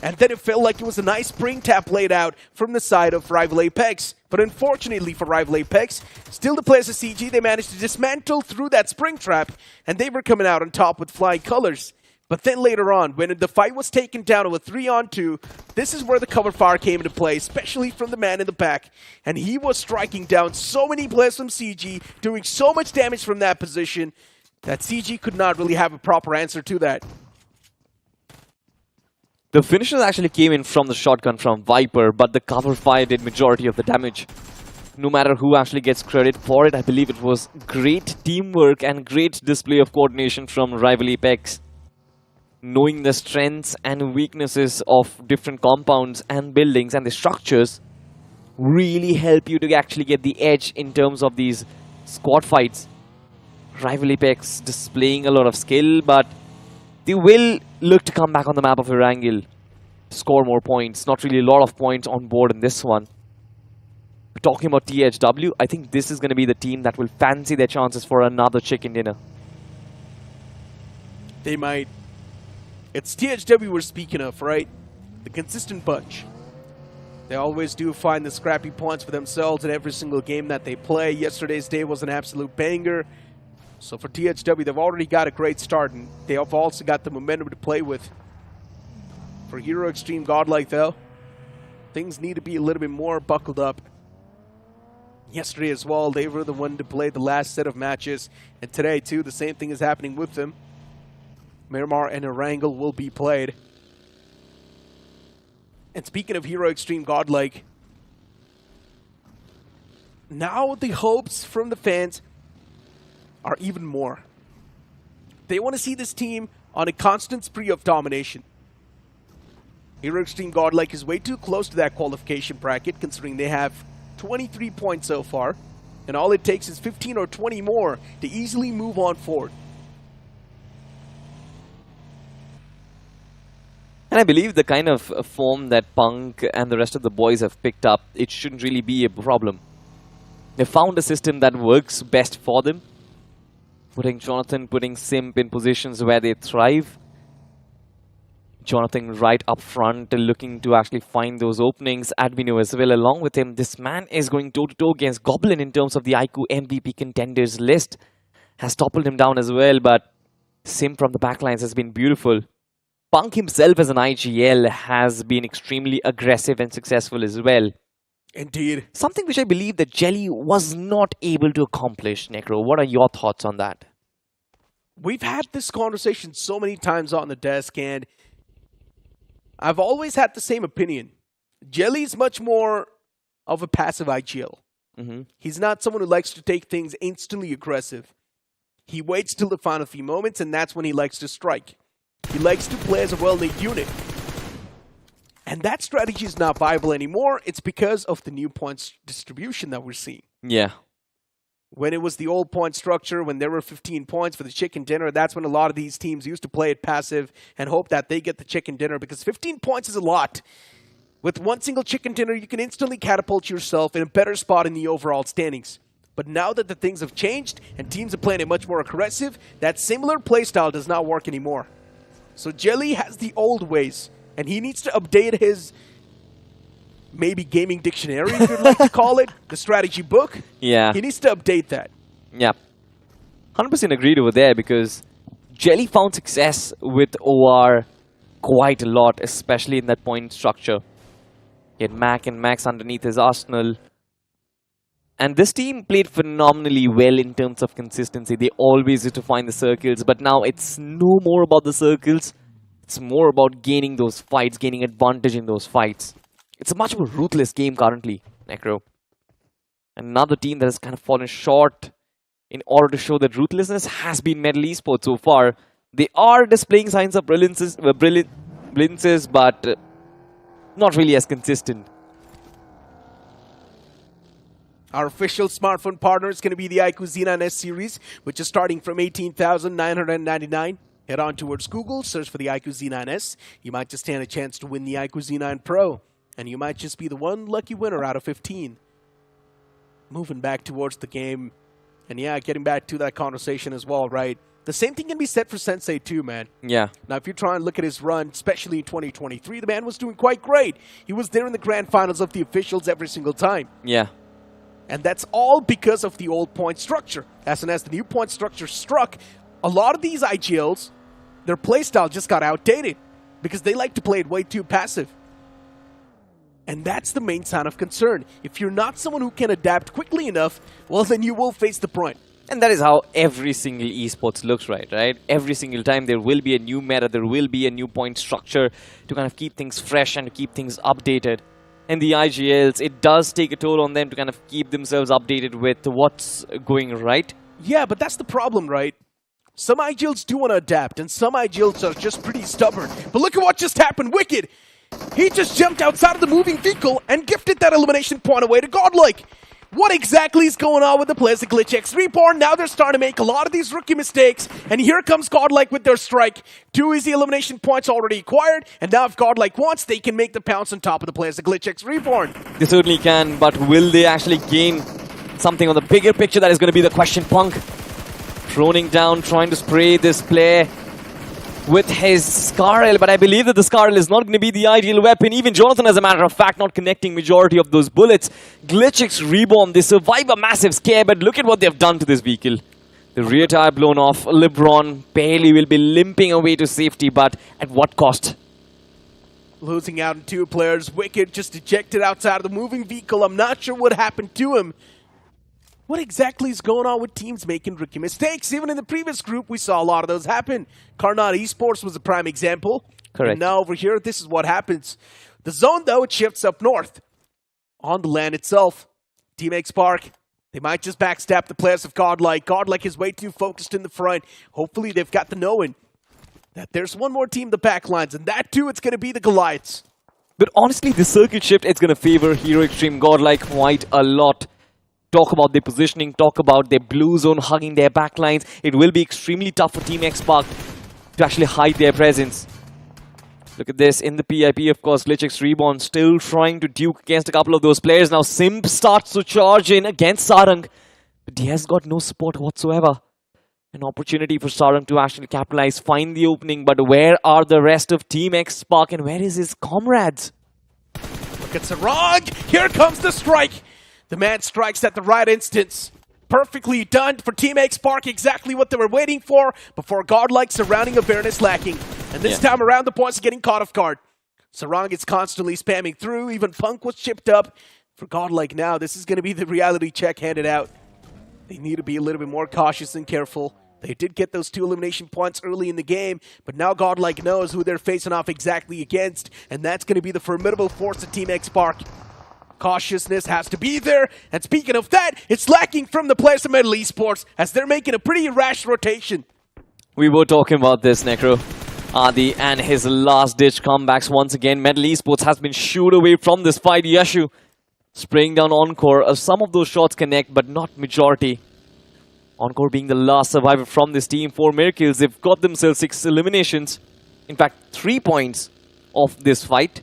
And then it felt like it was a nice spring tap laid out from the side of Rival Apex. But unfortunately for Rival Apex, still the players of CG, they managed to dismantle through that spring trap, and they were coming out on top with flying colors. But then later on, when the fight was taken down to a 3-on-2, this is where the cover fire came into play, especially from the man in the back. And he was striking down so many players from CG, doing so much damage from that position, that CG could not really have a proper answer to that. The finishers actually came in from the shotgun from Viper, but the cover fire did majority of the damage. No matter who actually gets credit for it, I believe it was great teamwork and great display of coordination from Rival Apex. Knowing the strengths and weaknesses of different compounds and buildings and the structures really help you to actually get the edge in terms of these squad fights. Rival Apex displaying a lot of skill, but they will look to come back on the map of Erangel, score more points. Not really a lot of points on board in this one. But talking about THW, I think this is going to be the team that will fancy their chances for another chicken dinner. They might. It's THW we're speaking of, right? The consistent bunch. They always do find the scrappy points for themselves in every single game that they play. Yesterday's day was an absolute banger. So for THW, they've already got a great start, and they have also got the momentum to play with. For Hero Extreme Godlike, though, things need to be a little bit more buckled up. Yesterday as well, they were the one to play the last set of matches. And today, too, the same thing is happening with them. Miramar and Erangel will be played. And speaking of Hero Xtreme Godlike, now the hopes from the fans are even more. They want to see this team on a constant spree of domination. Hero Xtreme Godlike is way too close to that qualification bracket, considering they have 23 points so far, and all it takes is 15 or 20 more to easily move on forward. And I believe the kind of form that Punk and the rest of the boys have picked up, it shouldn't really be a problem. They found a system that works best for them. Putting Jonathan, putting Simp in positions where they thrive. Jonathan right up front, looking to actually find those openings. Advino as well along with him. This man is going toe-to-toe against Goblin in terms of the iQOO MVP contenders list. Has toppled him down as well, but Sim from the backlines has been beautiful. Punk himself as an IGL has been extremely aggressive and successful as well. Indeed. Something which I believe that Jelly was not able to accomplish, Necro. What are your thoughts on that? We've had this conversation so many times on the desk, and I've always had the same opinion. Jelly's much more of a passive IGL. He's not someone who likes to take things instantly aggressive. He waits till the final few moments, and that's when he likes to strike. He likes to play as a well-knit unit. And that strategy is not viable anymore. It's because of the new points distribution that we're seeing. Yeah. When it was the old point structure, when there were 15 points for the chicken dinner, that's when a lot of these teams used to play it passive and hope that they get the chicken dinner, because 15 points is a lot. With one single chicken dinner, you can instantly catapult yourself in a better spot in the overall standings. But now that the things have changed and teams are playing it much more aggressive, that similar playstyle does not work anymore. So Jelly has the old ways, and he needs to update his maybe gaming dictionary, if you'd like to call it, the strategy book. Yeah. He needs to update that. Yeah. 100% agreed over there, because Jelly found success with OR quite a lot, especially in that point structure. He had Mac and Max underneath his arsenal. And this team played phenomenally well in terms of consistency. They always used to find the circles, but now it's no more about the circles. It's more about gaining those fights, gaining advantage in those fights. It's a much more ruthless game currently, Necro. Another team that has kind of fallen short in order to show that ruthlessness has been Medal Esports so far. They are displaying signs of brilliances, but not really as consistent. Our official smartphone partner is going to be the iQOO Z9 S series, which is starting from $18,999. Head on towards Google, search for the iQOO Z9 S. You might just stand a chance to win the iQOO Z9 Pro, and you might just be the one lucky winner out of 15. Moving back towards the game, and yeah, getting back to that conversation as well, right? The same thing can be said for Sensei too, man. Yeah. Now, if you try and look at his run, especially in 2023, the man was doing quite great. He was there in the grand finals of the officials every single time. Yeah. And that's all because of the old point structure. As soon as the new point structure struck, a lot of these IGLs, their playstyle just got outdated because they like to play it way too passive. And that's the main sign of concern. If you're not someone who can adapt quickly enough, well, then you will face the brunt. And that is how every single esports looks, right? Every single time there will be a new meta, there will be a new point structure to kind of keep things fresh and to keep things updated. And the IGLs, it does take a toll on them to kind of keep themselves updated with what's going right. Yeah, but that's the problem, right? Some IGLs do want to adapt, and some IGLs are just pretty stubborn. But look at what just happened, Wicked! He just jumped outside of the moving vehicle and gifted that elimination point away to Godlike. What exactly is going on with the players at GLITCHxREBORN? Now they're starting to make a lot of these rookie mistakes, and here comes Godlike with their strike. 2 easy elimination points already acquired, and now if Godlike wants, they can make the pounce on top of the players at GLITCHxREBORN. They certainly can, but will they actually gain something on the bigger picture? That is going to be the question. Punk droning down, trying to spray this player with his Scarl, but I believe that the Scarl is not going to be the ideal weapon. Even Jonathan, as a matter of fact, not connecting majority of those bullets. GLITCHxREBORN, they survive a massive scare, but look at what they've done to this vehicle. The rear tire blown off. LeBron barely will be limping away to safety, but at what cost? Losing out on 2 players. Wicked just ejected outside of the moving vehicle. I'm not sure what happened to him, What exactly is going on with teams making rookie mistakes? Even in the previous group, we saw a lot of those happen. KARUNADU Esports was a prime example. Correct. And now over here, this is what happens. The zone, though, it shifts up north. On the land itself, Team XSpark, they might just backstab the players of Godlike. Godlike is way too focused in the front. Hopefully, they've got the knowing that there's one more team in the back lines, and that, too, it's going to be the Goliaths. But honestly, the circle shift, it's going to favor Hero Xtreme Godlike quite a lot. Talk about their positioning, talk about their blue zone hugging their backlines. It will be extremely tough for Team XSpark to actually hide their presence. Look at this, in the PIP, of course, GLITCHxREBORN still trying to duke against a couple of those players. Now Simp starts to charge in against Sarang, but he has got no support whatsoever. An opportunity for Sarang to actually capitalize, find the opening, but where are the rest of Team XSpark and where is his comrades? Look at Sarang! Here comes the strike! The man strikes at the right instance. Perfectly done for Team XSpark, exactly what they were waiting for before Godlike surrounding awareness lacking. And this time around, the points are getting caught off guard. Sarang is constantly spamming through, even Punk was chipped up. For Godlike now, this is going to be the reality check handed out. They need to be a little bit more cautious and careful. They did get those 2 elimination points early in the game, but now Godlike knows who they're facing off exactly against, and that's going to be the formidable force of Team XSpark. Cautiousness has to be there, and speaking of that, it's lacking from the players of Metal Esports as they're making a pretty rash rotation. We were talking about this, Necro. Adi and his last-ditch comebacks once again. Metal Esports has been shooed away from this fight. Yashu spraying down Encore. Some of those shots connect, but not majority. Encore being the last survivor from this team. 4 miracles. They've got themselves 6 eliminations. In fact, 3 points of this fight.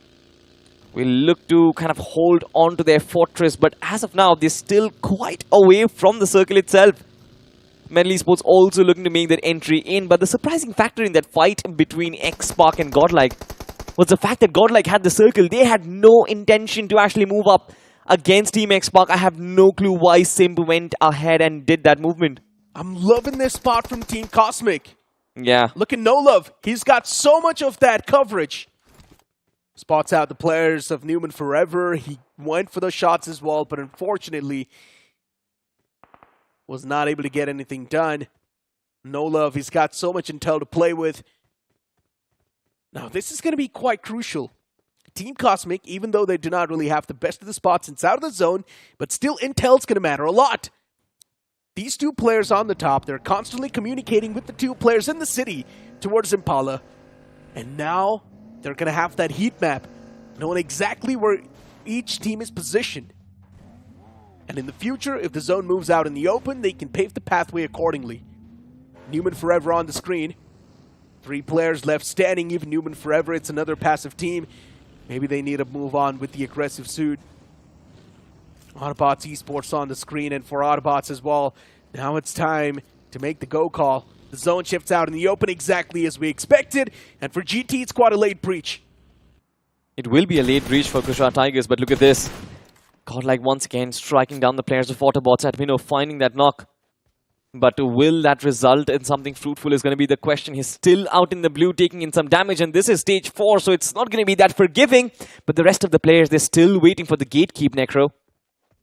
Will look to kind of hold on to their fortress, but as of now, they're still quite away from the circle itself. Metal Esports also looking to make that entry in, but the surprising factor in that fight between XSpark and Godlike was the fact that Godlike had the circle. They had no intention to actually move up against Team XSpark. I have no clue why Simp went ahead and did that movement. I'm loving this spot from Team Cosmic. Yeah. Look at No Love. He's got so much of that coverage. Spots out the players of NUMENxFOREVER. He went for those shots as well, but unfortunately was not able to get anything done. No Love, he's got so much intel to play with. Now, this is going to be quite crucial. Team Cosmic, even though they do not really have the best of the spots inside of the zone, but still intel's going to matter a lot. These 2 players on the top, they're constantly communicating with the 2 players in the city towards Impala. And now they're going to have that heat map, knowing exactly where each team is positioned. And in the future, if the zone moves out in the open, they can pave the pathway accordingly. NUMENxFOREVER on the screen. 3 players left standing, even NUMENxFOREVER. It's another passive team. Maybe they need to move on with the aggressive suit. Autobotz Esports on the screen, and for Autobotz as well, now it's time to make the go call. The zone shifts out in the open exactly as we expected, and for GT, it's quite a late breach. It will be a late breach for Kusha Tigers, but look at this. Godlike once again striking down the players of Autobotz. Admino finding that knock. But will that result in something fruitful is going to be the question. He's still out in the blue taking in some damage, and this is stage 4, so it's not going to be that forgiving. But the rest of the players, they're still waiting for the gatekeep, Necro.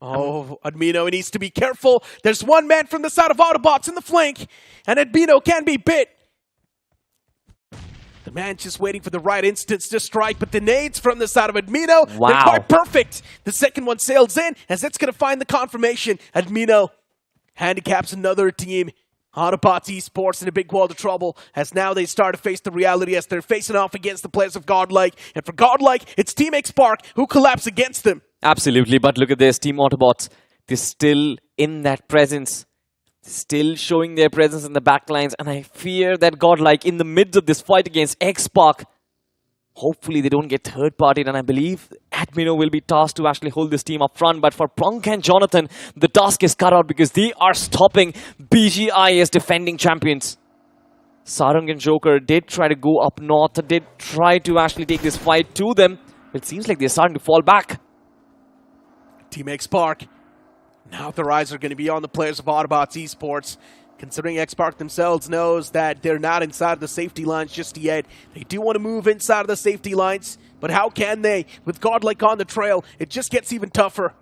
Oh, Admino needs to be careful. There's one man from the side of Autobotz in the flank, and Admino can be bit. The man just waiting for the right instance to strike, but the nades from the side of Admino, they're quite perfect. The second one sails in, as it's going to find the confirmation. Admino handicaps another team. Autobotz Esports in a big world of trouble, as now they start to face the reality as they're facing off against the players of Godlike. And for Godlike, it's Team XSpark who collapse against them. Absolutely, but look at this, Team Autobotz. They're still in that presence. Still showing their presence in the backlines, and I fear that Godlike, in the midst of this fight against XSpark, hopefully they don't get third-partied, and I believe Admino will be tasked to actually hold this team up front. But for Prunk and Jonathan, the task is cut out because they are stopping BGI as defending champions. Sarang and Joker did try to go up north, did try to actually take this fight to them, but it seems like they're starting to fall back. Team XSpark. Now their eyes are going to be on the players of Autobotz Esports. Considering XSpark themselves knows that they're not inside the safety lines just yet. They do want to move inside of the safety lines, but how can they? With Godlike on the trail, it just gets even tougher.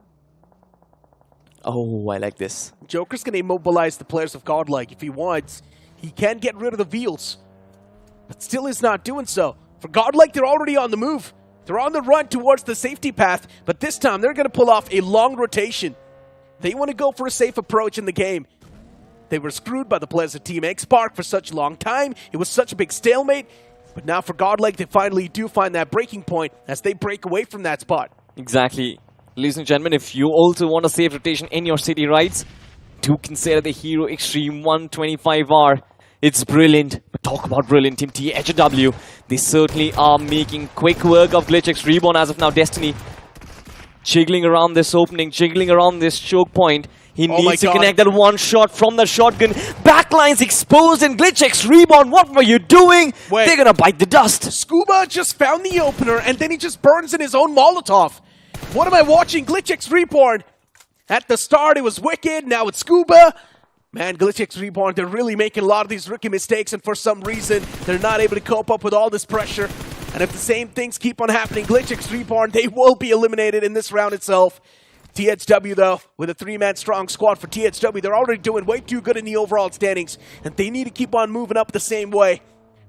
Oh, I like this. Joker's going to immobilize the players of Godlike if he wants. He can get rid of the Veals, but still is not doing so. For Godlike, they're already on the move. They're on the run towards the safety path, but this time they're going to pull off a long rotation. They want to go for a safe approach in the game. They were screwed by the players of Team Xpark for such a long time. It was such a big stalemate, but now for Godlike, they finally do find that breaking point as they break away from that spot. Exactly. Ladies and gentlemen, if you also want a safe rotation in your city rights, do consider the Hero Xtreme 125R. It's brilliant. But talk about brilliant, Team TWOB. They certainly are making quick work of GLITCHxREBORN as of now. Destiny jiggling around this opening, jiggling around this choke point. He needs to connect that one shot from the shotgun. Backlines exposed and GLITCHxREBORN, what were you doing? Wait. They're gonna bite the dust. Scuba just found the opener and then he just burns in his own Molotov. What am I watching? GLITCHxREBORN. At the start it was Wicked, now it's Scuba. Man, GLITCHxREBORN, they're really making a lot of these rookie mistakes, and for some reason, they're not able to cope up with all this pressure. And if the same things keep on happening, GLITCHxREBORN, they will be eliminated in this round itself. THW, though, with a three-man strong squad for THW, they're already doing way too good in the overall standings, and they need to keep on moving up the same way.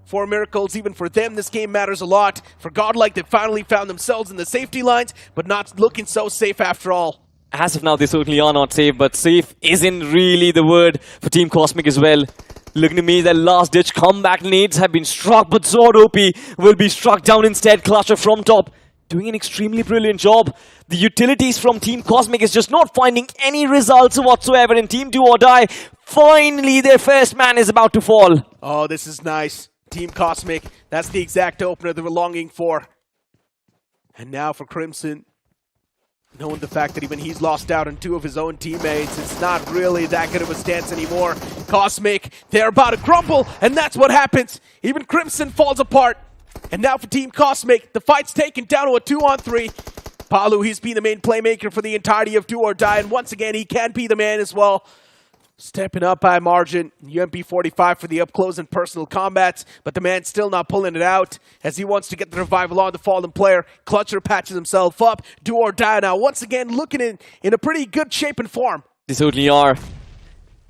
4 miracles, even for them, this game matters a lot. For Godlike, they finally found themselves in the safety lines, but not looking so safe after all. As of now, they certainly are not safe, but safe isn't really the word for Team Cosmic as well. Looking to me, their last-ditch comeback nades have been struck, but Zord OP will be struck down instead. Clutcher from top, doing an extremely brilliant job. The utilities from Team Cosmic is just not finding any results whatsoever. In Team Do or Die, finally their first man is about to fall. Oh, this is nice. Team Cosmic, that's the exact opener they were longing for. And now for Crimson, knowing the fact that even he's lost out on 2 of his own teammates, it's not really that good of a stance anymore. Cosmic, they're about to crumble, and that's what happens. Even Crimson falls apart. And now for Team Cosmic, the fight's taken down to a 2-on-3. Palu, he's been the main playmaker for the entirety of Do or Die, and once again, he can be the man as well. Stepping up by margin, UMP45 for the up-close and personal combats, but the man's still not pulling it out as he wants to get the revival on the fallen player. Clutcher patches himself up. Do or Die now, once again, looking in a pretty good shape and form. They certainly are.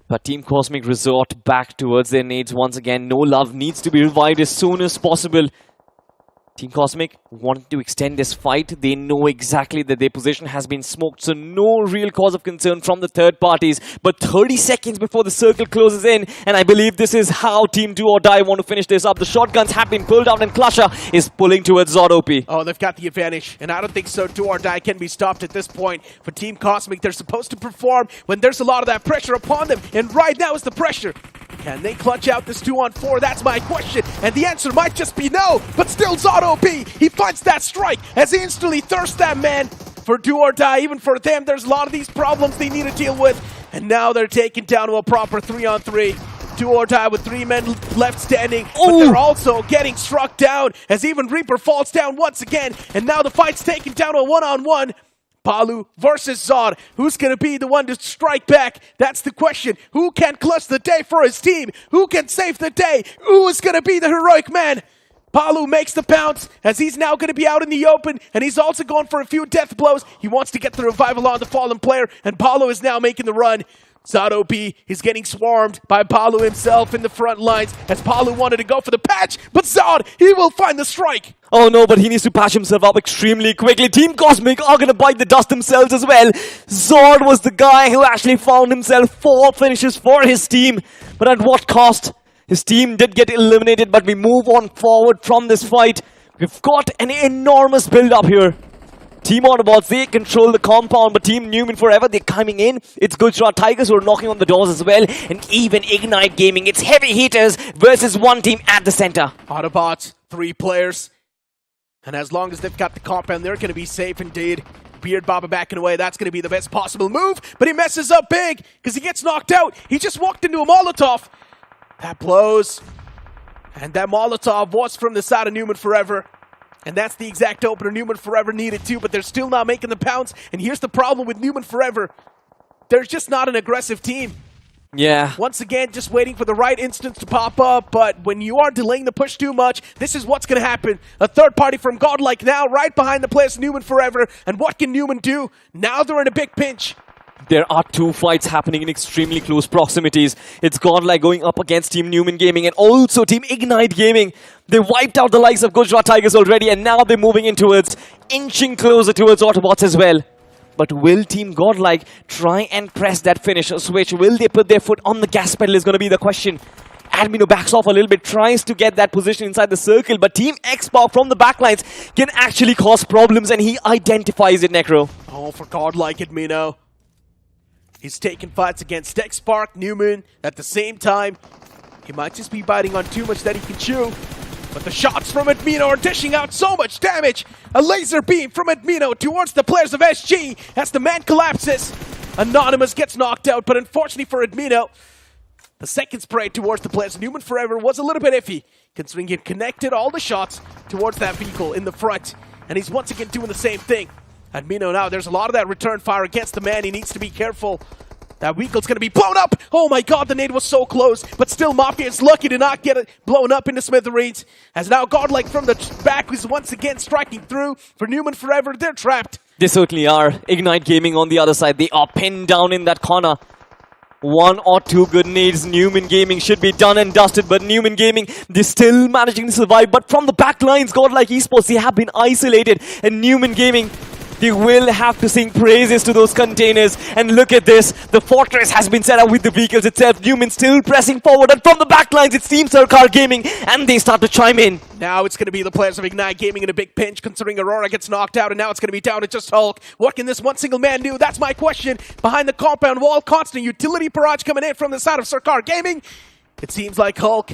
But Team Cosmic resort back towards their nades once again. No Love needs to be revived as soon as possible. Team Cosmic wanting to extend this fight. They know exactly that their position has been smoked, so no real cause of concern from the third parties. But 30 seconds before the circle closes in, and I believe this is how Team Do or Die want to finish this up. The shotguns have been pulled out and Clutcher is pulling towards Zord OP. Oh, they've got the advantage, and I don't think so Do or Die can be stopped at this point. For Team Cosmic, they're supposed to perform when there's a lot of that pressure upon them, and right now is the pressure. Can they clutch out this 2-on-4? That's my question. And the answer might just be no. But still, Zord OP, he finds that strike as he instantly thirsts that man. For Do or Die, even for them, there's a lot of these problems they need to deal with. And now they're taken down to a proper 3-on-3. Do or Die with 3 men left standing. But they're also getting struck down as even Reaper falls down once again. And now the fight's taken down to a 1-on-1. Palu versus Zod. Who's going to be the one to strike back? That's the question. Who can clutch the day for his team? Who can save the day? Who is going to be the heroic man? Palu makes the pounce as he's now going to be out in the open, and he's also going for a few death blows. He wants to get the revival on the fallen player, and Palu is now making the run. Zod OP is getting swarmed by Palu himself in the front lines as Palu wanted to go for the patch, but Zod, he will find the strike. Oh no, but he needs to patch himself up extremely quickly. Team Cosmic are going to bite the dust themselves as well. Zord was the guy who actually found himself 4 finishes for his team, but at what cost? His team did get eliminated, but we move on forward from this fight. We've got an enormous build-up here. Team Autobotz, they control the compound, but Team NUMENxFOREVER, they're coming in. It's GUJARAT Tigers who are knocking on the doors as well. And even Ignite Gaming, it's heavy hitters versus 1 team at the center. Autobotz, 3 players. And as long as they've got the compound, they're going to be safe indeed. Beard Baba backing away, that's going to be the best possible move. But he messes up big because he gets knocked out. He just walked into a Molotov. That blows. And that Molotov was from the side of NUMENxFOREVER. And that's the exact opener NUMENxFOREVER needed too, but they're still not making the pounce. And here's the problem with NUMENxFOREVER. They're just not an aggressive team. Yeah. Once again, just waiting for the right instance to pop up, but when you are delaying the push too much, this is what's going to happen. A third party from Godlike now, right behind the players NUMENxFOREVER, and what can Numen do? Now they're in a big pinch. There are two fights happening in extremely close proximities. It's Godlike going up against Team Numen Gaming and also Team Ignite Gaming. They wiped out the likes of Gujarat Tigers already, and now they're moving in towards, inching closer towards Autobotz as well. But will Team Godlike try and press that finish switch? Will they put their foot on the gas pedal is going to be the question. Admino backs off a little bit, tries to get that position inside the circle, but Team Xpark from the backlines can actually cause problems, and he identifies it, Necro. Oh, for Godlike Admino. He's taking fights against Xpark, Numen. At the same time, he might just be biting on too much that he can chew. But the shots from Admino are dishing out so much damage. A laser beam from Admino towards the players of SG as the man collapses. Anonymous gets knocked out, but unfortunately for Admino, the second spray towards the players of NUMENxFOREVER was a little bit iffy, considering he connected all the shots towards that vehicle in the front. And he's once again doing the same thing. Admino now, there's a lot of that return fire against the man. He needs to be careful. That vehicle's going to be blown up. Oh my god, the nade was so close. But still, Mafia is lucky to not get it blown up into smithereens. As now Godlike from the back is once again striking through. For NUMENxFOREVER, they're trapped. They certainly are. Ignite Gaming on the other side. They are pinned down in that corner. One or two good nades. Numen Gaming should be done and dusted, but Numen Gaming, they're still managing to survive. But from the back lines, Godlike Esports, they have been isolated. And Numen Gaming, they will have to sing praises to those containers. And look at this. The fortress has been set up with the vehicles itself. Numen still pressing forward. And from the back lines, it's Team Sarkar Gaming. And they start to chime in. Now it's going to be the players of Ignite Gaming in a big pinch, considering Aurora gets knocked out. And now it's going to be down to just Hulk. What can this one single man do? That's my question. Behind the compound wall, constant utility barrage coming in from the side of Sarkar Gaming. It seems like Hulk,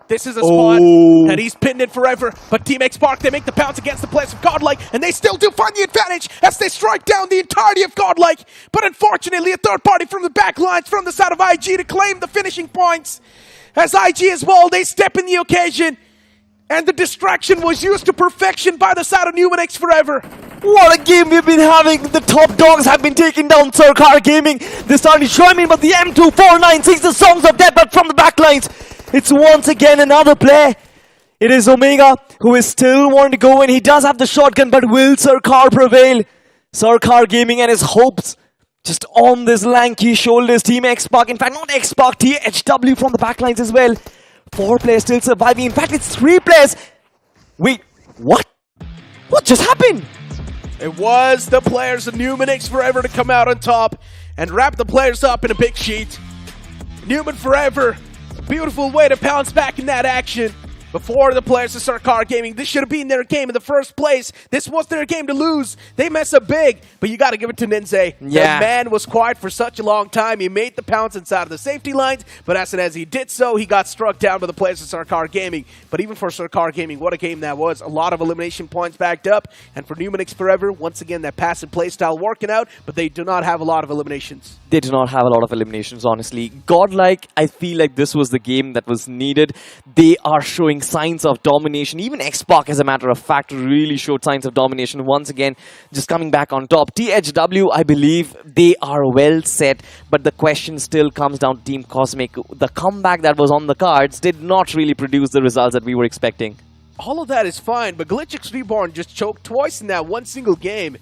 this is a spot that he's pinned in forever. But Team Xpark, they make the pounce against the players of Godlike, and they still do find the advantage as they strike down the entirety of Godlike. But unfortunately, a third party from the back lines from the side of IG to claim the finishing points. As IG as well, they step in the occasion. And the distraction was used to perfection by the side of NUMENxFOREVER. What a game we've been having. The top dogs have been taking down Sarkar Gaming. They're starting to chime in, but the M249 sings the songs of death, but from the backlines, it's once again another play. It is Omega who is still wanting to go, and he does have the shotgun, but will Sarkar prevail? Sarkar Gaming and his hopes just on this lanky shoulders. Team Xpark, in fact not Xpark, THW from the backlines as well. 4 players still surviving. In fact, it's 3 players. Wait, what? What just happened? It was the players of NUMENxFOREVER to come out on top and wrap the players up in a big sheet. NUMENxFOREVER, beautiful way to pounce back in that action. Before the players of Sarkar Gaming, this should have been their game in the first place. This was their game to lose. They mess up big, but you got to give it to Ninze. Yeah. The man was quiet for such a long time. He made the pounce inside of the safety lines, but as soon as he did so, he got struck down by the players of Sarkar Gaming. But even for Sarkar Gaming, what a game that was. A lot of elimination points backed up, and for NUMENxFOREVER, once again, that passive playstyle working out, but they do not have a lot of eliminations. They do not have a lot of eliminations, honestly. Godlike, I feel like this was the game that was needed. They are showing signs of domination. Even Xpark, as a matter of fact, really showed signs of domination. Once again, just coming back on top. THW, I believe they are well set, but the question still comes down to Team Cosmic. The comeback that was on the cards did not really produce the results that we were expecting. All of that is fine, but GLITCHxREBORN just choked twice in that one single game.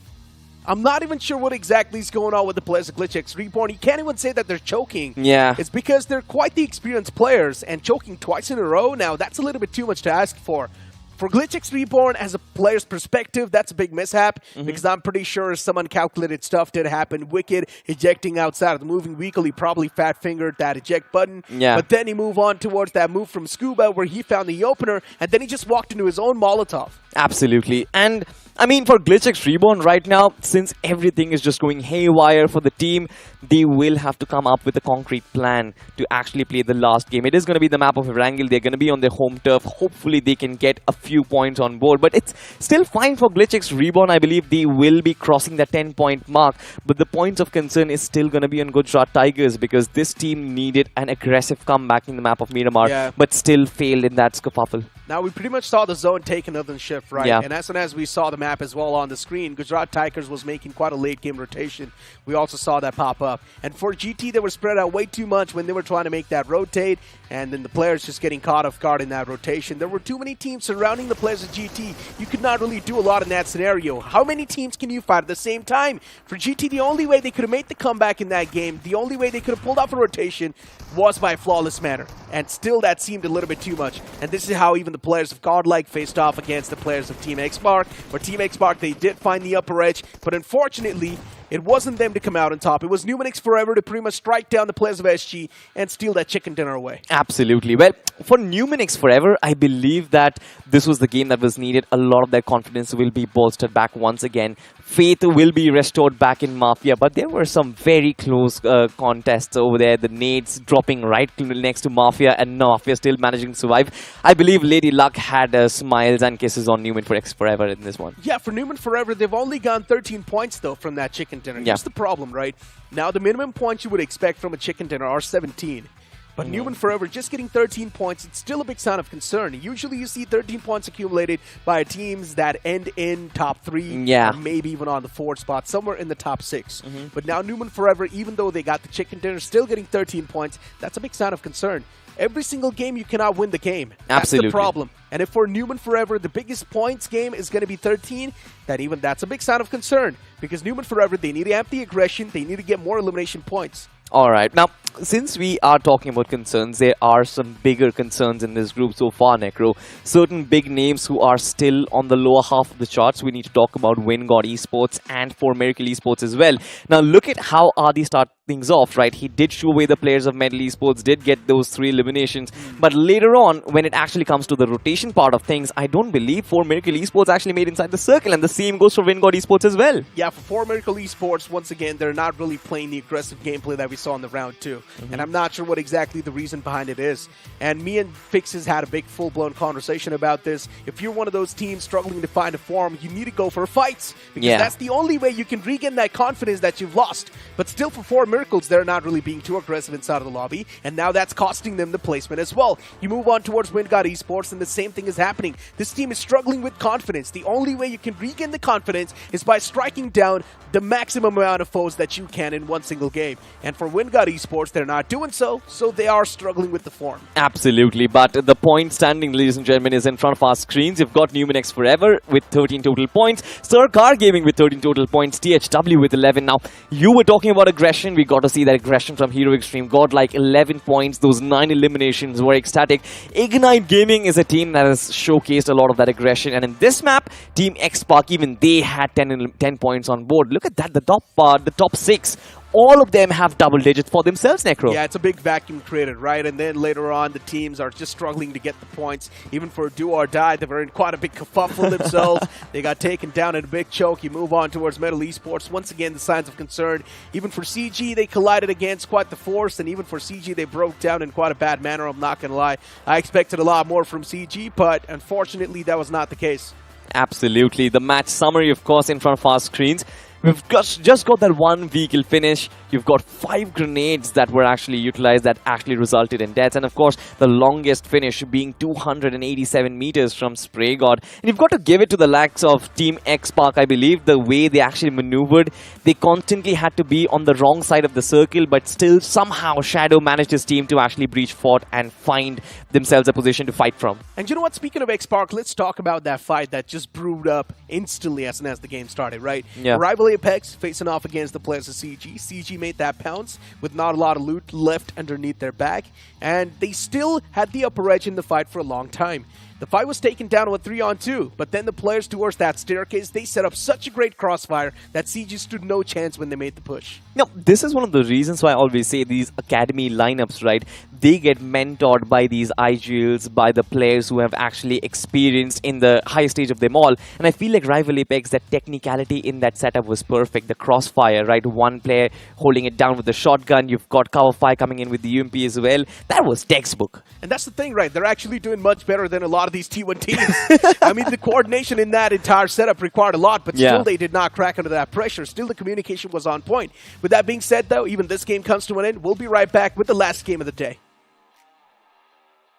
I'm not even sure what exactly is going on with the players of GLITCHxREBORN. You can't even say that they're choking. Yeah. It's because they're quite the experienced players, and choking twice in a row now, that's a little bit too much to ask for. For GLITCHxREBORN, as a player's perspective, that's a big mishap, because I'm pretty sure some uncalculated stuff did happen. Wicked ejecting outside of the moving vehicle, he probably fat-fingered that eject button. Yeah. But then he moved on towards that move from Scuba, where he found the opener, and then he just walked into his own Molotov. Absolutely. And I mean, for GLITCHxREBORN right now, since everything is just going haywire for the team, they will have to come up with a concrete plan to actually play the last game. It is going to be the map of Erangel. They're going to be on their home turf. Hopefully, they can get a few points on board. But it's still fine for GLITCHxREBORN. I believe they will be crossing the 10-point mark. But the points of concern is still going to be on Gujarat Tigers, because this team needed an aggressive comeback in the map of Miramar, but still failed in that scuffle. Now, we pretty much saw the zone take another shift, right? Yeah. And as soon as we saw the map as well on the screen, Gujarat Tigers was making quite a late-game rotation. We also saw that pop up. And for GT, they were spread out way too much when they were trying to make that rotate, and then the players just getting caught off guard in that rotation. There were too many teams surrounding surrounding the players of GT, you could not really do a lot in that scenario. How many teams can you fight at the same time? For GT, the only way they could have made the comeback in that game, the only way they could have pulled off a rotation was by a flawless manner. And still that seemed a little bit too much. And this is how even the players of Godlike faced off against the players of Team XSpark. For Team XSpark, they did find the upper edge, but unfortunately, it wasn't them to come out on top. It was NUMENxFOREVER to pretty much strike down the players of SG and steal that chicken dinner away. Absolutely. Well, for NUMENxFOREVER, I believe that this was the game that was needed. A lot of their confidence will be bolstered back once again. Faith will be restored back in Mafia, but there were some very close contests over there. The nades dropping right next to Mafia, and Mafia still managing to survive. I believe Lady Luck had smiles and kisses on NUMENxFOREVER in this one. Yeah, for NUMENxFOREVER, they've only gotten 13 points, though, from that chicken dinner. Yeah. Here's the problem, right? Now, the minimum points you would expect from a chicken dinner are 17. But NUMENxFOREVER just getting 13 points, it's still a big sign of concern. Usually you see 13 points accumulated by teams that end in top 3, or maybe even on the 4th spot, somewhere in the top 6. But now NUMENxFOREVR, even though they got the chicken dinner, still getting 13 points, that's a big sign of concern. Every single game, you cannot win the game. Absolutely. That's the problem. And if for NUMENxFOREVR, the biggest points game is going to be 13, that's a big sign of concern. Because NUMENxFOREVR, they need to amp the aggression, they need to get more elimination points. Alright, now, since we are talking about concerns, there are some bigger concerns in this group so far, Necro. Certain big names who are still on the lower half of the charts. We need to talk about WindGod Esports and For Miracle Esports as well. Now, look at how Adi start things off, right? He did shoo away the players of Metal Esports, did get those 3 eliminations. But later on, when it actually comes to the rotation part of things, I don't believe For Miracle Esports actually made inside the circle. And the same goes for WindGod Esports as well. Yeah, for Miracle Esports, once again, they're not really playing the aggressive gameplay that we saw in the round 2. And I'm not sure what exactly the reason behind it is. And me and Fixes had a big full-blown conversation about this. If you're one of those teams struggling to find a form, you need to go for fights. Because that's the only way you can regain that confidence that you've lost. But still, for 4 Miracles, they're not really being too aggressive inside of the lobby. And now that's costing them the placement as well. You move on towards WindGod Esports, and the same thing is happening. This team is struggling with confidence. The only way you can regain the confidence is by striking down the maximum amount of foes that you can in one single game. And for WindGod Esports, they're not doing so they are struggling with the form. Absolutely, but the point standing, ladies and gentlemen, is in front of our screens. You've got NUMENxFOREVR with 13 total points, Sarkar Gaming with 13 total points, THW with 11. Now, you were talking about aggression. We got to see that aggression from Hero Xtreme. Godlike 11 points, those 9 eliminations were ecstatic. Ignite Gaming is a team that has showcased a lot of that aggression, and in this map, Team XSpark, even they had 10 points on board. Look at that, the top 6. All of them have double digits for themselves, Necro. Yeah, it's a big vacuum created, right? And then later on, the teams are just struggling to get the points. Even for Do or Die, they were in quite a big kerfuffle themselves. They got taken down in a big choke. You move on towards Metal Esports. Once again, the signs of concern. Even for CG, they collided against quite the force. And even for CG, they broke down in quite a bad manner, I'm not going to lie. I expected a lot more from CG, but unfortunately, that was not the case. Absolutely. The match summary, of course, in front of our screens. We've just got that 1 vehicle finish. You've got 5 grenades that were actually utilized that actually resulted in deaths. And of course, the longest finish being 287 meters from Spray God. And you've got to give it to the likes of Team XSpark, I believe, the way they actually maneuvered. They constantly had to be on the wrong side of the circle, but still somehow Shadow managed his team to actually breach fort and find themselves a position to fight from. And you know what? Speaking of XSpark, let's talk about that fight that just brewed up instantly as soon as the game started, right? Yeah. Rival Apex facing off against the players of CG. CG made that pounce with not a lot of loot left underneath their bag, and they still had the upper edge in the fight for a long time. The fight was taken down with 3-on-2, but then the players towards that staircase, they set up such a great crossfire that CG stood no chance when they made the push. Now, this is one of the reasons why I always say these academy lineups, right? They get mentored by these IGLs, by the players who have actually experienced in the high stage of them all. And I feel like Rival Apex, that technicality in that setup was perfect. The crossfire, right? One player holding it down with the shotgun. You've got cover fire coming in with the UMP as well. That was textbook. And that's the thing, right? They're actually doing much better than a lot of these T1 teams. I mean, the coordination in that entire setup required a lot, but still they did not crack under that pressure. Still, the communication was on point. With that being said, though, even this game comes to an end. We'll be right back with the last game of the day.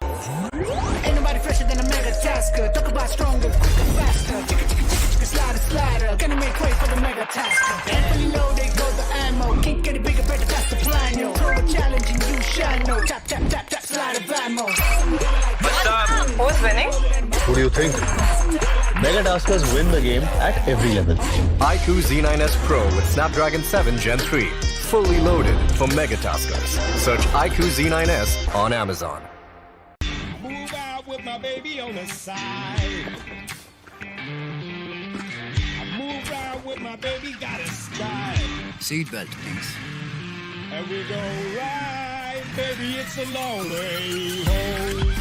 Ain't nobody fresher than a mega tasker. Talk about stronger, quicker, faster. Slider, gonna make way for the mega tasker. And fully loaded, go the ammo. Can't get it bigger, better, that's the plan, yo. Throw a challenge and you shall know. Tap, tap, tap, tap, slide of ammo. What's up? Who's winning? Who do you think. Mega Taskers win the game at every level. iQOO Z9S Pro with Snapdragon 7 Gen 3. Fully loaded for Mega Taskers. Search iQOO Z9S on Amazon. Move out with my baby on the side. I move out with my baby, got a style. Seatbelt, please. And we go right, baby, it's a long way home.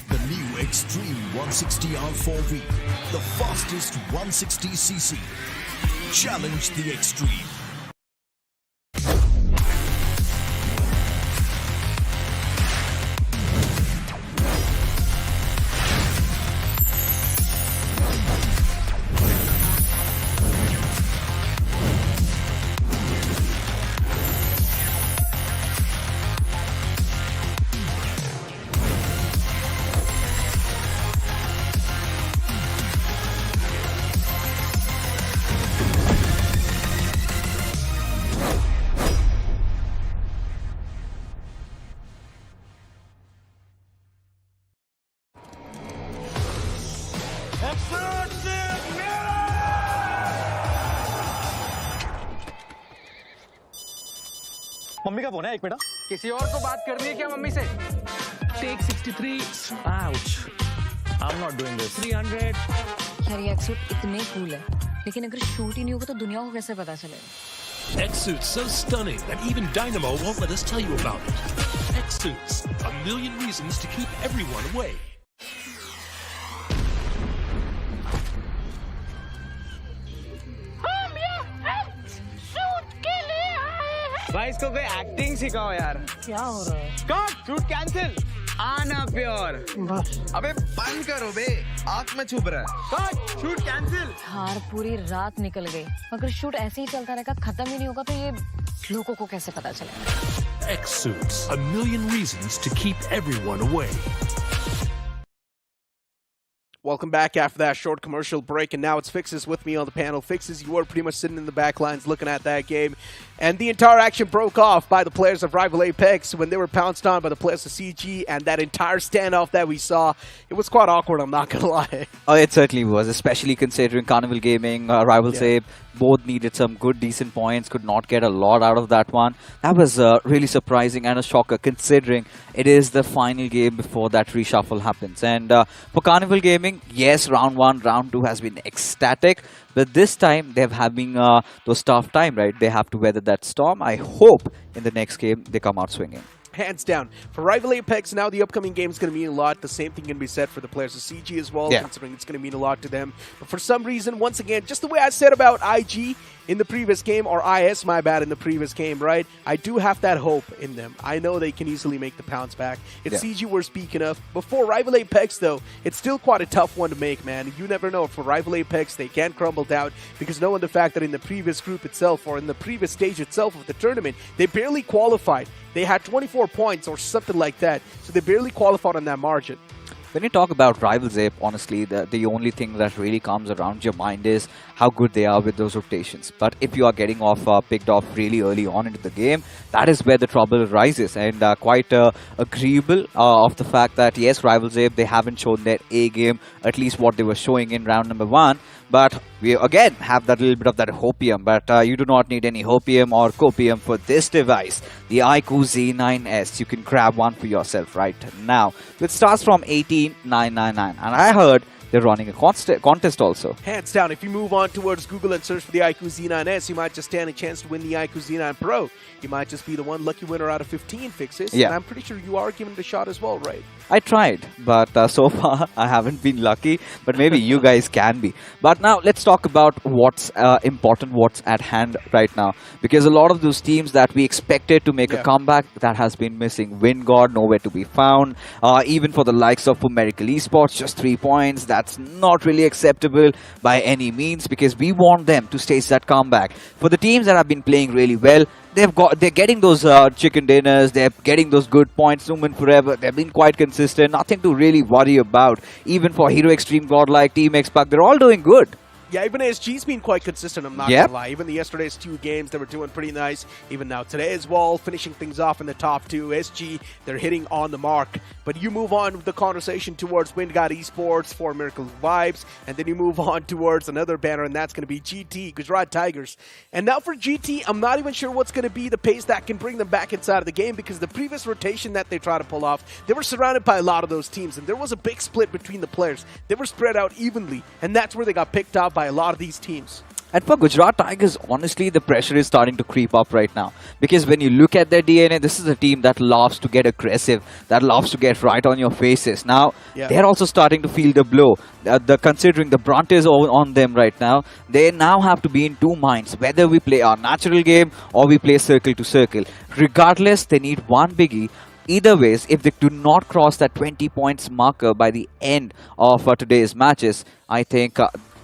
The new Xtreme 160R4V, the fastest 160cc. Challenge the Xtreme. Mummy का phone है, एक minute. किसी और को बात करनी है क्या मम्मी से? Take 63. Ouch. I'm not doing this. 300. यार ये एक्सूट इतने कूल है, लेकिन अगर शूट ही नहीं होगा तो दुनिया को कैसे पता चलेगा? X-Suit's so stunning that even Dynamo won't let us tell you about it. X-Suits, a million reasons to keep everyone away. भाई इसको कोई एक्टिंग सिखाओ यार। क्या हो रहा है? Cut, shoot cancel. आना प्योर। अबे बंद करो बे, आँख में छुप रहा है। Cut, shoot cancel. हार पूरी रात निकल गई, अगर शूट ऐसे ही चलता रहेगा, खत्म ही नहीं होगा तो ये लोगों को कैसे पता चलेगा? X-Suits, a million reasons to keep everyone away. Welcome back after that short commercial break, and now it's Fixes with me on the panel. Fixes, you were pretty much sitting in the back lines looking at that game, and the entire action broke off by the players of Rival Apex when they were pounced on by the players of CG, and that entire standoff that we saw, it was quite awkward, I'm not gonna lie. Oh, it certainly was, especially considering Carnival Gaming, RIVALZ, both needed some good, decent points, could not get a lot out of that one. That was really surprising and a shocker, considering it is the final game before that reshuffle happens. And for Carnival Gaming, yes, round 1, round 2 has been ecstatic, but this time they're having those tough time, right? They have to weather that storm. I hope in the next game they come out swinging. Hands down. For Rival Apex, now the upcoming game is going to mean a lot. The same thing can be said for the players of CG as well, considering it's going to mean a lot to them. But for some reason, once again, just the way I said about IG in the previous game, or IS, my bad, in the previous game, right? I do have that hope in them. I know they can easily make the pounce back. It's CG we're speaking of. Before Rival Apex, though, it's still quite a tough one to make, man. You never know. For Rival Apex, they can crumble down because knowing the fact that in the previous group itself, or in the previous stage itself of the tournament, they barely qualified. They had 24 points or something like that, so they barely qualified on that margin. When you talk about RIVALZ, honestly, the only thing that really comes around your mind is how good they are with those rotations. But if you are getting off picked off really early on into the game, that is where the trouble arises. And quite agreeable of the fact that, yes, RIVALZ, they haven't shown their A game, at least what they were showing in round number 1. But we again have that little bit of that hopium. But you do not need any hopium or copium for this device, the iQOO Z9S. You can grab one for yourself right now. It starts from 18,999, and I heard they're running a contest also. Hands down, if you move on towards Google and search for the iQOO Z9S, you might just stand a chance to win the iQOO Z9 Pro. You might just be the one lucky winner out of 15 fixes. Yeah. And I'm pretty sure you are giving it a shot as well, right? I tried, but so far I haven't been lucky, but maybe you guys can be. But now let's talk about what's important, what's at hand right now. Because a lot of those teams that we expected to make a comeback, that has been missing. WindGod, nowhere to be found. Even for the likes of Numerical Esports, just 3 points. That's not really acceptable by any means, because we want them to stage that comeback. For the teams that have been playing really well, they're getting those chicken dinners, they're getting those good points. NUMENxFOREVER, they've been quite consistent, nothing to really worry about. Even for Hero Xtreme, Godlike, Team Xpac, they're all doing good. Yeah, even SG's been quite consistent, I'm not Yep. gonna lie. Even the yesterday's 2 games, they were doing pretty nice. Even now today as well, finishing things off in the top 2. SG, they're hitting on the mark. But you move on with the conversation towards WindGod Esports, 4 Miracle Vibes, and then you move on towards another banner, and that's going to be GT, Gujarat Tigers. And now for GT, I'm not even sure what's going to be the pace that can bring them back inside of the game, because the previous rotation that they try to pull off, they were surrounded by a lot of those teams, and there was a big split between the players. They were spread out evenly, and that's where they got picked off by a lot of these teams. And for Gujarat Tigers, honestly, the pressure is starting to creep up right now. Because when you look at their DNA, this is a team that loves to get aggressive, that loves to get right on your faces. Now, they're also starting to feel the blow. Considering the brunt is on them right now, they now have to be in 2 minds, whether we play our natural game or we play circle to circle. Regardless, they need one biggie. Either ways, if they do not cross that 20 points marker by the end of today's matches, I think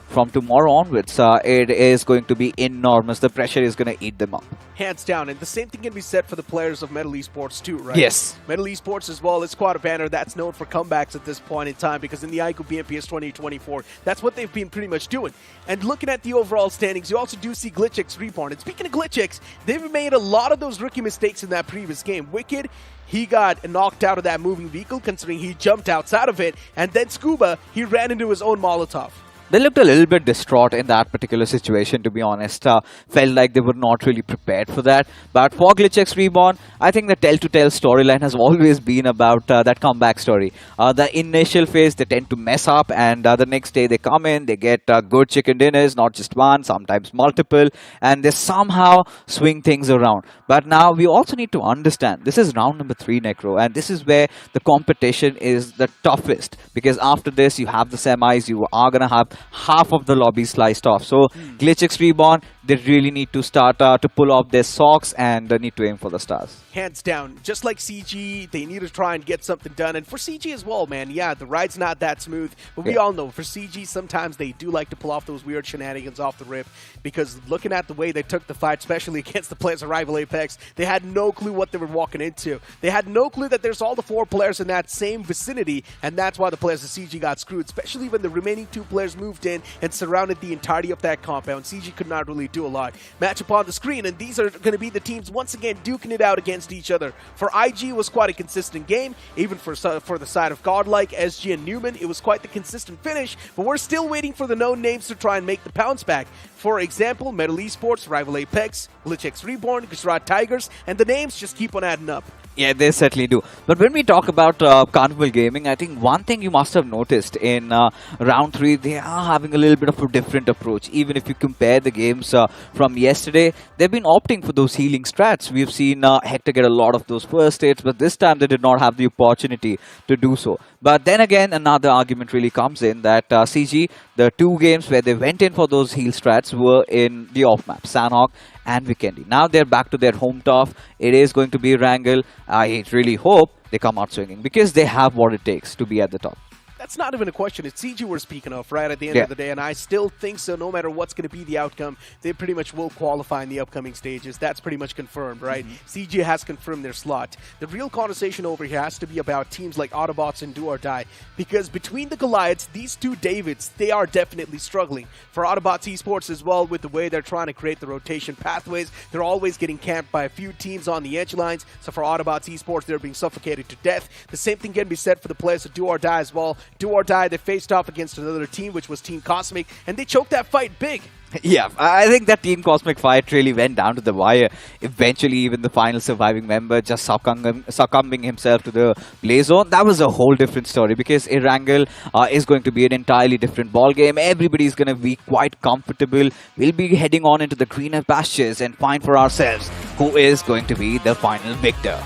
from tomorrow onwards, it is going to be enormous. The pressure is going to eat them up. Hands down. And the same thing can be said for the players of Metal Esports too, right? Yes. Metal Esports as well is quite a banner that's known for comebacks at this point in time, because in the iQOO BMPS 2024, that's what they've been pretty much doing. And looking at the overall standings, you also do see GLITCHxREBORN. And speaking of GLITCHx, they've made a lot of those rookie mistakes in that previous game. Wicked, he got knocked out of that moving vehicle, considering he jumped outside of it. And then Scuba, he ran into his own Molotov. They looked a little bit distraught in that particular situation, to be honest. Felt like they were not really prepared for that. But for GLITCHxREBORN, I think the tell-to-tell storyline has always been about that comeback story. The initial phase, they tend to mess up, and the next day they come in, they get good chicken dinners, not just one, sometimes multiple, and they somehow swing things around. But now we also need to understand, this is round number 3, Necro, and this is where the competition is the toughest. Because after this, you have the semis, you are going to have half of the lobby sliced off. So GLITCHxREBORN, they really need to start to pull off their socks and need to aim for the stars. Hands down. Just like CG, they need to try and get something done. And for CG as well, man, yeah, the ride's not that smooth. But we all know, for CG, sometimes they do like to pull off those weird shenanigans off the rip. Because looking at the way they took the fight, especially against the players of Rival Apex, they had no clue what they were walking into. They had no clue that there's all the 4 players in that same vicinity, and that's why the players of CG got screwed, especially when the remaining 2 players moved in and surrounded the entirety of that compound. CG could not really do a lot. Match up on the screen, and these are going to be the teams once again duking it out against each other. For IG, it was quite a consistent game. Even for the side of Godlike, SG, and Newman, it was quite the consistent finish, but we're still waiting for the known names to try and make the pounce back. For example, Metal Esports, Rival Apex, GLITCHxREBORN, Gujarat Tigers, and the names just keep on adding up. Yeah, they certainly do. But when we talk about Carnival Gaming, I think one thing you must have noticed in round 3, they are having a little bit of a different approach. Even if you compare the games from yesterday, they've been opting for those healing strats. We've seen Hector get a lot of those first aids, but this time they did not have the opportunity to do so. But then again, another argument really comes in that CG, the 2 games where they went in for those heal strats were in the off-map, Sanhok and Vikendi. Now they're back to their home turf. It is going to be Wrangle. I really hope they come out swinging, because they have what it takes to be at the top. That's not even a question. It's CG we're speaking of, right, at the end of the day, and I still think so. No matter what's going to be the outcome, they pretty much will qualify in the upcoming stages. That's pretty much confirmed, right? CG has confirmed their slot. The real conversation over here has to be about teams like Autobotz and Do or Die, because between the Goliaths, these 2 Davids, they are definitely struggling. For Autobotz Esports as well, with the way they're trying to create the rotation pathways, they're always getting camped by a few teams on the edge lines. So for Autobotz Esports, they're being suffocated to death. The same thing can be said for the players of Do or Die as well. Do or Die, they faced off against another team, which was Team Cosmic, and they choked that fight big. Yeah, I think that Team Cosmic fight really went down to the wire. Eventually, even the final surviving member just succumbing himself to the play zone. That was a whole different story, because Wrangle is going to be an entirely different ball game. Everybody's going to be quite comfortable. We'll be heading on into the greener pastures and find for ourselves who is going to be the final victor.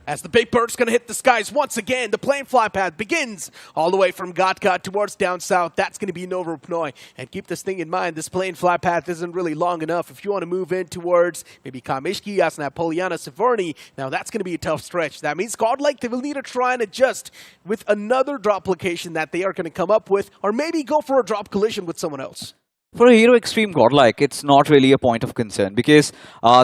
As the big bird's going to hit the skies once again, the plane fly path begins all the way from Godlike towards down south. That's going to be Nova Pnoy. And keep this thing in mind, this plane fly path isn't really long enough. If you want to move in towards maybe Kamishki, Asna, Poliana, Severny, now that's going to be a tough stretch. That means Godlike, they will need to try and adjust with another drop location that they are going to come up with, or maybe go for a drop collision with someone else. For a Hero Xtreme Godlike, it's not really a point of concern because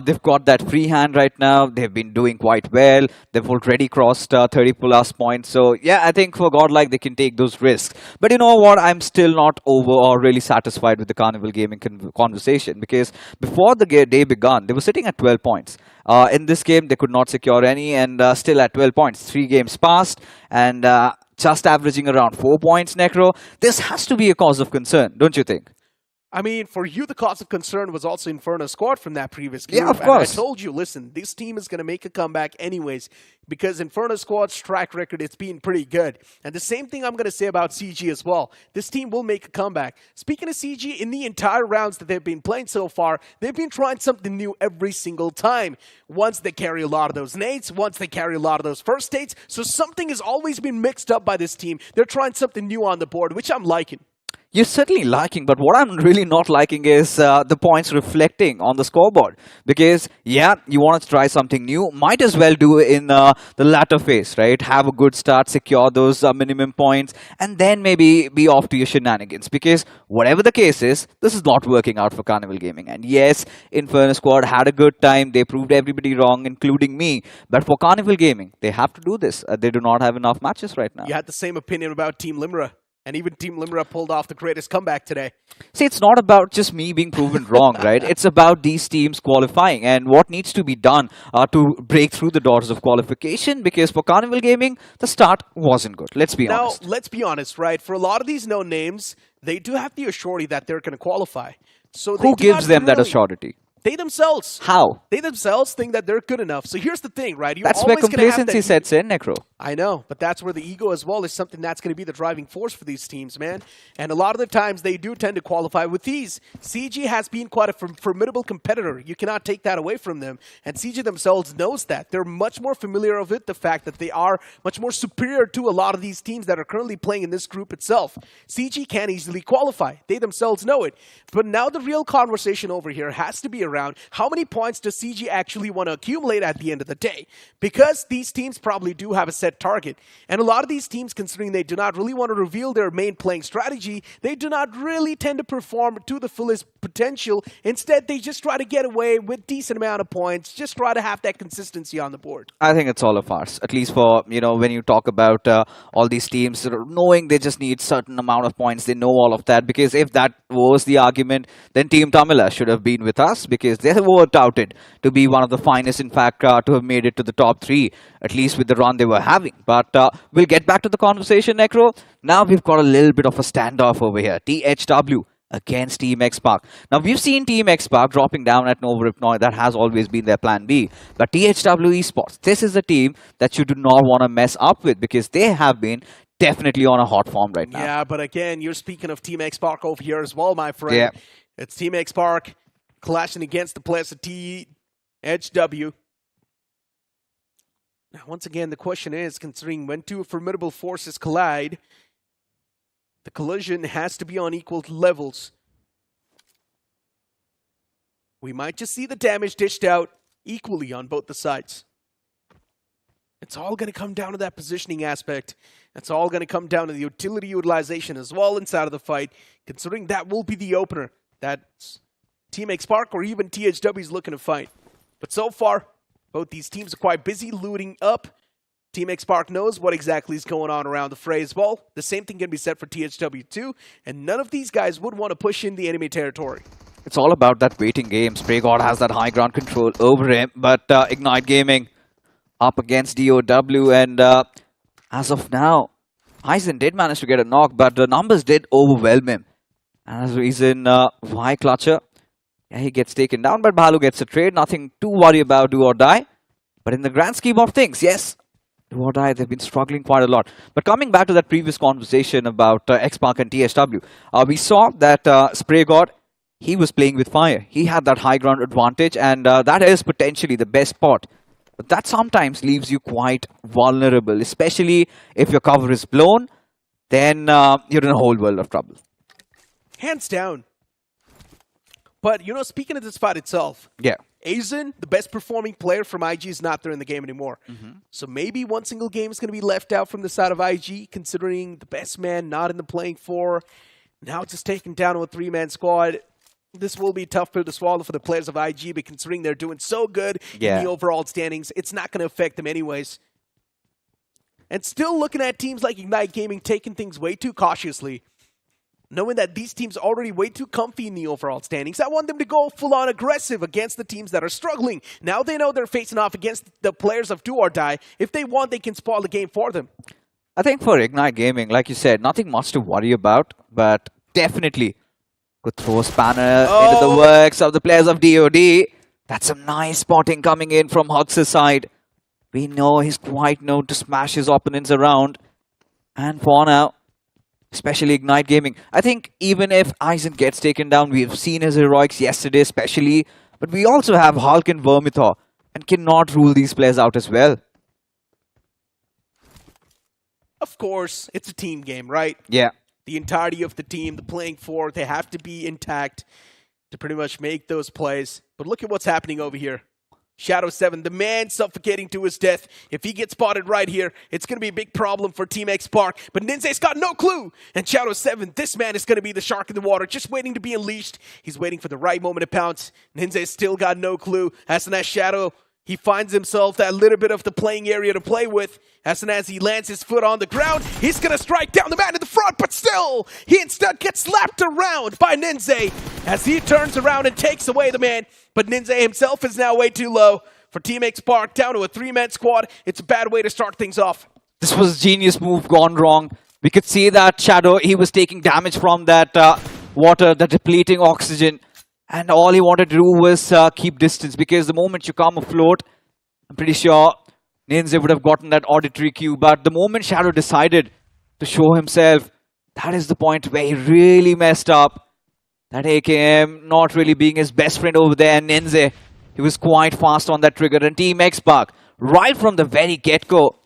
they've got that free hand right now. They've been doing quite well. They've already crossed 30 plus points. So, yeah, I think for Godlike, they can take those risks. But you know what? I'm still not over or really satisfied with the Carnival Gaming conversation because before the day began, they were sitting at 12 points. In this game, they could not secure any and still at 12 points. 3 games passed and just averaging around 4 points, Necro. This has to be a cause of concern, don't you think? I mean, for you, the cause of concern was also Inferno squad from that previous game. Yeah, of course. And I told you, listen, this team is going to make a comeback anyways because Inferno squad's track record, it's been pretty good. And the same thing I'm going to say about CG as well. This team will make a comeback. Speaking of CG, in the entire rounds that they've been playing so far, they've been trying something new every single time. Once they carry a lot of those nades, once they carry a lot of those first states. So something has always been mixed up by this team. They're trying something new on the board, which I'm liking. You're certainly liking, but what I'm really not liking is the points reflecting on the scoreboard. Because, yeah, you want to try something new, might as well do it in the latter phase, right? Have a good start, secure those minimum points, and then maybe be off to your shenanigans. Because whatever the case is, this is not working out for Carnival Gaming. And yes, Inferno Squad had a good time. They proved everybody wrong, including me. But for Carnival Gaming, they have to do this. They do not have enough matches right now. You had the same opinion about Team Limra. And even Team Limra pulled off the greatest comeback today. See, it's not about just me being proven wrong, right? It's about these teams qualifying and what needs to be done to break through the doors of qualification. Because for Carnival Gaming, the start wasn't good. Let's be honest. Now, let's be honest, right? For a lot of these known names, they do have the assurity that they're going to qualify. So who gives them that assurity? They themselves. How? They themselves think that they're good enough. So here's the thing, right? You're that's where complacency sets in, Necro. I know, but that's where the ego as well is something that's going to be the driving force for these teams, man. And a lot of the times they do tend to qualify with these. CG has been quite a formidable competitor. You cannot take that away from them. And CG themselves knows that. They're much more familiar with it, the fact that they are much more superior to a lot of these teams that are currently playing in this group itself. CG can easily qualify. They themselves know it. But now the real conversation over here has to be around how many points does CG actually want to accumulate at the end of the day? Because these teams probably do have a set target. And a lot of these teams, considering they do not really want to reveal their main playing strategy, they do not really tend to perform to the fullest potential. Instead, they just try to get away with decent amount of points, just try to have that consistency on the board. I think it's all a farce, at least for, when you talk about all these teams, knowing they just need certain amount of points, they know all of that. Because if that was the argument, then Team Tamila should have been with us because they were touted to be one of the finest, in fact, to have made it to the top 3, at least with the run they were having. But we'll get back to the conversation, Necro. Now we've got a little bit of a standoff over here. THW against Team XSpark. Now we've seen Team XSpark dropping down at Nova Ripnoy. That has always been their plan B. But THW Esports, this is a team that you do not want to mess up with because they have been definitely on a hot form right now. Yeah, but again, you're speaking of Team XSpark over here as well, my friend. Yeah. It's Team XSpark clashing against the players of THW. Now, once again, the question is, considering when two formidable forces collide, the collision has to be on equal levels. We might just see the damage dished out equally on both the sides. It's all going to come down to that positioning aspect. It's all going to come down to the utility utilization as well inside of the fight, considering that will be the opener. That's Team XSpark or even THW is looking to fight. But so far, both these teams are quite busy looting up. Team XSpark knows what exactly is going on around the fray as well. The same thing can be said for THW too, and none of these guys would want to push in the enemy territory. It's all about that waiting game. SprayGod has that high ground control over him, but Ignite Gaming up against DOW, and as of now, Aizen did manage to get a knock, but the numbers did overwhelm him. And as a reason why Clutcher, he gets taken down, but Bhalu gets a trade. Nothing to worry about, do or die. But in the grand scheme of things, yes, do or die, they've been struggling quite a lot. But coming back to that previous conversation about XSpark and THW, we saw that SprayGod, he was playing with fire. He had that high ground advantage, and that is potentially the best spot. But that sometimes leaves you quite vulnerable, especially if your cover is blown, then you're in a whole world of trouble. Hands down. But, speaking of this fight itself, yeah, Aizen, the best performing player from IG, is not there in the game anymore. So maybe one single game is going to be left out from the side of IG, considering the best man not in the playing for. Now just taken down with a 3-man squad. This will be a tough pill to swallow for the players of IG, but considering they're doing so good in the overall standings, it's not going to affect them anyways. And still looking at teams like Ignite Gaming taking things way too cautiously. Knowing that these teams are already way too comfy in the overall standings, I want them to go full-on aggressive against the teams that are struggling. Now they know they're facing off against the players of Do or Die. If they want, they can spoil the game for them. I think for Ignite Gaming, like you said, nothing much to worry about, but definitely could throw a spanner into the works of the players of DOD. That's some nice spotting coming in from Hugs' side. We know he's quite known to smash his opponents around. And for now, especially Ignite Gaming, I think even if Aizen gets taken down, we've seen his heroics yesterday especially, but we also have Hulk and Vermithor and cannot rule these players out as well. Of course, it's a team game, right? Yeah. The entirety of the team, the playing for, they have to be intact to pretty much make those plays. But look at what's happening over here. Shadow 7, the man suffocating to his death. If he gets spotted right here, it's going to be a big problem for Team X-Park. But Ninze's got no clue. And Shadow 7, this man is going to be the shark in the water, just waiting to be unleashed. He's waiting for the right moment to pounce. Ninze's still got no clue. As soon as Shadow, he finds himself that little bit of the playing area to play with. As soon as he lands his foot on the ground, he's going to strike down the man in the front, but still, he instead gets slapped around by Ninze as he turns around and takes away the man. But Ninze himself is now way too low. For Team X-Park, down to a 3-man squad, it's a bad way to start things off. This was a genius move gone wrong. We could see that Shadow, he was taking damage from that water, the depleting oxygen. And all he wanted to do was keep distance, because the moment you come afloat, I'm pretty sure Ninze would have gotten that auditory cue. But the moment Shadow decided to show himself, that is the point where he really messed up. That AKM not really being his best friend over there. And Ninze, he was quite fast on that trigger. And Team X-Park, right from the very get-go,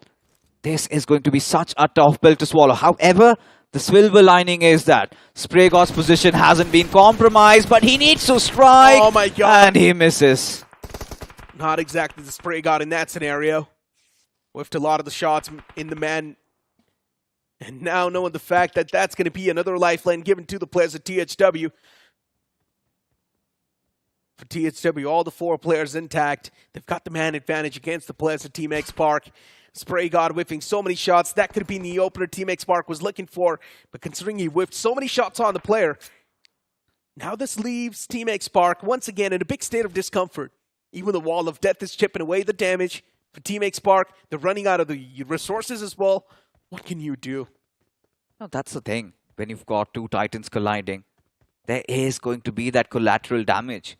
this is going to be such a tough pill to swallow. However, the silver lining is that Spray God's position hasn't been compromised, but he needs to strike. Oh my God. And he misses. Not exactly the Spray God in that scenario. Whiffed a lot of the shots in the man. And now knowing the fact that that's going to be another lifeline given to the players of THW. For THW, all the 4 players intact. They've got the man advantage against the players of Team X-Park. Spray God whiffing so many shots. That could have been the opener Team X-Park was looking for. But considering he whiffed so many shots on the player, now this leaves Team X-Park once again in a big state of discomfort. Even the Wall of Death is chipping away the damage. For Team X-Park, they're running out of the resources as well. What can you do? No, that's the thing. When you've got 2 Titans colliding, there is going to be that collateral damage.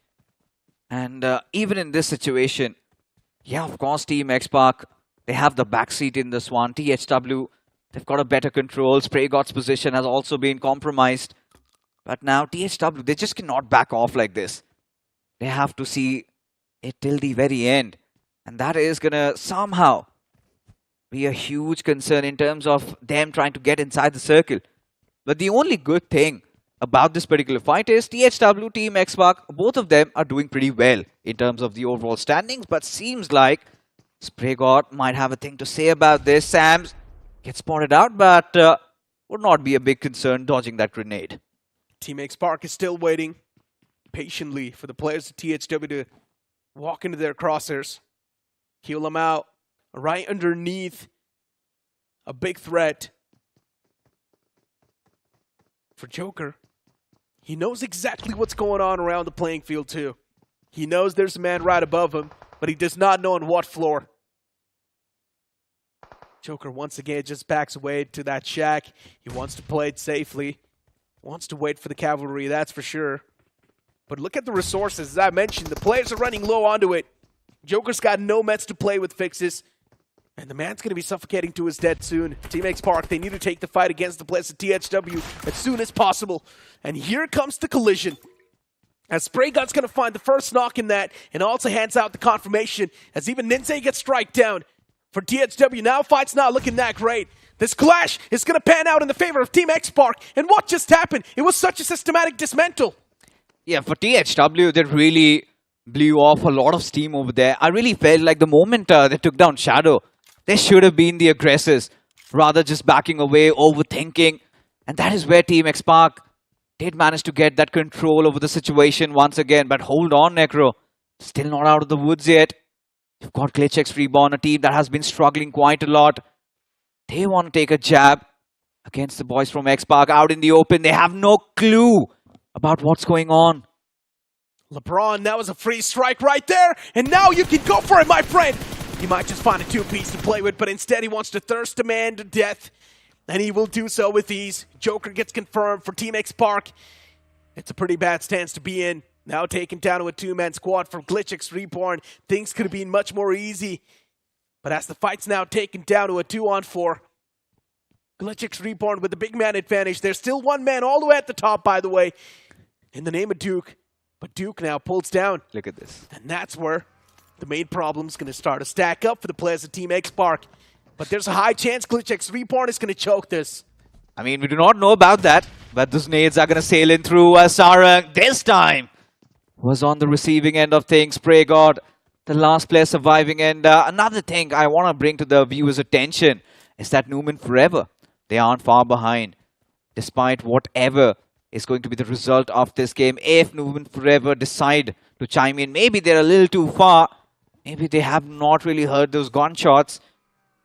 And even in this situation, yeah, of course, Team X-Park, they have the backseat in this one. THW, they've got a better control. Spray God's position has also been compromised. But now THW, they just cannot back off like this. They have to see it till the very end. And that is going to somehow be a huge concern in terms of them trying to get inside the circle. But the only good thing about this particular fight is THW, Team X-Park, both of them are doing pretty well in terms of the overall standings. But seems like Spray God might have a thing to say about this. Sams gets spotted out, but would not be a big concern dodging that grenade. Team X-Park is still waiting patiently for the players of THW to walk into their crosshairs. Heal them out. Right underneath a big threat for Joker. He knows exactly what's going on around the playing field too. He knows there's a man right above him, but he does not know on what floor. Joker once again just backs away to that shack. He wants to play it safely. Wants to wait for the cavalry, that's for sure. But look at the resources. As I mentioned, the players are running low onto it. Joker's got no mets to play with fixes. And the man's going to be suffocating to his death soon. Team X-Park, they need to take the fight against the players of THW as soon as possible. And here comes the collision. As Spray God's going to find the first knock in that and also hands out the confirmation as even Ninze gets strike down. For THW, now fight's not looking that great. This clash is going to pan out in the favor of Team X-Park. And what just happened? It was such a systematic dismantle. Yeah, for THW, they really blew off a lot of steam over there. I really felt like the moment they took down Shadow, they should have been the aggressors, rather just backing away, overthinking. And that is where Team X-Park, did manage to get that control over the situation once again. But hold on, Necro. Still not out of the woods yet. You've got GLITCHxREBORN, a team that has been struggling quite a lot. They want to take a jab against the boys from X-Park out in the open. They have no clue about what's going on. LeBron, that was a free strike right there. And now you can go for it, my friend. He might just find a two-piece to play with, but instead he wants to thirst a man to death. And he will do so with ease. Joker gets confirmed for Team X-Park. It's a pretty bad stance to be in. Now taken down to a two-man squad for GLITCHxREBORN. Things could have been much more easy. But as the fight's now taken down to a 2-on-4, GLITCHxREBORN with the big man advantage. There's still one man all the way at the top, by the way, in the name of Duke. But Duke now pulls down. Look at this. And that's where the main problem's going to start to stack up for the players of Team X-Park. But there's a high chance GLITCHxREBORN is going to choke this. I mean, we do not know about that, but those nades are going to sail in through Sarkar. This time was on the receiving end of things. Pray God, the last player surviving. And another thing I want to bring to the viewers' attention is that NUMENxFOREVER, they aren't far behind. Despite whatever is going to be the result of this game, if NUMENxFOREVER decide to chime in, maybe they're a little too far. Maybe they have not really heard those gunshots.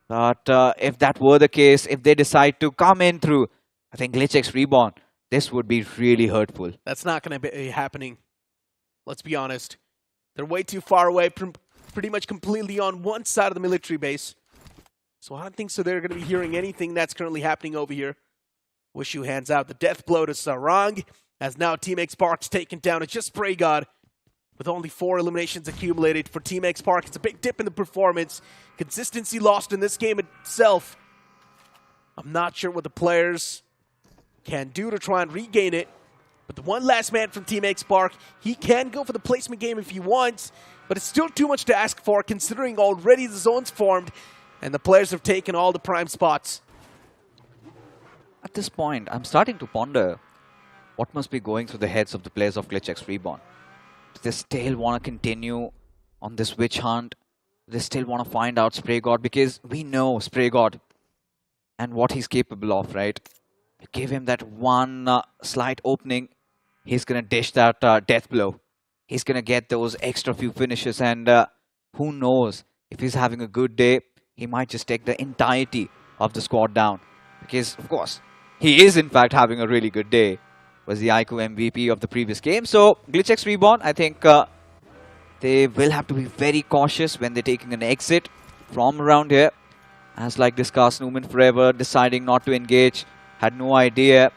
But if that were the case, if they decide to come in through, I think GLITCHxREBORN, this would be really hurtful. That's not going to be happening. Let's be honest. They're way too far away, pretty much completely on one side of the military base. So I don't think so they're going to be hearing anything that's currently happening over here. Wishu hands out the death blow to Sarang, as now Team X-Park's taken down. It's just Pray God. With only 4 eliminations accumulated for Team X-Park, it's a big dip in the performance. Consistency lost in this game itself. I'm not sure what the players can do to try and regain it. But the one last man from Team X-Park, he can go for the placement game if he wants. But it's still too much to ask for, considering already the zone's formed and the players have taken all the prime spots. At this point, I'm starting to ponder what must be going through the heads of the players of GLITCHxREBORN. Do they still want to continue on this witch hunt? Do they still want to find out Spray God? Because we know Spray God and what he's capable of, right? You give him that one slight opening, he's going to dish that death blow. He's going to get those extra few finishes, and who knows, if he's having a good day, he might just take the entirety of the squad down. Because, of course, he is in fact having a really good day. Was the iQOO MVP of the previous game. So, GLITCHxREBORN, I think they will have to be very cautious when they're taking an exit from around here. As like discussed, NUMENxFOREVER deciding not to engage, had no idea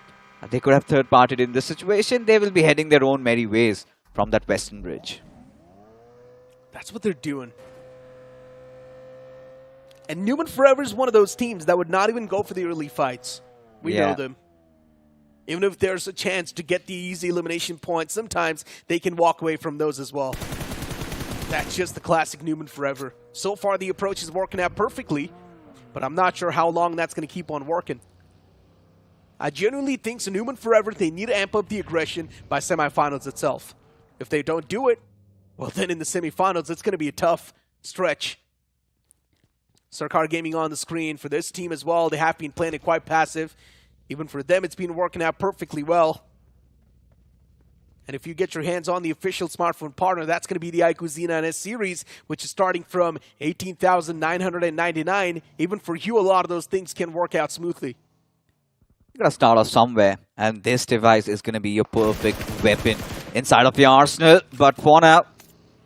they could have third-partied in this situation. They will be heading their own merry ways from that western bridge. That's what they're doing. And NUMENxFOREVER is one of those teams that would not even go for the early fights. We know them. Even if there's a chance to get the easy elimination points, sometimes they can walk away from those as well. That's just the classic NUMENxFOREVER. So far, the approach is working out perfectly, but I'm not sure how long that's going to keep on working. I genuinely think so NUMENxFOREVER, they need to amp up the aggression by semifinals itself. If they don't do it, well then in the semifinals, it's going to be a tough stretch. Sarkar Gaming on the screen for this team as well. They have been playing it quite passive. Even for them, it's been working out perfectly well. And if you get your hands on the official smartphone partner, that's going to be the iQOO Z9S series, which is starting from $18,999. Even for you, a lot of those things can work out smoothly. You gotta start off somewhere, and this device is gonna be your perfect weapon inside of your arsenal. But for now,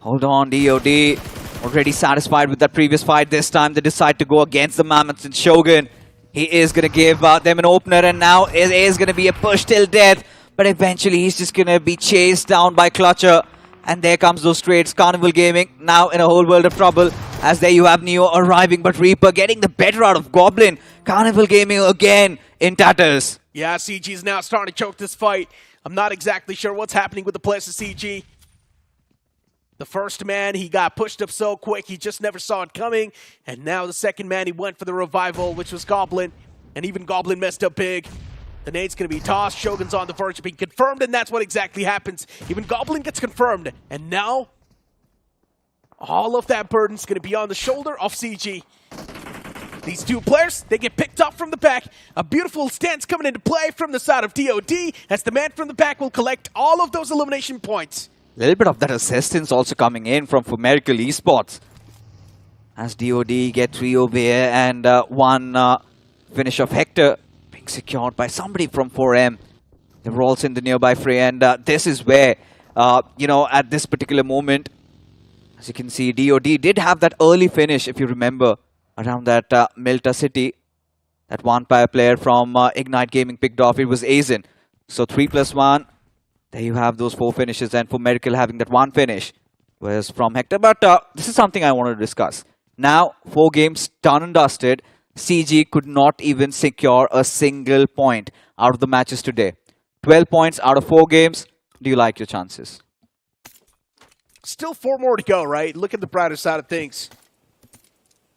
hold on, DOD. Already satisfied with that previous fight. This time they decide to go against the Mammoths and Shogun. He is going to give them an opener, and now it is going to be a push till death. But eventually he's just going to be chased down by Clutcher. And there comes those trades. Carnival Gaming now in a whole world of trouble. As there you have Neo arriving, but Reaper getting the better out of Goblin. Carnival Gaming again in tatters. Yeah, CG's now starting to choke this fight. I'm not exactly sure what's happening with the players of CG. The first man, he got pushed up so quick, he just never saw it coming. And now the second man, he went for the revival, which was Goblin. And even Goblin messed up big. The nade's going to be tossed. Shogun's on the verge of being confirmed, and that's what exactly happens. Even Goblin gets confirmed. And now, all of that burden's going to be on the shoulder of CG. These two players, they get picked off from the back. A beautiful stance coming into play from the side of DOD, as the man from the back will collect all of those elimination points. A little bit of that assistance also coming in from Numerical Esports. As DOD get 3 over here, and one finish of Hector being secured by somebody from 4M. They were also in the nearby fray, and this is where, at this particular moment, as you can see, DOD did have that early finish, if you remember, around that Milta City. That one player from Ignite Gaming picked off. It was Azen. So 3+1. There you have those 4 finishes, and for Miracle having that 1 finish was from Hector. But this is something I want to discuss. Now, 4 games done and dusted. CG could not even secure a single point out of the matches today. 12 points out of 4 games. Do you like your chances? Still 4 more to go, right? Look at the brighter side of things.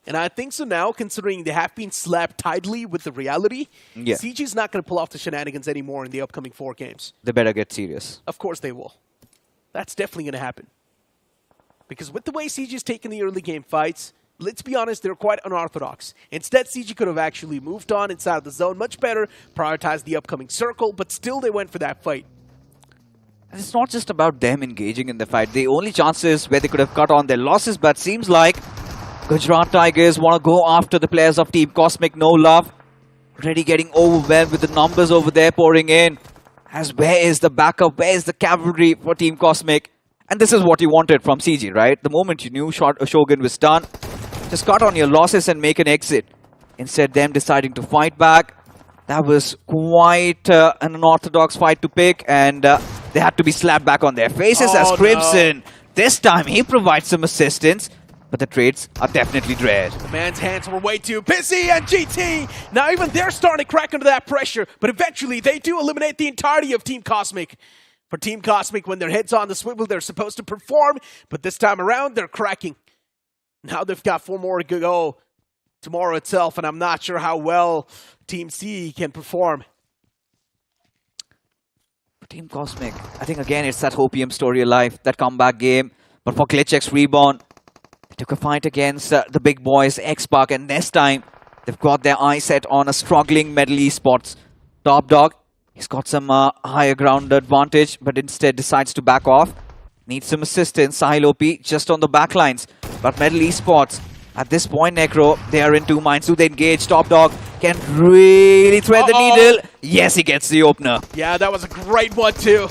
And I think so now, considering they have been slapped tidily with the reality, CG's not going to pull off the shenanigans anymore in the upcoming 4 games. They better get serious. Of course they will. That's definitely going to happen. Because with the way CG's taken the early game fights, let's be honest, they're quite unorthodox. Instead, CG could have actually moved on inside of the zone much better, prioritized the upcoming circle, but still they went for that fight. And it's not just about them engaging in the fight. The only chances where they could have cut on their losses, but seems like Gujarat Tigers want to go after the players of Team Cosmic. No love. Already getting overwhelmed with the numbers over there pouring in. As where is the backup? Where is the cavalry for Team Cosmic? And this is what you wanted from CG, right? The moment you knew Shogun was done, just cut on your losses and make an exit. Instead, them deciding to fight back. That was quite an unorthodox fight to pick, and they had to be slapped back on their faces as Crimson. No. This time, he provides some assistance, but the trades are definitely dread. The man's hands were way too busy, and GT, now even they're starting to crack under that pressure, but eventually they do eliminate the entirety of Team Cosmic. For Team Cosmic, when their head's on the swivel, they're supposed to perform, but this time around, they're cracking. Now they've got 4 more to go tomorrow itself, and I'm not sure how well Team C can perform. For Team Cosmic, I think again it's that Hopium story alive, that comeback game. But for GLITCHxREBORN, they took a fight against the big boys, X-Park, and this time they've got their eye set on a struggling Medal Esports. Top Dog, he's got some higher ground advantage, but instead decides to back off. Needs some assistance. Sahil OP just on the backlines. But Medal Esports, at this point, Necro, they are in 2 minds. Do they engage? Top Dog can really thread the needle. Yes, he gets the opener. Yeah, that was a great one, too.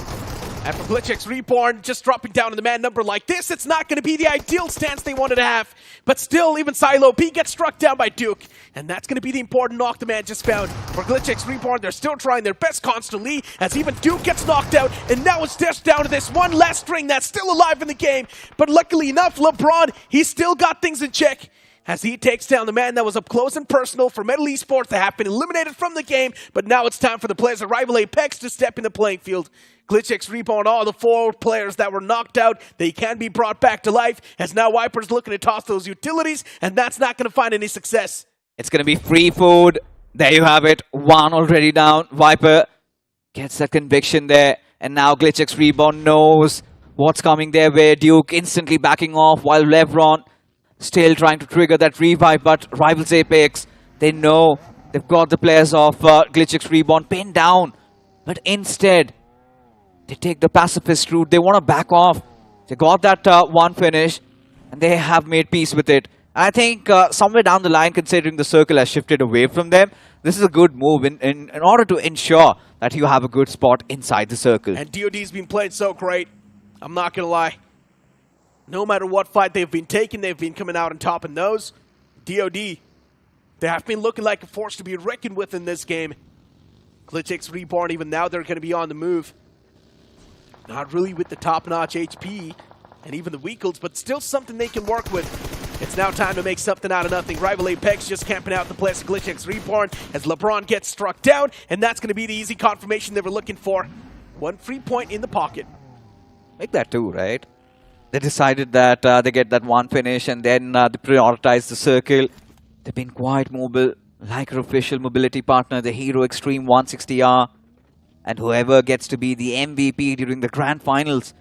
And for GLITCHxREBORN, just dropping down in the man number like this, it's not going to be the ideal stance they wanted to have. But still, even Silo P gets struck down by Duke. And that's going to be the important knock the man just found. For GLITCHxREBORN, they're still trying their best constantly, as even Duke gets knocked out. And now it's just down to this one last string that's still alive in the game. But luckily enough, LeBron, he's still got things in check, as he takes down the man that was up close and personal for Medal Esports. They have been eliminated from the game, but now it's time for the players of Rival Apex to step in the playing field. GLITCHxREBORN, all the 4 players that were knocked out, they can be brought back to life, as now Viper's looking to toss those utilities, and that's not going to find any success. It's going to be free food. There you have it. 1 already down. Viper gets that conviction there, and now GLITCHxREBORN knows what's coming their way. Duke instantly backing off, while Lebron still trying to trigger that revive, but Rivals Apex, they know they've got the players of GLITCHxREBORN pinned down. But instead, they take the pacifist route. They want to back off. They got that 1 finish, and they have made peace with it. I think somewhere down the line, considering the circle has shifted away from them, this is a good move in order to ensure that you have a good spot inside the circle. And DOD's been playing so great. I'm not going to lie. No matter what fight they've been taking, they've been coming out on top in those. DOD, they have been looking like a force to be reckoned with in this game. GLITCHxREBORN, even now they're going to be on the move. Not really with the top-notch HP and even the weakles, but still something they can work with. It's now time to make something out of nothing. Rival Apex just camping out the place of GLITCHxREBORN as LeBron gets struck down, and that's going to be the easy confirmation they were looking for. 1 free point in the pocket. Make that 2, right? They decided that they get that 1 finish, and then they prioritize the circle. They've been quite mobile, like their official mobility partner, the hero Xtreme 160R. And whoever gets to be the MVP during the grand finals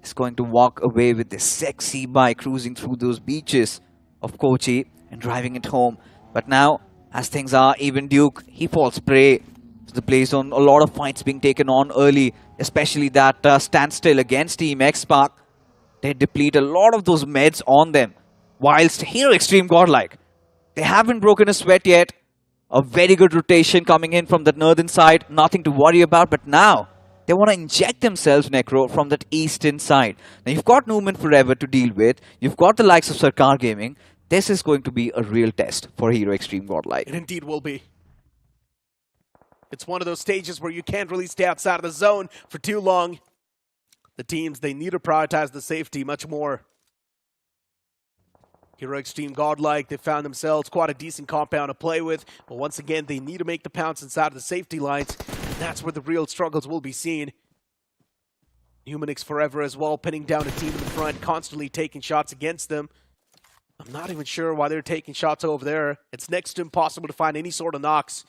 is going to walk away with this sexy bike cruising through those beaches of Kochi and driving it home. But now, as things are, even Duke, he falls prey to the place on a lot of fights being taken on early, especially that standstill against Team X-Spark. They deplete a lot of those meds on them, whilst Hero Xtreme Godlike, they haven't broken a sweat yet. A very good rotation coming in from the northern side, nothing to worry about, but now they want to inject themselves, Necro, from that eastern side. Now you've got NUMENxFOREVER to deal with, you've got the likes of Sarkar Gaming. This is going to be a real test for Hero Xtreme Godlike. It indeed will be. It's one of those stages where you can't really stay outside of the zone for too long. The teams, they need to prioritize the safety much more. Hero Xtreme Godlike, they found themselves quite a decent compound to play with, but once again, they need to make the pounce inside of the safety lines, and that's where the real struggles will be seen. NUMENxFOREVER as well, pinning down a team in the front, constantly taking shots against them. I'm not even sure why they're taking shots over there. It's next to impossible to find any sort of knocks.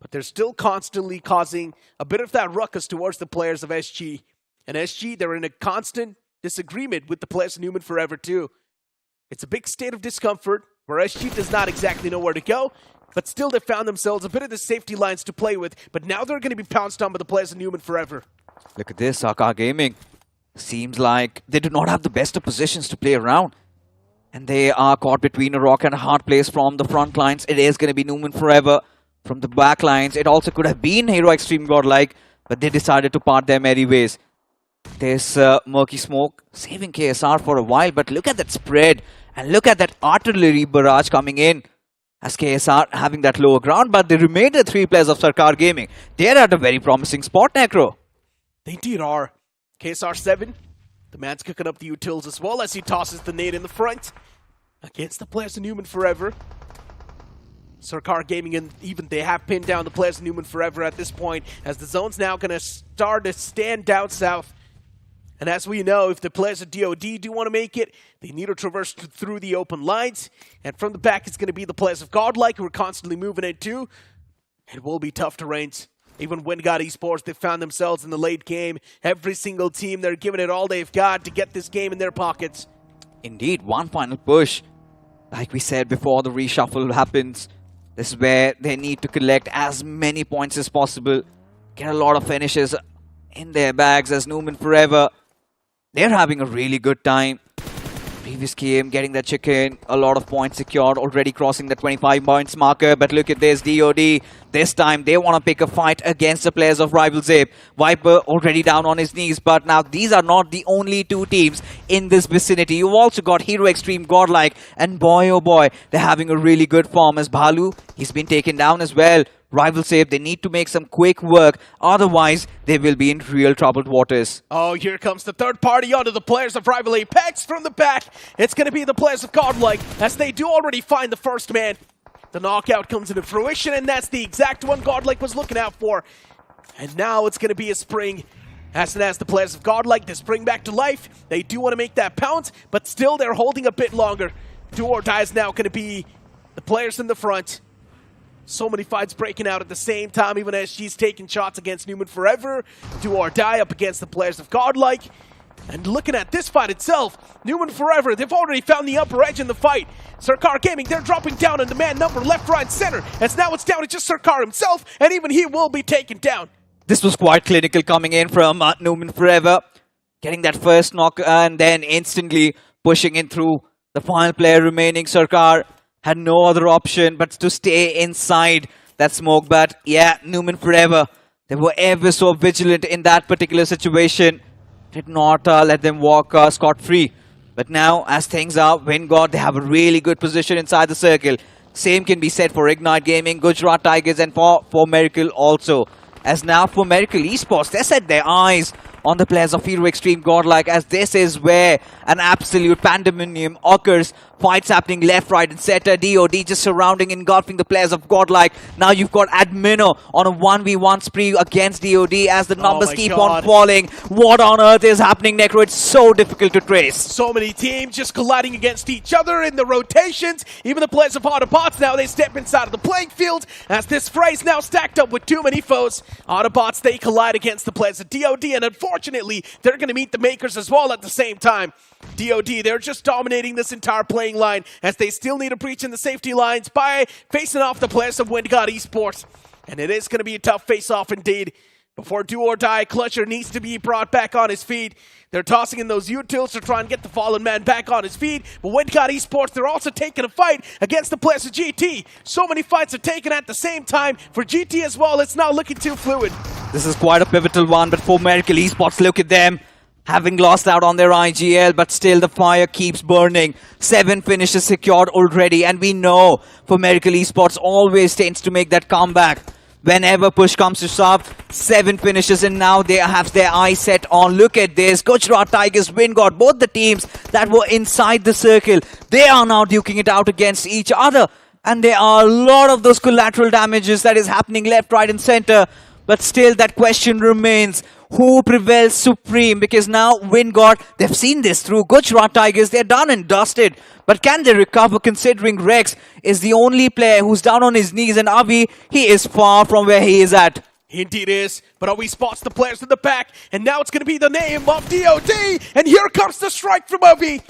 But they're still constantly causing a bit of that ruckus towards the players of SG. And SG, they're in a constant disagreement with the players of NUMENxFOREVER too. It's a big state of discomfort where SG does not exactly know where to go, but still they found themselves a bit of the safety lines to play with, but now they're going to be pounced on by the players of NUMENxFOREVER. Look at this, Sarkar Gaming. Seems like they do not have the best of positions to play around. And they are caught between a rock and a hard place from the front lines. It is going to be NUMENxFOREVER. From the back lines, it also could have been Hero Xtreme Godlike, but they decided to part their merry ways. There's murky smoke saving KSR for a while, but look at that spread. And look at that artillery barrage coming in as KSR having that lower ground, but the remainder three players of Sarkar Gaming, they're at a very promising spot, Necro. They indeed are. KSR 7, the man's cooking up the utils as well as he tosses the nade in the front against the players of NUMENxFOREVER. Sarkar Gaming, and even they have pinned down the players of NUMENxFOREVER at this point, as the zone's now going to start to stand down south. And as we know, if the players of DOD do want to make it, they need to traverse through the open lines. And from the back, it's going to be the players of Godlike who are constantly moving in too. It will be tough terrains. Even WindGod Esports, they found themselves in the late game. Every single team, they're giving it all they've got to get this game in their pockets. Indeed, one final push. Like we said before the reshuffle happens, this is where they need to collect as many points as possible. Get a lot of finishes in their bags as NUMENxFOREVER. They're having a really good time. Previous game, getting that chicken, a lot of points secured, already crossing the 25 points marker. But look at this, DOD. This time, they want to pick a fight against the players of RIVALZ. Viper already down on his knees. But now, these are not the only two teams in this vicinity. You've also got Hero Xtreme Godlike. And boy, oh boy, they're having a really good form as Bhalu. He's been taken down as well. RIVALZ, they need to make some quick work, otherwise they will be in real troubled waters. Oh, here comes the third party onto the players of Rival Apex from the back. It's going to be the players of Godlike, as they do already find the first man. The knockout comes into fruition, and that's the exact one Godlike was looking out for. And now it's going to be a spring. As the players of Godlike, they spring back to life. They do want to make that pounce, but still they're holding a bit longer. Do or die is now going to be the players in the front. So many fights breaking out at the same time, even as she's taking shots against NUMENxFOREVER. Do or die up against the players of Godlike. And looking at this fight itself, NUMENxFOREVER, they've already found the upper edge in the fight. Sarkar Gaming, they're dropping down on the man number left, right, center. As now it's down to just Sarkar himself, and even he will be taken down. This was quite clinical coming in from NUMENxFOREVER. Getting that first knock and then instantly pushing in through the final player remaining. Sarkar had no other option but to stay inside that smoke. But yeah, NUMENxFOREVER, they were ever so vigilant in that particular situation. Did not let them walk scot-free. But now, as things are, WindGod, they have a really good position inside the circle. Same can be said for Ignite Gaming, Gujarat Tigers, and for Miracle also. As now for Miracle Esports, they set their eyes on the players of Hero Xtreme Godlike, as this is where an absolute pandemonium occurs. Fights happening left, right, and center. DOD just surrounding, engulfing the players of Godlike. Now you've got Admino on a 1v1 spree against DOD as the numbers keep on falling. What on earth is happening, Necro? It's so difficult to trace. So many teams just colliding against each other in the rotations. Even the players of Autobotz now, they step inside of the playing field as this fray is now stacked up with too many foes. Autobotz, they collide against the players of DOD, and unfortunately, unfortunately, they're going to meet the Makers as well at the same time. DOD, they're just dominating this entire playing line as they still need a breach in the safety lines by facing off the players of WindGod Esports. And it is going to be a tough face-off indeed. Before do or die, Clutcher needs to be brought back on his feet. They're tossing in those utils to try and get the fallen man back on his feet. But WindGod Esports, they're also taking a fight against the players of GT. So many fights are taken at the same time. For GT as well, it's not looking too fluid. This is quite a pivotal one, but for Miracle Esports, look at them. Having lost out on their IGL, but still the fire keeps burning. 7 finishes secured already, and we know for Miracle Esports always tends to make that comeback. Whenever push comes to shove, 7 finishes, and now they have their eyes set on. Look at this. Gujarat Tigers, WindGod, both the teams that were inside the circle, they are now duking it out against each other. And there are a lot of those collateral damages that is happening left, right and center. But still that question remains. Who prevails supreme? Because now WindGod, they've seen this through Gujarat Tigers. They're done and dusted. But can they recover considering Rex is the only player who's down on his knees, and Avi, he is far from where he is at. He indeed is, but Avi spots the players in the back, and now it's going to be the name of DOD, and here comes the strike from Avi.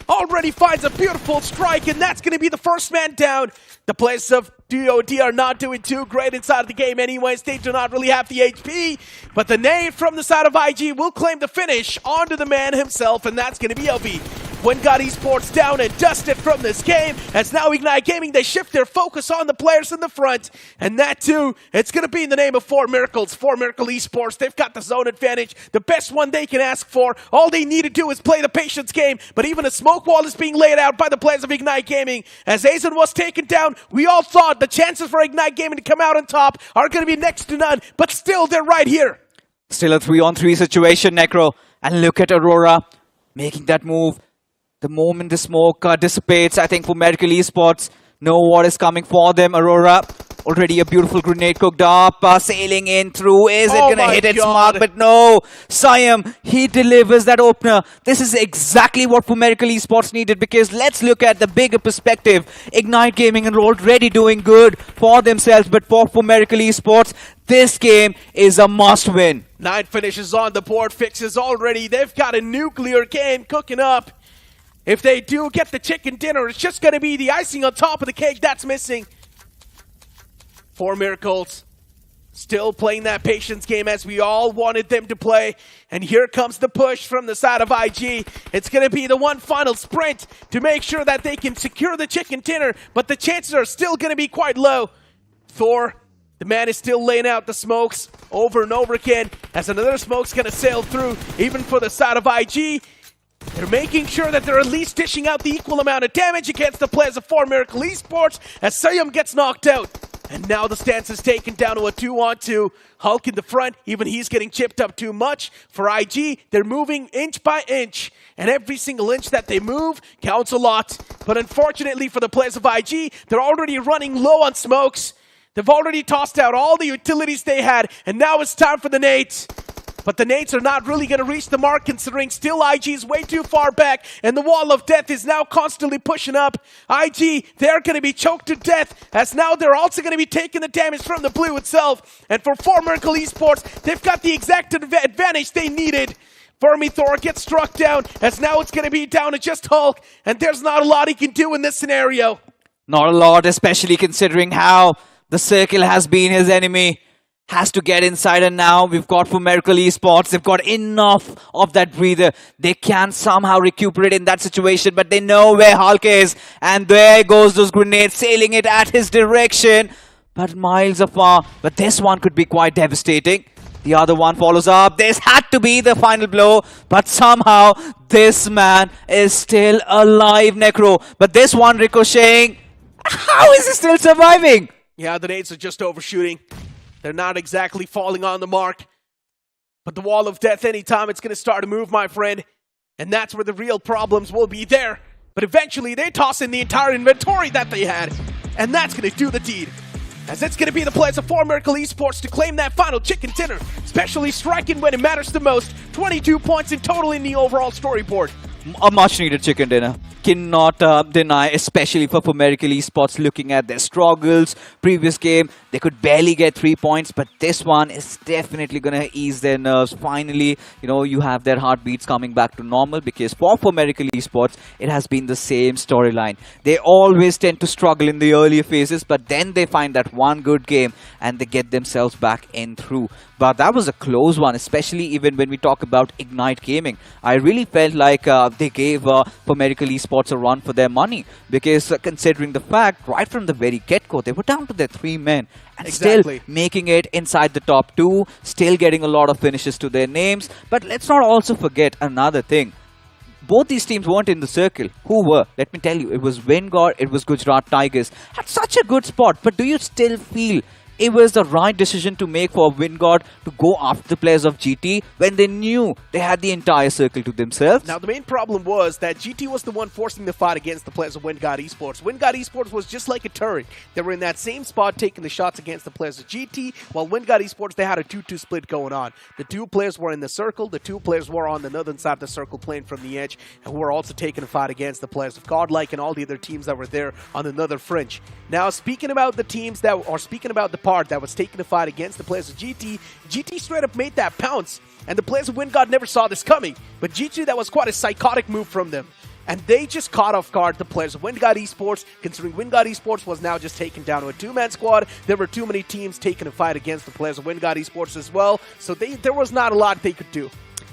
Already finds a beautiful strike, and that's going to be the first man down. The players of DOD are not doing too great inside of the game anyways. They do not really have the HP, but the name from the side of IG will claim the finish onto the man himself, and that's going to be Avi. WindGod Esports down and dusted from this game, as now Ignite Gaming, they shift their focus on the players in the front, and that too, it's going to be in the name of 4 Miracles, 4 Miracle Esports. They've got the zone advantage, the best one they can ask for. All they need to do is play the patience game, but even a smoke wall is being laid out by the players of Ignite Gaming. As Azen was taken down, we all thought the chances for Ignite Gaming to come out on top are going to be next to none, but still they're right here. Still a 3-on-3 situation, Necro. And look at Aurora making that move. The moment the smoke dissipates, I think for Miracle Esports, know what is coming for them. Aurora, already a beautiful grenade cooked up, sailing in through. Is it going to hit its mark? But no, Siam, he delivers that opener. This is exactly what for Miracle Esports needed, because let's look at the bigger perspective. Ignite Gaming are already doing good for themselves, but for Miracle Esports, this game is a must-win. 9 finishes on the board, fixes already. They've got a nuclear game cooking up. If they do get the chicken dinner, it's just going to be the icing on top of the cake that's missing. 4 Miracles still playing that patience game as we all wanted them to play. And here comes the push from the side of IG. It's going to be the one final sprint to make sure that they can secure the chicken dinner, but the chances are still going to be quite low. Thor, the man is still laying out the smokes over and over again as another smoke's going to sail through, even for the side of IG. They're making sure that they're at least dishing out the equal amount of damage against the players of 4 Miracle Esports as Sayum gets knocked out. And now the stance is taken down to a 2-on-2. Hulk in the front, even he's getting chipped up too much. For IG, they're moving inch by inch. And every single inch that they move counts a lot. But unfortunately for the players of IG, they're already running low on smokes. They've already tossed out all the utilities they had. And now it's time for the nades. But the nades are not really going to reach the mark, considering still IG is way too far back, and the wall of death is now constantly pushing up. IG, they're going to be choked to death, as now they're also going to be taking the damage from the blue itself. And for 4 Miracle Esports, they've got the exact advantage they needed. Fermi Thor gets struck down, as now it's going to be down to just Hulk, and there's not a lot he can do in this scenario. Not a lot, especially considering how the circle has been his enemy. Has to get inside, and now we've got for Miracle Esports, they've got enough of that breather. They can somehow recuperate in that situation, but they know where Hulk is, and there goes those grenades, sailing it at his direction, but miles afar. But this one could be quite devastating. The other one follows up. This had to be the final blow, but somehow this man is still alive, Necro. But this one ricocheting, how is he still surviving? Yeah, the nades are just overshooting. They're not exactly falling on the mark. But the wall of death, anytime it's going to start to move, my friend. And that's where the real problems will be there. But eventually, they toss in the entire inventory that they had. And that's going to do the deed. As it's going to be the players of 4 Miracle Esports to claim that final chicken dinner. Especially striking when it matters the most. 22 points in total in the overall storyboard. A much needed chicken dinner. Cannot deny, especially for Miracle Esports, looking at their struggles. Previous game, They could barely get 3 points, but this one is definitely going to ease their nerves. Finally, you have their heartbeats coming back to normal, because for Miracle Esports, it has been the same storyline. They always tend to struggle in the earlier phases, but then they find that one good game and they get themselves back in through. But that was a close one, especially even when we talk about Ignite Gaming. I really felt like they gave Miracle Esports a run for their money, because considering the fact, right from the very get-go, they were down to their 3 men and still making it inside the top 2, still getting a lot of finishes to their names. But let's not also forget another thing. Both these teams weren't in the circle. Who were? Let me tell you, it was WindGod, it was Gujarat Tigers. Had such a good spot, but do you still feel it was the right decision to make for WindGod to go after the players of GT when they knew they had the entire circle to themselves? Now, the main problem was that GT was the one forcing the fight against the players of WindGod Esports. WindGod Esports was just like a turret. They were in that same spot taking the shots against the players of GT, while WindGod Esports, they had a 2-2 split going on. The 2 players were in the circle, the 2 players were on the northern side of the circle playing from the edge, and who were also taking a fight against the players of Godlike and all the other teams that were there on the northern fringe. Now, speaking about the part that was taking the fight against the players of GT, GT straight up made that pounce, and the players of WindGod never saw this coming. But GT, that was quite a psychotic move from them. And they just caught off guard the players of WindGod Esports, considering WindGod Esports was now just taken down to a 2-man squad. There were too many teams taking a fight against the players of WindGod Esports as well, so there was not a lot they could do.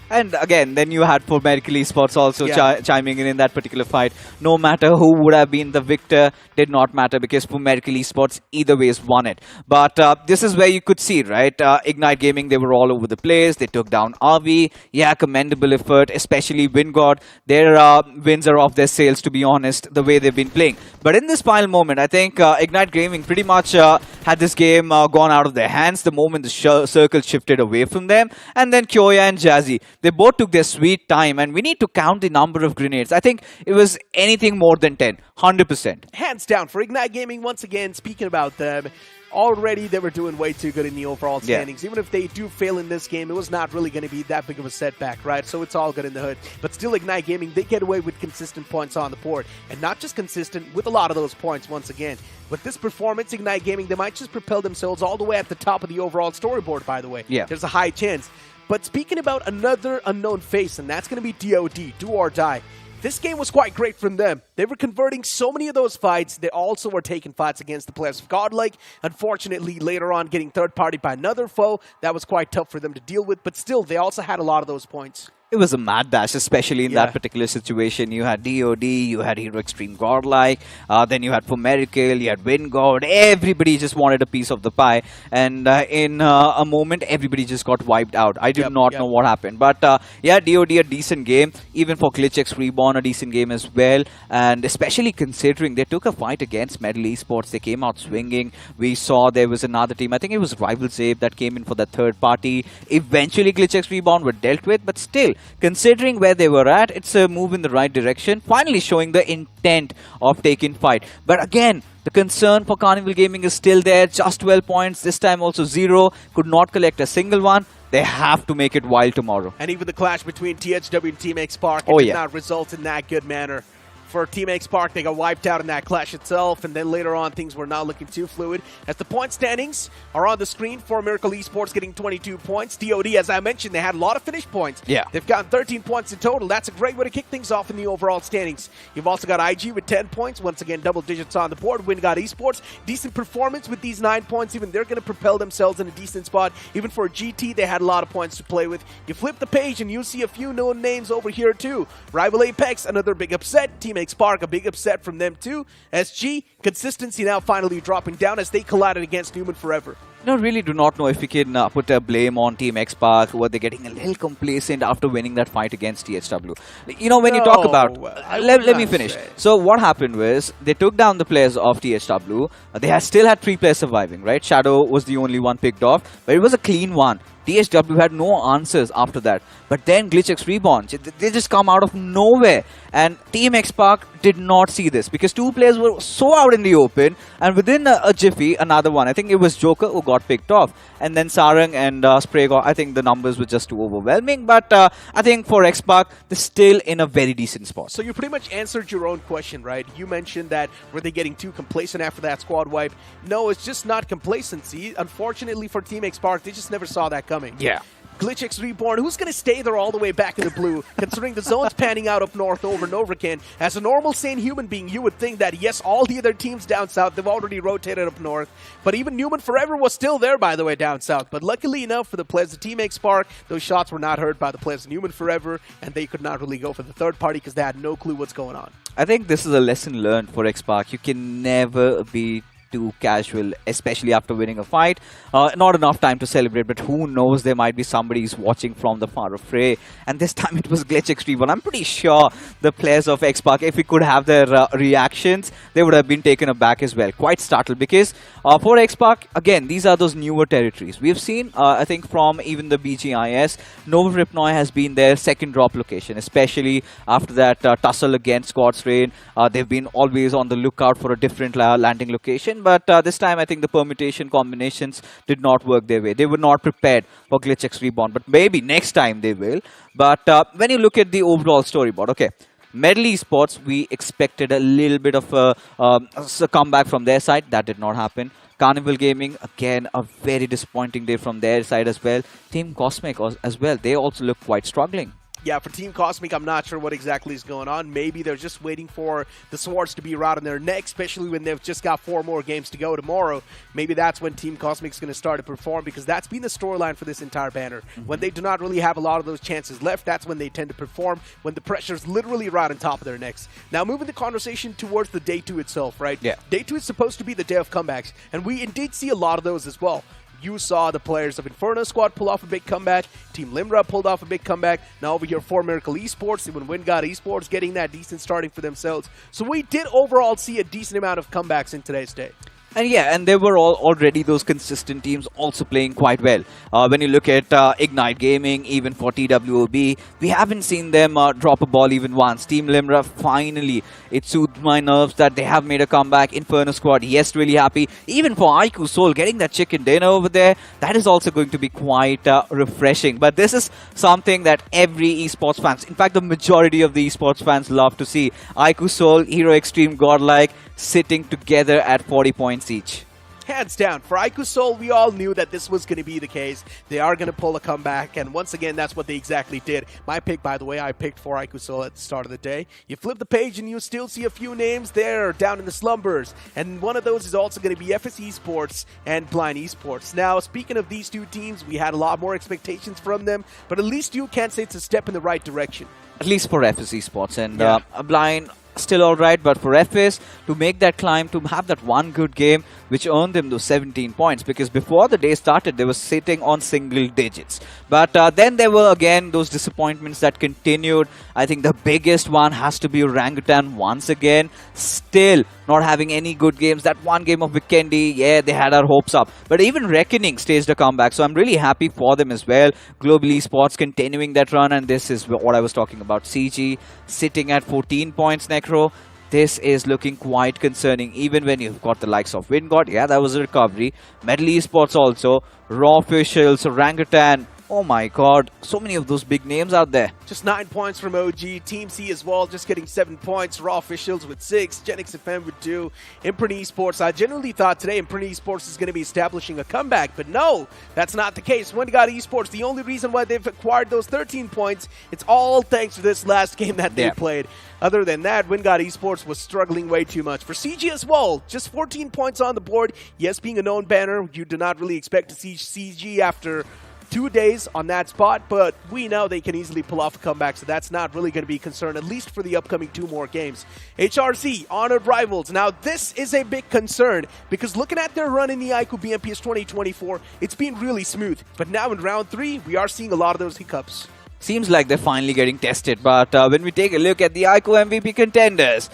And again, then you had Miracle Esports also chiming in that particular fight. No matter who would have been the victor, did not matter, because Miracle Esports either ways won it. But this is where you could see, right? Ignite Gaming, they were all over the place. They took down RV. Yeah, commendable effort, especially WindGod. Their wins are off their sails, to be honest, the way they've been playing. But in this final moment, I think Ignite Gaming pretty much had this game gone out of their hands the moment the circle shifted away from them. And then Kyoya and Jazzy, they both took their sweet time, and we need to count the number of grenades. I think it was anything more than 10, 100%. Hands down for Ignite Gaming. Once again, speaking about them, already they were doing way too good in the overall standings. Even if they do fail in this game, it was not really going to be that big of a setback, right? So it's all good in the hood. But still, Ignite Gaming, they get away with consistent points on the board. And not just consistent, with a lot of those points once again. With this performance, Ignite Gaming, they might just propel themselves all the way at the top of the overall storyboard, by the way. Yeah. There's a high chance. But speaking about another unknown face, and that's going to be DOD, Do or Die. This game was quite great from them. They were converting so many of those fights. They also were taking fights against the players of Godlike. Unfortunately, later on, getting third-party by another foe, that was quite tough for them to deal with. But still, they also had a lot of those points. It was a mad dash, especially in that particular situation. You had DOD, you had Hero Xtreme Godlike, then you had Miracle, you had WindGod. Everybody just wanted a piece of the pie. And in a moment, everybody just got wiped out. I do not know what happened. But yeah, DOD, a decent game. Even for GLITCHxREBORN, a decent game as well. And especially considering they took a fight against Metal Esports. They came out swinging. We saw there was another team. I think it was RIVALZ that came in for the third party. Eventually, GLITCHxREBORN were dealt with. But still, considering where they were at, it's a move in the right direction, finally showing the intent of taking fight. But again, the concern for Carnival Gaming is still there. Just 12 points, this time also 0. Could not collect a single one. They have to make it wild tomorrow. And even the clash between THW and Team Xpark did not result in that good manner. For Team Xpark, they got wiped out in that clash itself, and then later on, things were not looking too fluid. As the point standings are on the screen for Miracle Esports getting 22 points. DOD, as I mentioned, they had a lot of finish points. Yeah. They've gotten 13 points in total. That's a great way to kick things off in the overall standings. You've also got IG with 10 points. Once again, double digits on the board. WindGod Esports, decent performance with these 9 points. Even they're going to propel themselves in a decent spot. Even for GT, they had a lot of points to play with. You flip the page, and you'll see a few known names over here, too. Rival Apex, another big upset. Team Xpark, a big upset from them too. SG, consistency now finally dropping down as they collided against NUMENxFOREVER. Really do not know if we can put a blame on Team Xpark, who are they getting a little complacent after winning that fight against THW. You know, when you talk about... Let me finish. So what happened was, they took down the players of THW. They still had 3 players surviving, right? Shadow was the only one picked off, but it was a clean one. TSW had no answers after that. But then GLITCHxREBORN, they just come out of nowhere. And Team XSpark did not see this because two players were so out in the open, and within a jiffy, another one, I think it was Joker who got picked off. And then Sarang and Spray got, I think the numbers were just too overwhelming. But I think for XSpark, they're still in a very decent spot. So you pretty much answered your own question, right? You mentioned that were they getting too complacent after that squad wipe? No, it's just not complacency. Unfortunately for Team XSpark, they just never saw that coming. Yeah. GLITCHxREBORN, who's going to stay there all the way back in the blue, considering the zone's panning out up north over and over again. As a normal, sane human being, you would think that, yes, all the other teams down south, they've already rotated up north. But even NUMENxFOREVER was still there, by the way, down south. But luckily enough for the players of Team XSpark, those shots were not heard by the players of NUMENxFOREVER, and they could not really go for the third party because they had no clue what's going on. I think this is a lesson learned for XSpark. You can never be too casual, especially after winning a fight. Not enough time to celebrate, but who knows, there might be somebody who's watching from the far fray. And this time it was GLITCHxREBORN. I'm pretty sure the players of XSpark, if we could have their reactions, they would have been taken aback as well. Quite startled because for XSpark, again, these are those newer territories. We've seen, I think from even the BGIS, Nova Ripnoy has been their second drop location, especially after that tussle against God's Reign. They've been always on the lookout for a different landing location. But this time, I think the permutation combinations did not work their way. They were not prepared for GLITCHxREBORN, but maybe next time they will. But when you look at the overall storyboard, okay, Medley Esports, we expected a little bit of a comeback from their side. That did not happen. Carnival Gaming, again, a very disappointing day from their side as well. Team Cosmic as well, they also look quite struggling. Yeah, for Team Cosmic, I'm not sure what exactly is going on. Maybe they're just waiting for the swords to be around in their neck, especially when they've just got 4 more games to go tomorrow. Maybe that's when Team Cosmic's going to start to perform, because that's been the storyline for this entire banner. When they do not really have a lot of those chances left, that's when they tend to perform, when the pressure's literally right on top of their necks. Now, moving the conversation towards the Day 2 itself, right? Yeah. Day 2 is supposed to be the day of comebacks, and we indeed see a lot of those as well. You saw the players of Inferno squad pull off a big comeback. Team Limra pulled off a big comeback. Now over here, 4Miracle Esports, even WindGod Esports getting that decent starting for themselves. So we did overall see a decent amount of comebacks in today's day. And yeah, and there were already those consistent teams also playing quite well. When you look at Ignite Gaming, even for TWOB, we haven't seen them drop a ball even once. Team Limra, finally, it soothed my nerves that they have made a comeback. Inferno squad, yes, really happy. Even for iQOO Soul, getting that chicken dinner over there, that is also going to be quite refreshing. But this is something that every esports fans, in fact, the majority of the esports fans love to see. iQOO Soul, Hero Xtreme, Godlike, sitting together at 40 points each. Hands down, for iQOO Soul, we all knew that this was going to be the case. They are going to pull a comeback, and once again, that's what they exactly did. My pick, by the way, I picked for iQOO Soul at the start of the day. You flip the page, and you still see a few names there down in the slumbers, and one of those is also going to be FS Esports and Blind Esports. Now, speaking of these two teams, we had a lot more expectations from them, but at least you can say it's a step in the right direction. At least for FS Esports, and Blind, still alright, but for FS to make that climb, to have that one good game which earned them those 17 points, because before the day started they were sitting on single digits. But then there were again those disappointments that continued. I think the biggest one has to be Orangutan once again, still not having any good games. That one game of Vikendi, yeah, they had our hopes up, but even Reckoning staged a comeback, so I'm really happy for them as well. Global Esports continuing that run, and this is what I was talking about. CG sitting at 14 points, Necro. This is looking quite concerning, even when you've got the likes of WindGod. Yeah, that was a recovery. Medley Esports also. Raw Officials, Orangutan. Oh my god, so many of those big names out there. Just 9 points from OG. Team C as well, just getting 7 points. Raw Officials with 6. GENxFM with 2. IMPRNT Esports. I generally thought today IMPRNT Esports is going to be establishing a comeback, but no, that's not the case. WindGod Esports, the only reason why they've acquired those 13 points, it's all thanks to this last game that they played. Other than that, WindGod Esports was struggling way too much. For CG as well, just 14 points on the board. Yes, being a known banner, you do not really expect to see CG after 2 days on that spot, but we know they can easily pull off a comeback, so that's not really going to be a concern, at least for the upcoming 2 more games. HRC, Honored Rivals. Now, this is a big concern, because looking at their run in the iQOO BMPS 2024, it's been really smooth. But now in round 3, we are seeing a lot of those hiccups. seems like they're finally getting tested. But when we take a look at the iQOO MVP contenders,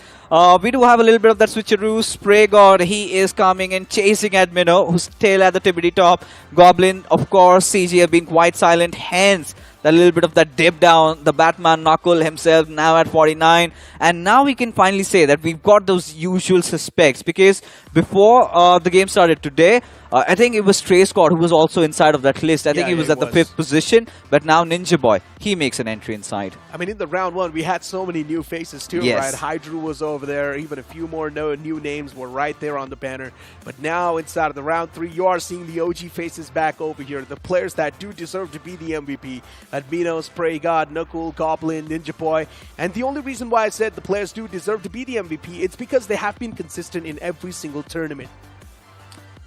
we do have a little bit of that switcheroo. Spray God, he is coming and chasing at Minnow, who's still at the tippity top. Goblin, of course, CG have been quite silent, hence the little bit of that dip down. The Batman Knuckle himself now at 49. And now we can finally say that we've got those usual suspects, because before the game started today, I think it was Stray Squad who was also inside of that list. I think he was at the 5th position, but now Ninja Boy, he makes an entry inside. I mean, in the round one, we had so many new faces too, right? Hydra was over there, even a few more new names were right there on the banner. But now, inside of the round 3, you are seeing the OG faces back over here, the players that do deserve to be the MVP. Admino, Spray God, Knuckle, Goblin, Ninja Boy. And the only reason why I said the players do deserve to be the MVP, it's because they have been consistent in every single tournament.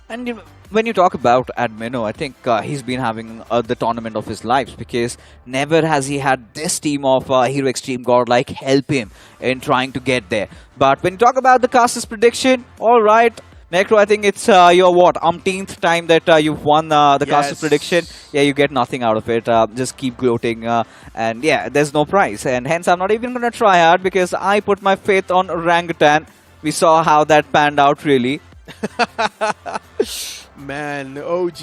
And when you talk about Admino, I think he's been having the tournament of his life, because never has he had this team of Hero Xtreme Godlike help him in trying to get there. But when you talk about the casters prediction, all right, Necro, I think it's your umpteenth time that you've won the casters prediction. Yeah, you get nothing out of it. Just keep gloating, and yeah, there's no prize. And hence, I'm not even going to try hard, because I put my faith on Orangutan. We saw how that panned out, really. Man, OG.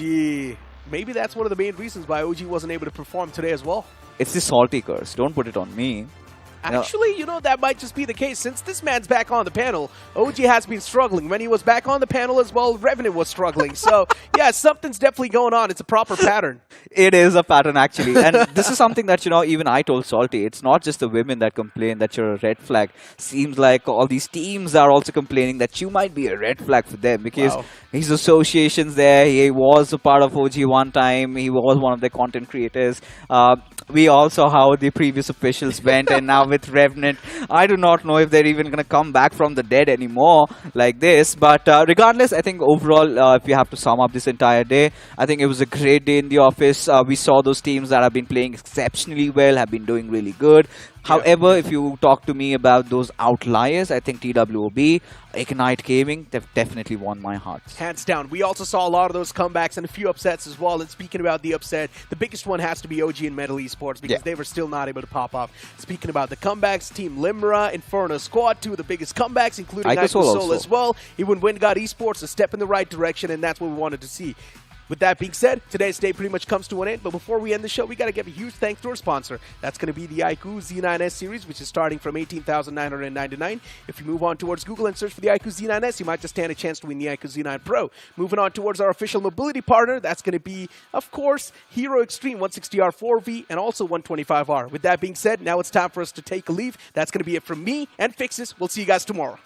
Maybe that's one of the main reasons why OG wasn't able to perform today as well. It's the salty curse. Don't put it on me. Actually, you know, that might just be the case. Since this man's back on the panel, OG has been struggling. When he was back on the panel as well, Revenant was struggling. So, yeah, something's definitely going on. It's a proper pattern. It is a pattern, actually. And this is something that, you know, even I told Salty. It's not just the women that complain that you're a red flag. Seems like all these teams are also complaining that you might be a red flag for them, because his associations there, he was a part of OG one time. He was one of the content creators. We all saw how the previous officials went, and now with Revenant, I do not know if they're even going to come back from the dead anymore like this. But regardless, I think overall, if you have to sum up this entire day, I think it was a great day in the office. We saw those teams that have been playing exceptionally well, have been doing really good. However, if you talk to me about those outliers, I think TWOB, Ignite Gaming, they've definitely won my heart. Hands down. We also saw a lot of those comebacks and a few upsets as well. And speaking about the upset, the biggest one has to be OG and Metal Esports, because they were still not able to pop off. Speaking about the comebacks, Team Limra, Inferno Squad, 2 of the biggest comebacks, including iQOO as well. Even WindGod Esports, a step in the right direction, and that's what we wanted to see. With that being said, today's day pretty much comes to an end, but before we end the show, we got to give a huge thanks to our sponsor. That's going to be the iQOO Z9S series, which is starting from $18,999. If you move on towards Google and search for the iQOO Z9S, you might just stand a chance to win the iQOO Z9 Pro. Moving on towards our official mobility partner, that's going to be, of course, Hero Xtreme 160R 4V and also 125R. With that being said, now it's time for us to take a leave. That's going to be it from me and Fixes. We'll see you guys tomorrow.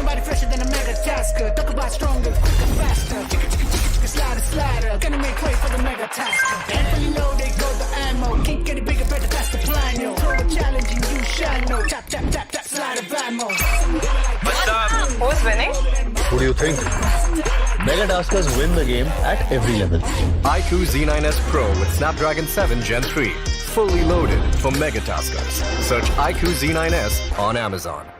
nobody fresher than a mega tasker. Talk about stronger, quicker, faster. Slider, slider, gonna make way for the mega tasker. And fully loaded, go the ammo. Can't get it bigger, better, that's the plan, yo. Throw a challenge and you shall know. Tap, tap, tap, tap, slide of ammo. Who's winning? Who do you think? Mega Taskers win the game at every level. iQOO Z9S Pro with Snapdragon 7 Gen 3. Fully loaded for Mega Taskers. Search iQOO Z9S on Amazon.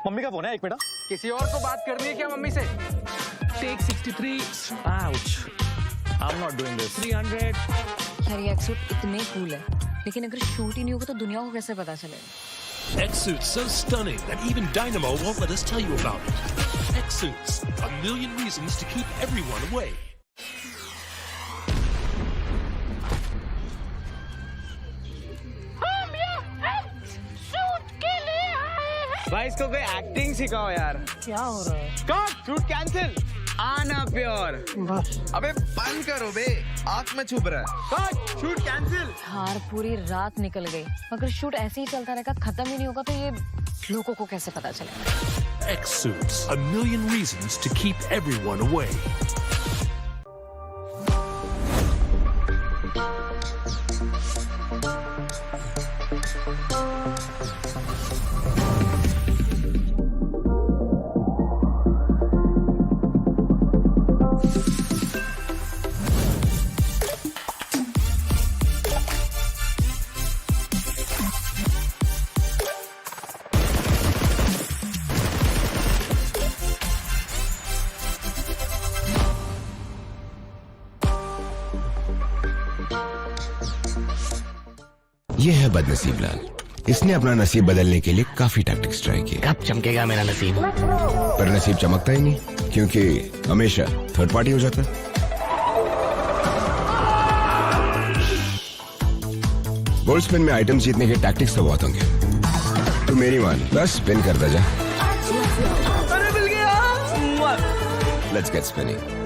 Mummy का phone है, एक minute. किसी और को बात करनी है क्या मम्मी से? Take 63. Ouch. I'm not doing this. 300. यार ये एक्सूट इतने कूल है, लेकिन अगर शूट ही नहीं होगा तो दुनिया को कैसे पता चलेगा? X-Suit's so stunning that even Dynamo won't let us tell you about it. X-Suits, a million reasons to keep everyone away. भाई इसको कोई एक्टिंग सिखाओ यार। क्या हो रहा है? Cut, shoot cancel. आना प्योर। अबे बंद करो बे, आंख में छुप रहा है। Cut, shoot cancel. यार पूरी रात निकल गई, अगर शूट ऐसे ही चलता रहेगा, खत्म ही नहीं होगा तो ये लोगों को कैसे पता चलेगा? X-Suits, a million reasons to keep everyone away. ये है बदनसीब लाल। इसने अपना नसीब बदलने के लिए काफी टैक्टिक्स ट्राई किए। कब चमकेगा मेरा नसीब? पर नसीब चमकता ही नहीं, क्योंकि हमेशा थर्ड पार्टी हो जाता है। गोल्ड स्पिन में आइटम जीतने के टैक्टिक्स तो बहुत होंगे, तो मेरी मान बस स्पिन कर दे जा। अरे मिल गया। Let's get spinning.